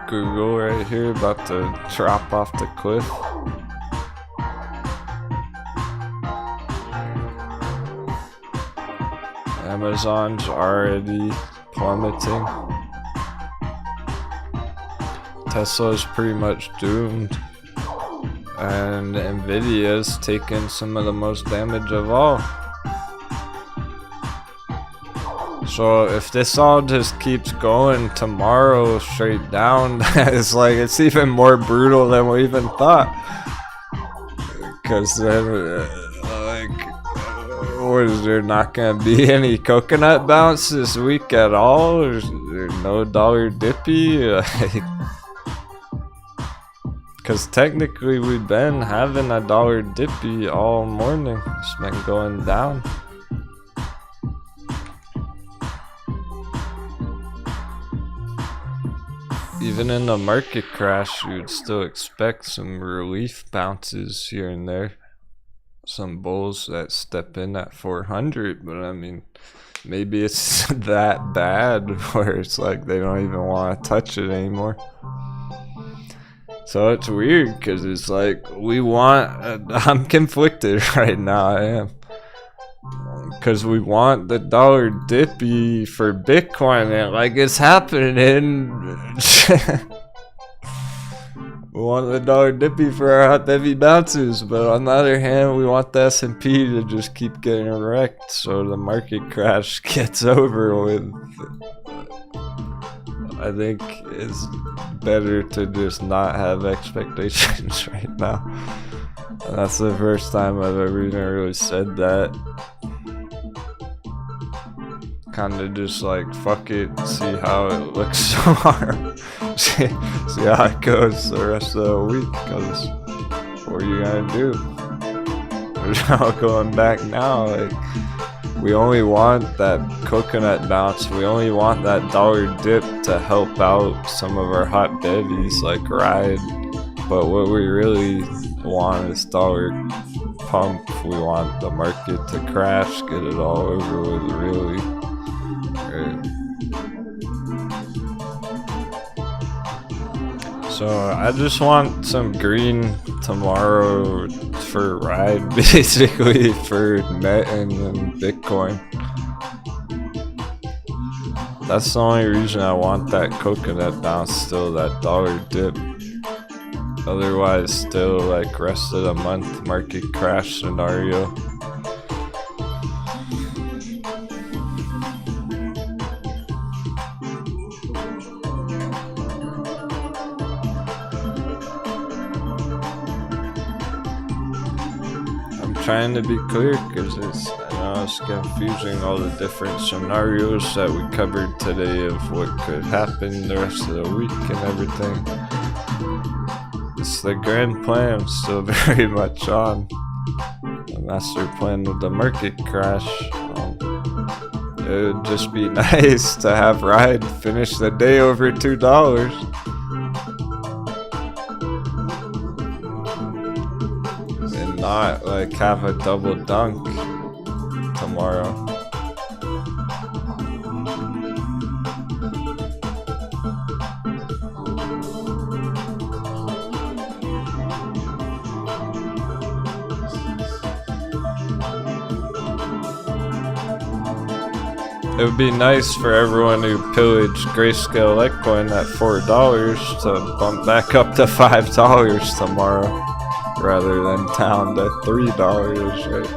Google right here about to drop off the cliff. Amazon's already plummeting. Tesla's pretty much doomed. And Nvidia's taken some of the most damage of all. So if this all just keeps going tomorrow straight down, it's like it's even more brutal than we even thought. Because then, what is there not gonna be any coconut bounce this week at all? There's no dollar dippy. Because technically we've been having a dollar dippy all morning. It's been going down. Even in the market crash, you'd still expect some relief bounces here and there. Some bulls that step in at 400, but I mean, maybe it's that bad where it's like they don't even want to touch it anymore. So it's weird because it's like I'm conflicted right now. I am. Because we want the dollar dippy for Bitcoin and like it's happening. We want the dollar dippy for our hot heavy bounces, but on the other hand, we want the S&P to just keep getting wrecked so the market crash gets over with. I think it's better to just not have expectations right now. And that's the first time I've ever even really said that. Kinda just like, fuck it, see how it looks tomorrow. see how it goes the rest of the week, because what are you gonna do? There's no going back now. Like, we only want that coconut bounce, we only want that dollar dip to help out some of our hot bevies like ride. But what we really want is dollar pump. We want the market to crash, get it all over with, really. Right. So I just want some green tomorrow for ride, basically, for muln and Bitcoin. That's the only reason I want that coconut bounce, still that dollar dip. Otherwise, still like rest of the month market crash scenario. I'm trying to be clear because I know it's confusing, all the different scenarios that we covered today of what could happen the rest of the week and everything. It's the grand plan still very much on. The master plan of the market crash. It would just be nice to have ride finish the day over $2. And not like have a double dunk tomorrow. It would be nice for everyone who pillaged Grayscale Altcoin at $4 to bump back up to $5 tomorrow, rather than down to $3, right?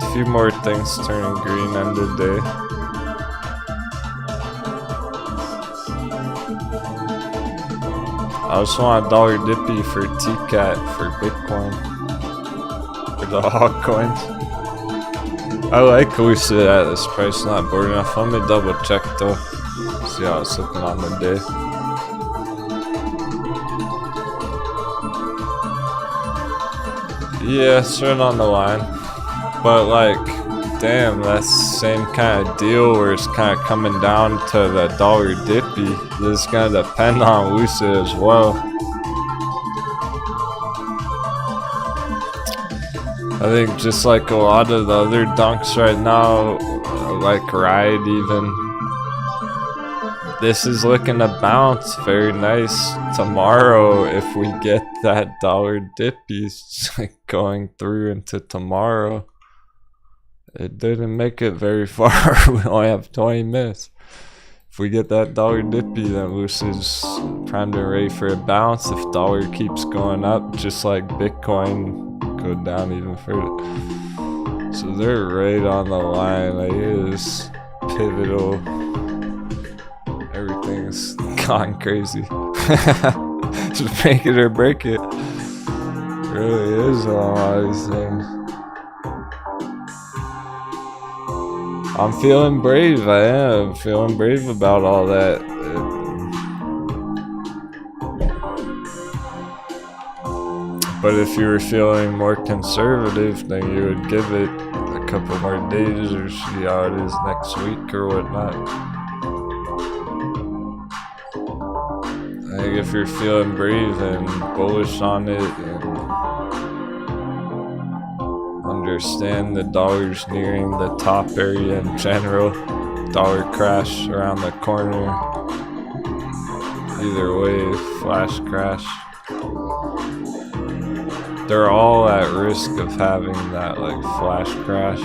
A few more things turning green end of day. I also want a dollar dippy for TCAT for Bitcoin. For the altcoins. I like Lucid at this price, not bored enough. Let me double check though. See how it's looking on the day. Yeah, straight on the line. But like, damn, that's the same kind of deal where it's kind of coming down to the dollar dippy. This is gonna depend on Lucid as well. I think just like a lot of the other dunks right now, like Ride even, this is looking to bounce very nice tomorrow if we get that dollar dippy going through into tomorrow. It didn't make it very far. We only have 20 minutes. If we get that dollar dippy, then Lucid's primed and ready for a bounce. If dollar keeps going up, just like Bitcoin, go down even further. So they're right on the line. Like, it is pivotal. Everything's gone crazy. Just make it or break it. It really is on a lot of these things. I'm feeling brave. I am feeling brave about all that. But if you were feeling more conservative, then you would give it a couple more days or see how it is next week or whatnot. I think if you're feeling brave and bullish on it and understand the dollar's nearing the top area in general, dollar crash around the corner, either way, flash crash, they're all at risk of having that like flash crash.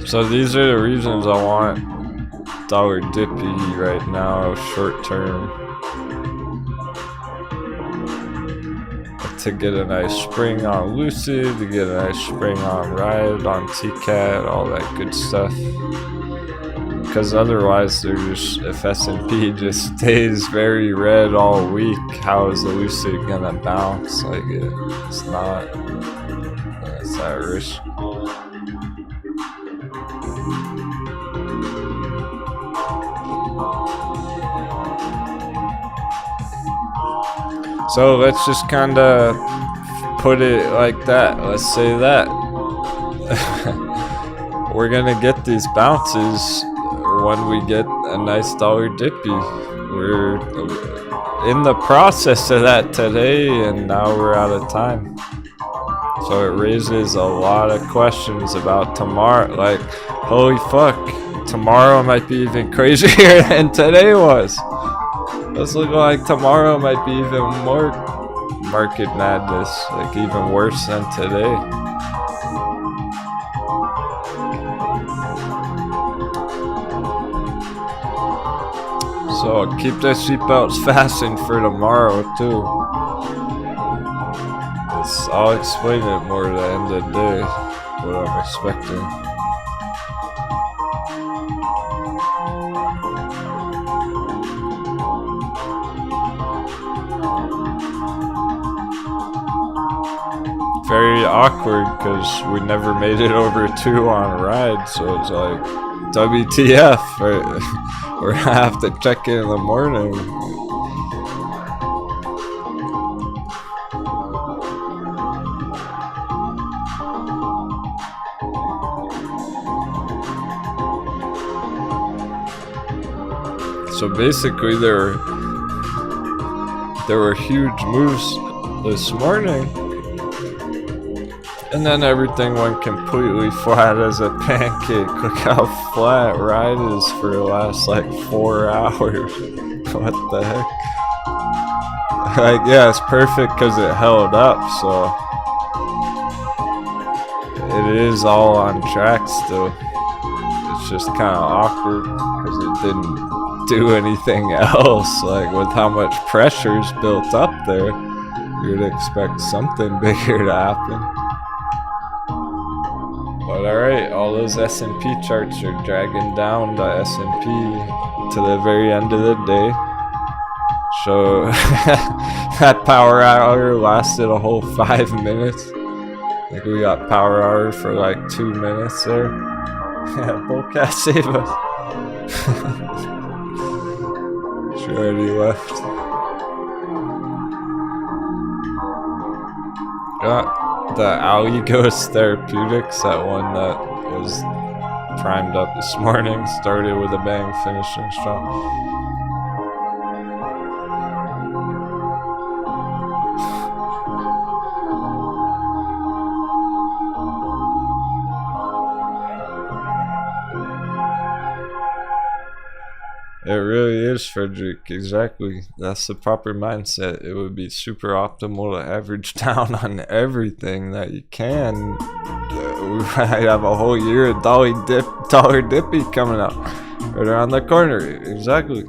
So these are the reasons I want dollar dippy right now, short term. To get a nice spring on Lucid, to get a nice spring on Ride, on TCAT, all that good stuff. Because otherwise, they're just, if S&P just stays very red all week, how is the Lucid gonna bounce? Like, it's not. It's at risk. So let's just kind of put it like that. Let's say that. We're gonna get these bounces when we get a nice dollar dippy. We're in the process of that today, and now we're out of time. So it raises a lot of questions about tomorrow. Like, holy fuck, tomorrow might be even crazier than today was. Let's look like tomorrow might be even more market madness, like even worse than today. So keep the seatbelts fastened for tomorrow too. I'll explain it more at the end of the day, what I'm expecting. Very awkward because we never made it over 2 on Ride, so it's like WTF, right? We're gonna have to check in the morning. So basically there were huge moves this morning. And then everything went completely flat as a pancake. Look how flat Ride is for the last like 4 hours. What the heck? Like, yeah, it's perfect because it held up, so it is all on track still. It's just kind of awkward because it didn't do anything else. Like, with how much pressure's built up there, you'd expect something bigger to happen. But alright, all those S&P charts are dragging down the S&P to the very end of the day. So that power hour lasted a whole 5 minutes. I think we got power hour for like 2 minutes there. Yeah, Bullcat save us. She already left. The Elliottician Therapeutics, that one that was primed up this morning, started with a bang, finishing strong. It really is, Frederick. Exactly. That's the proper mindset. It would be super optimal to average down on everything that you can. We might have a whole year of dollar dippy coming up right around the corner. Exactly.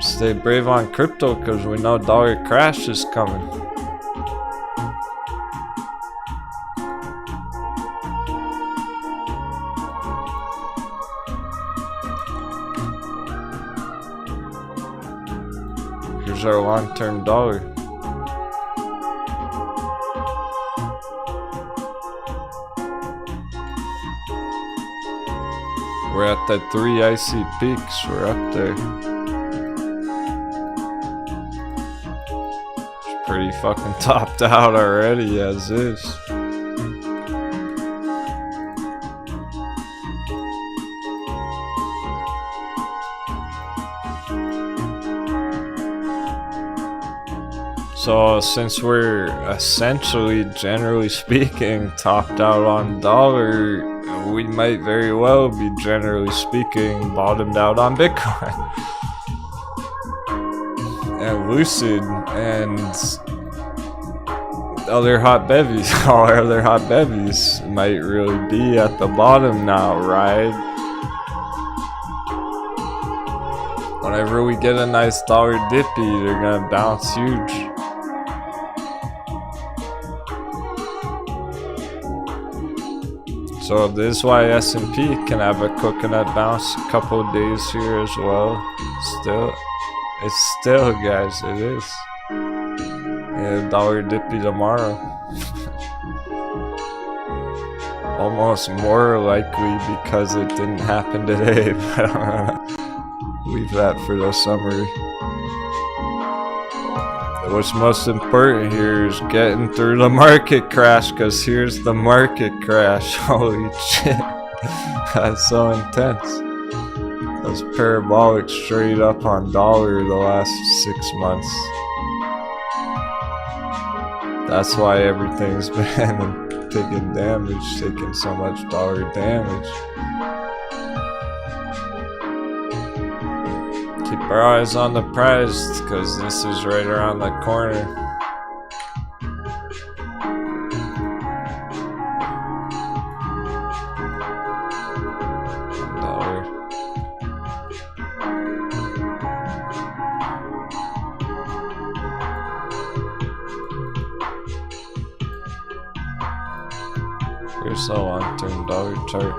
Stay brave on crypto because we know dollar crash is coming. Here's our long-term dollar. We're at the 3 icy peaks. We're up there. It's pretty fucking topped out already as is. So since we're essentially, generally speaking, topped out on dollar, we might very well be, generally speaking, bottomed out on Bitcoin. And Lucid and other hot bevies, all our other hot bevies might really be at the bottom now, right? Whenever we get a nice dollar dippy, they're gonna bounce huge. So this is why S&P can have a coconut bounce a couple of days here as well. It's still, guys, it is. Yeah, dollar dippy tomorrow. Almost more likely because it didn't happen today, but I'm gonna leave that for the summary. What's most important here is getting through the market crash, because here's the market crash. Holy shit. That's so intense. That's parabolic straight up on dollar the last 6 months. That's why everything's been taking damage, taking so much dollar damage. Keep our eyes on the prize, because this is right around the corner. $1. Here's the long-term dollar chart.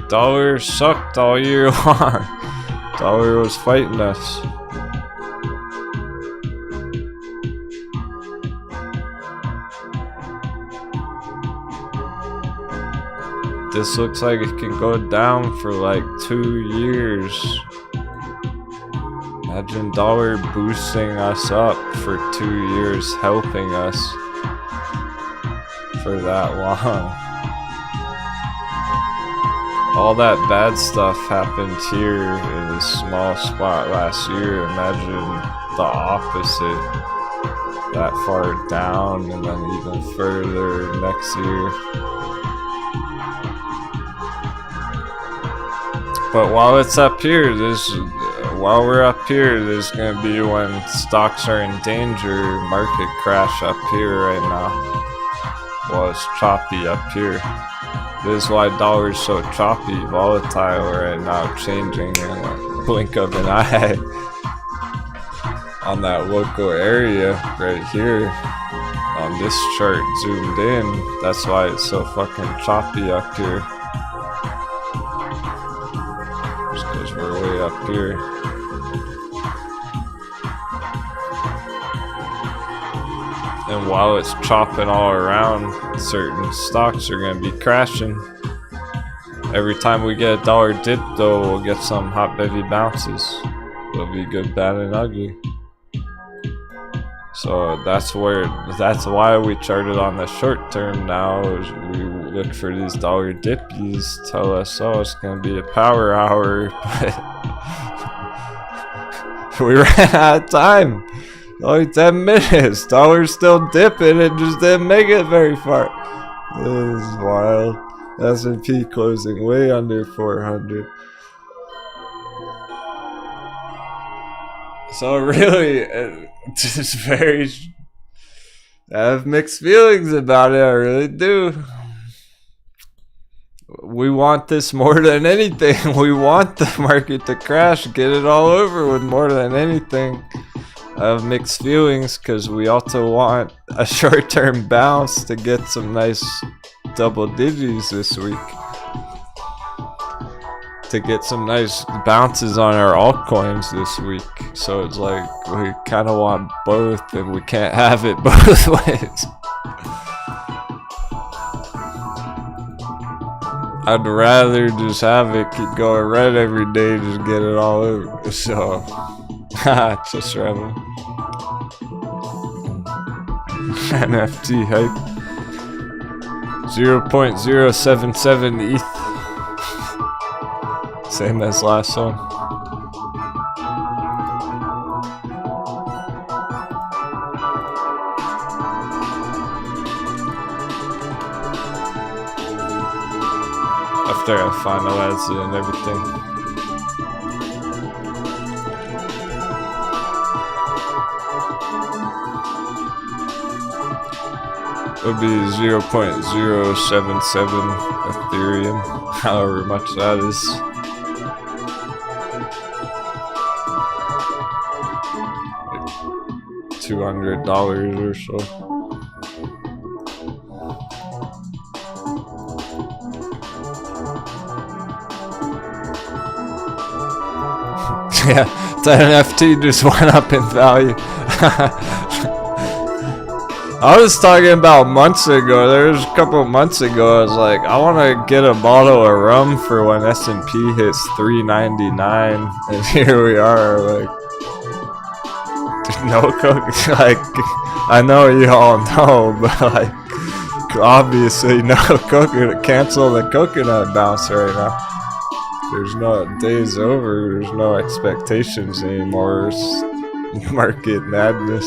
Dollar sucked all year long. Dollar was fighting us. This looks like it can go down for like 2 years. Imagine dollar boosting us up for 2 years, helping us for that long. All that bad stuff happened here in this small spot last year. Imagine the opposite, that far down, and then even further next year. But while it's up here, while we're up here, there's gonna be when stocks are in danger, market crash up here right now. Well, it's choppy up here. This is why dollar is so choppy, volatile right now, changing in a blink of an eye on that local area right here on this chart zoomed in. That's why it's so fucking choppy up here. Just because we're way up here. And while it's chopping all around, certain stocks are going to be crashing. Every time we get a dollar dip, though, we'll get some hot bevy bounces. It'll be good, bad, and ugly. So that's why we charted on the short term now, is we look for these dollar dippies, tell us, oh, it's gonna be a power hour, but we ran out of time. Only 10 minutes. Dollar's still dipping, it just didn't make it very far. This is wild. S&P closing way under 400. So really, just very, I have mixed feelings about it, I really do. We want this more than anything. We want the market to crash, get it all over with more than anything. I have mixed feelings because we also want a short-term bounce to get some nice double digits this week. To get some nice bounces on our altcoins this week. So it's like we kind of want both and we can't have it both ways. I'd rather just have it keep going red every day, just get it all over. So, just rather. NFT hype. 0.077 ETH. Same as last one. After I finalize it and everything. It'll be 0.077 ethereum, however much that is. $200 or so. Yeah, that NFT just went up in value. I was talking about months ago. There was a couple of months ago. I was like, I want to get a bottle of rum for when S&P hits $3.99, and here we are. Like, no coke. Like, I know you all know, but like, obviously, no coconut. Cancel the coconut bounce right now. There's no days over. There's no expectations anymore. It's market madness.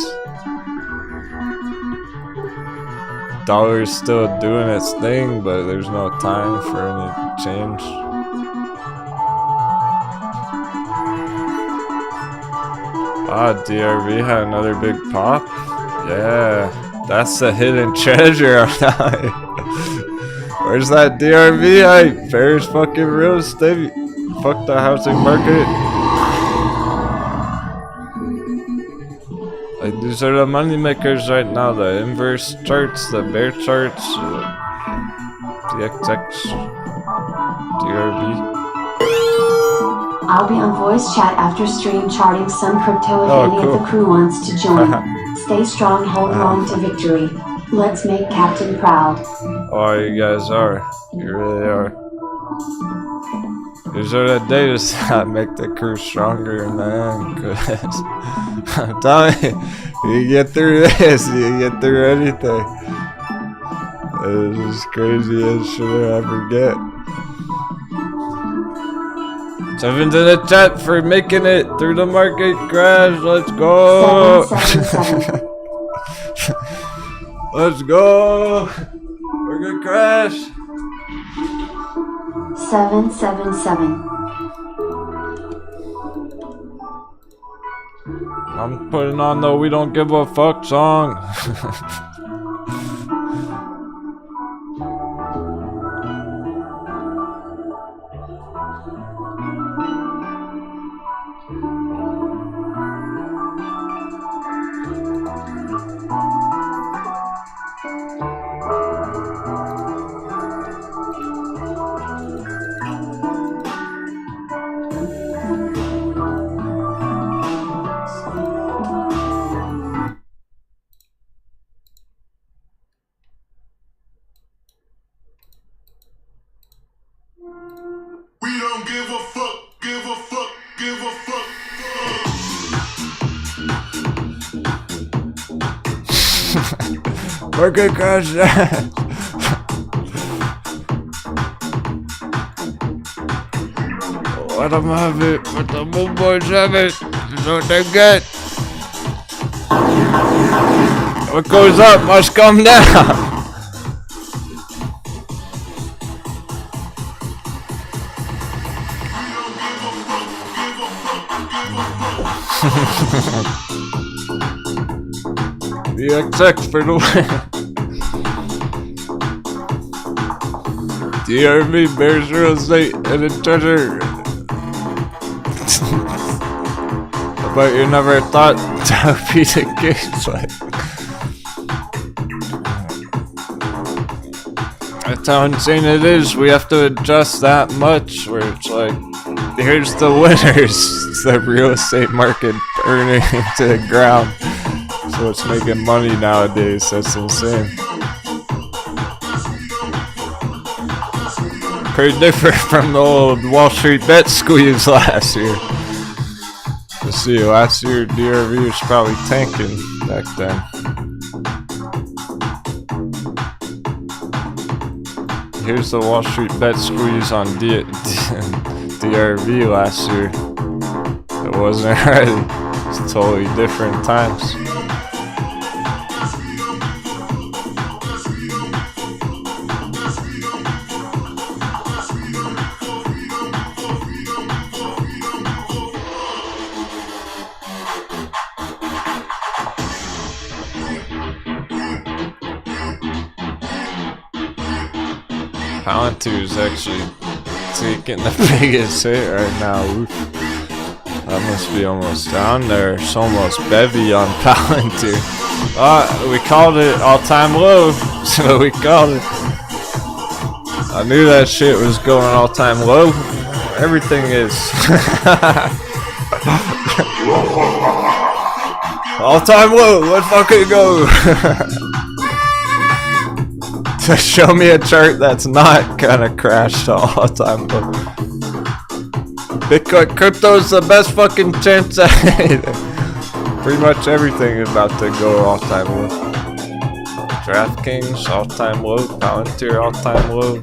Dollar's still doing its thing, but there's no time for any change. Ah, DRV had another big pop. Yeah, that's the hidden treasure. Where's that DRV hype? Fair's fucking real estate. Fuck the housing market. Like, these are the money makers right now. The inverse charts, the bear charts, the XX, DRV. I'll be on voice chat after stream charting some crypto if any of the crew wants to join. Stay strong, hold on to victory. Let's make Captain proud. Oh, you guys are. You really are. These are the days that make the crew stronger in the end. Cause I'm telling you, you get through this, you get through anything. It's as crazy as shit I ever get. Jump into the chat for making it through the market crash. Let's go. 777. Let's go. We're gonna crash. 777. I'm putting on the "We Don't Give a Fuck" song. Market crash. Let them have it. Let the bull boys have it. That's what they get. What goes up must come down. The XX for the win. DRV bears real estate and a treasure. But you never thought Therapeutics like. That's how insane it is. We have to adjust that much where it's like, here's the winners. The real estate market burning into the ground. So it's making money nowadays. That's insane. Pretty different from the old Wall Street bet squeeze last year. Let's see, last year DRV was probably tanking back then. Here's the Wall Street bet squeeze on DRV last year. It wasn't ready. It's totally different times. Palantir is actually taking the biggest hit right now. Oof. That must be almost down there. It's almost bevy on Palantir. We called it all-time low, so we called it. I knew that shit was going all-time low. Everything is. All-time low. Let's fucking go. Show me a chart that's not gonna crash to all-time low. Bitcoin, crypto's the best fucking chance at anything. Pretty much everything is about to go all-time low. DraftKings, all-time low. Palantir, all-time low.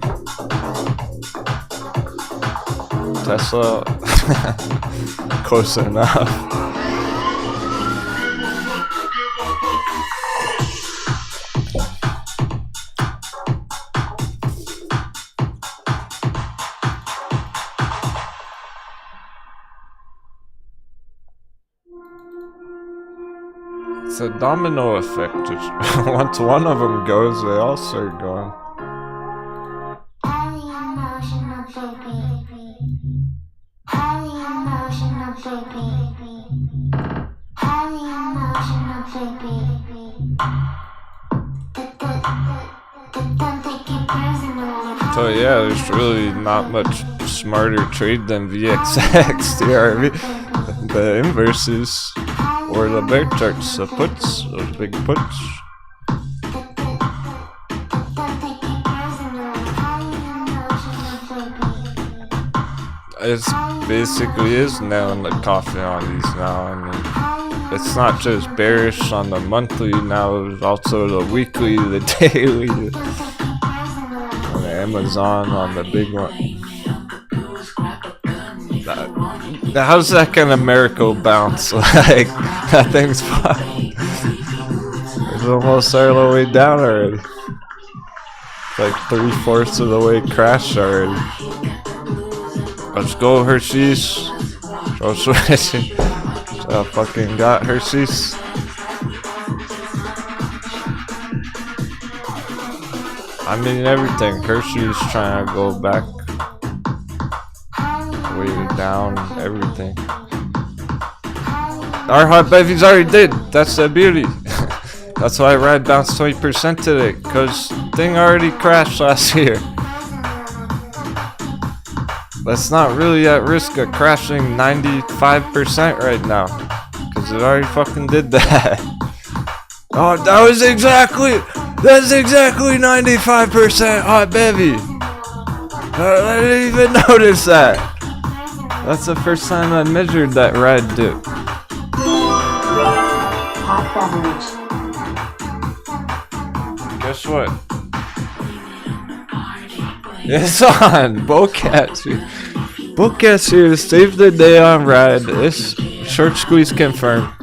Tesla, close enough. It's a domino effect. Once one of them goes, they all start going. So yeah, there's really not much smarter trade than VXX, DRV. The inverses. Or the bear charts, the puts, those big puts. It basically is nailing the coffin on these now. I mean, it's not just bearish on the monthly now, it's also the weekly, the daily, and the Amazon on the big one. How's that gonna miracle bounce? Like, that thing's fine. It's almost all the way down already. It's like 3/4 of the way crashed already. Let's go, Hershey's. Go switch. I fucking got Hershey's. I mean everything. Hershey's trying to go back. Way down, everything. Our hot bevies already did. That's the beauty. That's why Ride bounced 20% today, because thing already crashed last year. That's not really at risk of crashing 95% right now, because it already fucking did that. Oh, that's exactly 95% hot bevy. I didn't even notice that. That's the first time I measured that ride dip. Hot beverage. what? It's on! Bowcats here. Bowcats here to save the day on Ride. This short squeeze confirmed.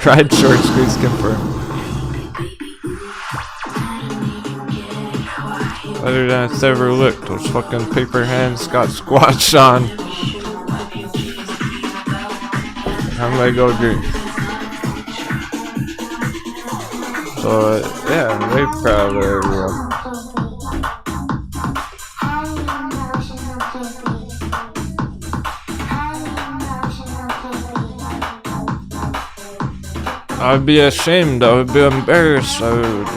Ride short squeeze confirmed. Better than it's ever looked. Those fucking paper hands got squashed on. I'm gonna go drink. So, yeah, I'm very proud of everyone. I would be ashamed, I would be embarrassed, I would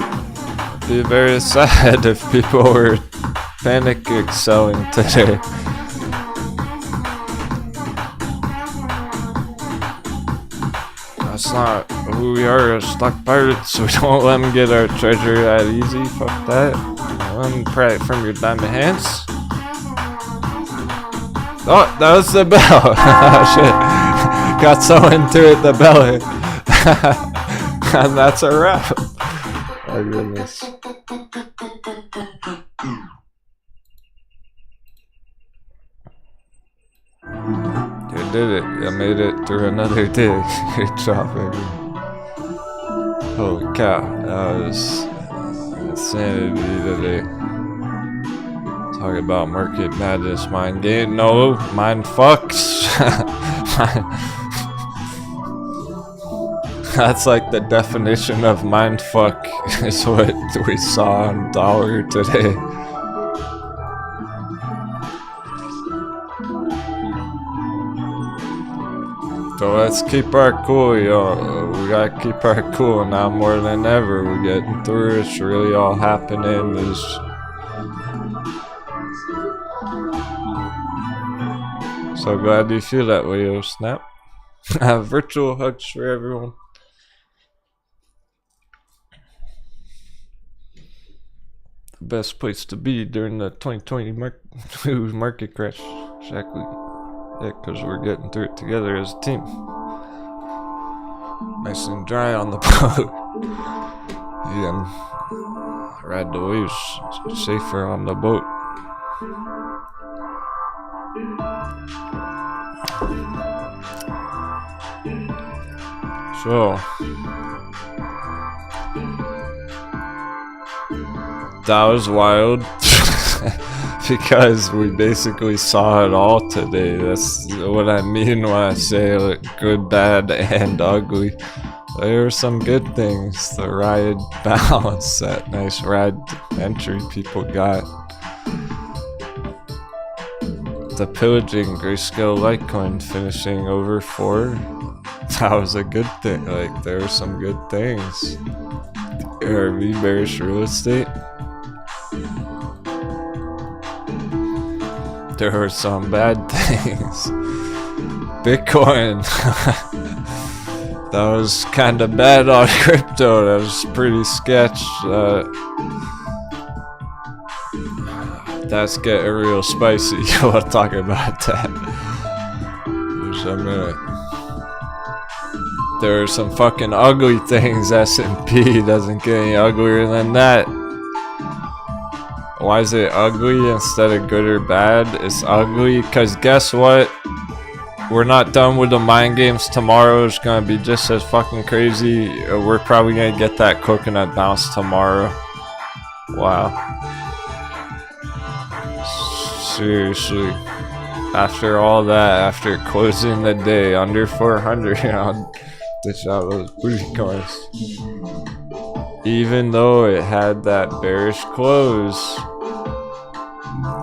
be very sad if people were panic selling today. That's not who we are as stock pirates. We don't let them get our treasure that easy. Fuck that. Let them pry it from your diamond hands. Oh, that was the bell. Oh, shit. Got so into it, the bell hit. And that's a wrap. Oh goodness. You did it. You made it through another day. Good job, baby. Holy cow. That was insanity today. Talk about market madness, mind game. No, mind fucks. That's like the definition of mind fuck is what we saw on dollar today. So let's keep our cool, yo. We gotta keep our cool now more than ever. We're getting through. It's really all happening. So glad you feel that way, yo. Snap. Virtual hugs for everyone. The best place to be during the 2020 market crash. Exactly. Yeah, because we're getting through it together as a team. Nice and dry on the boat. And ride the waves safer on the boat. So that was wild. Because we basically saw it all today. That's what I mean when I say like, good, bad, and ugly. There were some good things. The ride balance, that nice ride entry people got. The pillaging Grayscale Litecoin finishing over 4. That was a good thing. Like, there were some good things. RV bearish real estate. There were some bad things. Bitcoin. That was kind of bad on crypto. That was pretty sketch. That's getting real spicy. We'll talk about that. Just a minute. There are some fucking ugly things. S&P doesn't get any uglier than that. Why is it ugly instead of good or bad? It's ugly because guess what? We're not done with the mind games. Tomorrow is gonna be just as fucking crazy. We're probably gonna get that coconut bounce tomorrow. Wow. Seriously. After all that, after closing the day under 400, I'll dish out those booty coins. Even though it had that bearish close,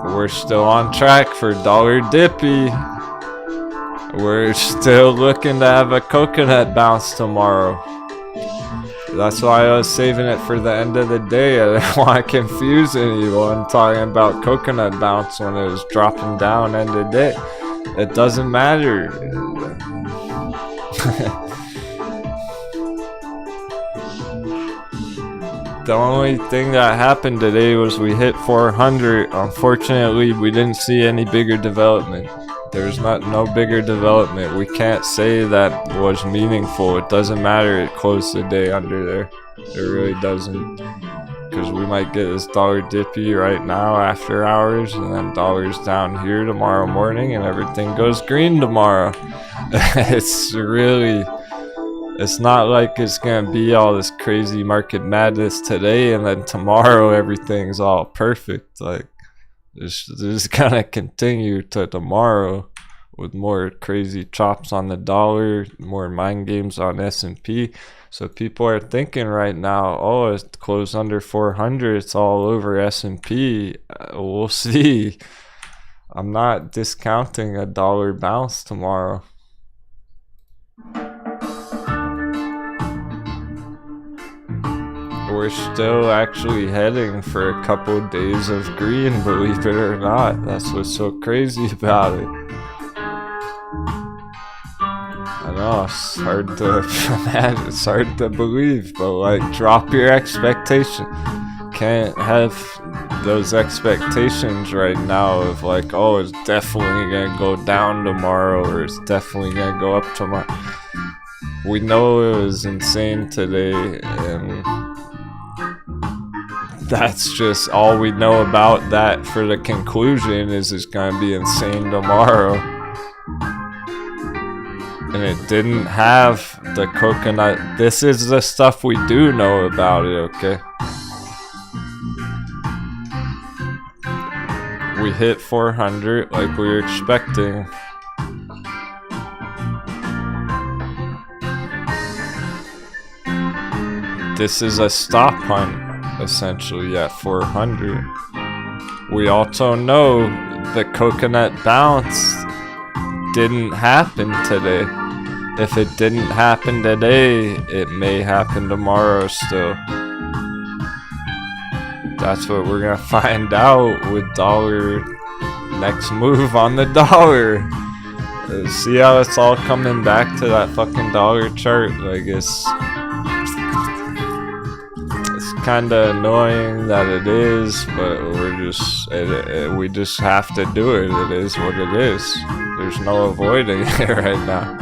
we're still on track for dollar dippy. We're still looking to have a coconut bounce tomorrow. That's why I was saving it for the end of the day. I didn't want to confuse anyone talking about coconut bounce when it was dropping down end of day. It doesn't matter. The only thing that happened today was we hit 400. Unfortunately, we didn't see any bigger development. There's no bigger development. We can't say that was meaningful. It doesn't matter. It closed the day under there. It really doesn't. Because we might get this dollar dippy right now after hours, and then dollars down here tomorrow morning, and everything goes green tomorrow. It's not like it's gonna be all this crazy market madness today, and then tomorrow everything's all perfect. Like, it's gonna continue to tomorrow with more crazy chops on the dollar, more mind games on S&P. So people are thinking right now, oh, it's closed under 400, it's all over S&P. We'll see. I'm not discounting a dollar bounce tomorrow. We're still actually heading for a couple days of green, believe it or not. That's what's so crazy about it. I know, it's hard to imagine, it's hard to believe, but like, drop your expectation. Can't have those expectations right now of like, oh, it's definitely gonna go down tomorrow, or it's definitely gonna go up tomorrow. We know it was insane today, and that's just all we know about that. For the conclusion is it's gonna be insane tomorrow. And it didn't have the coconut. This is the stuff we do know about it, okay? We hit 400 like we were expecting. This is a stop hunt, essentially, at 400. We also know the coconut bounce didn't happen today. If it didn't happen today, it may happen tomorrow still. That's what we're gonna find out with dollar next move on the dollar. See how it's all coming back to that fucking dollar chart. Like, it's kind of annoying that it is, but we just have to do it. It is what it is. There's no avoiding it right now.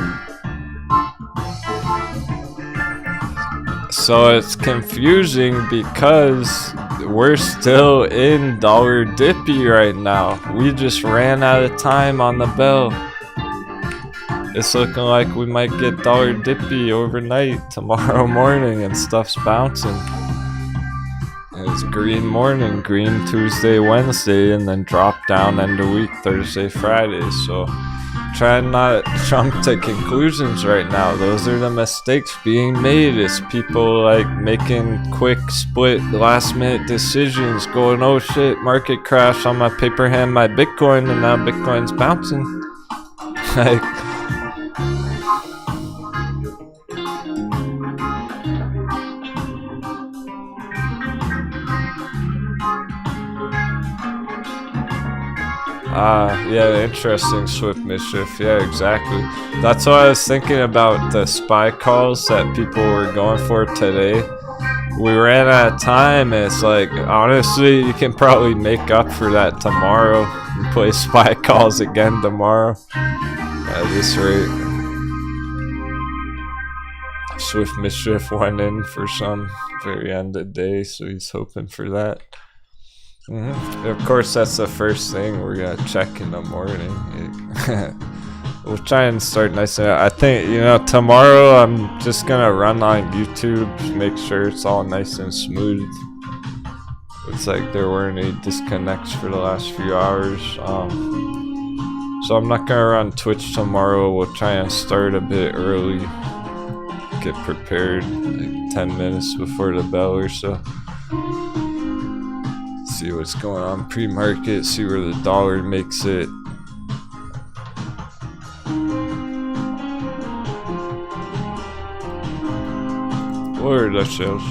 So it's confusing because we're still in dollar dippy right now. We just ran out of time on the bell. It's looking like we might get dollar dippy overnight tomorrow morning, and stuff's bouncing. It's green morning, green Tuesday, Wednesday, and then drop down end of week Thursday, Friday. So try not to jump to conclusions right now. Those are the mistakes being made. It's people like making quick split last minute decisions, going, oh shit, market crash on my paper hand, my Bitcoin, and now Bitcoin's bouncing. Like, yeah, interesting, Swift Mischief. Yeah, exactly. That's what I was thinking about, the SPY calls that people were going for today. We ran out of time, and it's like, honestly, you can probably make up for that tomorrow and play SPY calls again tomorrow at this rate. Swift Mischief went in for some very end of day, so he's hoping for that. Of course, that's the first thing we're gonna check in the morning. We'll try and start nice and I think, you know, tomorrow I'm just gonna run on YouTube, make sure it's all nice and smooth. It's like there weren't any disconnects for the last few hours. So I'm not gonna run Twitch tomorrow. We'll try and start a bit early, get prepared like 10 minutes before the bell or so. See what's going on pre-market, see where the dollar makes it. Lord, that shows.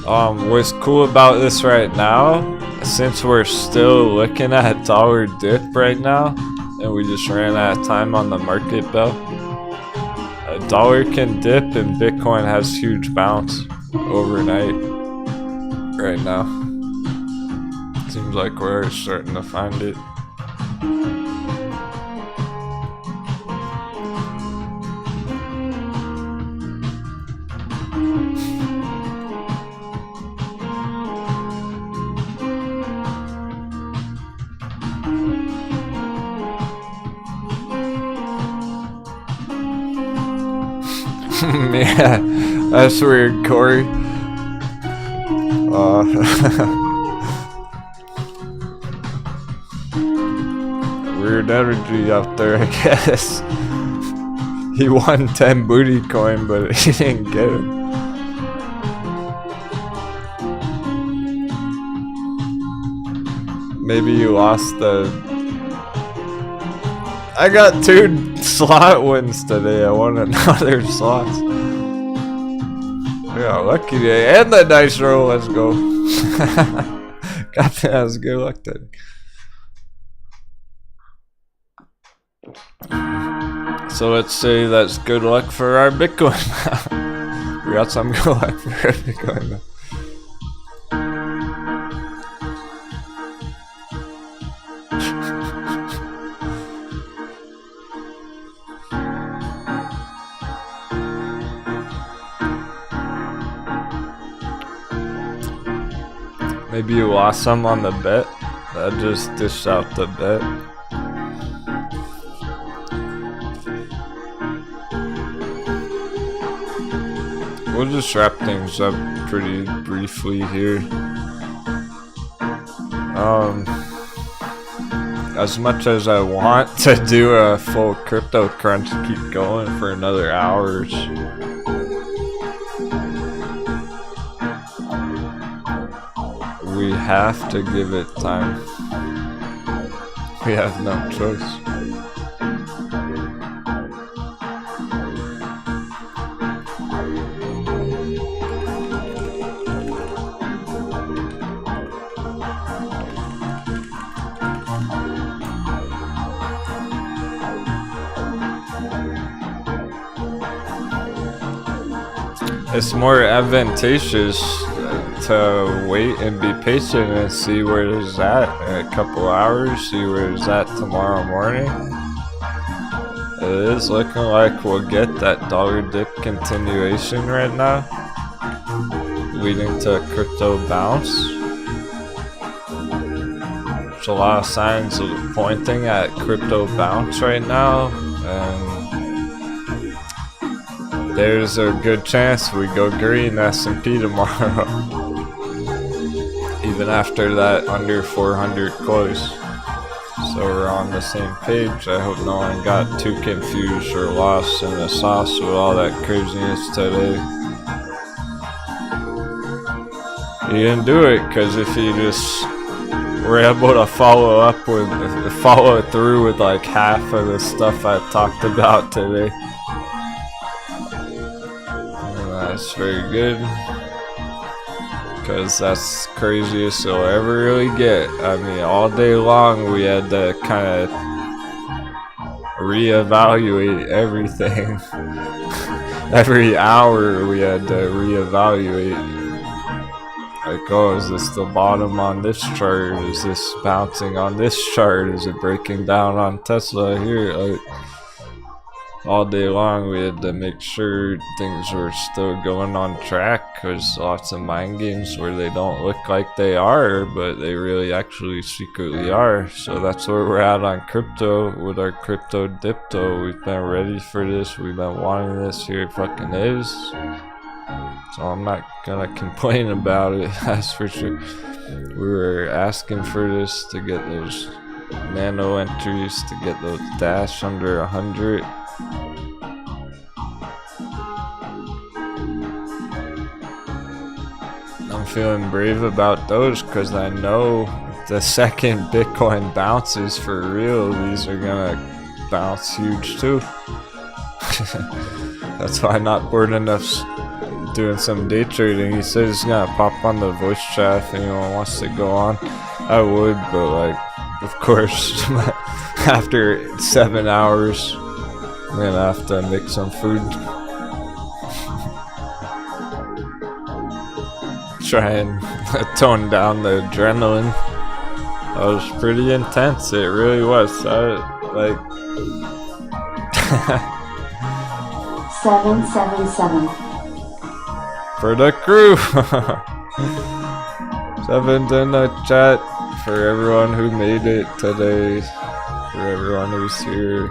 What's cool about this right now, since we're still looking at dollar dip right now, and we just ran out of time on the market bell, a dollar can dip and Bitcoin has huge bounce overnight right now. Seems like we're starting to find it. Yeah, that's weird, Corey. Weird energy out there, I guess. He won 10 booty coin, but he didn't get it. Maybe you lost the... I got 2 slot wins today. I won another slot. Yeah, lucky day. And the dice roll, let's go. Captain has good luck today. So let's say that's good luck for our Bitcoin. We got some good luck for our Bitcoin. Maybe you lost some on the bet. I just dished out the bet. We'll just wrap things up pretty briefly here. As much as I want to do a full crypto crunch, keep going for another hours. We have to give it time. We have no choice. It's more advantageous to wait and be patient and see where it's at in a couple hours, see where it's at tomorrow morning. It is looking like we'll get that dollar dip continuation right now, leading to a crypto bounce. There's a lot of signs pointing at crypto bounce right now, and there's a good chance we go green S&P tomorrow. Even after that under 400 close. So we're on the same page. I hope no one got too confused or lost in the sauce with all that craziness today. You didn't do it because if you just were able to follow through with like half of the stuff I talked about today. That's very good, because that's the craziest you'll ever really get. I mean, all day long we had to kind of reevaluate everything. Every hour we had to reevaluate. Like, oh, is this the bottom on this chart? Is this bouncing on this chart? Is it breaking down on Tesla here? Like, all day long we had to make sure things were still going on track, because lots of mind games where they don't look like they are, but they really actually secretly are. So that's where we're at on crypto with our crypto dipto. We've been ready for this, we've been wanting this, here it fucking is. So I'm not gonna complain about it, that's for sure. We were asking for this to get those nano entries, to get those dash under 100. I'm feeling brave about those because I know the second Bitcoin bounces for real, these are gonna bounce huge too. That's why I'm not bored enough doing some day trading. He said he's gonna pop on the voice chat if anyone wants to go on. I would, but like, of course, after 7 hours, I'm gonna have to make some food. Try and tone down the adrenaline. That was pretty intense, it really was. 777. For the crew! 7's in the chat for everyone who made it today. For everyone who's here.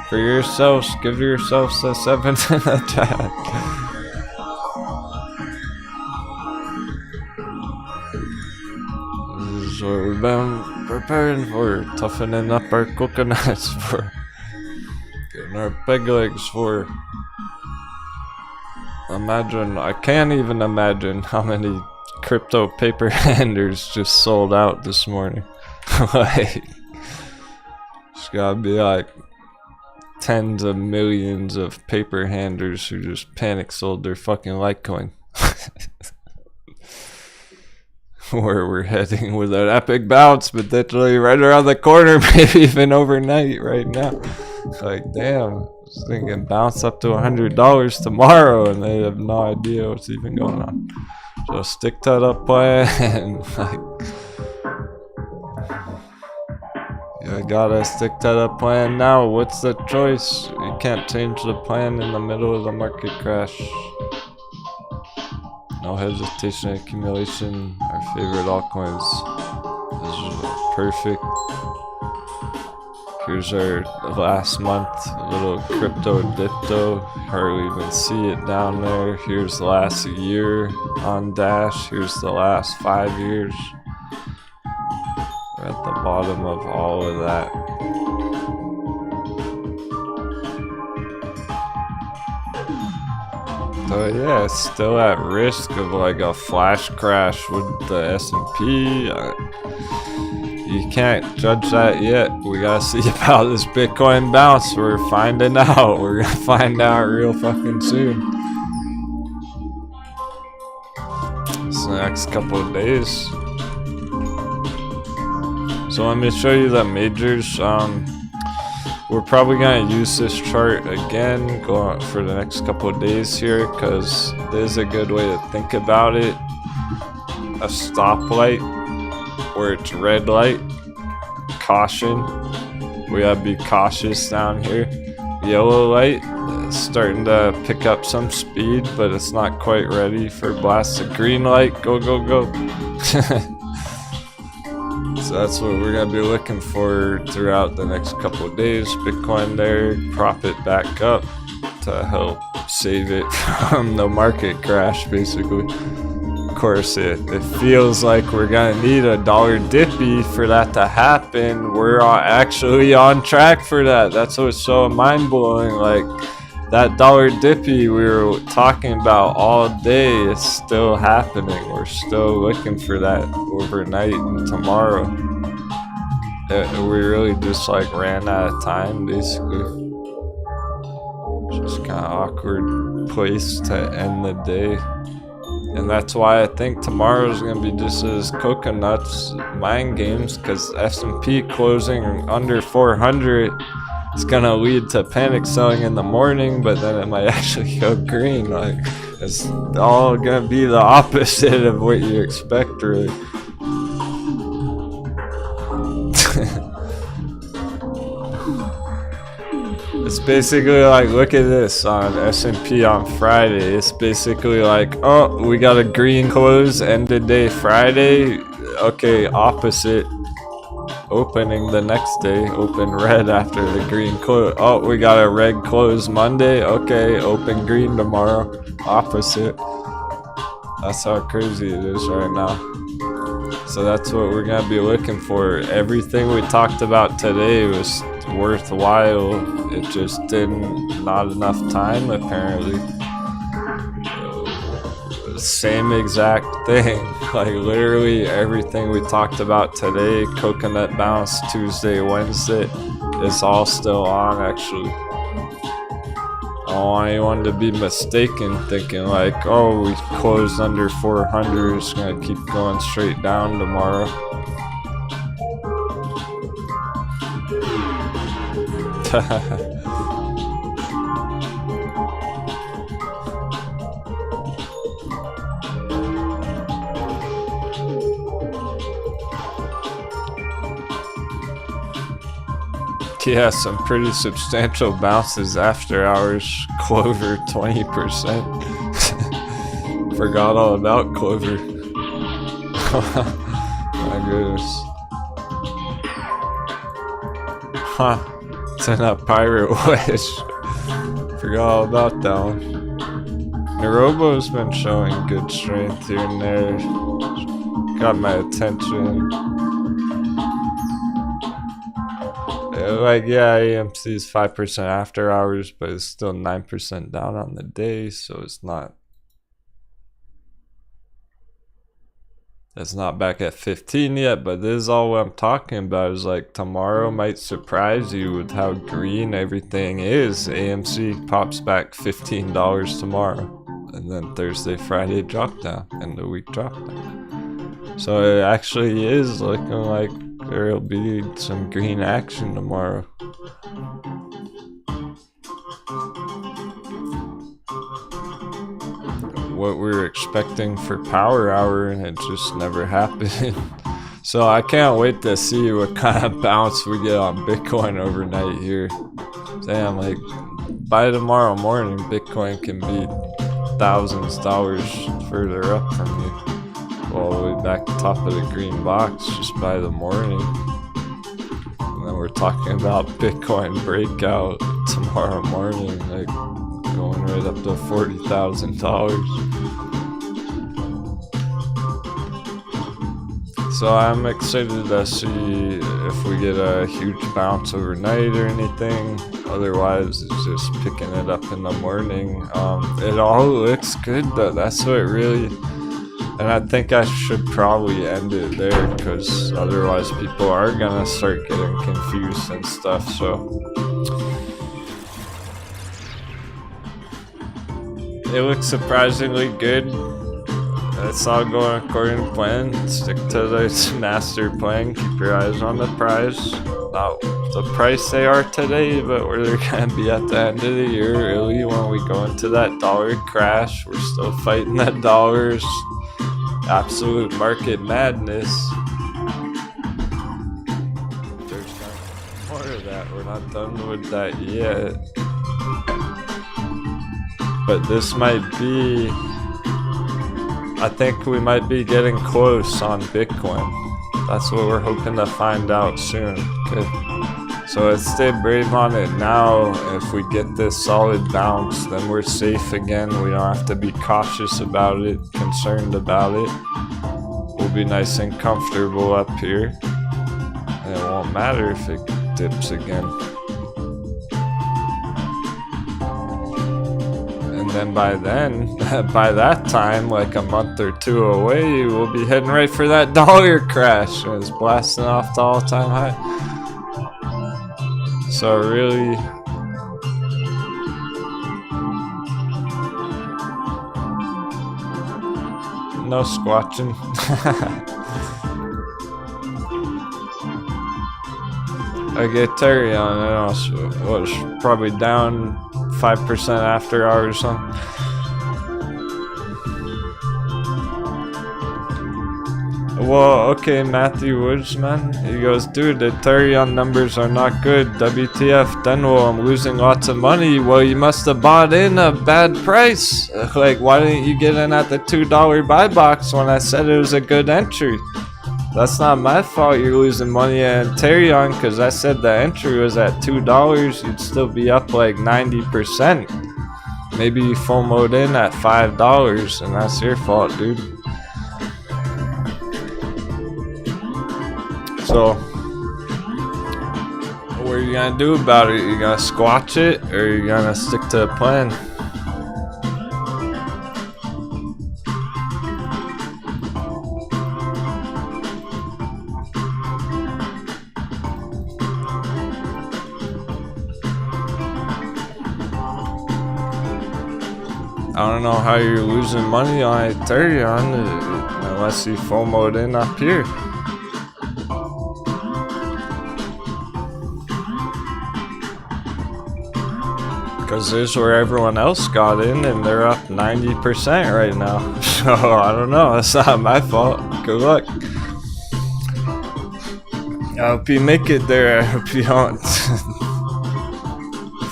For yourselves, give yourselves a 7 in the chat. This is what we've been preparing for, toughening up our coconuts for, getting our peg legs for. Imagine, I can't even imagine how many crypto paper handers just sold out this morning. Like, it's gotta be like tens of millions of paper handers who just panic sold their fucking Litecoin. Where we're heading with an epic bounce, but literally right around the corner, maybe even overnight right now. Like, damn, I was thinking bounce up to $100 tomorrow, and they have no idea what's even going on. So stick to the plan. Like, you gotta stick to the plan now. What's the choice? You can't change the plan in the middle of the market crash. No hesitation, accumulation, our favorite altcoins. This is perfect. Here's our last month, little crypto dipto. Hardly even see it down there. Here's the last year on Dash. Here's the last 5 years. We're at the bottom of all of that. So yeah, still at risk of like a flash crash with the S&P. You can't judge that yet. We gotta see about this Bitcoin bounce. We're finding out. We're gonna find out real fucking soon. It's the next couple of days. So let me show you the majors. We're probably gonna use this chart again going for the next couple of days here, because there's a good way to think about it. A stoplight where it's red light, caution, we gotta be cautious down here. Yellow light, it's starting to pick up some speed, but it's not quite ready for blast. The green light, go go go. So that's what we're gonna be looking for throughout the next couple of days. Bitcoin there, prop it back up to help save it from the market crash, basically. Of course, it feels like we're gonna need a dollar dippy for that to happen. We're actually on track for that. That's what's so mind-blowing. Like, that dollar dippy we were talking about all day is still happening. We're still looking for that overnight and tomorrow. We really just like ran out of time, basically. Just kind of awkward place to end the day. And that's why I think tomorrow's gonna be just as coconuts mind games, because S&P closing under 400 is gonna lead to panic selling in the morning, but then it might actually go green. Like, it's all gonna be the opposite of what you expect, really. It's basically like, look at this on S&P on Friday. It's basically like, oh, we got a green close, end of day Friday. Okay, opposite. Opening the next day, open red after the green close. Oh, we got a red close Monday. Okay, open green tomorrow. Opposite. That's how crazy it is right now. So that's what we're gonna be looking for. Everything we talked about today was worthwhile. It just didn't, not enough time apparently. Same exact thing. Like, literally everything we talked about today, coconut bounce Tuesday, Wednesday, it's all still on actually. I don't want anyone to be mistaken thinking like, oh, we closed under 400, it's gonna keep going straight down tomorrow. Yeah, some pretty substantial bounces after hours. Clover 20%. Forgot all about Clover. My goodness. Huh. Send a pirate wish. Forgot all about that one. Narobo's been showing good strength here and there. Got my attention. Like, yeah, AMC is 5% after hours, but it's still 9% down on the day, so it's not back at 15 yet. But this is all what I'm talking about. Is like tomorrow might surprise you with how green everything is. AMC pops back $15 tomorrow, and then Thursday, Friday drop down, and the week drop down. So it actually is looking like there'll be some green action tomorrow. What we were expecting for power hour, and it just never happened. So I can't wait to see what kind of bounce we get on Bitcoin overnight here. Damn, like by tomorrow morning, Bitcoin can be thousands of dollars further up from you, all the way back to the top of the green box just by the morning. And then we're talking about Bitcoin breakout tomorrow morning, like going right up to $40,000. So I'm excited to see if we get a huge bounce overnight or anything. Otherwise, it's just picking it up in the morning. It all looks good though. That's what really, and I think I should probably end it there, because otherwise people are gonna start getting confused and stuff. So it looks surprisingly good. It's all going according to plan. Stick to the master plan. Keep your eyes on the prize. Not the price they are today, but where they're gonna be at the end of the year. Really, when we go into that dollar crash, we're still fighting that dollars. Absolute market madness. There's more of that. We're not done with that yet. But this might be, I think we might be getting close on Bitcoin. That's what we're hoping to find out soon. Okay. So let's stay brave on it now. If we get this solid bounce, then we're safe again. We don't have to be cautious about it, concerned about it. We'll be nice and comfortable up here. And it won't matter if it dips again. And then by that time, like a month or two away, we'll be heading right for that dollar crash. It's blasting off the all-time high. So really, no squatching. Like Aterian, was probably down 5% after hours or something. Well, okay, Matthew Woods, man. He goes, dude, the Ethereum numbers are not good. WTF, Denwo, I'm losing lots of money. Well, you must have bought in a bad price. Like, why didn't you get in at the $2 buy box when I said it was a good entry? That's not my fault you're losing money in Ethereum, because I said the entry was at $2. You'd still be up like 90%. Maybe you FOMO'd in at $5, and that's your fault, dude. So, what are you gonna do about it? You gonna squatch it, or you gonna stick to a plan? I don't know how you're losing money on Ethereum unless you FOMO'd in up here. Because this is where everyone else got in, and they're up 90% right now. So I don't know, that's not my fault. Good luck. I hope you make it there. I hope you don't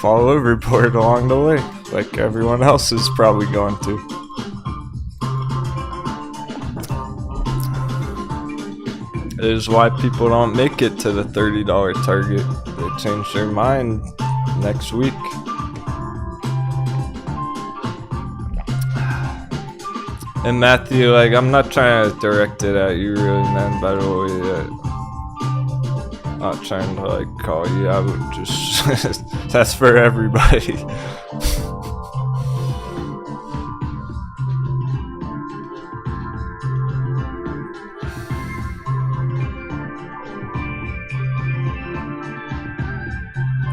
fall overboard along the way, like everyone else is probably going to. is why people don't make it to the $30 target. They change their mind next week. And Matthew, like, I'm not trying to direct it at you really, man, by the way. I'm not trying to, like, call you out, just, that's for everybody.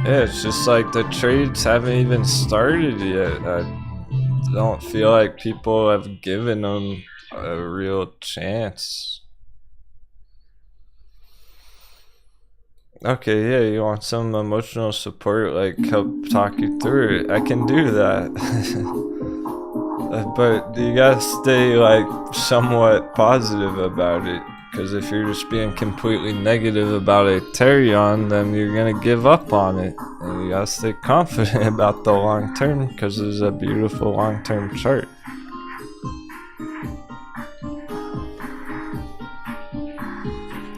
Yeah, it's just like the trades haven't even started yet. I don't feel like people have given them a real chance. Okay, yeah, you want some emotional support, like help talk you through it. I can do that. But you gotta stay like somewhat positive about it. Because if you're just being completely negative about Aterian, then you're gonna give up on it. And you gotta stay confident about the long term, because it's a beautiful long term chart.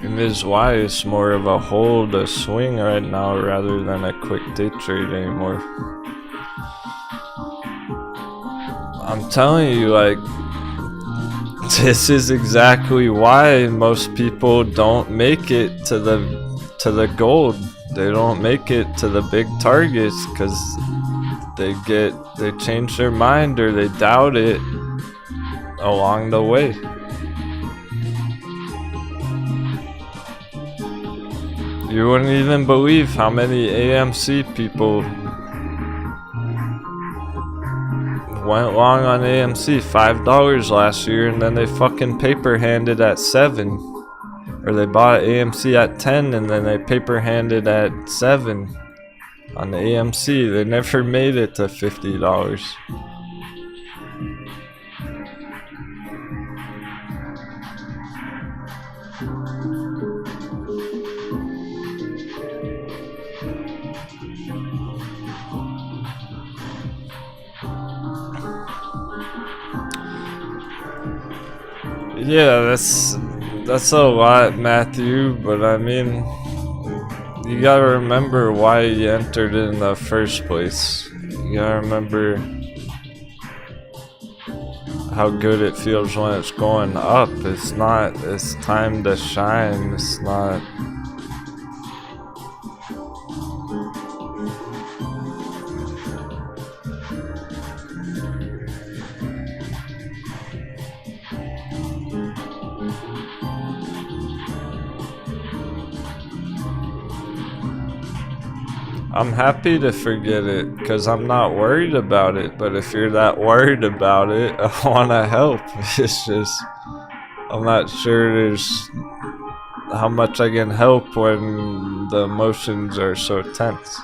And this is why it's more of a hold, a swing right now, rather than a quick day trade anymore. I'm telling you, like, this is exactly why most people don't make it to the gold. They don't make it to the big targets because they change their mind or they doubt it along the way. You wouldn't even believe how many AMC people went long on AMC, $5 last year, and then they fucking paper handed at 7, or they bought AMC at 10 and then they paper handed at 7 on the AMC. They never made it to $50. Yeah, that's a lot, Matthew, but I mean, you gotta remember why you entered in the first place. You gotta remember how good it feels when it's going up. It's time to shine. It's not. I'm happy to forget it because I'm not worried about it, but if you're that worried about it, I want to help. It's just, I'm not sure there's how much I can help when the emotions are so tense.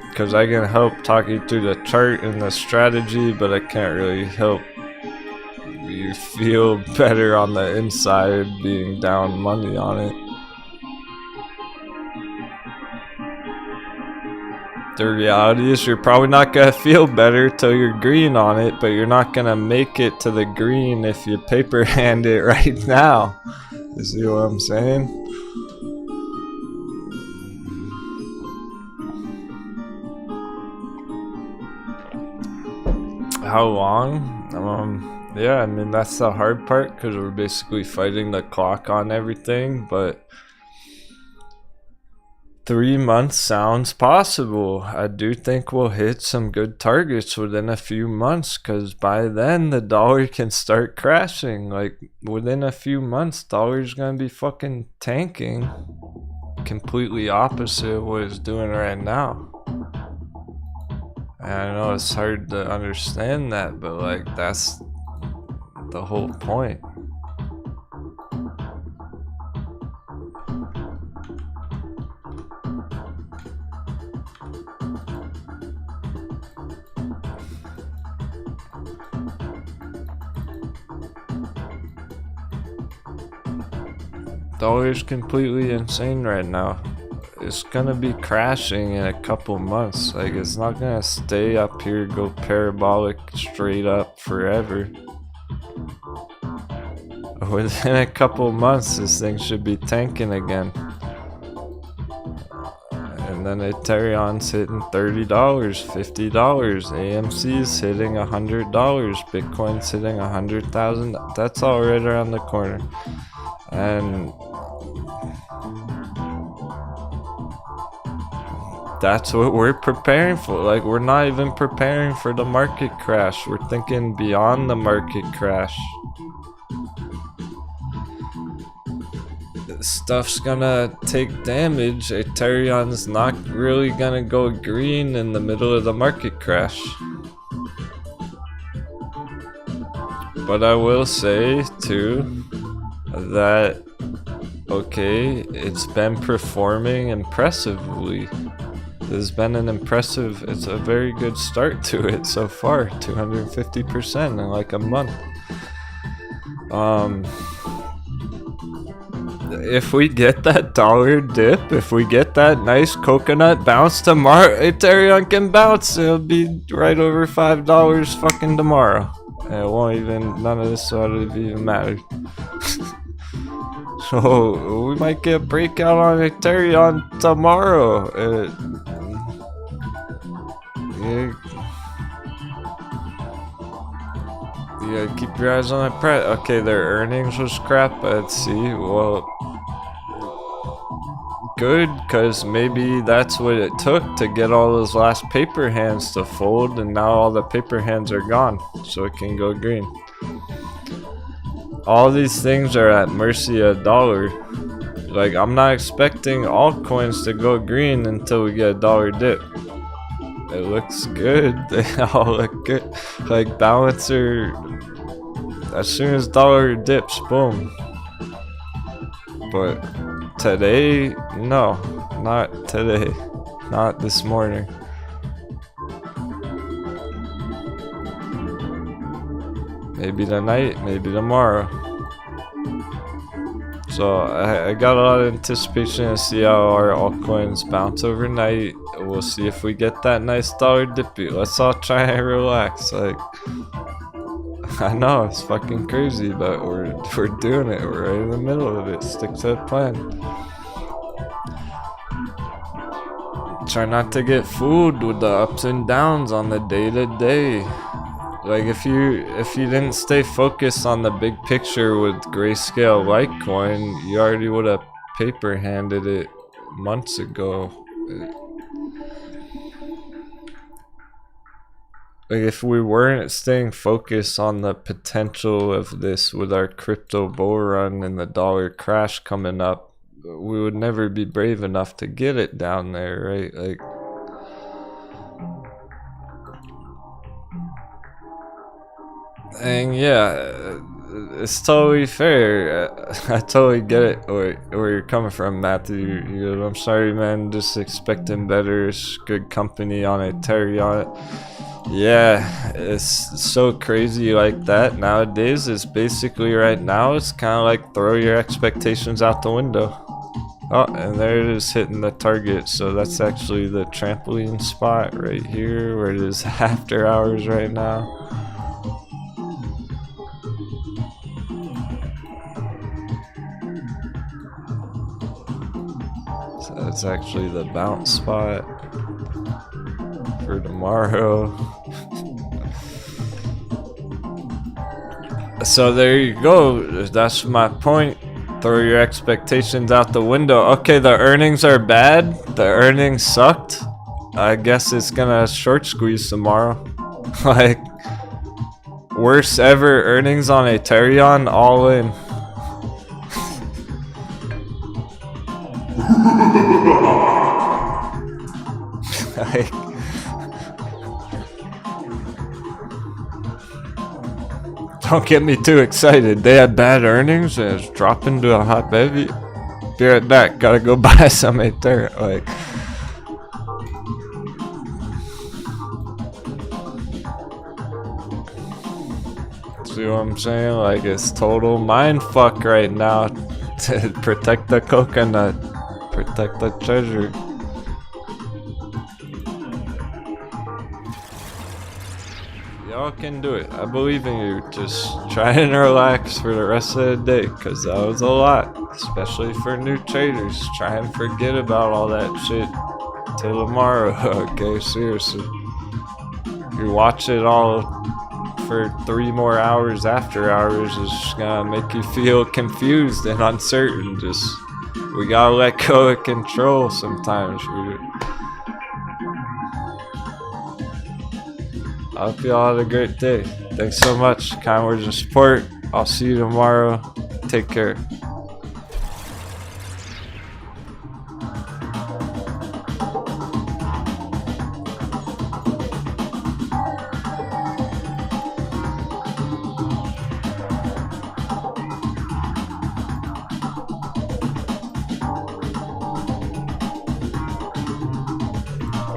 Because I can help talk you through the chart and the strategy, but I can't really help you feel better on the inside being down money on it. The reality is you're probably not gonna feel better till you're green on it, but you're not gonna make it to the green if you paper hand it right now. You see what I'm saying? How long? Yeah, I mean that's the hard part because we're basically fighting the clock on everything, but 3 months sounds possible. I do think we'll hit some good targets within a few months because by then the dollar can start crashing. Like within a few months, dollar's gonna be fucking tanking. Completely opposite of what it's doing right now. And I know it's hard to understand that, but like that's the whole point. Dollar's completely insane right now. It's gonna be crashing in a couple months. Like it's not gonna stay up here, go parabolic straight up forever. within a couple months, this thing should be tanking again. And then Ethereum's hitting $30, $50, AMC's hitting $100, Bitcoin's hitting 100,000. That's all right around the corner. And that's what we're preparing for. Like, we're not even preparing for the market crash. We're thinking beyond the market crash. Stuff's gonna take damage. Ethereum's not really gonna go green in the middle of the market crash. But I will say too that okay, it's been performing impressively. There's been an impressive, it's a very good start to it so far. 250% in like a month. If we get that dollar dip, if we get that nice coconut bounce tomorrow, Ethereum can bounce. It'll be right over $5 fucking tomorrow. And it won't even, none of this would even matter. So we might get a breakout on Ethereum tomorrow. Yeah, keep your eyes on that price. Okay, their earnings was crap. Let's see. Well, good, because maybe that's what it took to get all those last paper hands to fold, and now all the paper hands are gone, so it can go green. All these things are at mercy of dollar. Like, I'm not expecting altcoins to go green until we get a dollar dip. It looks good. They all look good. Like, balancer, as soon as dollar dips, boom. But today, no, not today. Not this morning. Maybe tonight, maybe tomorrow. So I got a lot of anticipation to see how our altcoins bounce overnight. We'll see if we get that nice dollar dippy. Let's all try and relax. Like, I know it's fucking crazy, but we're doing it. We're right in the middle of it. Stick to the plan. Try not to get fooled with the ups and downs on the day to day. Like, if you didn't stay focused on the big picture with Grayscale Litecoin, you already would have paper handed it months ago. Like, if we weren't staying focused on the potential of this with our crypto bull run and the dollar crash coming up, we would never be brave enough to get it down there, right? Like, and yeah, it's totally fair. I totally get it where you're coming from, Matthew. I'm sorry, man. Just expecting better. It's good company on Ethereum. Yeah, it's so crazy like that nowadays. It's basically right now, it's kind of like throw your expectations out the window. Oh, and there it is hitting the target. So that's actually the trampoline spot right here where it is after hours right now. So that's actually the bounce spot for tomorrow. So there you go. That's my point. Throw your expectations out the window. Okay, the earnings are bad. The earnings sucked. I guess it's gonna short squeeze tomorrow. Like, worst ever earnings on Ethereum, all in. Like, don't get me too excited. They had bad earnings and it's dropping to a hot baby. Be right back. Gotta go buy some Ater. Like, see what I'm saying? Like, it's total mind fuck right now to protect the coconut, protect the treasure. Y'all can do it. I believe in you. Just try and relax for the rest of the day, because that was a lot. Especially for new traders. Try and forget about all that shit till tomorrow, okay? Seriously. You watch it all for 3 more hours after hours is just gonna make you feel confused and uncertain. We gotta let go of control sometimes. I hope y'all had a great day. Thanks so much, kind words of support. I'll see you tomorrow. Take care.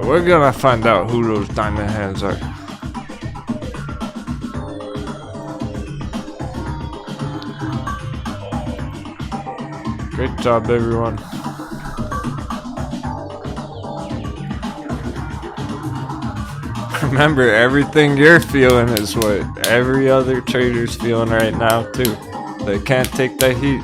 We're gonna find out who those diamond hands are. Great job, everyone. Remember, everything you're feeling is what every other trader's feeling right now, too. They can't take the heat.